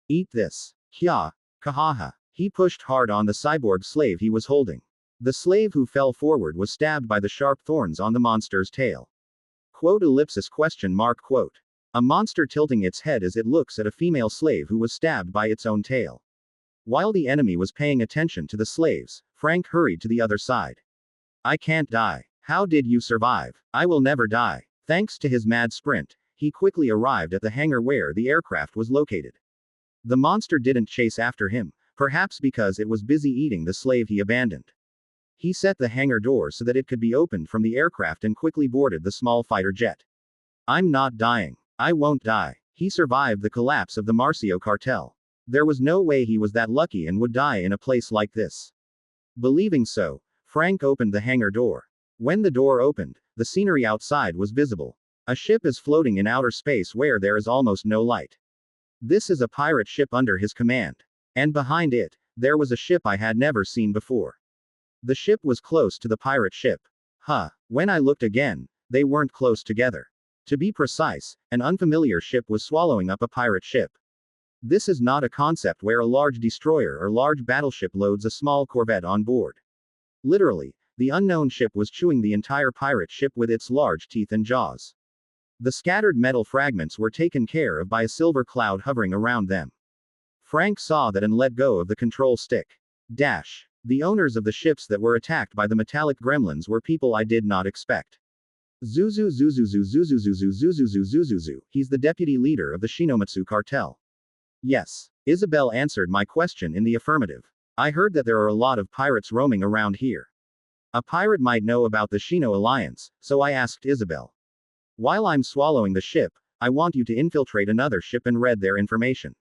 Eat this. Kya. Kahaha. He pushed hard on the cyborg slave he was holding. The slave who fell forward was stabbed by the sharp thorns on the monster's tail. Quote ellipsis question mark quote. A monster tilting its head as it looks at a female slave who was stabbed by its own tail. While the enemy was paying attention to the slaves, Frank hurried to the other side. I can't die. How did you survive? I will never die. Thanks to his mad sprint, he quickly arrived at the hangar where the aircraft was located. The monster didn't chase after him, perhaps because it was busy eating the slave he abandoned. He set the hangar door so that it could be opened from the aircraft and quickly boarded the small fighter jet. I'm not dying. I won't die. He survived the collapse of the Marcio cartel. There was no way he was that lucky and would die in a place like this. Believing so, Frank opened the hangar door. When the door opened, the scenery outside was visible. A ship is floating in outer space where there is almost no light. This is a pirate ship under his command. And behind it, there was a ship I had never seen before. The ship was close to the pirate ship. When I looked again, they weren't close together. To be precise, an unfamiliar ship was swallowing up a pirate ship. This is not a concept where a large destroyer or large battleship loads a small corvette on board. Literally, the unknown ship was chewing the entire pirate ship with its large teeth and jaws. The scattered metal fragments were taken care of by a silver cloud hovering around them. Frank saw that and let go of the control stick. The owners of the ships that were attacked by the metallic gremlins were people I did not expect. Zuzu. He's the deputy leader of the Shinomatsu cartel. Yes. Isabel answered my question in the affirmative. I heard that there are a lot of pirates roaming around here. A pirate might know about the Shino Alliance, so I asked Isabel. While I'm swallowing the ship, I want you to infiltrate another ship and read their information.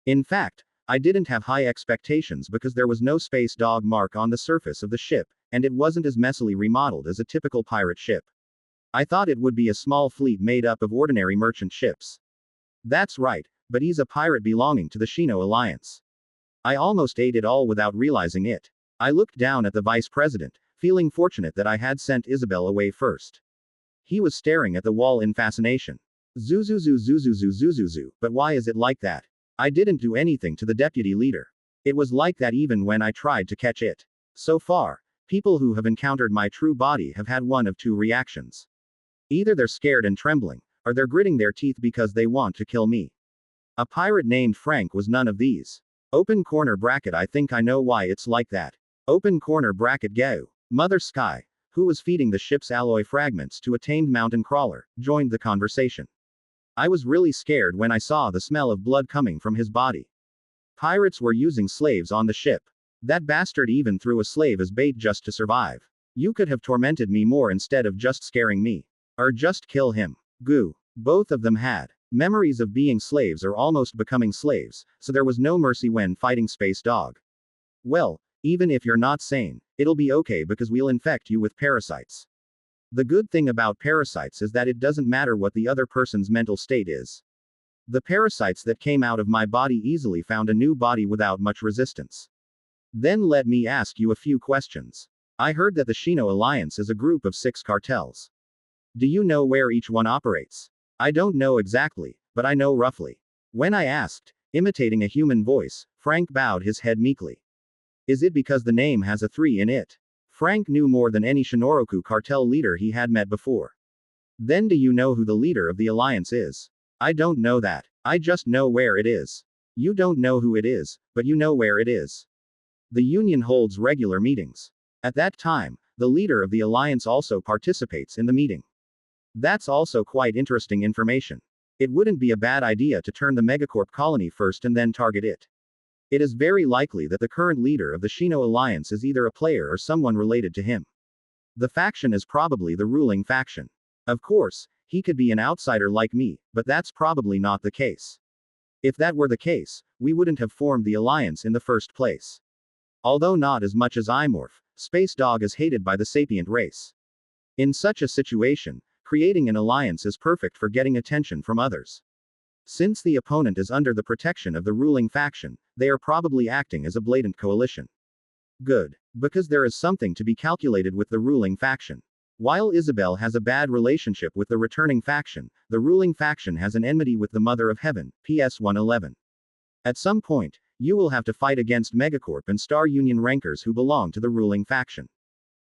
In fact, I didn't have high expectations because there was no space dog mark on the surface of the ship, and it wasn't as messily remodeled as a typical pirate ship. I thought it would be a small fleet made up of ordinary merchant ships. That's right, but he's a pirate belonging to the Shino Alliance. I almost ate it all without realizing it. I looked down at the vice president, feeling fortunate that I had sent Isabel away first. He was staring at the wall in fascination. Zuzuzu zuzuzu zuzuzu, but why is it like that? I didn't do anything to the deputy leader. It was like that even when I tried to catch it. So far, people who have encountered my true body have had one of two reactions. Either they're scared and trembling, or they're gritting their teeth because they want to kill me. A pirate named Frank was none of these. Open corner bracket. I think I know why it's like that. Open corner bracket. Go. Mother Sky, who was feeding the ship's alloy fragments to a tamed mountain crawler, joined the conversation. I was really scared when I saw the smell of blood coming from his body. Pirates were using slaves on the ship. That bastard even threw a slave as bait just to survive. You could have tormented me more instead of just scaring me. Or just kill him. Goo. Both of them had memories of being slaves or almost becoming slaves, so there was no mercy when fighting Space Dog. Well, even if you're not sane, it'll be okay because we'll infect you with parasites. The good thing about parasites is that it doesn't matter what the other person's mental state is. The parasites that came out of my body easily found a new body without much resistance. Then let me ask you a few questions. I heard that the Shino Alliance is a group of 6 cartels. Do you know where each one operates? I don't know exactly, but I know roughly. When I asked, imitating a human voice, Frank bowed his head meekly. Is it because the name has a 3 in it? Frank knew more than any Shinoroku cartel leader he had met before. Then do you know who the leader of the alliance is? I don't know that. I just know where it is. You don't know who it is, but you know where it is. The union holds regular meetings. At that time, the leader of the alliance also participates in the meeting. That's also quite interesting information. It wouldn't be a bad idea to turn the megacorp colony first and then target it. It is very likely that the current leader of the Shino Alliance is either a player or someone related to him. The faction is probably the ruling faction. Of course, he could be an outsider like me, but that's probably not the case. If that were the case, we wouldn't have formed the alliance in the first place. Although not as much as Imorph, Space Dog is hated by the sapient race. In such a situation, creating an alliance is perfect for getting attention from others. Since the opponent is under the protection of the ruling faction, they are probably acting as a blatant coalition. Good. Because there is something to be calculated with the ruling faction. While Isabel has a bad relationship with the returning faction, the ruling faction has an enmity with the Mother of Heaven, PS 111. At some point, you will have to fight against Megacorp and Star Union rankers who belong to the ruling faction.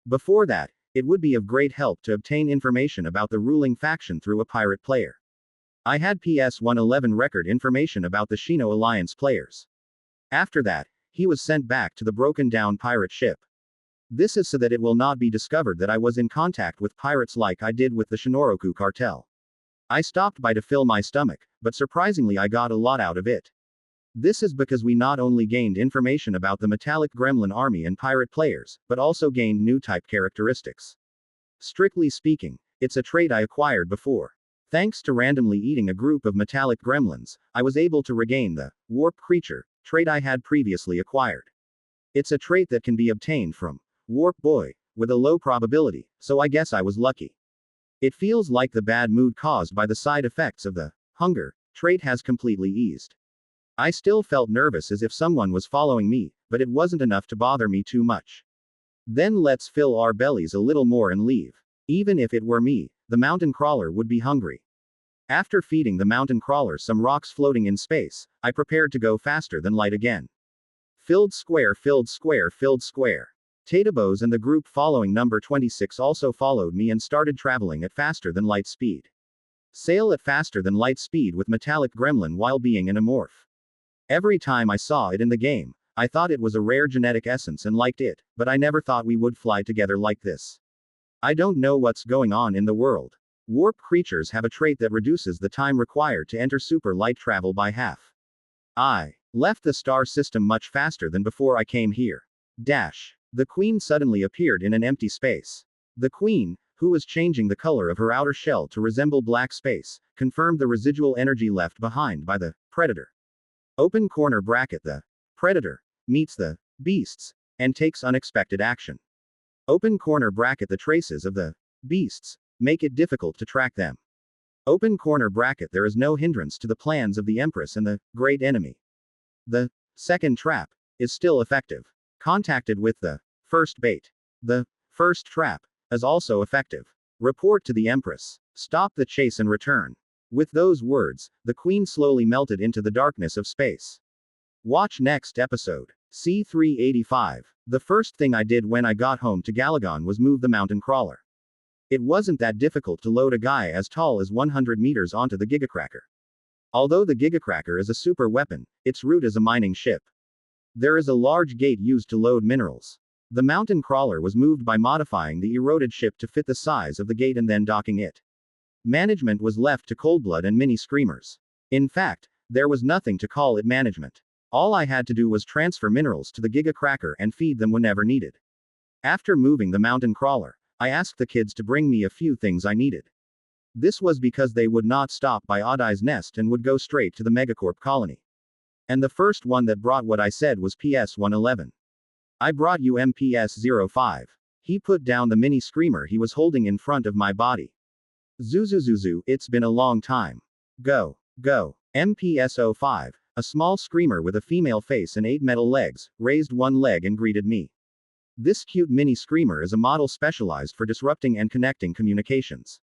Before that, it would be of great help to obtain information about the ruling faction through a pirate player. I had PS 111 record information about the Shino Alliance players. After that, he was sent back to the broken down pirate ship. This is so that it will not be discovered that I was in contact with pirates like I did with the Shinoroku cartel. I stopped by to fill my stomach, but surprisingly I got a lot out of it. This is because we not only gained information about the metallic gremlin army and pirate players, but also gained new type characteristics. Strictly speaking, it's a trait I acquired before. Thanks to randomly eating a group of metallic gremlins, I was able to regain the warp creature trait I had previously acquired. It's a trait that can be obtained from Warp Boy, with a low probability, so I guess I was lucky. It feels like the bad mood caused by the side effects of the hunger trait has completely eased. I still felt nervous as if someone was following me, but it wasn't enough to bother me too much. Then let's fill our bellies a little more and leave. Even if it were me, the mountain crawler would be hungry. After feeding the mountain crawler some rocks floating in space, I prepared to go faster than light again. Filled square, filled square, filled square. Tatabos and the group following number 26 also followed me and started traveling at faster than light speed. Sail at faster than light speed with metallic gremlin while being an amorph. Every time I saw it in the game, I thought it was a rare genetic essence and liked it, but I never thought we would fly together like this. I don't know what's going on in the world. Warp creatures have a trait that reduces the time required to enter super light travel by half. I Left the star system much faster than before I came here. Dash. The Queen suddenly appeared in an empty space. The Queen, who was changing the color of her outer shell to resemble black space, confirmed the residual energy left behind by the Predator. Open corner bracket. The Predator meets the beasts and takes unexpected action. Open corner bracket. The traces of the beasts make it difficult to track them. Open corner bracket. There is no hindrance to the plans of the Empress and the Great Enemy. The second trap is still effective. Contacted with the first bait. The first trap is also effective. Report to the Empress. Stop the chase and return. With those words, the Queen slowly melted into the darkness of space. Watch next episode. C385. The first thing I did when I got home to Galagon was move the mountain crawler. It wasn't that difficult to load a guy as tall as 100 meters onto the Gigacracker. Although the Gigacracker is a super weapon, its route is a mining ship. There is a large gate used to load minerals. The mountain crawler was moved by modifying the eroded ship to fit the size of the gate and then docking it. Management was left to Coldblood and Mini Screamers. In fact, there was nothing to call it management. All I had to do was transfer minerals to the Gigacracker and feed them whenever needed. After moving the mountain crawler, I asked the kids to bring me a few things I needed. This was because they would not stop by Oddye's nest and would go straight to the Megacorp colony. And the first one that brought what I said was PS-111. I brought you MPS-05. He put down the mini screamer he was holding in front of my body. Zuzuzuzu, it's been a long time. Go. MPS-05, a small screamer with a female face and 8 metal legs, raised one leg and greeted me. This cute mini screamer is a model specialized for disrupting and connecting communications.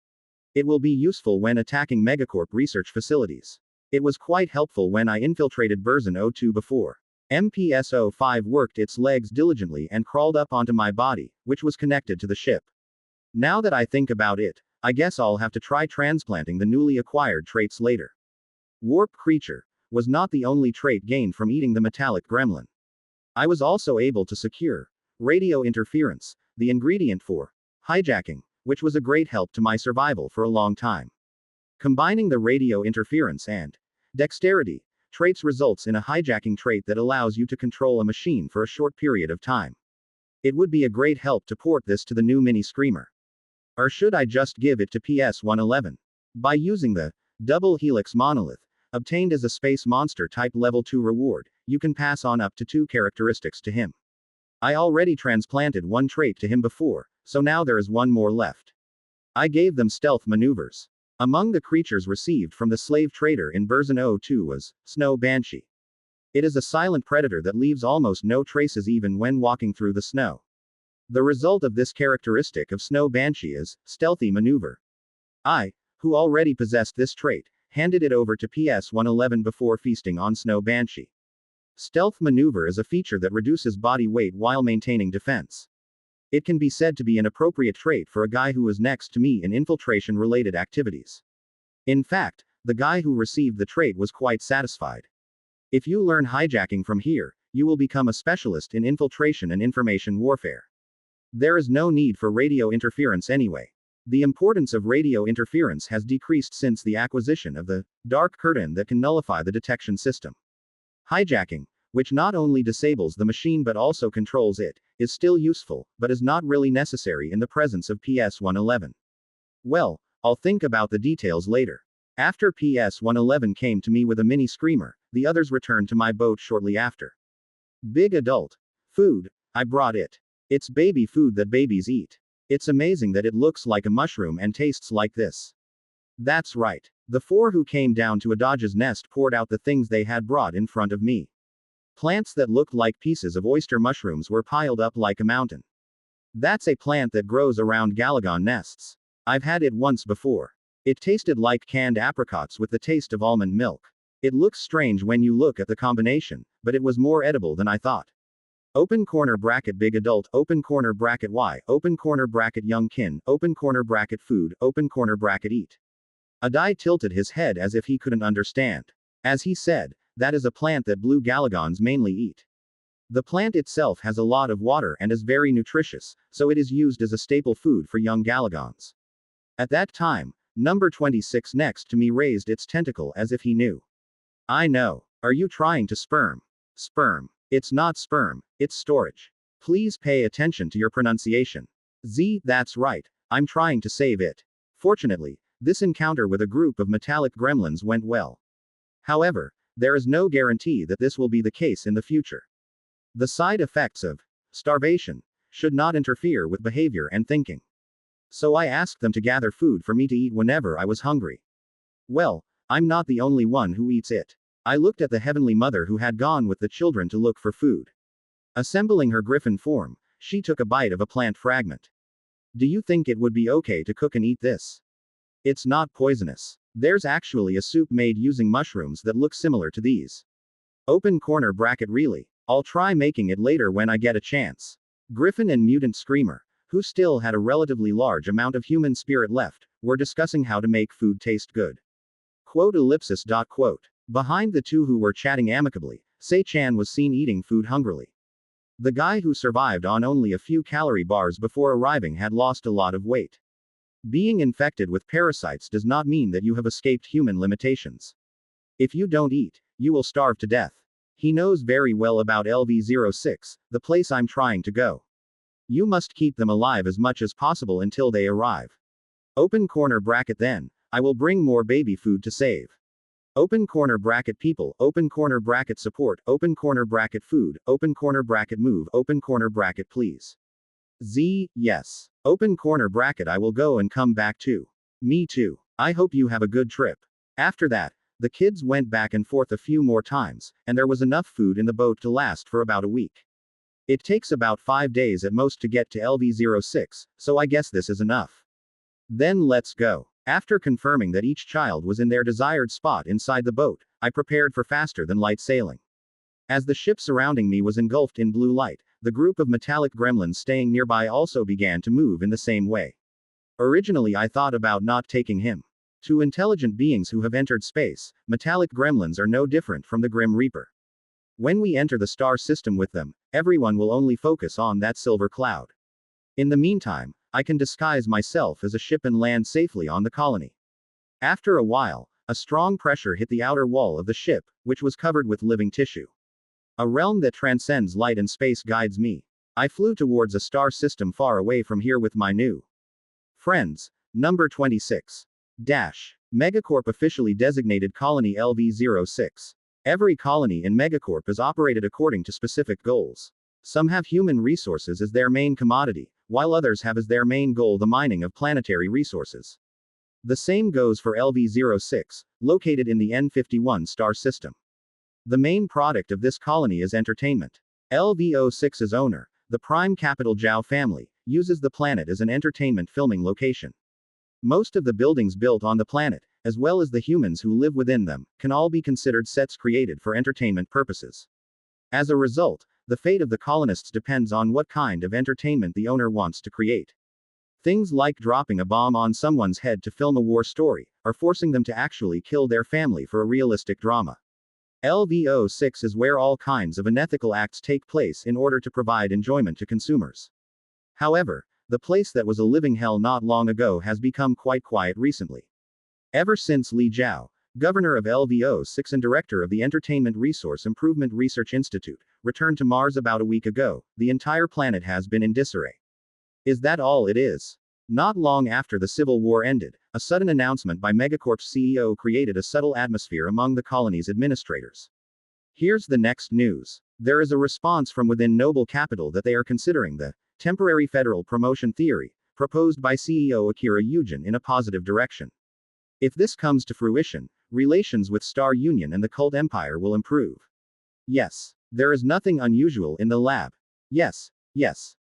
It will be useful when attacking Megacorp research facilities. It was quite helpful when I infiltrated Burzin 02 before. MPS-05 worked its legs diligently and crawled up onto my body, which was connected to the ship. Now that I think about it, I guess I'll have to try transplanting the newly acquired traits later. Warp Creature was not the only trait gained from eating the metallic gremlin. I was also able to secure radio interference, the ingredient for hijacking, which was a great help to my survival for a long time. Combining the radio interference and dexterity traits results in a hijacking trait that allows you to control a machine for a short period of time. It would be a great help to port this to the new mini screamer. Or should I just give it to PS-111? By using the double helix monolith, obtained as a space monster type level 2 reward, you can pass on up to 2 characteristics to him. I already transplanted one trait to him before, so now there is one more left. I gave them stealth maneuvers. Among the creatures received from the slave trader in Burzin 02 was Snow Banshee. It is a silent predator that leaves almost no traces even when walking through the snow. The result of this characteristic of Snow Banshee is stealthy maneuver. I, who already possessed this trait, handed it over to PS-111 before feasting on Snow Banshee. Stealth maneuver is a feature that reduces body weight while maintaining defense. It can be said to be an appropriate trait for a guy who was next to me in infiltration-related activities. In fact, the guy who received the trait was quite satisfied. If you learn hijacking from here, you will become a specialist in infiltration and information warfare. There is no need for radio interference anyway. The importance of radio interference has decreased since the acquisition of the dark curtain that can nullify the detection system. Hijacking, which not only disables the machine but also controls it, is still useful, but is not really necessary in the presence of PS-111. Well, I'll think about the details later. After PS-111 came to me with a mini screamer, the others returned to my boat shortly after. Big adult food, I brought it. It's baby food that babies eat. It's amazing that it looks like a mushroom and tastes like this. That's right. The 4 who came down to Adaj's nest poured out the things they had brought in front of me. Plants that looked like pieces of oyster mushrooms were piled up like a mountain. That's a plant that grows around Galagon nests. I've had it once before. It tasted like canned apricots with the taste of almond milk. It looks strange when you look at the combination, but it was more edible than I thought. Open corner bracket big adult, open corner bracket Y, open corner bracket young kin, open corner bracket food, open corner bracket eat. Adai tilted his head as if he couldn't understand. As he said, that is a plant that blue Galagons mainly eat. The plant itself has a lot of water and is very nutritious, so it is used as a staple food for young Galagons. At that time, number 26 next to me raised its tentacle as if he knew. I know. Are you trying to sperm? Sperm. It's not sperm, it's storage. Please pay attention to your pronunciation. That's right. I'm trying to save it. Fortunately, this encounter with a group of metallic gremlins went well. However, there is no guarantee that this will be the case in the future. The side effects of starvation should not interfere with behavior and thinking. So I asked them to gather food for me to eat whenever I was hungry. Well, I'm not the only one who eats it. I looked at the Heavenly Mother who had gone with the children to look for food. Assembling her griffin form, she took a bite of a plant fragment. Do you think it would be okay to cook and eat this? It's not poisonous. There's actually a soup made using mushrooms that look similar to these. Open corner bracket really. I'll try making it later when I get a chance. Griffin and Mutant Screamer, who still had a relatively large amount of human spirit left, were discussing how to make food taste good. Quote ellipsis dot quote. Behind the two who were chatting amicably, Sei-chan was seen eating food hungrily. The guy who survived on only a few calorie bars before arriving had lost a lot of weight. Being infected with parasites does not mean that you have escaped human limitations. If you don't eat, you will starve to death. He knows very well about LV-06, the place I'm trying to go. You must keep them alive as much as possible until they arrive. Open corner bracket then, I will bring more baby food to save. Open corner bracket people, open corner bracket support, open corner bracket food, open corner bracket move, open corner bracket please. Yes. Open corner bracket I will go and come back too. Me too. I hope you have a good trip. After that, the kids went back and forth a few more times, and there was enough food in the boat to last for about a week. It takes about 5 days at most to get to LV-06, so I guess this is enough. Then let's go. After confirming that each child was in their desired spot inside the boat, I prepared for faster than light sailing. As the ship surrounding me was engulfed in blue light, the group of metallic gremlins staying nearby also began to move in the same way. Originally I thought about not taking him. To intelligent beings who have entered space, metallic gremlins are no different from the Grim Reaper. When we enter the star system with them, everyone will only focus on that silver cloud. In the meantime, I can disguise myself as a ship and land safely on the colony. After a while, a strong pressure hit the outer wall of the ship, which was covered with living tissue. A realm that transcends light and space guides me. I flew towards a star system far away from here with my new friends. Number 26. Megacorp officially designated colony LV-06. Every colony in Megacorp is operated according to specific goals. Some have human resources as their main commodity, while others have as their main goal the mining of planetary resources. The same goes for LV-06, located in the N51 star system. The main product of this colony is entertainment. LV-06's owner, the Prime Capital Zhao family, uses the planet as an entertainment filming location. Most of the buildings built on the planet, as well as the humans who live within them, can all be considered sets created for entertainment purposes. As a result, the fate of the colonists depends on what kind of entertainment the owner wants to create. Things like dropping a bomb on someone's head to film a war story, or forcing them to actually kill their family for a realistic drama. LV-06 is where all kinds of unethical acts take place in order to provide enjoyment to consumers. However, the place that was a living hell not long ago has become quite quiet recently. Ever since Li Zhao, governor of LV-06 and director of the Entertainment Resource Improvement Research Institute, returned to Mars about a week ago, the entire planet has been in disarray. Is that all it is? Not long after the Civil War ended, a sudden announcement by Megacorp's CEO created a subtle atmosphere among the colony's administrators. Here's the next news. There is a response from within Noble Capital that they are considering the temporary federal promotion theory, proposed by CEO Akira Yujin in a positive direction. If this comes to fruition, relations with Star Union and the Cult Empire will improve. Yes. There is nothing unusual in the lab. Yes.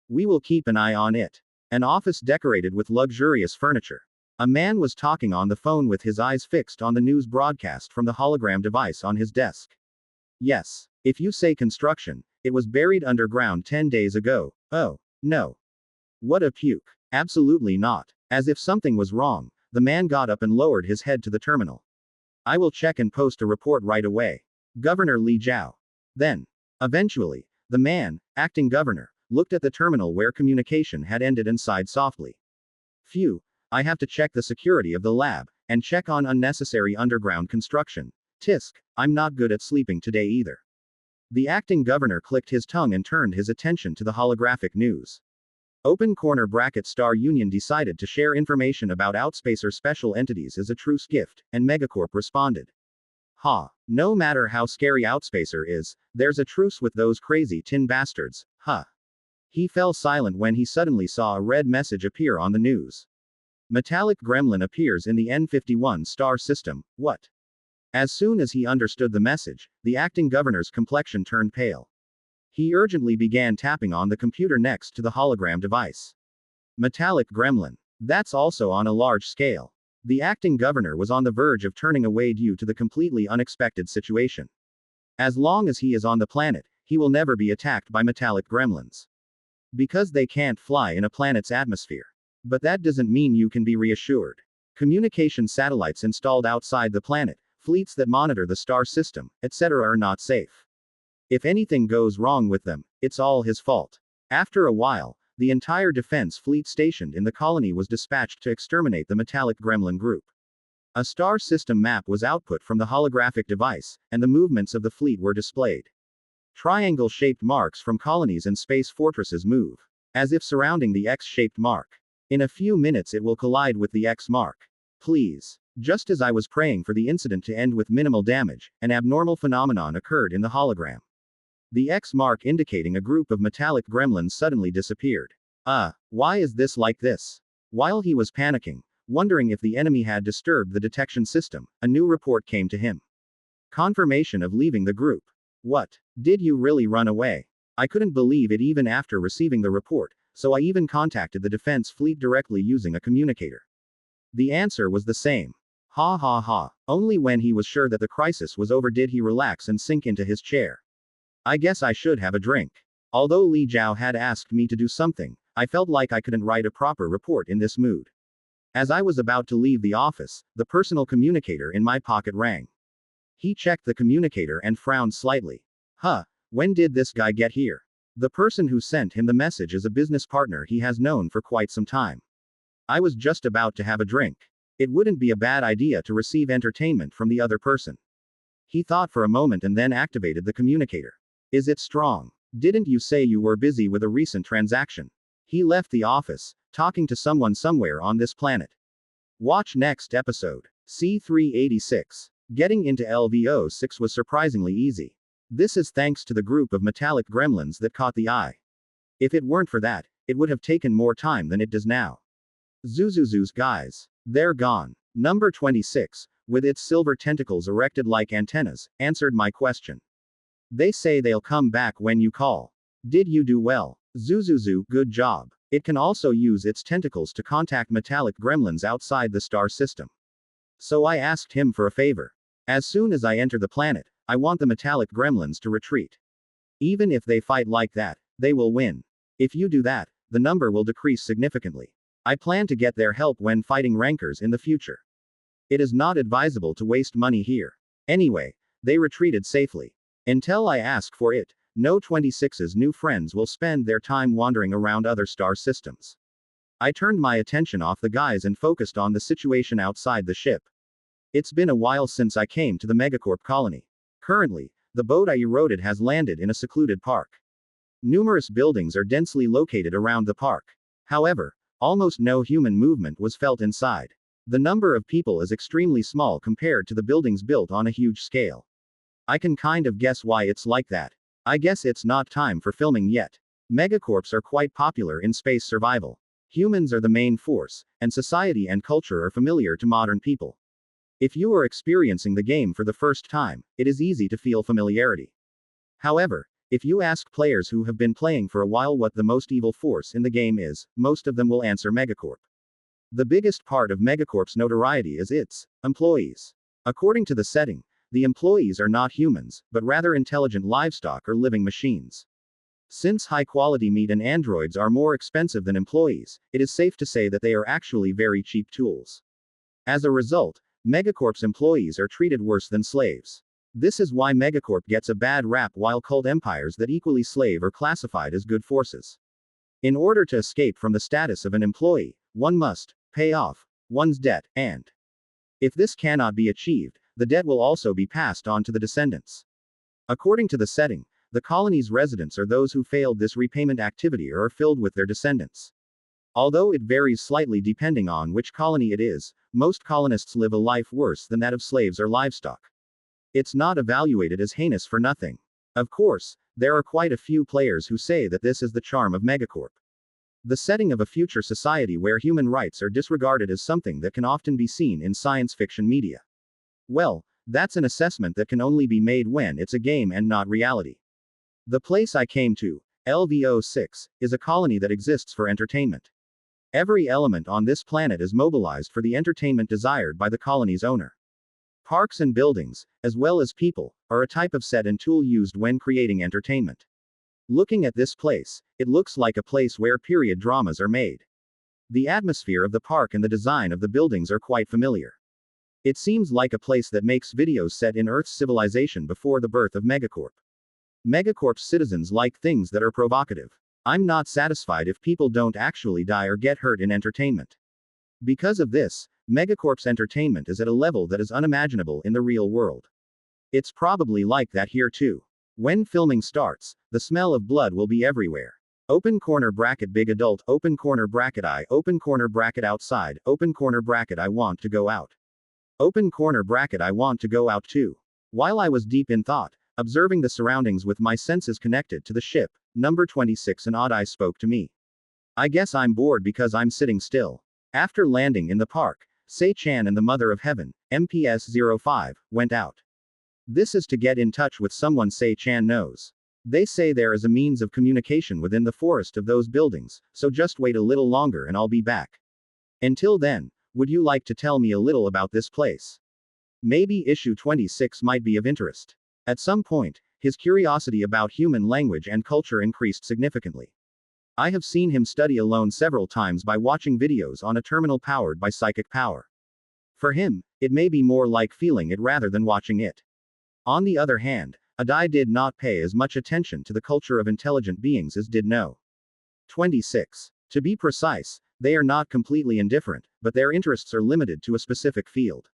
We will keep an eye on it. An office decorated with luxurious furniture. A man was talking on the phone with his eyes fixed on the news broadcast from the hologram device on his desk. Yes. If you say construction, it was buried underground 10 days ago. Oh, no. What a puke. Absolutely not. As if something was wrong, the man got up and lowered his head to the terminal. I will check and post a report right away. Governor Li Zhao. Then, eventually, the man, acting governor, looked at the terminal where communication had ended and sighed softly. Phew, I have to check the security of the lab, and check on unnecessary underground construction. Tisk, I'm not good at sleeping today either. The acting governor clicked his tongue and turned his attention to the holographic news. Open corner bracket Star Union decided to share information about Outspacer special entities as a truce gift, and Megacorp responded. Ha. No matter how scary Outspacer is, there's a truce with those crazy tin bastards, huh. He fell silent when he suddenly saw a red message appear on the news. Metallic gremlin appears in the N51 star system, what? As soon as he understood the message, the acting governor's complexion turned pale. He urgently began tapping on the computer next to the hologram device. Metallic gremlin. That's also on a large scale. The acting governor was on the verge of turning away due to the completely unexpected situation. As long as he is on the planet, he will never be attacked by metallic gremlins. Because they can't fly in a planet's atmosphere. But that doesn't mean you can be reassured. Communication satellites installed outside the planet, fleets that monitor the star system, etc. are not safe. If anything goes wrong with them, it's all his fault. After a while, the entire defense fleet stationed in the colony was dispatched to exterminate the metallic gremlin group. A star system map was output from the holographic device, and the movements of the fleet were displayed. Triangle-shaped marks from colonies and space fortresses move, as if surrounding the X-shaped mark. In a few minutes it will collide with the X mark. Please. Just as I was praying for the incident to end with minimal damage, an abnormal phenomenon occurred in the hologram. The X mark indicating a group of metallic gremlins suddenly disappeared. Why is this like this? While he was panicking, wondering if the enemy had disturbed the detection system, a new report came to him. Confirmation of leaving the group. What? Did you really run away? I couldn't believe it even after receiving the report, so I even contacted the defense fleet directly using a communicator. The answer was the same. Ha ha ha. Only when he was sure that the crisis was over did he relax and sink into his chair. I guess I should have a drink. Although Li Jiao had asked me to do something, I felt like I couldn't write a proper report in this mood. As I was about to leave the office, the personal communicator in my pocket rang. He checked the communicator and frowned slightly. When did this guy get here? The person who sent him the message is a business partner he has known for quite some time. I was just about to have a drink. It wouldn't be a bad idea to receive entertainment from the other person. He thought for a moment and then activated the communicator. Is it strong? Didn't you say you were busy with a recent transaction? He left the office, talking to someone somewhere on this planet. Watch next episode. C386. Getting into LV06 was surprisingly easy. This is thanks to the group of metallic gremlins that caught the eye. If it weren't for that, it would have taken more time than it does now. Zuzuzu's guys. They're gone. Number 26, with its silver tentacles erected like antennas, answered my question. They say they'll come back when you call. Did you do well? Zuzuzu, good job. It can also use its tentacles to contact metallic gremlins outside the star system. So I asked him for a favor. As soon as I enter the planet, I want the metallic gremlins to retreat. Even if they fight like that, they will win. If you do that, the number will decrease significantly. I plan to get their help when fighting rankers in the future. It is not advisable to waste money here. Anyway, they retreated safely. Until I ask for it, no 26's new friends will spend their time wandering around other star systems. I turned my attention off the guys and focused on the situation outside the ship. It's been a while since I came to the Megacorp colony. Currently, the boat I eroded has landed in a secluded park. Numerous buildings are densely located around the park. However, almost no human movement was felt inside. The number of people is extremely small compared to the buildings built on a huge scale. I can kind of guess why it's like that. I guess it's not time for filming yet. Megacorps are quite popular in space survival. Humans are the main force, and society and culture are familiar to modern people. If you are experiencing the game for the first time, it is easy to feel familiarity. However, if you ask players who have been playing for a while what the most evil force in the game is, most of them will answer Megacorp. The biggest part of Megacorp's notoriety is its employees. According to the setting, the employees are not humans, but rather intelligent livestock or living machines. Since high-quality meat and androids are more expensive than employees, it is safe to say that they are actually very cheap tools. As a result, Megacorp's employees are treated worse than slaves. This is why Megacorp gets a bad rap while cult empires that equally slave are classified as good forces. In order to escape from the status of an employee, one must pay off one's debt, and if this cannot be achieved, the debt will also be passed on to the descendants. According to the setting, the colony's residents are those who failed this repayment activity or are filled with their descendants. Although it varies slightly depending on which colony it is, most colonists live a life worse than that of slaves or livestock. It's not evaluated as heinous for nothing. Of course, there are quite a few players who say that this is the charm of Megacorp. The setting of a future society where human rights are disregarded as something that can often be seen in science fiction media. Well, that's an assessment that can only be made when it's a game and not reality. The place I came to, LV06, is a colony that exists for entertainment. Every element on this planet is mobilized for the entertainment desired by the colony's owner. Parks and buildings, as well as people, are a type of set and tool used when creating entertainment. Looking at this place, it looks like a place where period dramas are made. The atmosphere of the park and the design of the buildings are quite familiar. It seems like a place that makes videos set in Earth's civilization before the birth of Megacorp. Megacorp's citizens like things that are provocative. I'm not satisfied if people don't actually die or get hurt in entertainment. Because of this, Megacorp's entertainment is at a level that is unimaginable in the real world. It's probably like that here too. When filming starts, the smell of blood will be everywhere. Open corner bracket big adult, open corner bracket I, open corner bracket outside, open corner bracket I want to go out. Open corner bracket I want to go out too. While I was deep in thought, observing the surroundings with my senses connected to the ship, number 26 an odd eye spoke to me. I guess I'm bored because I'm sitting still. After landing in the park, Sei-chan and the Mother of Heaven, MPS-05, went out. This is to get in touch with someone Sei-chan knows. They say there is a means of communication within the forest of those buildings, so just wait a little longer and I'll be back. Until then, would you like to tell me a little about this place? Maybe issue 26 might be of interest. At some point, his curiosity about human language and culture increased significantly. I have seen him study alone several times by watching videos on a terminal powered by psychic power. For him, it may be more like feeling it rather than watching it. On the other hand, Adai did not pay as much attention to the culture of intelligent beings as did No. 26. To be precise, they are not completely indifferent, but their interests are limited to a specific field.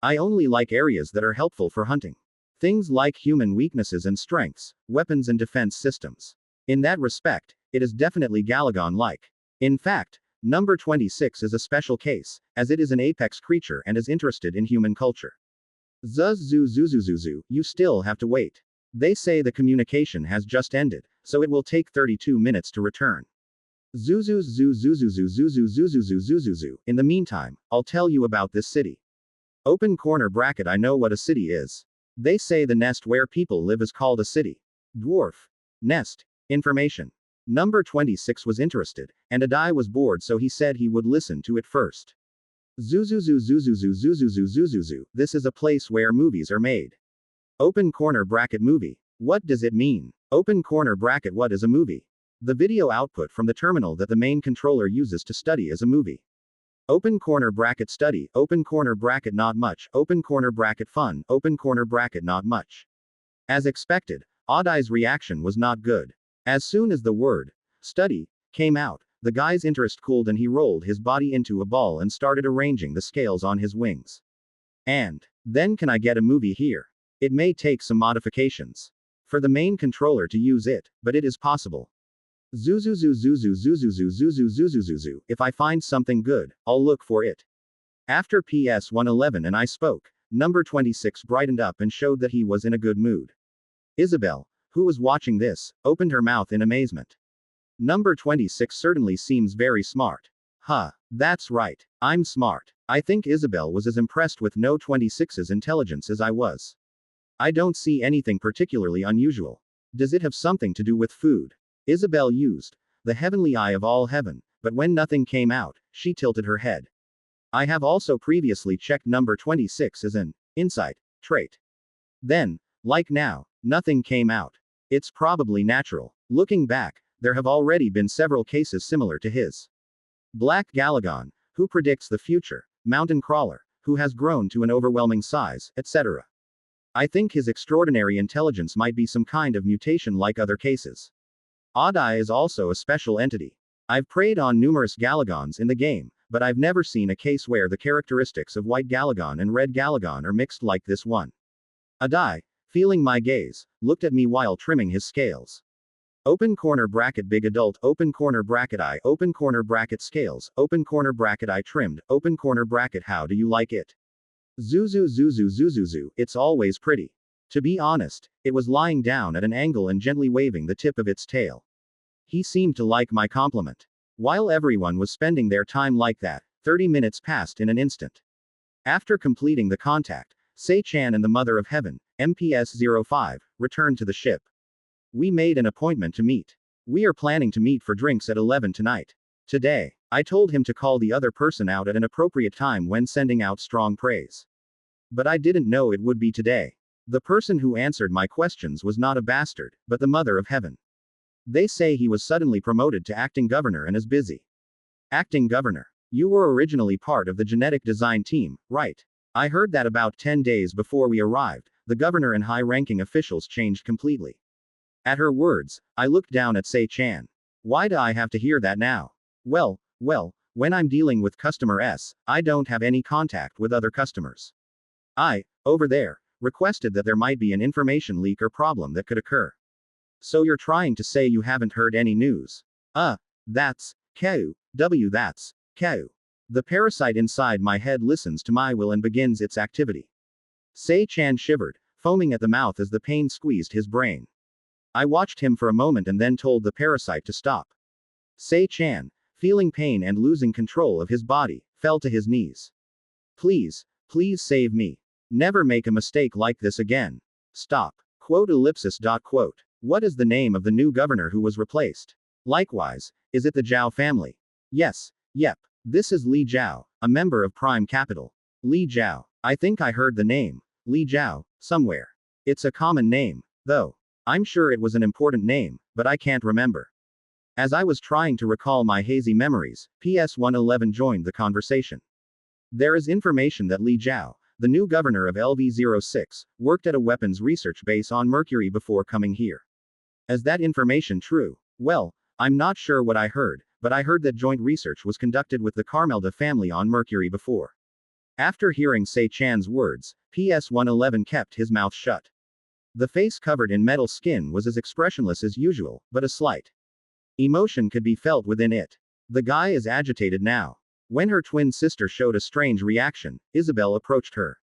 I only like areas that are helpful for hunting. Things like human weaknesses and strengths, weapons and defense systems. In that respect, it is definitely Galagon-like. In fact, number 26 is a special case, as it is an apex creature and is interested in human culture. Zuzuzuzuzuzu, you still have to wait. They say the communication has just ended, so it will take 32 minutes to return. Zuzuzuzuzuzuzuzuzuzuzuzuzu. In the meantime, I'll tell you about this city. Open corner bracket I know what a city is. They say the nest where people live is called a city. Dwarf. Nest. Information. Number 26 was interested, and Adai was bored so he said he would listen to it first. Zuzuzuzuzuzuzuzuzuzuzuzu. This is a place where movies are made. Open corner bracket movie. What does it mean? Open corner bracket what is a movie? The video output from the terminal that the main controller uses to study is a movie. Open corner bracket study, open corner bracket not much, open corner bracket fun, open corner bracket not much. As expected, Adai's reaction was not good. As soon as the word study came out, the guy's interest cooled and he rolled his body into a ball and started arranging the scales on his wings. And then can I get a movie here? It may take some modifications for the main controller to use it, but it is possible. Zuzuzuzuzuzuzuzuzuzuzuzuzu. If I find something good, I'll look for it. After PS 111 and I spoke, number 26 brightened up and showed that he was in a good mood. Isabel, who was watching this, opened her mouth in amazement. Number 26 certainly seems very smart. Huh, that's right. I'm smart. I think Isabel was as impressed with No 26's intelligence as I was. I don't see anything particularly unusual. Does it have something to do with food? Isabel used the heavenly eye of all heaven, but when nothing came out, she tilted her head. I have also previously checked number 26 as an insight trait. Then, like now, nothing came out. It's probably natural. Looking back, there have already been several cases similar to his. Black Galagon, who predicts the future, Mountain Crawler, who has grown to an overwhelming size, etc. I think his extraordinary intelligence might be some kind of mutation like other cases. Adai is also a special entity. I've preyed on numerous Galagons in the game, but I've never seen a case where the characteristics of white Galagon and red Galagon are mixed like this one. Adai, feeling my gaze, looked at me while trimming his scales. Open corner bracket big adult, open corner bracket I, open corner bracket scales, open corner bracket I trimmed, open corner bracket how do you like it? Zuzu zuzu zuzuzu, it's always pretty. To be honest, it was lying down at an angle and gently waving the tip of its tail. He seemed to like my compliment. While everyone was spending their time like that, 30 minutes passed in an instant. After completing the contact, Sei-chan and the Mother of Heaven, MPS-05, returned to the ship. We made an appointment to meet. We are planning to meet for drinks at 11 tonight. Today, I told him to call the other person out at an appropriate time when sending out strong praise. But I didn't know it would be today. The person who answered my questions was not a bastard, but the Mother of Heaven. They say he was suddenly promoted to acting governor and is busy. Acting governor. You were originally part of the genetic design team, right? I heard that about 10 days before we arrived, the governor and high-ranking officials changed completely. At her words, I looked down at Sei-chan. Why do I have to hear that now? Well, when I'm dealing with customer S, I don't have any contact with other customers. I, over there, requested that there might be an information leak or problem that could occur. So you're trying to say you haven't heard any news? That's, that's, The parasite inside my head listens to my will and begins its activity. Sei-chan shivered, foaming at the mouth as the pain squeezed his brain. I watched him for a moment and then told the parasite to stop. Sei-chan, feeling pain and losing control of his body, fell to his knees. Please save me. Never make a mistake like this again. Stop. Quote. What is the name of the new governor who was replaced? Likewise, is it the Zhao family? Yes, yep. This is Li Zhao, a member of Prime Capital. Li Zhao. I think I heard the name, Li Zhao, somewhere. It's a common name, though. I'm sure it was an important name, but I can't remember. As I was trying to recall my hazy memories, PS-111 joined the conversation. There is information that Li Zhao, the new governor of LV-06, worked at a weapons research base on Mercury before coming here. Is that information true? Well, I'm not sure what I heard, but I heard that joint research was conducted with the Carmelda family on Mercury before. After hearing Sei-chan's words, PS-111 kept his mouth shut. The face covered in metal skin was as expressionless as usual, but a slight emotion could be felt within it. The guy is agitated now. When her twin sister showed a strange reaction, Isabel approached her.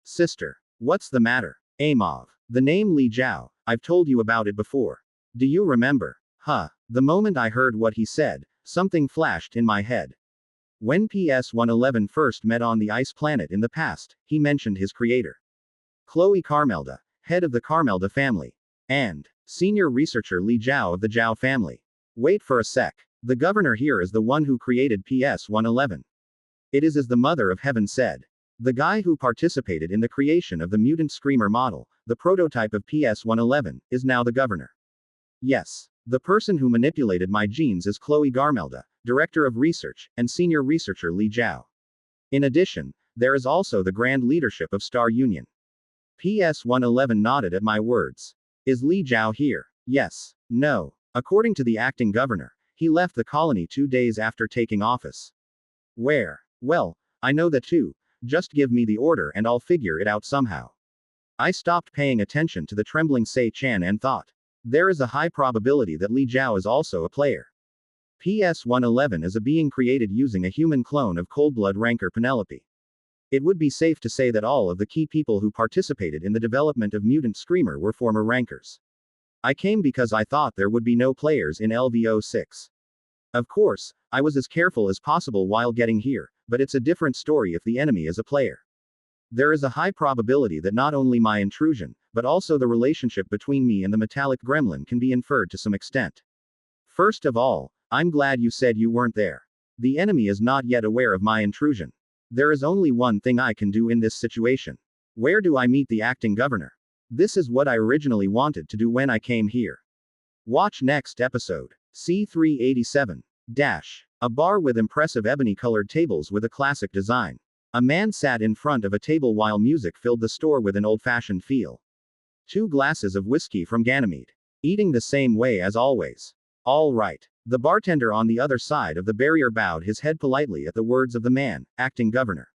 Sister. What's the matter? Amov. The name Li Zhao, I've told you about it before. Do you remember? The moment I heard what he said, something flashed in my head. When PS-111 first met on the ice planet in the past, he mentioned his creator. Chloe Carmelda, head of the Carmelda family. And senior researcher Li Zhao of the Zhao family. Wait for a sec. The governor here is the one who created PS-111. It is as the Mother of Heaven said. The guy who participated in the creation of the mutant screamer model, the prototype of PS-111, is now the governor. Yes. The person who manipulated my genes is Chloe Carmelda, director of research, and senior researcher Li Zhao. In addition, there is also the grand leadership of Star Union. PS-111 nodded at my words. Is Li Zhao here? Yes. No. According to the acting governor, he left the colony 2 days after taking office. Where? Well, I know that too. Just give me the order and I'll figure it out somehow. I stopped paying attention to the trembling Sei-chan and thought. There is a high probability that Li Zhao is also a player. PS-111 is a being created using a human clone of cold-blood ranker Penelope. It would be safe to say that all of the key people who participated in the development of Mutant Screamer were former rankers. I came because I thought there would be no players in LV-06. Of course, I was as careful as possible while getting here, but it's a different story if the enemy is a player. There is a high probability that not only my intrusion, but also the relationship between me and the metallic gremlin can be inferred to some extent. First of all, I'm glad you said you weren't there. The enemy is not yet aware of my intrusion. There is only one thing I can do in this situation. Where do I meet the acting governor? This is what I originally wanted to do when I came here. Watch next episode. C387. A bar with impressive ebony-colored tables with a classic design. A man sat in front of a table while music filled the store with an old-fashioned feel. 2 glasses of whiskey from Ganymede. Eating the same way as always. All right. The bartender on the other side of the barrier bowed his head politely at the words of the man, acting governor.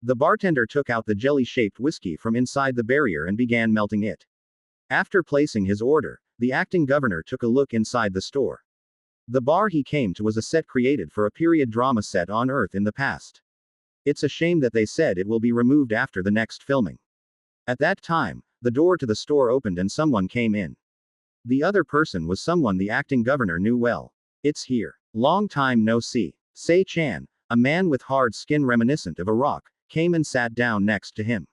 The bartender took out the jelly-shaped whiskey from inside the barrier and began melting it. After placing his order, the acting governor took a look inside the store. The bar he came to was a set created for a period drama set on Earth in the past. It's a shame that they said it will be removed after the next filming. At that time, the door to the store opened and someone came in. The other person was someone the acting governor knew well. It's here. Long time no see. Sei Chan, a man with hard skin reminiscent of a rock, came and sat down next to him.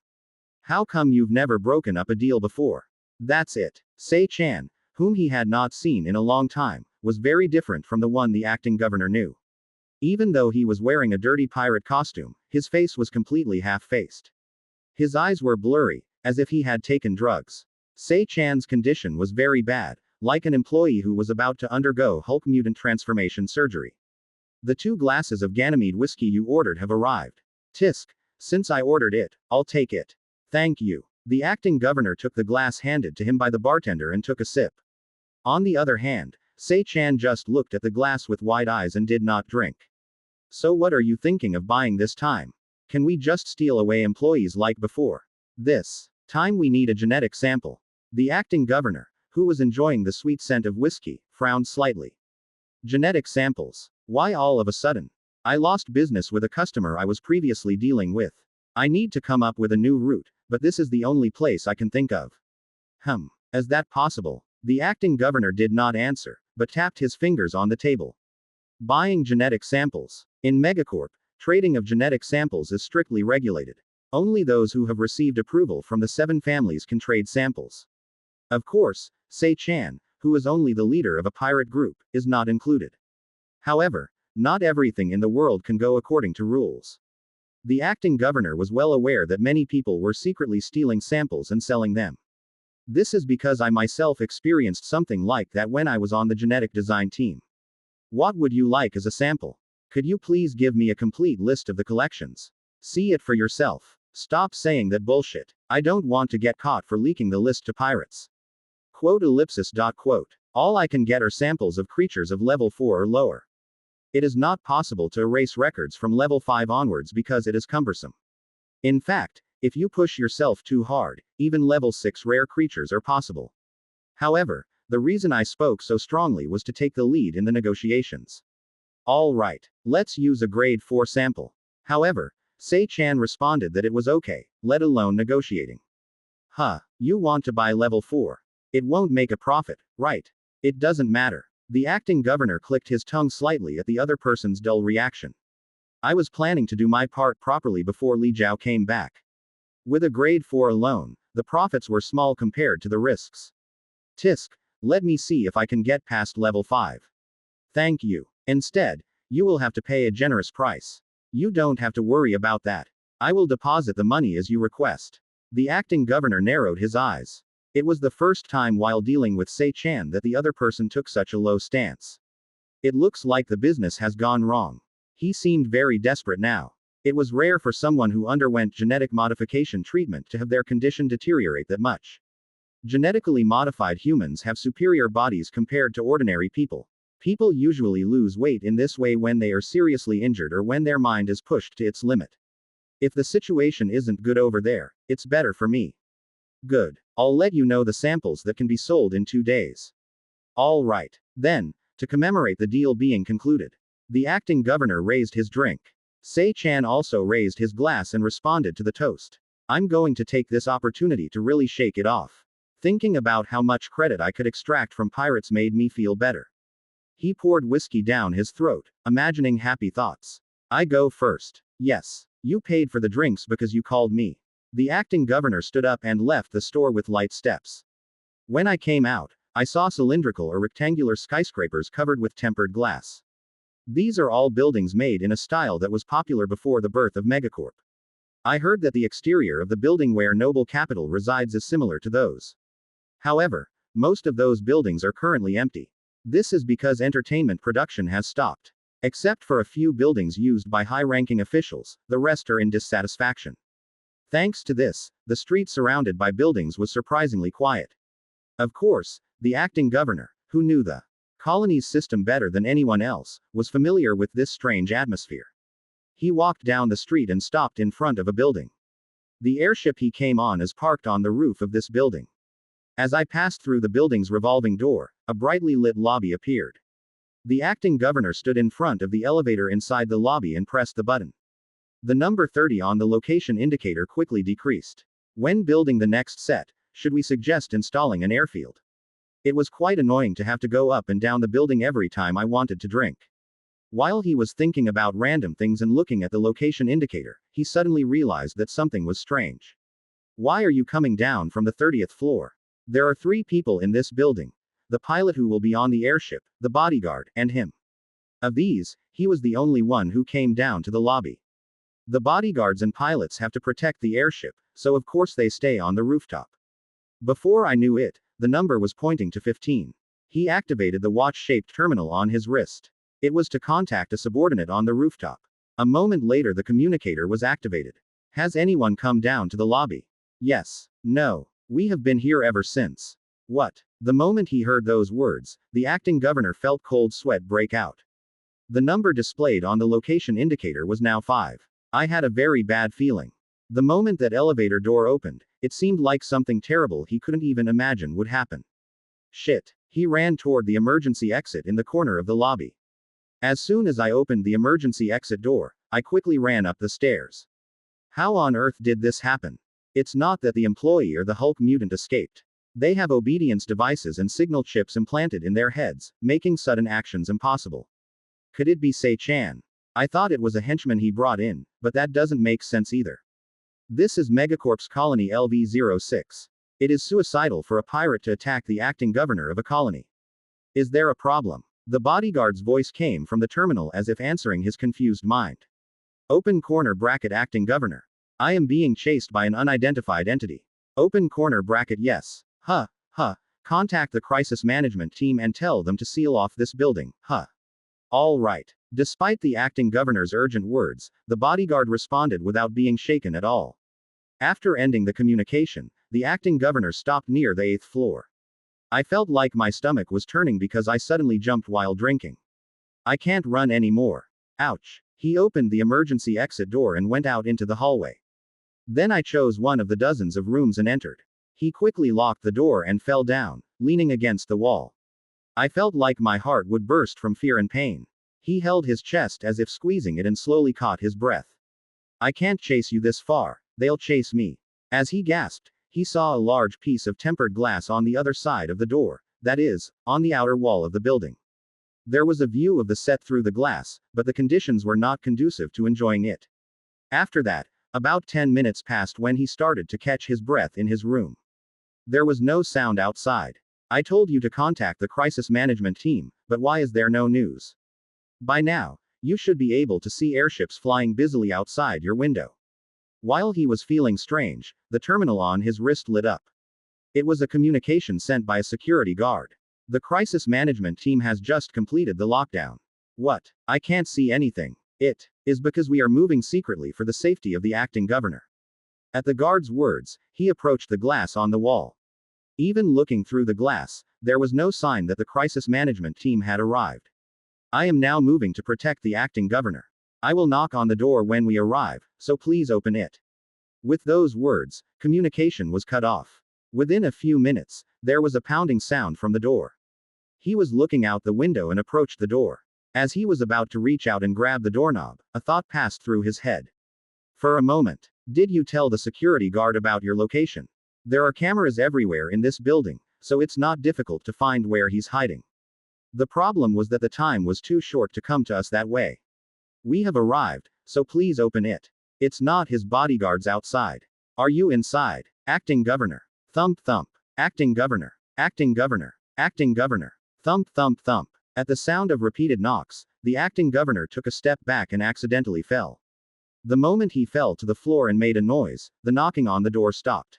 How come you've never broken up a deal before? That's it. Sei Chan, whom he had not seen in a long time, was very different from the one the acting governor knew. Even though he was wearing a dirty pirate costume, his face was completely half-faced. His eyes were blurry, as if he had taken drugs. Sei Chan's condition was very bad, like an employee who was about to undergo Hulk mutant transformation surgery. The 2 glasses of Ganymede whiskey you ordered have arrived. Tisk, since I ordered it, I'll take it. Thank you. The acting governor took the glass handed to him by the bartender and took a sip. On the other hand, Sei Chan just looked at the glass with wide eyes and did not drink. So what are you thinking of buying this time? Can we just steal away employees like before? This time we need a genetic sample. The acting governor, who was enjoying the sweet scent of whiskey, frowned slightly. Genetic samples. Why all of a sudden? I lost business with a customer I was previously dealing with. I need to come up with a new route, but this is the only place I can think of. Is that possible? The acting governor did not answer, but tapped his fingers on the table. Buying genetic samples. In Megacorp, trading of genetic samples is strictly regulated. Only those who have received approval from the 7 families can trade samples. Of course, Sei Chan, who is only the leader of a pirate group, is not included. However, not everything in the world can go according to rules. The acting governor was well aware that many people were secretly stealing samples and selling them. This is because I myself experienced something like that when I was on the genetic design team. What would you like as a sample? Could you please give me a complete list of the collections? See it for yourself. Stop saying that bullshit. I don't want to get caught for leaking the list to pirates. Quote ellipsis dot quote. All I can get are samples of creatures of level 4 or lower. It is not possible to erase records from level 5 onwards because it is cumbersome. In fact, if you push yourself too hard, even level 6 rare creatures are possible. However, the reason I spoke so strongly was to take the lead in the negotiations. All right, let's use a grade 4 sample. However, Sei Chan responded that it was okay, let alone negotiating. You want to buy level 4. It won't make a profit, right? It doesn't matter. The acting governor clicked his tongue slightly at the other person's dull reaction. I was planning to do my part properly before Li Jiao came back. With a grade 4 alone, the profits were small compared to the risks. Tisk, let me see if I can get past level 5. Thank you. Instead, you will have to pay a generous price. You don't have to worry about that. I will deposit the money as you request. The acting governor narrowed his eyes. It was the first time while dealing with Sei Chan that the other person took such a low stance. It looks like the business has gone wrong. He seemed very desperate now. It was rare for someone who underwent genetic modification treatment to have their condition deteriorate that much. Genetically modified humans have superior bodies compared to ordinary people. People usually lose weight in this way when they are seriously injured or when their mind is pushed to its limit. If the situation isn't good over there, it's better for me. Good. I'll let you know the samples that can be sold in 2 days. All right. Then, to commemorate the deal being concluded, the acting governor raised his drink. Sei Chan also raised his glass and responded to the toast. I'm going to take this opportunity to really shake it off. Thinking about how much credit I could extract from pirates made me feel better. He poured whiskey down his throat, imagining happy thoughts. I go first. Yes. You paid for the drinks because you called me. The acting governor stood up and left the store with light steps. When I came out, I saw cylindrical or rectangular skyscrapers covered with tempered glass. These are all buildings made in a style that was popular before the birth of Megacorp. I heard that the exterior of the building where noble capital resides is similar to those. However, most of those buildings are currently empty. This is because entertainment production has stopped. Except for a few buildings used by high-ranking officials, the rest are in dissatisfaction. Thanks to this, the street surrounded by buildings was surprisingly quiet. Of course, the acting governor, who knew the colony's system better than anyone else, was familiar with this strange atmosphere. He walked down the street and stopped in front of a building. The airship he came on is parked on the roof of this building. As I passed through the building's revolving door, a brightly lit lobby appeared. The acting governor stood in front of the elevator inside the lobby and pressed the button. The number 30 on the location indicator quickly decreased. When building the next set, should we suggest installing an airfield? It was quite annoying to have to go up and down the building every time I wanted to drink. While he was thinking about random things and looking at the location indicator, he suddenly realized that something was strange. Why are you coming down from the 30th floor? There are 3 people in this building. The pilot who will be on the airship, the bodyguard, and him. Of these, he was the only one who came down to the lobby. The bodyguards and pilots have to protect the airship, so of course they stay on the rooftop. Before I knew it, the number was pointing to 15. He activated the watch-shaped terminal on his wrist. It was to contact a subordinate on the rooftop. A moment later the communicator was activated. Has anyone come down to the lobby? Yes. No. We have been here ever since. What? The moment he heard those words, the acting governor felt cold sweat break out. The number displayed on the location indicator was now 5. I had a very bad feeling. The moment that elevator door opened, it seemed like something terrible he couldn't even imagine would happen. Shit. He ran toward the emergency exit in the corner of the lobby. As soon as I opened the emergency exit door, I quickly ran up the stairs. How on earth did this happen? It's not that the employee or the Hulk mutant escaped. They have obedience devices and signal chips implanted in their heads, making sudden actions impossible. Could it be Sei-chan? I thought it was a henchman he brought in, but that doesn't make sense either. This is Megacorp's colony LV-06. It is suicidal for a pirate to attack the acting governor of a colony. Is there a problem? The bodyguard's voice came from the terminal as if answering his confused mind. Open corner bracket acting governor. I am being chased by an unidentified entity. Open corner bracket yes. Huh. Contact the crisis management team and tell them to seal off this building. All right. Despite the acting governor's urgent words, the bodyguard responded without being shaken at all. After ending the communication, the acting governor stopped near the 8th floor. I felt like my stomach was turning because I suddenly jumped while drinking. I can't run anymore. Ouch. He opened the emergency exit door and went out into the hallway. Then I chose one of the dozens of rooms and entered. He quickly locked the door and fell down, leaning against the wall. I felt like my heart would burst from fear and pain. He held his chest as if squeezing it and slowly caught his breath. I can't chase you this far, they'll chase me. As he gasped, he saw a large piece of tempered glass on the other side of the door, that is, on the outer wall of the building. There was a view of the set through the glass, but the conditions were not conducive to enjoying it. After that, about 10 minutes passed when he started to catch his breath in his room. There was no sound outside. I told you to contact the crisis management team, but why is there no news? By now, you should be able to see airships flying busily outside your window. While he was feeling strange, the terminal on his wrist lit up. It was a communication sent by a security guard. The crisis management team has just completed the lockdown. What? I can't see anything. It is because we are moving secretly for the safety of the acting governor. At the guard's words, he approached the glass on the wall. Even looking through the glass, there was no sign that the crisis management team had arrived. I am now moving to protect the acting governor. I will knock on the door when we arrive, so please open it. With those words, communication was cut off. Within a few minutes, there was a pounding sound from the door. He was looking out the window and approached the door. As he was about to reach out and grab the doorknob, a thought passed through his head. For a moment, did you tell the security guard about your location? There are cameras everywhere in this building, so it's not difficult to find where he's hiding. The problem was that the time was too short to come to us that way. We have arrived, so please open it. It's not his bodyguards outside. Are you inside? Acting governor. Thump thump. Acting governor. Acting governor. Acting governor. Thump thump thump. At the sound of repeated knocks, the acting governor took a step back and accidentally fell. The moment he fell to the floor and made a noise, the knocking on the door stopped.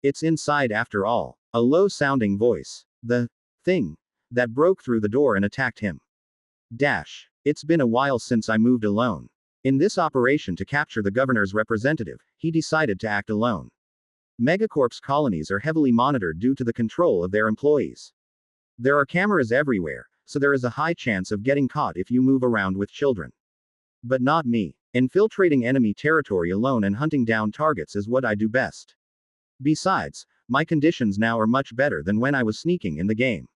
It's inside after all. A low-sounding voice. The thing that broke through the door and attacked him. Dash. It's been a while since I moved alone. In this operation to capture the governor's representative, he decided to act alone. Megacorp's colonies are heavily monitored due to the control of their employees. There are cameras everywhere, so there is a high chance of getting caught if you move around with children. But not me. Infiltrating enemy territory alone and hunting down targets is what I do best. Besides, my conditions now are much better than when I was sneaking in the game.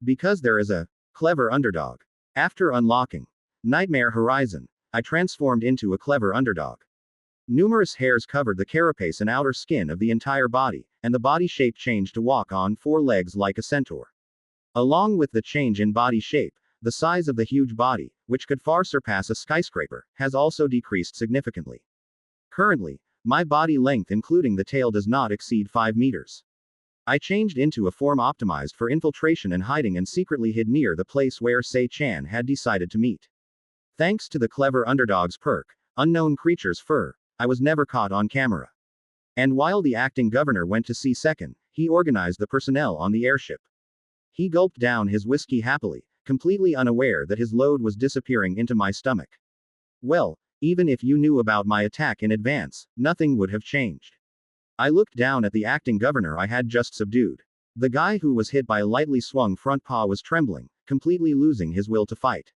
Because there is a clever underdog. After unlocking Nightmare Horizon, I transformed into a clever underdog. Numerous hairs covered the carapace and outer skin of the entire body, and the body shape changed to walk on 4 legs like a centaur. Along with the change in body shape, the size of the huge body, which could far surpass a skyscraper, has also decreased significantly. Currently, my body length including the tail does not exceed 5 meters. I changed into a form optimized for infiltration and hiding and secretly hid near the place where Se-chan had decided to meet. Thanks to the clever underdog's perk, Unknown Creature's Fur, I was never caught on camera. And while the acting governor went to see second, he organized the personnel on the airship. He gulped down his whiskey happily, completely unaware that his load was disappearing into my stomach. Well, even if you knew about my attack in advance, nothing would have changed. I looked down at the acting governor I had just subdued. The guy who was hit by a lightly swung front paw was trembling, completely losing his will to fight.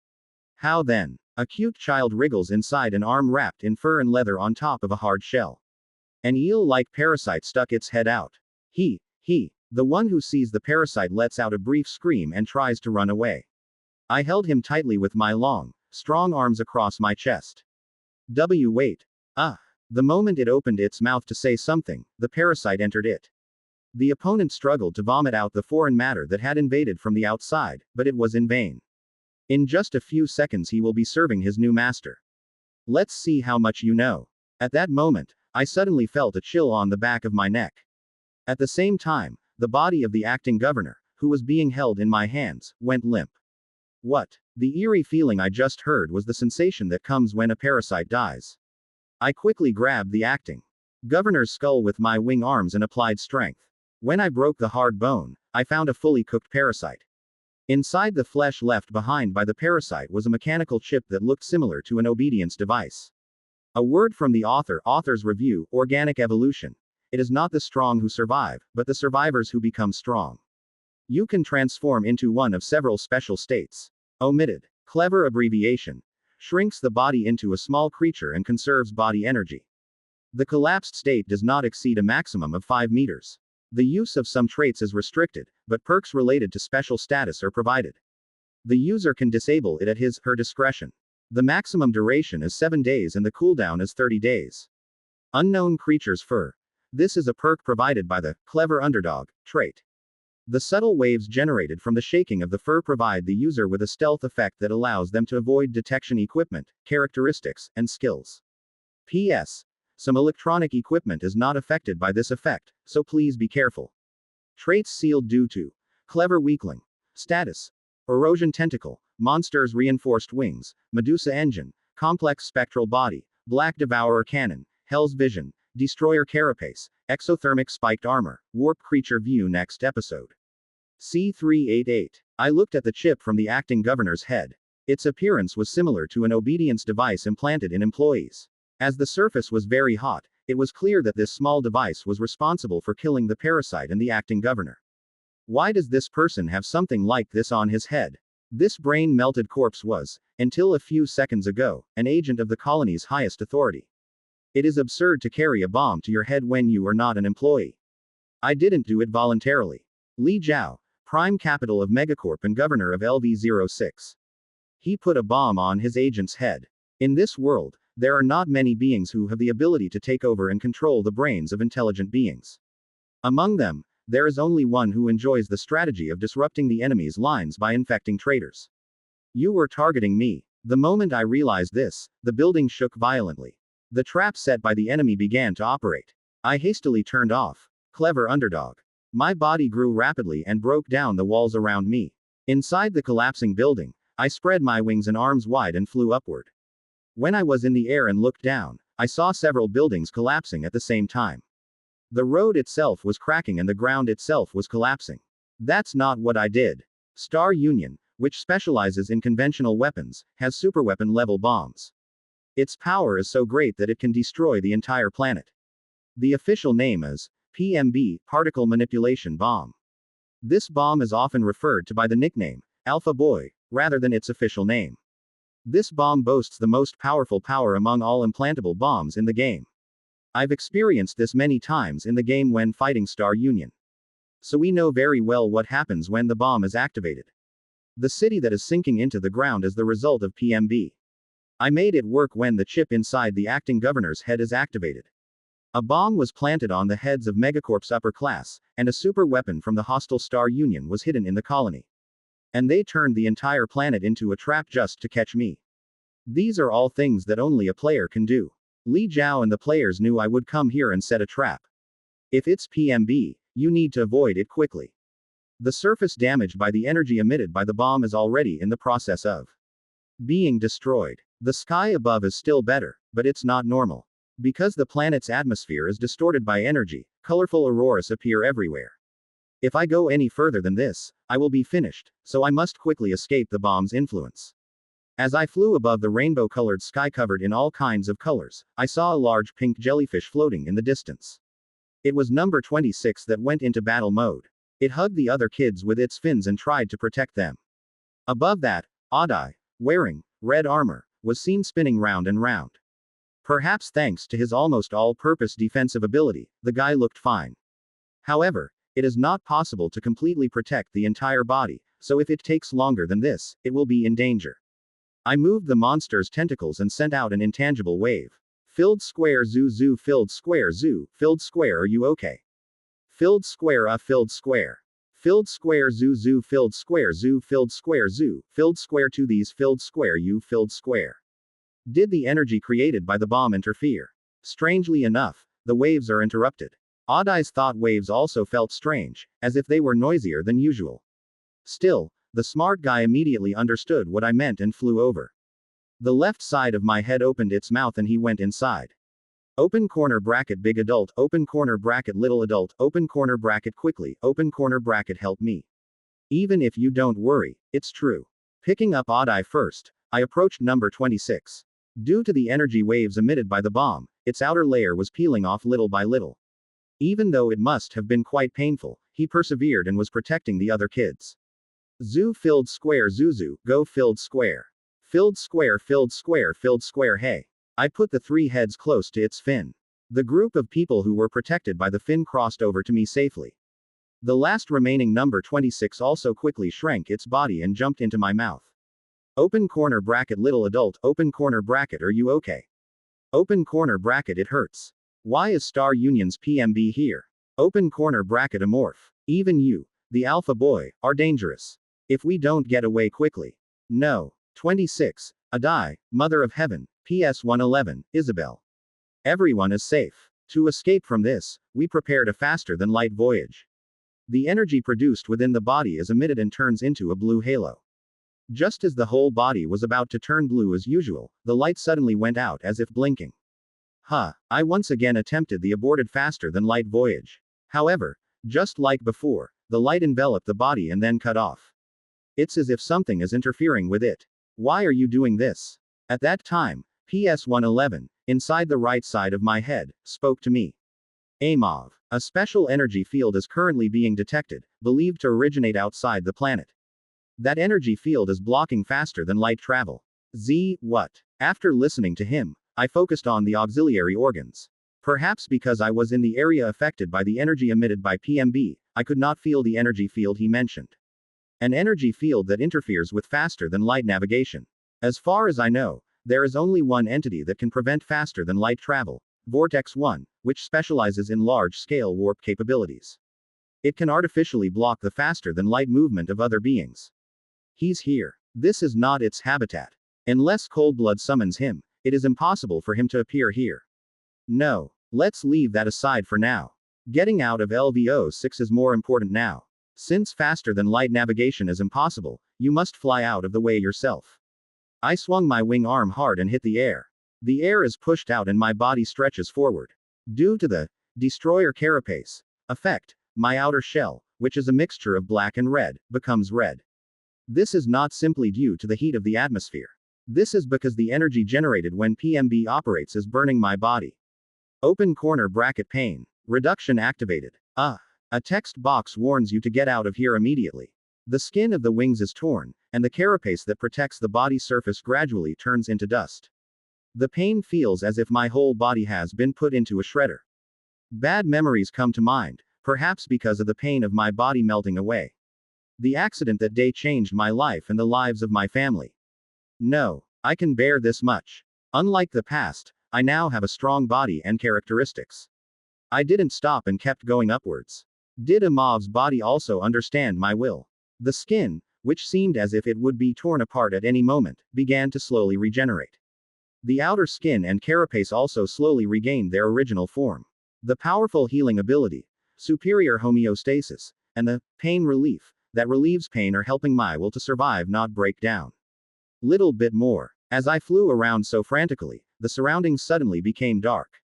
How then? A cute child wriggles inside an arm wrapped in fur and leather on top of a hard shell. An eel-like parasite stuck its head out. The one who sees the parasite lets out a brief scream and tries to run away. I held him tightly with my long, strong arms across my chest. Wait. The moment it opened its mouth to say something, the parasite entered it. The opponent struggled to vomit out the foreign matter that had invaded from the outside, but it was in vain. In just a few seconds he will be serving his new master. Let's see how much you know. At that moment, I suddenly felt a chill on the back of my neck. At the same time, the body of the acting governor, who was being held in my hands, went limp. What? The eerie feeling I just heard was the sensation that comes when a parasite dies. I quickly grabbed the acting governor's skull with my wing arms and applied strength. When I broke the hard bone, I found a fully cooked parasite. Inside the flesh left behind by the parasite was a mechanical chip that looked similar to an obedience device. A word from the author's review, Organic Evolution. It is not the strong who survive, but the survivors who become strong. You can transform into one of several special states. Omitted. Clever abbreviation. Shrinks the body into a small creature and conserves body energy. The collapsed state does not exceed a maximum of 5 meters. The use of some traits is restricted, but perks related to special status are provided. The user can disable it at his/her discretion. The maximum duration is 7 days and the cooldown is 30 days. Unknown Creature's Fur. This is a perk provided by the clever underdog trait. The subtle waves generated from the shaking of the fur provide the user with a stealth effect that allows them to avoid detection equipment, characteristics, and skills. P.S. Some electronic equipment is not affected by this effect, so please be careful. Traits sealed due to Clever Weakling. Status: Erosion Tentacle, Monster's Reinforced Wings, Medusa Engine, Complex Spectral Body, Black Devourer Cannon, Hell's Vision, Destroyer Carapace, Exothermic Spiked Armor, Warp Creature View. Next episode. C388. I looked at the chip from the acting governor's head. Its appearance was similar to an obedience device implanted in employees. As the surface was very hot, it was clear that this small device was responsible for killing the parasite and the acting governor. Why does this person have something like this on his head? This brain-melted corpse was, until a few seconds ago, an agent of the colony's highest authority. It is absurd to carry a bomb to your head when you are not an employee. I didn't do it voluntarily. Li Jiao, prime capital of Megacorp and governor of LV-06. He put a bomb on his agent's head. In this world, there are not many beings who have the ability to take over and control the brains of intelligent beings. Among them, there is only one who enjoys the strategy of disrupting the enemy's lines by infecting traitors. You were targeting me. The moment I realized this, the building shook violently. The trap set by the enemy began to operate. I hastily turned off. Clever underdog. My body grew rapidly and broke down the walls around me. Inside the collapsing building, I spread my wings and arms wide and flew upward. When I was in the air and looked down, I saw several buildings collapsing at the same time. The road itself was cracking and the ground itself was collapsing. That's not what I did. Star Union, which specializes in conventional weapons, has superweapon level bombs. Its power is so great that it can destroy the entire planet. The official name is PMB, Particle Manipulation Bomb. This bomb is often referred to by the nickname Alpha Boy, rather than its official name. This bomb boasts the most powerful power among all implantable bombs in the game. I've experienced this many times in the game when fighting Star Union. So we know very well what happens when the bomb is activated. The city that is sinking into the ground as the result of PMB. I made it work when the chip inside the acting governor's head is activated. A bomb was planted on the heads of Megacorp's upper class, and a super weapon from the hostile Star Union was hidden in the colony. And they turned the entire planet into a trap just to catch me. These are all things that only a player can do. Li Jiao and the players knew I would come here and set a trap. If it's PMB, you need to avoid it quickly. The surface damage by the energy emitted by the bomb is already in the process of being destroyed. The sky above is still better, but it's not normal. Because the planet's atmosphere is distorted by energy, colorful auroras appear everywhere. If I go any further than this, I will be finished, so I must quickly escape the bomb's influence. As I flew above the rainbow-colored sky covered in all kinds of colors, I saw a large pink jellyfish floating in the distance. It was number 26 that went into battle mode. It hugged the other kids with its fins and tried to protect them. Above that, Adai, wearing red armor, was seen spinning round and round. Perhaps thanks to his almost all-purpose defensive ability, the guy looked fine. However, it is not possible to completely protect the entire body, so if it takes longer than this, it will be in danger. I moved the monster's tentacles and sent out an intangible wave. Filled square zoo zoo filled square zoo, filled square are you okay? Filled square filled square. Filled square zoo zoo filled square zoo filled square zoo, filled square to these filled square you filled square. Did the energy created by the bomb interfere? Strangely enough, the waves are interrupted. Adai's thought waves also felt strange, as if they were noisier than usual. Still, the smart guy immediately understood what I meant and flew over. The left side of my head opened its mouth and he went inside. Open corner bracket big adult, open corner bracket little adult, open corner bracket quickly, open corner bracket help me. Even if you don't worry, it's true. Picking up Adai first, I approached number 26. Due to the energy waves emitted by the bomb, its outer layer was peeling off little by little. Even though it must have been quite painful, he persevered and was protecting the other kids. Zoo filled square Zuzu, go filled square. Filled square filled square filled square hey. I put the three heads close to its fin. The group of people who were protected by the fin crossed over to me safely. The last remaining number 26 also quickly shrank its body and jumped into my mouth. Open corner bracket little adult, open corner bracket are you okay? Open corner bracket it hurts. Why is Star Union's PMB here? Open corner bracket amorph. Even you, the alpha boy, are dangerous. If we don't get away quickly. No. 26. Adai, Mother of Heaven, PS 111, Isabel. Everyone is safe. To escape from this, we prepared a faster than light voyage. The energy produced within the body is emitted and turns into a blue halo. Just as the whole body was about to turn blue as usual, the light suddenly went out as if blinking. I once again attempted the aborted faster than light voyage. However, just like before, the light enveloped the body and then cut off. It's as if something is interfering with it. Why are you doing this? At that time, PS 111, inside the right side of my head, spoke to me. Amov. A special energy field is currently being detected, believed to originate outside the planet. That energy field is blocking faster than light travel. What? After listening to him, I focused on the auxiliary organs. Perhaps because I was in the area affected by the energy emitted by PMB, I could not feel the energy field he mentioned. An energy field that interferes with faster than light navigation. As far as I know, there is only one entity that can prevent faster than light travel, Vortex 1, which specializes in large-scale warp capabilities. It can artificially block the faster than light movement of other beings. He's here. This is not its habitat. Unless Coldblood summons him, it is impossible for him to appear here. No. Let's leave that aside for now. Getting out of LV06 is more important now. Since faster than light navigation is impossible, you must fly out of the way yourself. I swung my wing arm hard and hit the air. The air is pushed out and my body stretches forward. Due to the destroyer carapace effect, my outer shell, which is a mixture of black and red, becomes red. This is not simply due to the heat of the atmosphere. This is because the energy generated when PMB operates is burning my body. Open corner bracket pane. Reduction activated. A text box warns you to get out of here immediately. The skin of the wings is torn, and the carapace that protects the body surface gradually turns into dust. The pain feels as if my whole body has been put into a shredder. Bad memories come to mind, perhaps because of the pain of my body melting away. The accident that day changed my life and the lives of my family. No, I can bear this much. Unlike the past, I now have a strong body and characteristics. I didn't stop and kept going upwards. Did Amav's body also understand my will? The skin, which seemed as if it would be torn apart at any moment, began to slowly regenerate. The outer skin and carapace also slowly regained their original form. The powerful healing ability, superior homeostasis, and the pain relief that relieves pain are helping my will to survive, not break down. Little bit more. As I flew around so frantically, the surroundings suddenly became dark.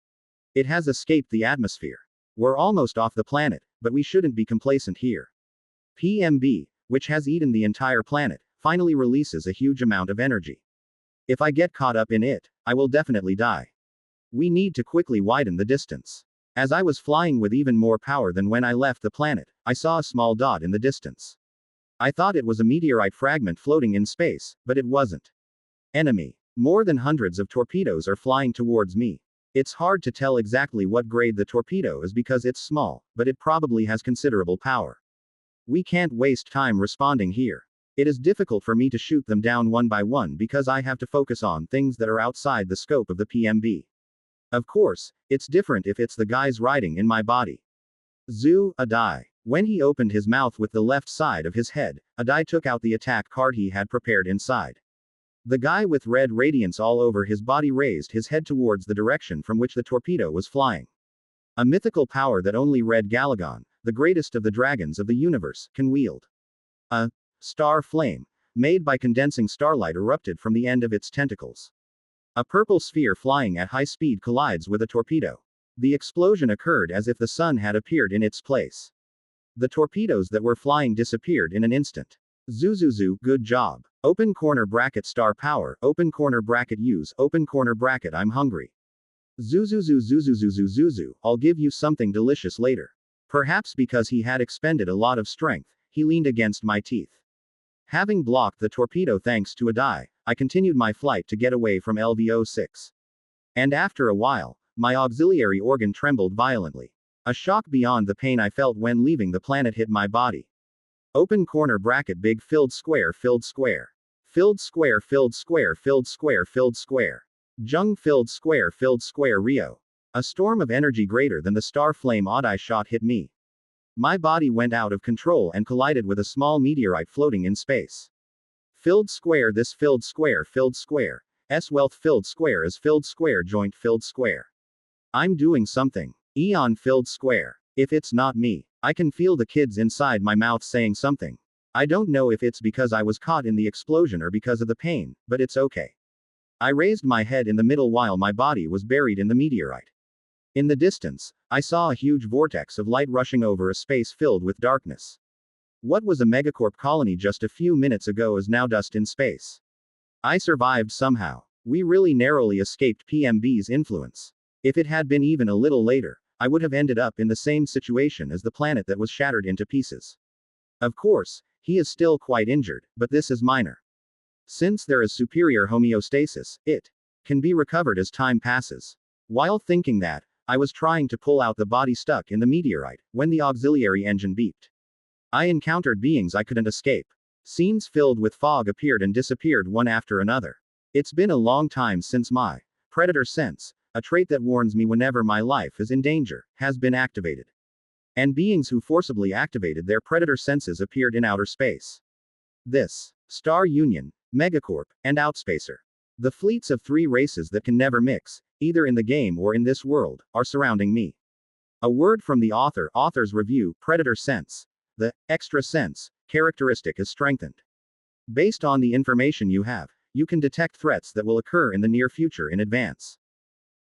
It has escaped the atmosphere. We're almost off the planet, but we shouldn't be complacent here. PMB, which has eaten the entire planet, finally releases a huge amount of energy. If I get caught up in it, I will definitely die. We need to quickly widen the distance. As I was flying with even more power than when I left the planet, I saw a small dot in the distance. I thought it was a meteorite fragment floating in space, but it wasn't. Enemy. More than hundreds of torpedoes are flying towards me. It's hard to tell exactly what grade the torpedo is because it's small, but it probably has considerable power. We can't waste time responding here. It is difficult for me to shoot them down one by one because I have to focus on things that are outside the scope of the PMB. Of course, it's different if it's the guys riding in my body. Zoo, Adai. When he opened his mouth with the left side of his head, Adai took out the attack card he had prepared inside. The guy with red radiance all over his body raised his head towards the direction from which the torpedo was flying. A mythical power that only Red Galagon, the greatest of the dragons of the universe, can wield. A star flame, made by condensing starlight, erupted from the end of its tentacles. A purple sphere flying at high speed collides with a torpedo. The explosion occurred as if the sun had appeared in its place. The torpedoes that were flying disappeared in an instant. Zuzuzu, good job. Open corner bracket star power, open corner bracket use, open corner bracket I'm hungry. Zuzuzu Zuzuzuzu Zuzu, I'll give you something delicious later. Perhaps because he had expended a lot of strength, he leaned against my teeth. Having blocked the torpedo thanks to Adai, I continued my flight to get away from LV-06. And after a while, my auxiliary organ trembled violently. A shock beyond the pain I felt when leaving the planet hit my body. Open corner bracket big filled square filled square. Filled square filled square filled square filled square. Jung filled square Rio. A storm of energy greater than the star flame Adai shot hit me. My body went out of control and collided with a small meteorite floating in space. Filled square this filled square S wealth filled square is filled square joint filled square. I'm doing something. Eon filled square. If it's not me, I can feel the kids inside my mouth saying something. I don't know if it's because I was caught in the explosion or because of the pain, but it's okay. I raised my head in the middle while my body was buried in the meteorite. In the distance, I saw a huge vortex of light rushing over a space filled with darkness. What was a megacorp colony just a few minutes ago is now dust in space. I survived somehow. We really narrowly escaped PMB's influence. If it had been even a little later, I would have ended up in the same situation as the planet that was shattered into pieces. Of course, he is still quite injured, but this is minor. Since there is superior homeostasis, it can be recovered as time passes. While thinking that, I was trying to pull out the body stuck in the meteorite, when the auxiliary engine beeped. I encountered beings I couldn't escape. Scenes filled with fog appeared and disappeared one after another. It's been a long time since my predator sense, a trait that warns me whenever my life is in danger, has been activated. And beings who forcibly activated their predator senses appeared in outer space. This Star Union, Megacorp, and Outspacer. The fleets of three races that can never mix, either in the game or in this world, are surrounding me. A word from the author, author's review, predator sense. The extra sense characteristic is strengthened. Based on the information you have, you can detect threats that will occur in the near future in advance.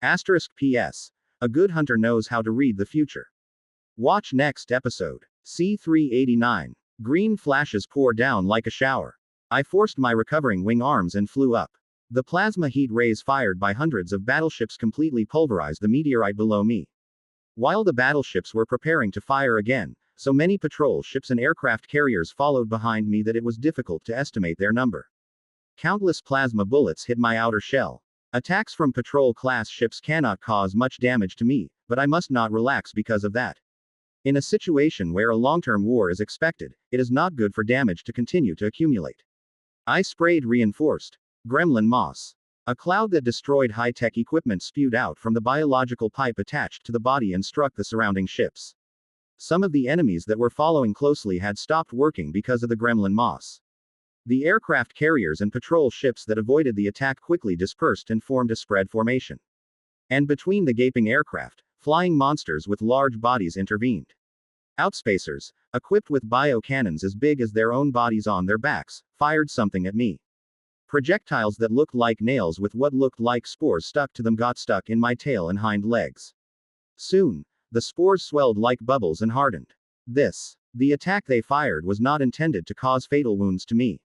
Asterisk PS. A good hunter knows how to read the future. Watch next episode. C389. Green flashes pour down like a shower. I forced my recovering wing arms and flew up. The plasma heat rays fired by hundreds of battleships completely pulverized the meteorite below me. While the battleships were preparing to fire again, so many patrol ships and aircraft carriers followed behind me that it was difficult to estimate their number. Countless plasma bullets hit my outer shell. Attacks from patrol-class ships cannot cause much damage to me, but I must not relax because of that. In a situation where a long-term war is expected, it is not good for damage to continue to accumulate. I sprayed reinforced gremlin moss. A cloud that destroyed high-tech equipment spewed out from the biological pipe attached to the body and struck the surrounding ships. Some of the enemies that were following closely had stopped working because of the gremlin moss. The aircraft carriers and patrol ships that avoided the attack quickly dispersed and formed a spread formation. And between the gaping aircraft, flying monsters with large bodies intervened. Outspacers, equipped with bio-cannons as big as their own bodies on their backs, fired something at me. Projectiles that looked like nails with what looked like spores stuck to them got stuck in my tail and hind legs. Soon, the spores swelled like bubbles and hardened. The attack they fired was not intended to cause fatal wounds to me.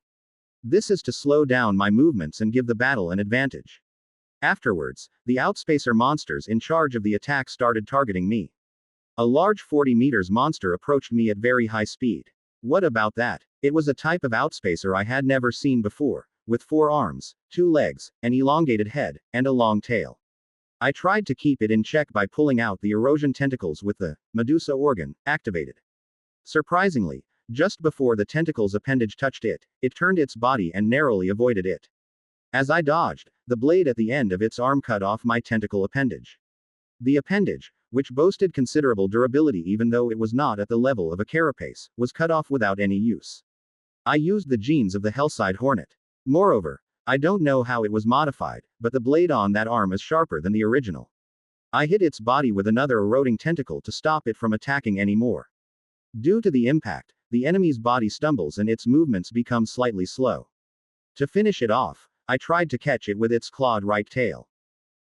This is to slow down my movements and give the battle an advantage. Afterwards, the outspacer monsters in charge of the attack started targeting me. A large 40 meters monster approached me at very high speed. What about that? It was a type of outspacer I had never seen before, with 4 arms, 2 legs, an elongated head, and a long tail. I tried to keep it in check by pulling out the erosion tentacles with the Medusa organ activated. Surprisingly, just before the tentacle's appendage touched it, it turned its body and narrowly avoided it. As I dodged, the blade at the end of its arm cut off my tentacle appendage. The appendage, which boasted considerable durability even though it was not at the level of a carapace, was cut off without any use. I used the genes of the Hellside Hornet. Moreover, I don't know how it was modified, but the blade on that arm is sharper than the original. I hit its body with another eroding tentacle to stop it from attacking anymore. Due to the impact, the enemy's body stumbles and its movements become slightly slow. To finish it off, I tried to catch it with its clawed right tail.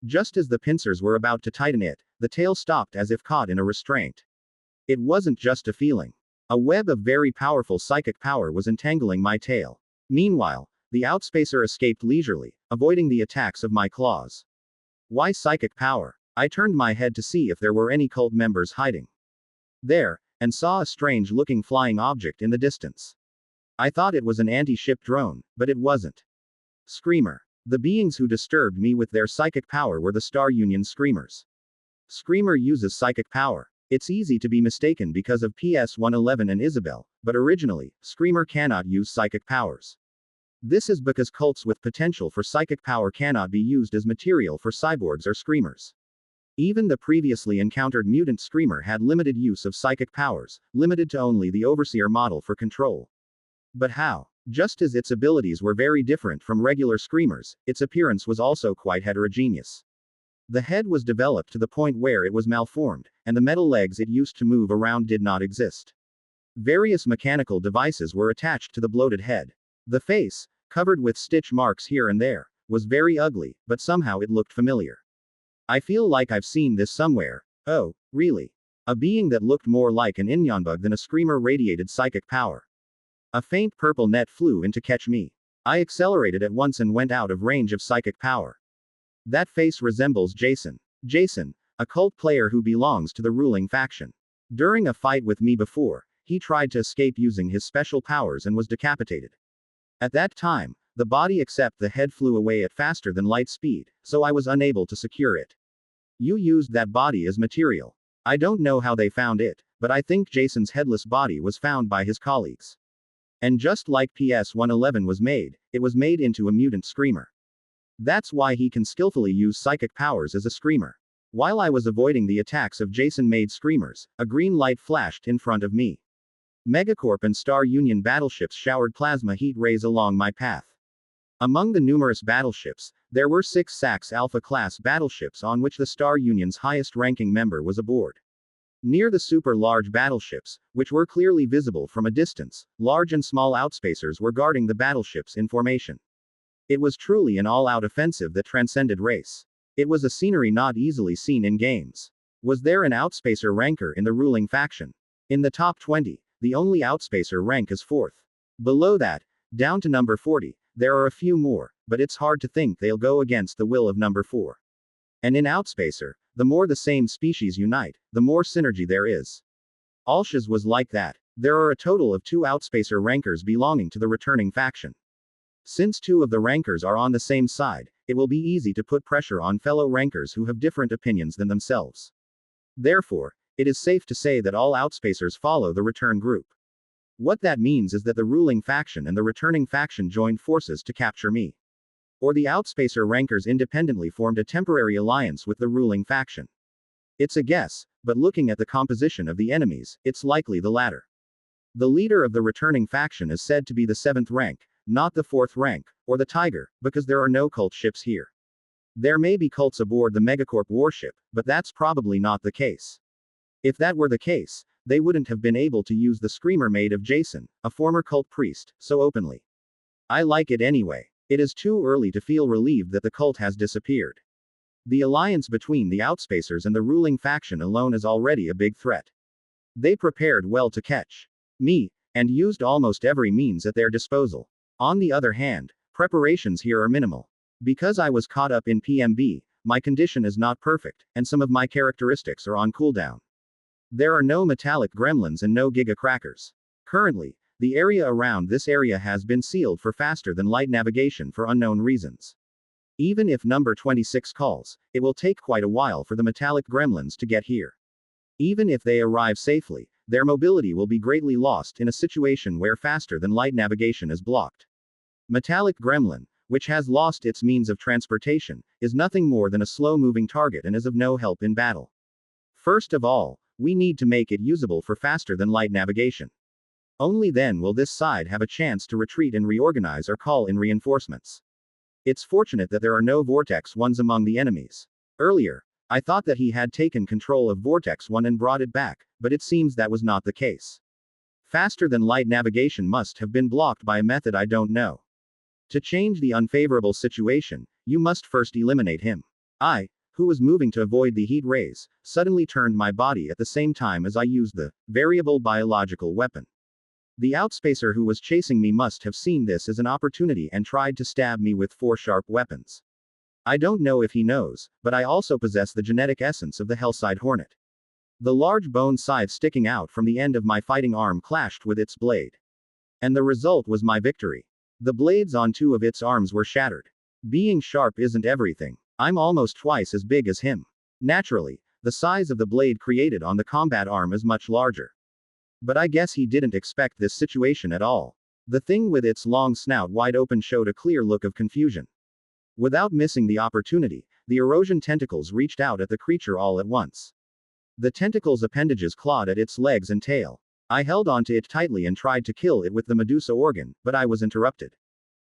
Just as the pincers were about to tighten it, the tail stopped as if caught in a restraint. It wasn't just a feeling. A web of very powerful psychic power was entangling my tail. Meanwhile, the outspacer escaped leisurely, avoiding the attacks of my claws. Why psychic power? I turned my head to see if there were any cult members hiding there, and saw a strange-looking flying object in the distance. I thought it was an anti-ship drone, but it wasn't. Screamer. The beings who disturbed me with their psychic power were the Star Union Screamers. Screamer uses psychic power. It's easy to be mistaken because of PS-111 and Isabel, but originally, Screamer cannot use psychic powers. This is because cults with potential for psychic power cannot be used as material for cyborgs or Screamers. Even the previously encountered mutant Screamer had limited use of psychic powers, limited to only the Overseer model for control. But how? Just as its abilities were very different from regular Screamers, its appearance was also quite heterogeneous. The head was developed to the point where it was malformed, and the metal legs it used to move around did not exist. Various mechanical devices were attached to the bloated head. The face, covered with stitch marks here and there, was very ugly, but somehow it looked familiar. I feel like I've seen this somewhere. Oh, really? A being that looked more like an Inyanbug than a Screamer radiated psychic power. A faint purple net flew in to catch me. I accelerated at once and went out of range of psychic power. That face resembles Jason. Jason, a cult player who belongs to the ruling faction. During a fight with me before, he tried to escape using his special powers and was decapitated. At that time, the body except the head flew away at faster than light speed, so I was unable to secure it. You used that body as material. I don't know how they found it, but I think Jason's headless body was found by his colleagues. And just like PS-111 was made, it was made into a mutant Screamer. That's why he can skillfully use psychic powers as a Screamer. While I was avoiding the attacks of Jason-made Screamers, a green light flashed in front of me. Megacorp and Star Union battleships showered plasma heat rays along my path. Among the numerous battleships, there were 6 SAX Alpha-class battleships on which the Star Union's highest-ranking member was aboard. Near the super-large battleships, which were clearly visible from a distance, large and small outspacers were guarding the battleships in formation. It was truly an all-out offensive that transcended race. It was a scenery not easily seen in games. Was there an outspacer ranker in the ruling faction? In the top 20, the only outspacer rank is 4th. Below that, down to number 40, there are a few more, but it's hard to think they'll go against the will of number 4. And in outspacer, the more the same species unite, the more synergy there is. Alsh's was like that. There are a total of 2 outspacer rankers belonging to the returning faction. Since 2 of the rankers are on the same side, it will be easy to put pressure on fellow rankers who have different opinions than themselves. Therefore, it is safe to say that all outspacers follow the return group. What that means is that the ruling faction and the returning faction joined forces to capture me. Or the outspacer rankers independently formed a temporary alliance with the ruling faction. It's a guess, but looking at the composition of the enemies, it's likely the latter. The leader of the returning faction is said to be the 7th rank, not the 4th rank, or the Tiger, because there are no cult ships here. There may be cults aboard the Megacorp warship, but that's probably not the case. If that were the case, they wouldn't have been able to use the screamer made of Jason, a former cult priest, so openly. I like it anyway. It is too early to feel relieved that the cult has disappeared. The alliance between the outspacers and the ruling faction alone is already a big threat. They prepared well to catch me, and used almost every means at their disposal. On the other hand, preparations here are minimal. Because I was caught up in PMB, my condition is not perfect, and some of my characteristics are on cooldown. There are no metallic gremlins and no giga crackers. Currently, the area around this area has been sealed for faster than light navigation for unknown reasons. Even if number 26 calls, it will take quite a while for the metallic gremlins to get here. Even if they arrive safely, their mobility will be greatly lost in a situation where faster than light navigation is blocked. Metallic gremlin, which has lost its means of transportation, is nothing more than a slow-moving target and is of no help in battle. First of all, we need to make it usable for faster than light navigation. Only then will this side have a chance to retreat and reorganize or call in reinforcements. It's fortunate that there are no Vortex 1s among the enemies. Earlier, I thought that he had taken control of Vortex 1 and brought it back, but it seems that was not the case. Faster than light navigation must have been blocked by a method I don't know. To change the unfavorable situation, you must first eliminate him. I, who was moving to avoid the heat rays, suddenly turned my body at the same time as I used the variable biological weapon. The outspacer who was chasing me must have seen this as an opportunity and tried to stab me with 4 sharp weapons. I don't know if he knows, but I also possess the genetic essence of the Hellside Hornet. The large bone scythe sticking out from the end of my fighting arm clashed with its blade. And the result was my victory. The blades on 2 of its arms were shattered. Being sharp isn't everything. I'm almost twice as big as him. Naturally, the size of the blade created on the combat arm is much larger. But I guess he didn't expect this situation at all. The thing with its long snout wide open showed a clear look of confusion. Without missing the opportunity, the erosion tentacles reached out at the creature all at once. The tentacles' appendages clawed at its legs and tail. I held onto it tightly and tried to kill it with the Medusa organ, but I was interrupted.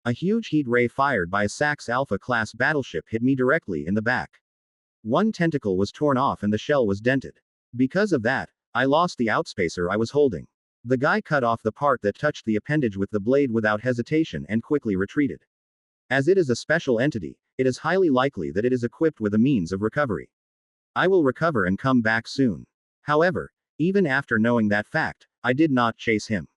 A huge heat ray fired by a Sax Alpha-class battleship hit me directly in the back. One tentacle was torn off and the shell was dented. Because of that, I lost the outspacer I was holding. The guy cut off the part that touched the appendage with the blade without hesitation and quickly retreated. As it is a special entity, it is highly likely that it is equipped with a means of recovery. I will recover and come back soon. However, even after knowing that fact, I did not chase him.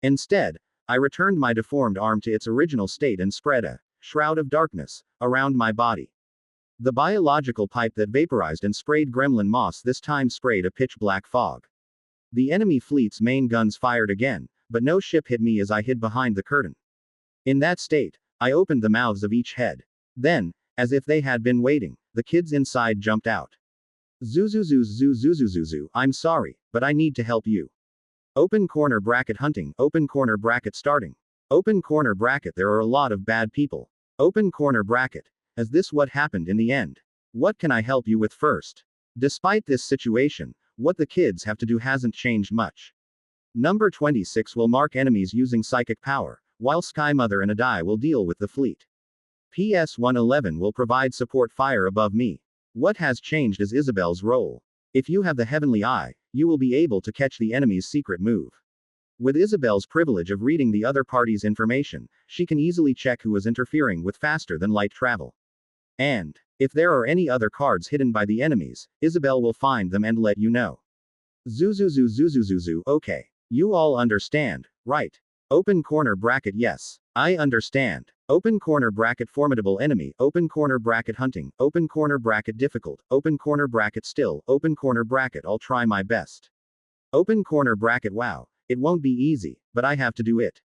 Instead, I returned my deformed arm to its original state and spread a shroud of darkness around my body. The biological pipe that vaporized and sprayed gremlin moss this time sprayed a pitch-black fog. The enemy fleet's main guns fired again, but no ship hit me as I hid behind the curtain. In that state, I opened the mouths of each head. Then, as if they had been waiting, the kids inside jumped out. Zuzuzuzuzuzuzuzu, I'm sorry, but I need to help you. Open corner bracket hunting, open corner bracket starting. Open corner bracket there are a lot of bad people. Open corner bracket. Is this what happened in the end? What can I help you with first? Despite this situation, what the kids have to do hasn't changed much. Number 26 will mark enemies using psychic power, while Sky Mother and Adai will deal with the fleet. PS 111 will provide support fire above me. What has changed is Isabel's role. If you have the Heavenly Eye, you will be able to catch the enemy's secret move. With Isabel's privilege of reading the other party's information, she can easily check who is interfering with faster than light travel. And, if there are any other cards hidden by the enemies, Isabel will find them and let you know. Zuzuzuzuzuzuzu, okay. You all understand, right? Open corner bracket yes. I understand. Open corner bracket formidable enemy, open corner bracket hunting, open corner bracket difficult, open corner bracket still, open corner bracket I'll try my best. Open corner bracket. Wow, it won't be easy, but I have to do it.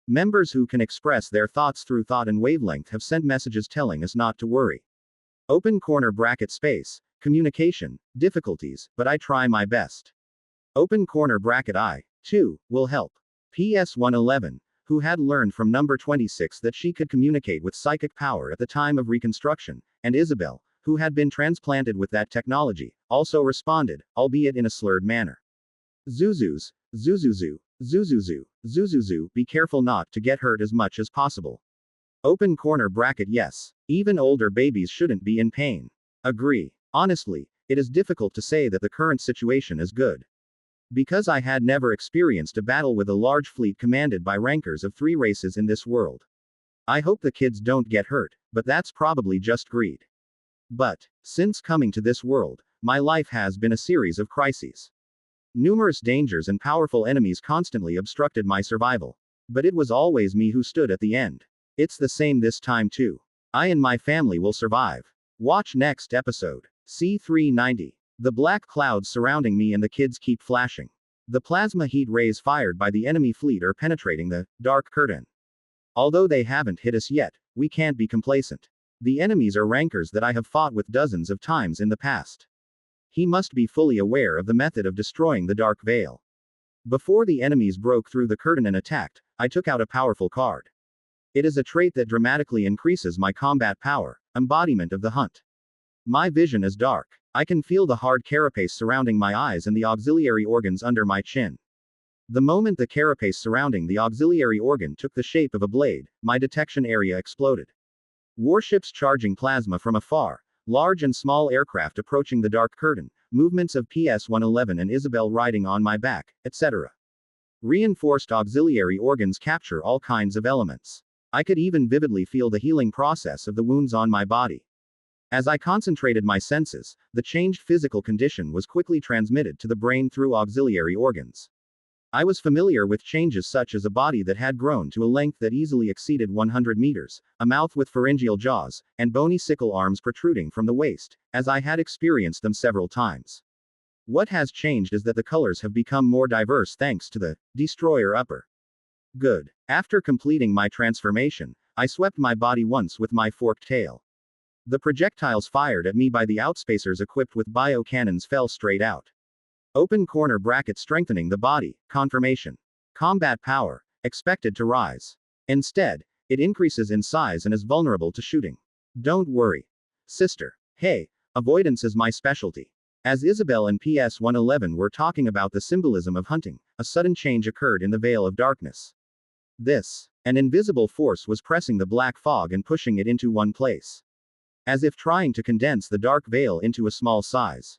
Members who can express their thoughts through thought and wavelength have sent messages telling us not to worry. Open corner bracket space, communication, difficulties, but I try my best. Open corner bracket I, too, will help. PS 111, who had learned from number 26 that she could communicate with psychic power at the time of reconstruction, and Isabel, who had been transplanted with that technology, also responded, albeit in a slurred manner. Zuzus, Zuzuzu, Zuzuzu, Zuzuzu, be careful not to get hurt as much as possible. Open corner bracket yes. Even older babies shouldn't be in pain. Agree. Honestly, it is difficult to say that the current situation is good. Because I had never experienced a battle with a large fleet commanded by rankers of 3 races in this world. I hope the kids don't get hurt, but that's probably just greed. But, since coming to this world, my life has been a series of crises. Numerous dangers and powerful enemies constantly obstructed my survival. But it was always me who stood at the end. It's the same this time too. I and my family will survive. Watch next episode. C390. The black clouds surrounding me and the kids keep flashing. The plasma heat rays fired by the enemy fleet are penetrating the dark curtain. Although they haven't hit us yet, we can't be complacent. The enemies are rankers that I have fought with dozens of times in the past. He must be fully aware of the method of destroying the dark veil. Before the enemies broke through the curtain and attacked, I took out a powerful card. It is a trait that dramatically increases my combat power, embodiment of the hunt. My vision is dark. I can feel the hard carapace surrounding my eyes and the auxiliary organs under my chin. The moment the carapace surrounding the auxiliary organ took the shape of a blade, my detection area exploded. Warships charging plasma from afar, large and small aircraft approaching the dark curtain, movements of PS-111 and Isabel riding on my back, etc. Reinforced auxiliary organs capture all kinds of elements. I could even vividly feel the healing process of the wounds on my body. As I concentrated my senses, the changed physical condition was quickly transmitted to the brain through auxiliary organs. I was familiar with changes such as a body that had grown to a length that easily exceeded 100 meters, a mouth with pharyngeal jaws, and bony sickle arms protruding from the waist, as I had experienced them several times. What has changed is that the colors have become more diverse thanks to the destroyer upper. Good. After completing my transformation, I swept my body once with my forked tail. The projectiles fired at me by the outspacers equipped with bio cannons fell straight out. Open corner bracket strengthening the body, confirmation. Combat power, expected to rise. Instead, it increases in size and is vulnerable to shooting. Don't worry. Sister. Hey, avoidance is my specialty. As Isabel and PS-111 were talking about the symbolism of hunting, a sudden change occurred in the veil of darkness. An invisible force was pressing the black fog and pushing it into one place. As if trying to condense the dark veil into a small size.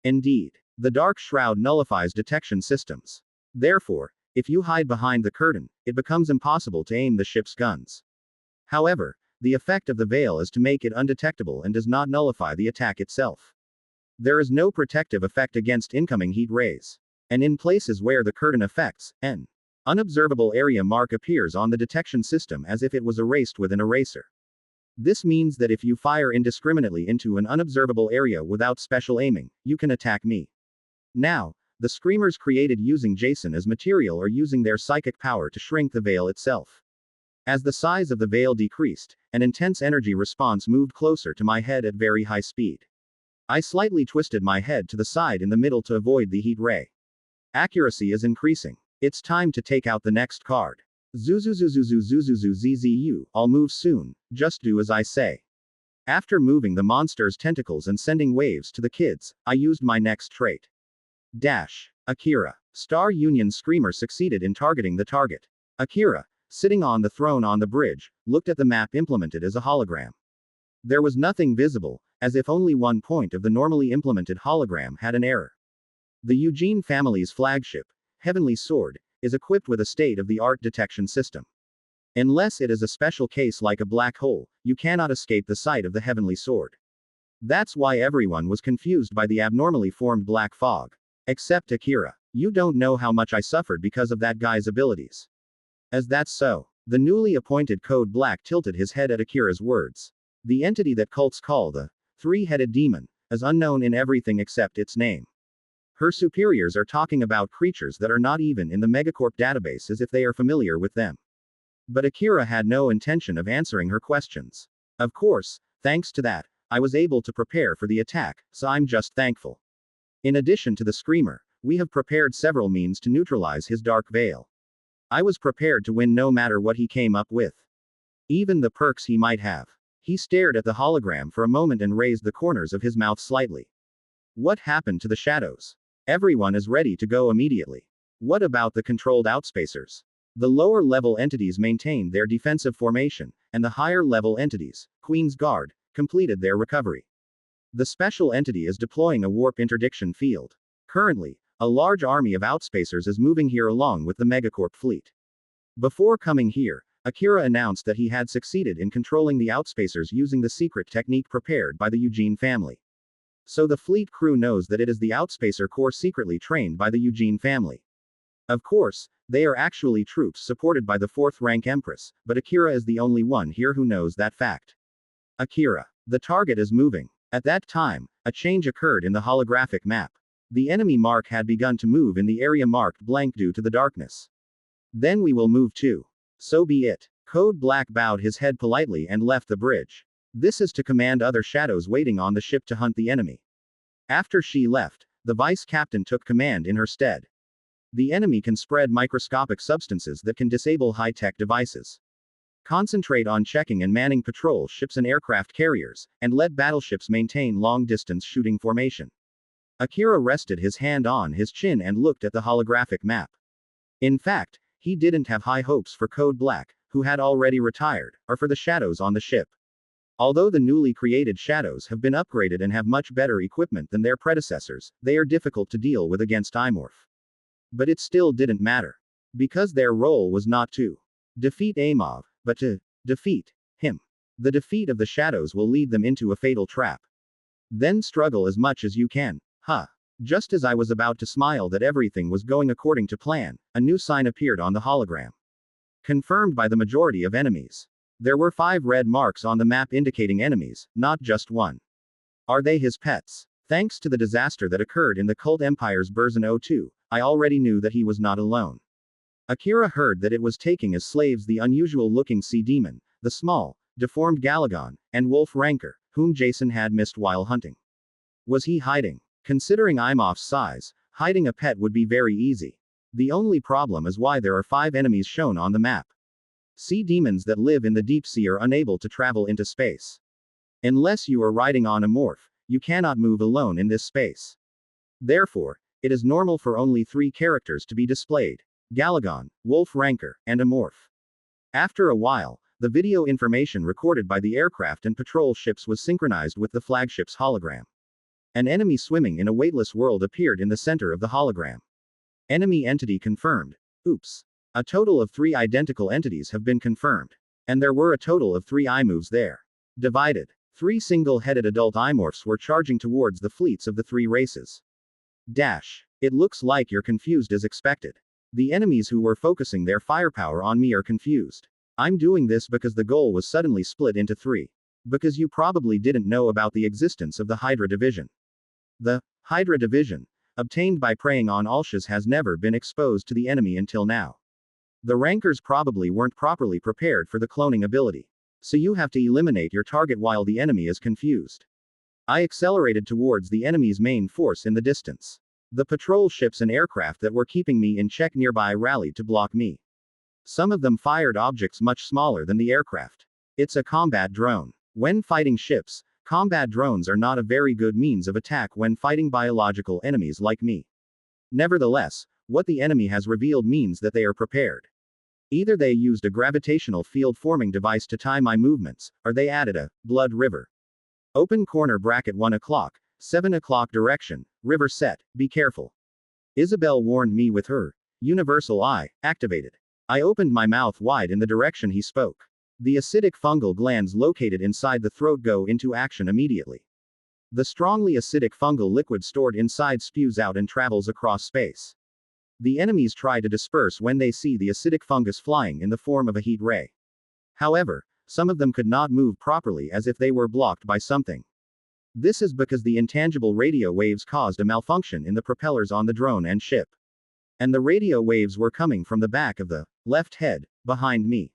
Indeed. The dark shroud nullifies detection systems. Therefore, if you hide behind the curtain, it becomes impossible to aim the ship's guns. However, the effect of the veil is to make it undetectable and does not nullify the attack itself. There is no protective effect against incoming heat rays. And in places where the curtain affects, an unobservable area mark appears on the detection system as if it was erased with an eraser. This means that if you fire indiscriminately into an unobservable area without special aiming, you can attack me. Now, the screamers created using Jason as material are using their psychic power to shrink the veil itself. As the size of the veil decreased, an intense energy response moved closer to my head at very high speed. I slightly twisted my head to the side in the middle to avoid the heat ray. Accuracy is increasing. It's time to take out the next card. Zuzuzuzuzuzuzuzuzu, I'll move soon, just do as I say. After moving the monster's tentacles and sending waves to the kids, I used my next trait. Akira. Star Union Screamer succeeded in targeting the target. Akira, sitting on the throne on the bridge, looked at the map implemented as a hologram. There was nothing visible, as if only one point of the normally implemented hologram had an error. The Eugene family's flagship, Heavenly Sword, is equipped with a state-of-the-art detection system. Unless it is a special case like a black hole, you cannot escape the sight of the Heavenly Sword. That's why everyone was confused by the abnormally formed black fog. Except Akira. You don't know how much I suffered because of that guy's abilities. As that's so. The newly appointed Code Black tilted his head at Akira's words. The entity that cults call the three-headed demon is unknown in everything except its name. Her superiors are talking about creatures that are not even in the Megacorp database as if they are familiar with them. But Akira had no intention of answering her questions. Of course, thanks to that, I was able to prepare for the attack, so I'm just thankful. In addition to the Screamer, we have prepared several means to neutralize his dark veil. I was prepared to win no matter what he came up with. Even the perks he might have. He stared at the hologram for a moment and raised the corners of his mouth slightly. What happened to the shadows? Everyone is ready to go immediately. What about the controlled outspacers? The lower level entities maintained their defensive formation, and the higher level entities, Queen's Guard, completed their recovery. The special entity is deploying a warp interdiction field. Currently, a large army of outspacers is moving here along with the Megacorp fleet. Before coming here, Akira announced that he had succeeded in controlling the outspacers using the secret technique prepared by the Eugene family. So the fleet crew knows that it is the outspacer corps secretly trained by the Eugene family. Of course, they are actually troops supported by the 4th rank Empress, but Akira is the only one here who knows that fact. Akira. The target is moving. At that time, a change occurred in the holographic map. The enemy mark had begun to move in the area marked blank due to the darkness. Then we will move too. So be it. Code Black bowed his head politely and left the bridge. This is to command other shadows waiting on the ship to hunt the enemy. After she left, the vice captain took command in her stead. The enemy can spread microscopic substances that can disable high-tech devices. Concentrate on checking and manning patrol ships and aircraft carriers, and let battleships maintain long-distance shooting formation. Akira rested his hand on his chin and looked at the holographic map. In fact, he didn't have high hopes for Code Black, who had already retired, or for the shadows on the ship. Although the newly created shadows have been upgraded and have much better equipment than their predecessors, they are difficult to deal with against Imorph. But it still didn't matter. Because their role was not to defeat Amov, but to defeat him. The defeat of the shadows will lead them into a fatal trap. Then struggle as much as you can. Just as I was about to smile that everything was going according to plan, a new sign appeared on the hologram. Confirmed by the majority of enemies. There were 5 red marks on the map indicating enemies, not just one. Are they his pets? Thanks to the disaster that occurred in the Cult Empire's Burzin 02, I already knew that he was not alone. Akira heard that it was taking as slaves the unusual-looking sea demon, the small, deformed Galagon, and Wolf Rancor, whom Jason had missed while hunting. Was he hiding? Considering Imhoff's size, hiding a pet would be very easy. The only problem is why there are 5 enemies shown on the map. Sea demons that live in the deep sea are unable to travel into space. Unless you are riding on a morph, you cannot move alone in this space. Therefore, it is normal for only 3 characters to be displayed: Galagon, Wolf Rancor, and a morph. After a while, the video information recorded by the aircraft and patrol ships was synchronized with the flagship's hologram. An enemy swimming in a weightless world appeared in the center of the hologram. Enemy entity confirmed. Oops. A total of 3 identical entities have been confirmed. And there were a total of 3 iMoves there. Divided. 3 single-headed adult imorphs were charging towards the fleets of the 3 races. It looks like you're confused as expected. The enemies who were focusing their firepower on me are confused. I'm doing this because the goal was suddenly split into 3. Because you probably didn't know about the existence of the Hydra Division. The Hydra Division, obtained by preying on Alshas, has never been exposed to the enemy until now. The Rancors probably weren't properly prepared for the cloning ability. So you have to eliminate your target while the enemy is confused. I accelerated towards the enemy's main force in the distance. The patrol ships and aircraft that were keeping me in check nearby rallied to block me. Some of them fired objects much smaller than the aircraft. It's a combat drone. When fighting ships, combat drones are not a very good means of attack when fighting biological enemies like me. Nevertheless, what the enemy has revealed means that they are prepared. Either they used a gravitational field forming device to time my movements, or they added a blood river. Open corner bracket 1 o'clock, 7 o'clock direction, river set, be careful. Isabel warned me with her universal eye activated. I opened my mouth wide in the direction he spoke. The acidic fungal glands located inside the throat go into action immediately. The strongly acidic fungal liquid stored inside spews out and travels across space. The enemies try to disperse when they see the acidic fungus flying in the form of a heat ray. However, some of them could not move properly as if they were blocked by something. This is because the intangible radio waves caused a malfunction in the propellers on the drone and ship. And the radio waves were coming from the back of the left head, behind me.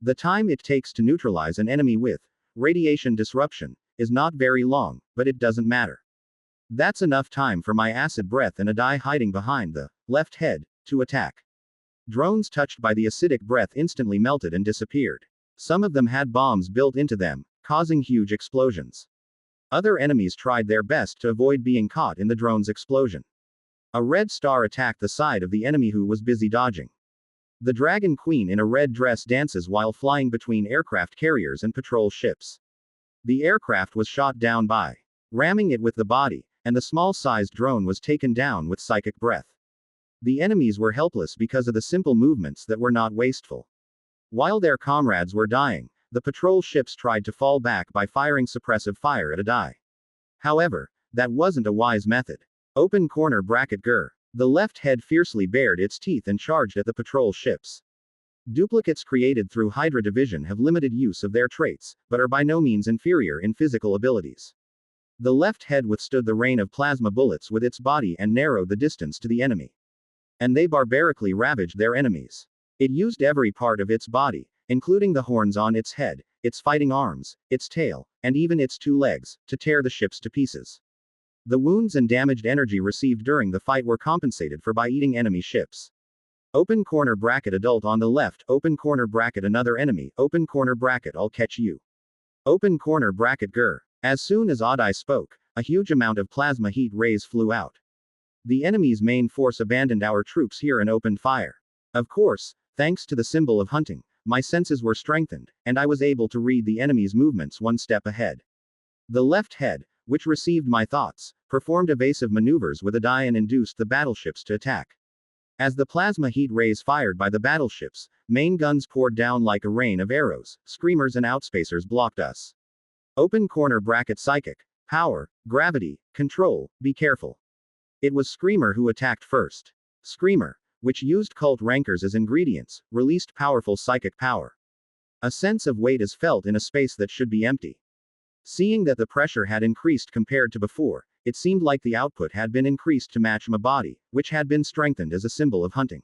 The time it takes to neutralize an enemy with radiation disruption is not very long, but it doesn't matter. That's enough time for my acid breath and a die hiding behind the left head to attack. Drones touched by the acidic breath instantly melted and disappeared. Some of them had bombs built into them, causing huge explosions. Other enemies tried their best to avoid being caught in the drone's explosion. A red star attacked the side of the enemy who was busy dodging. The Dragon Queen in a red dress dances while flying between aircraft carriers and patrol ships. The aircraft was shot down by ramming it with the body, and the small-sized drone was taken down with psychic breath. The enemies were helpless because of the simple movements that were not wasteful. While their comrades were dying, the patrol ships tried to fall back by firing suppressive fire at a die. However, that wasn't a wise method. Open corner bracket grr. The left head fiercely bared its teeth and charged at the patrol ships. Duplicates created through Hydra division have limited use of their traits, but are by no means inferior in physical abilities. The left head withstood the rain of plasma bullets with its body and narrowed the distance to the enemy. And they barbarically ravaged their enemies. It used every part of its body, including the horns on its head, its fighting arms, its tail, and even its 2 legs, to tear the ships to pieces. The wounds and damaged energy received during the fight were compensated for by eating enemy ships. Open corner bracket adult on the left, open corner bracket another enemy, open corner bracket I'll catch you. Open corner bracket grr. As soon as Adai spoke, a huge amount of plasma heat rays flew out. The enemy's main force abandoned our troops here and opened fire. Of course, thanks to the symbol of hunting, my senses were strengthened, and I was able to read the enemy's movements one step ahead. The left head, which received my thoughts, performed evasive maneuvers with a die and induced the battleships to attack. As the plasma heat rays fired by the battleships, main guns poured down like a rain of arrows, screamers and outspacers blocked us. Open corner bracket psychic, power, gravity, control, be careful. It was Screamer who attacked first. Screamer, which used cult rankers as ingredients, released powerful psychic power. A sense of weight is felt in a space that should be empty. Seeing that the pressure had increased compared to before, it seemed like the output had been increased to match my body, which had been strengthened as a symbol of hunting.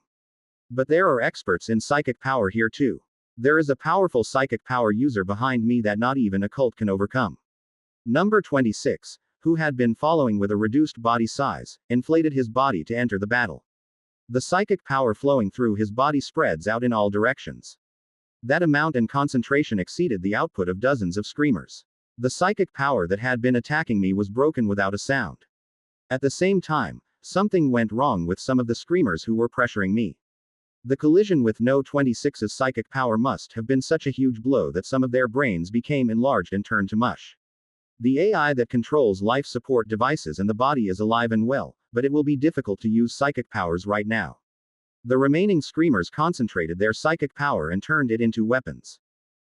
But there are experts in psychic power here too. There is a powerful psychic power user behind me that not even a cult can overcome. Number 26, who had been following with a reduced body size, inflated his body to enter the battle. The psychic power flowing through his body spreads out in all directions. That amount and concentration exceeded the output of dozens of screamers. The psychic power that had been attacking me was broken without a sound. At the same time, something went wrong with some of the screamers who were pressuring me. The collision with No 26's psychic power must have been such a huge blow that some of their brains became enlarged and turned to mush. The AI that controls life support devices and the body is alive and well, but it will be difficult to use psychic powers right now. The remaining screamers concentrated their psychic power and turned it into weapons.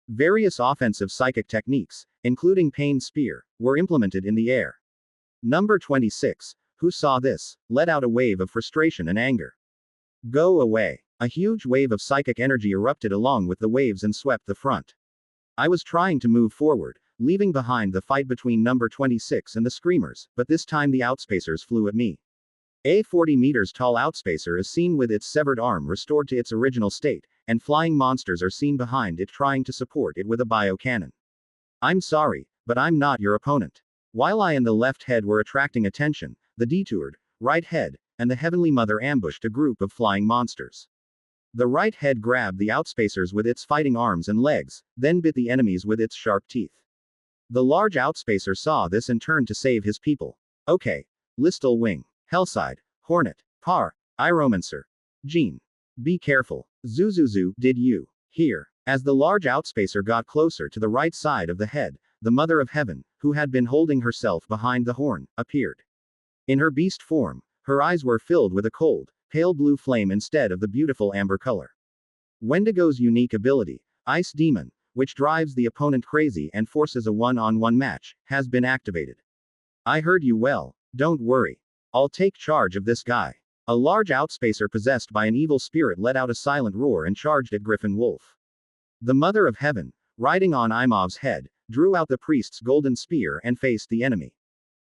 Various offensive psychic techniques, including Pain Spear, were implemented in the air. Number 26, who saw this, let out a wave of frustration and anger. Go away. A huge wave of psychic energy erupted along with the waves and swept the front. I was trying to move forward, leaving behind the fight between number 26 and the screamers, but this time the outspacers flew at me. A 40 meters tall outspacer is seen with its severed arm restored to its original state, and flying monsters are seen behind it trying to support it with a biocannon. I'm sorry, but I'm not your opponent. While I and the left head were attracting attention, the detoured right head and the Heavenly Mother ambushed a group of flying monsters. The right head grabbed the outspacers with its fighting arms and legs, then bit the enemies with its sharp teeth. The large outspacer saw this and turned to save his people. Okay. Listal Wing, Hellside, Hornet, Par, Iromancer, Jean. Be careful. Zuzuzu, did you hear? As the large outspacer got closer to the right side of the head, the Mother of Heaven, who had been holding herself behind the horn, appeared. In her beast form, her eyes were filled with a cold, pale blue flame instead of the beautiful amber color. Wendigo's unique ability, Ice Demon, which drives the opponent crazy and forces a one-on-one match, has been activated. I heard you well, don't worry. I'll take charge of this guy. A large outspacer possessed by an evil spirit let out a silent roar and charged at Griffin Wolf. The Mother of Heaven, riding on Imov's head, drew out the priest's golden spear and faced the enemy.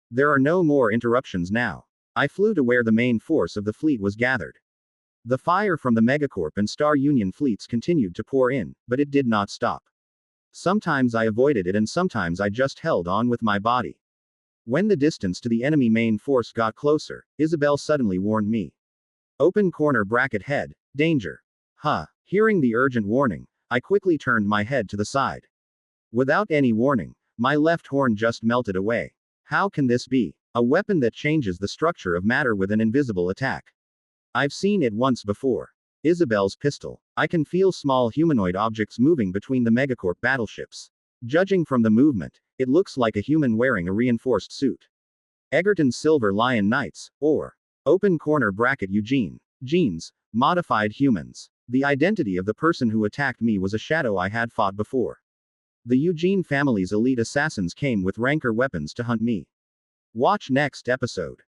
There are no more interruptions now. I flew to where the main force of the fleet was gathered. The fire from the Megacorp and Star Union fleets continued to pour in, but it did not stop. Sometimes I avoided it and sometimes I just held on with my body. When the distance to the enemy main force got closer, Isabel suddenly warned me. Open corner bracket head, danger. Huh. Hearing the urgent warning, I quickly turned my head to the side. Without any warning, my left horn just melted away. How can this be? A weapon that changes the structure of matter with an invisible attack. I've seen it once before. Isabel's pistol. I can feel small humanoid objects moving between the Megacorp battleships. Judging from the movement, it looks like a human wearing a reinforced suit. Egerton's Silver Lion Knights, or open corner bracket Eugene. Genes, modified humans. The identity of the person who attacked me was a shadow I had fought before. The Eugene family's elite assassins came with rancor weapons to hunt me. Watch next episode.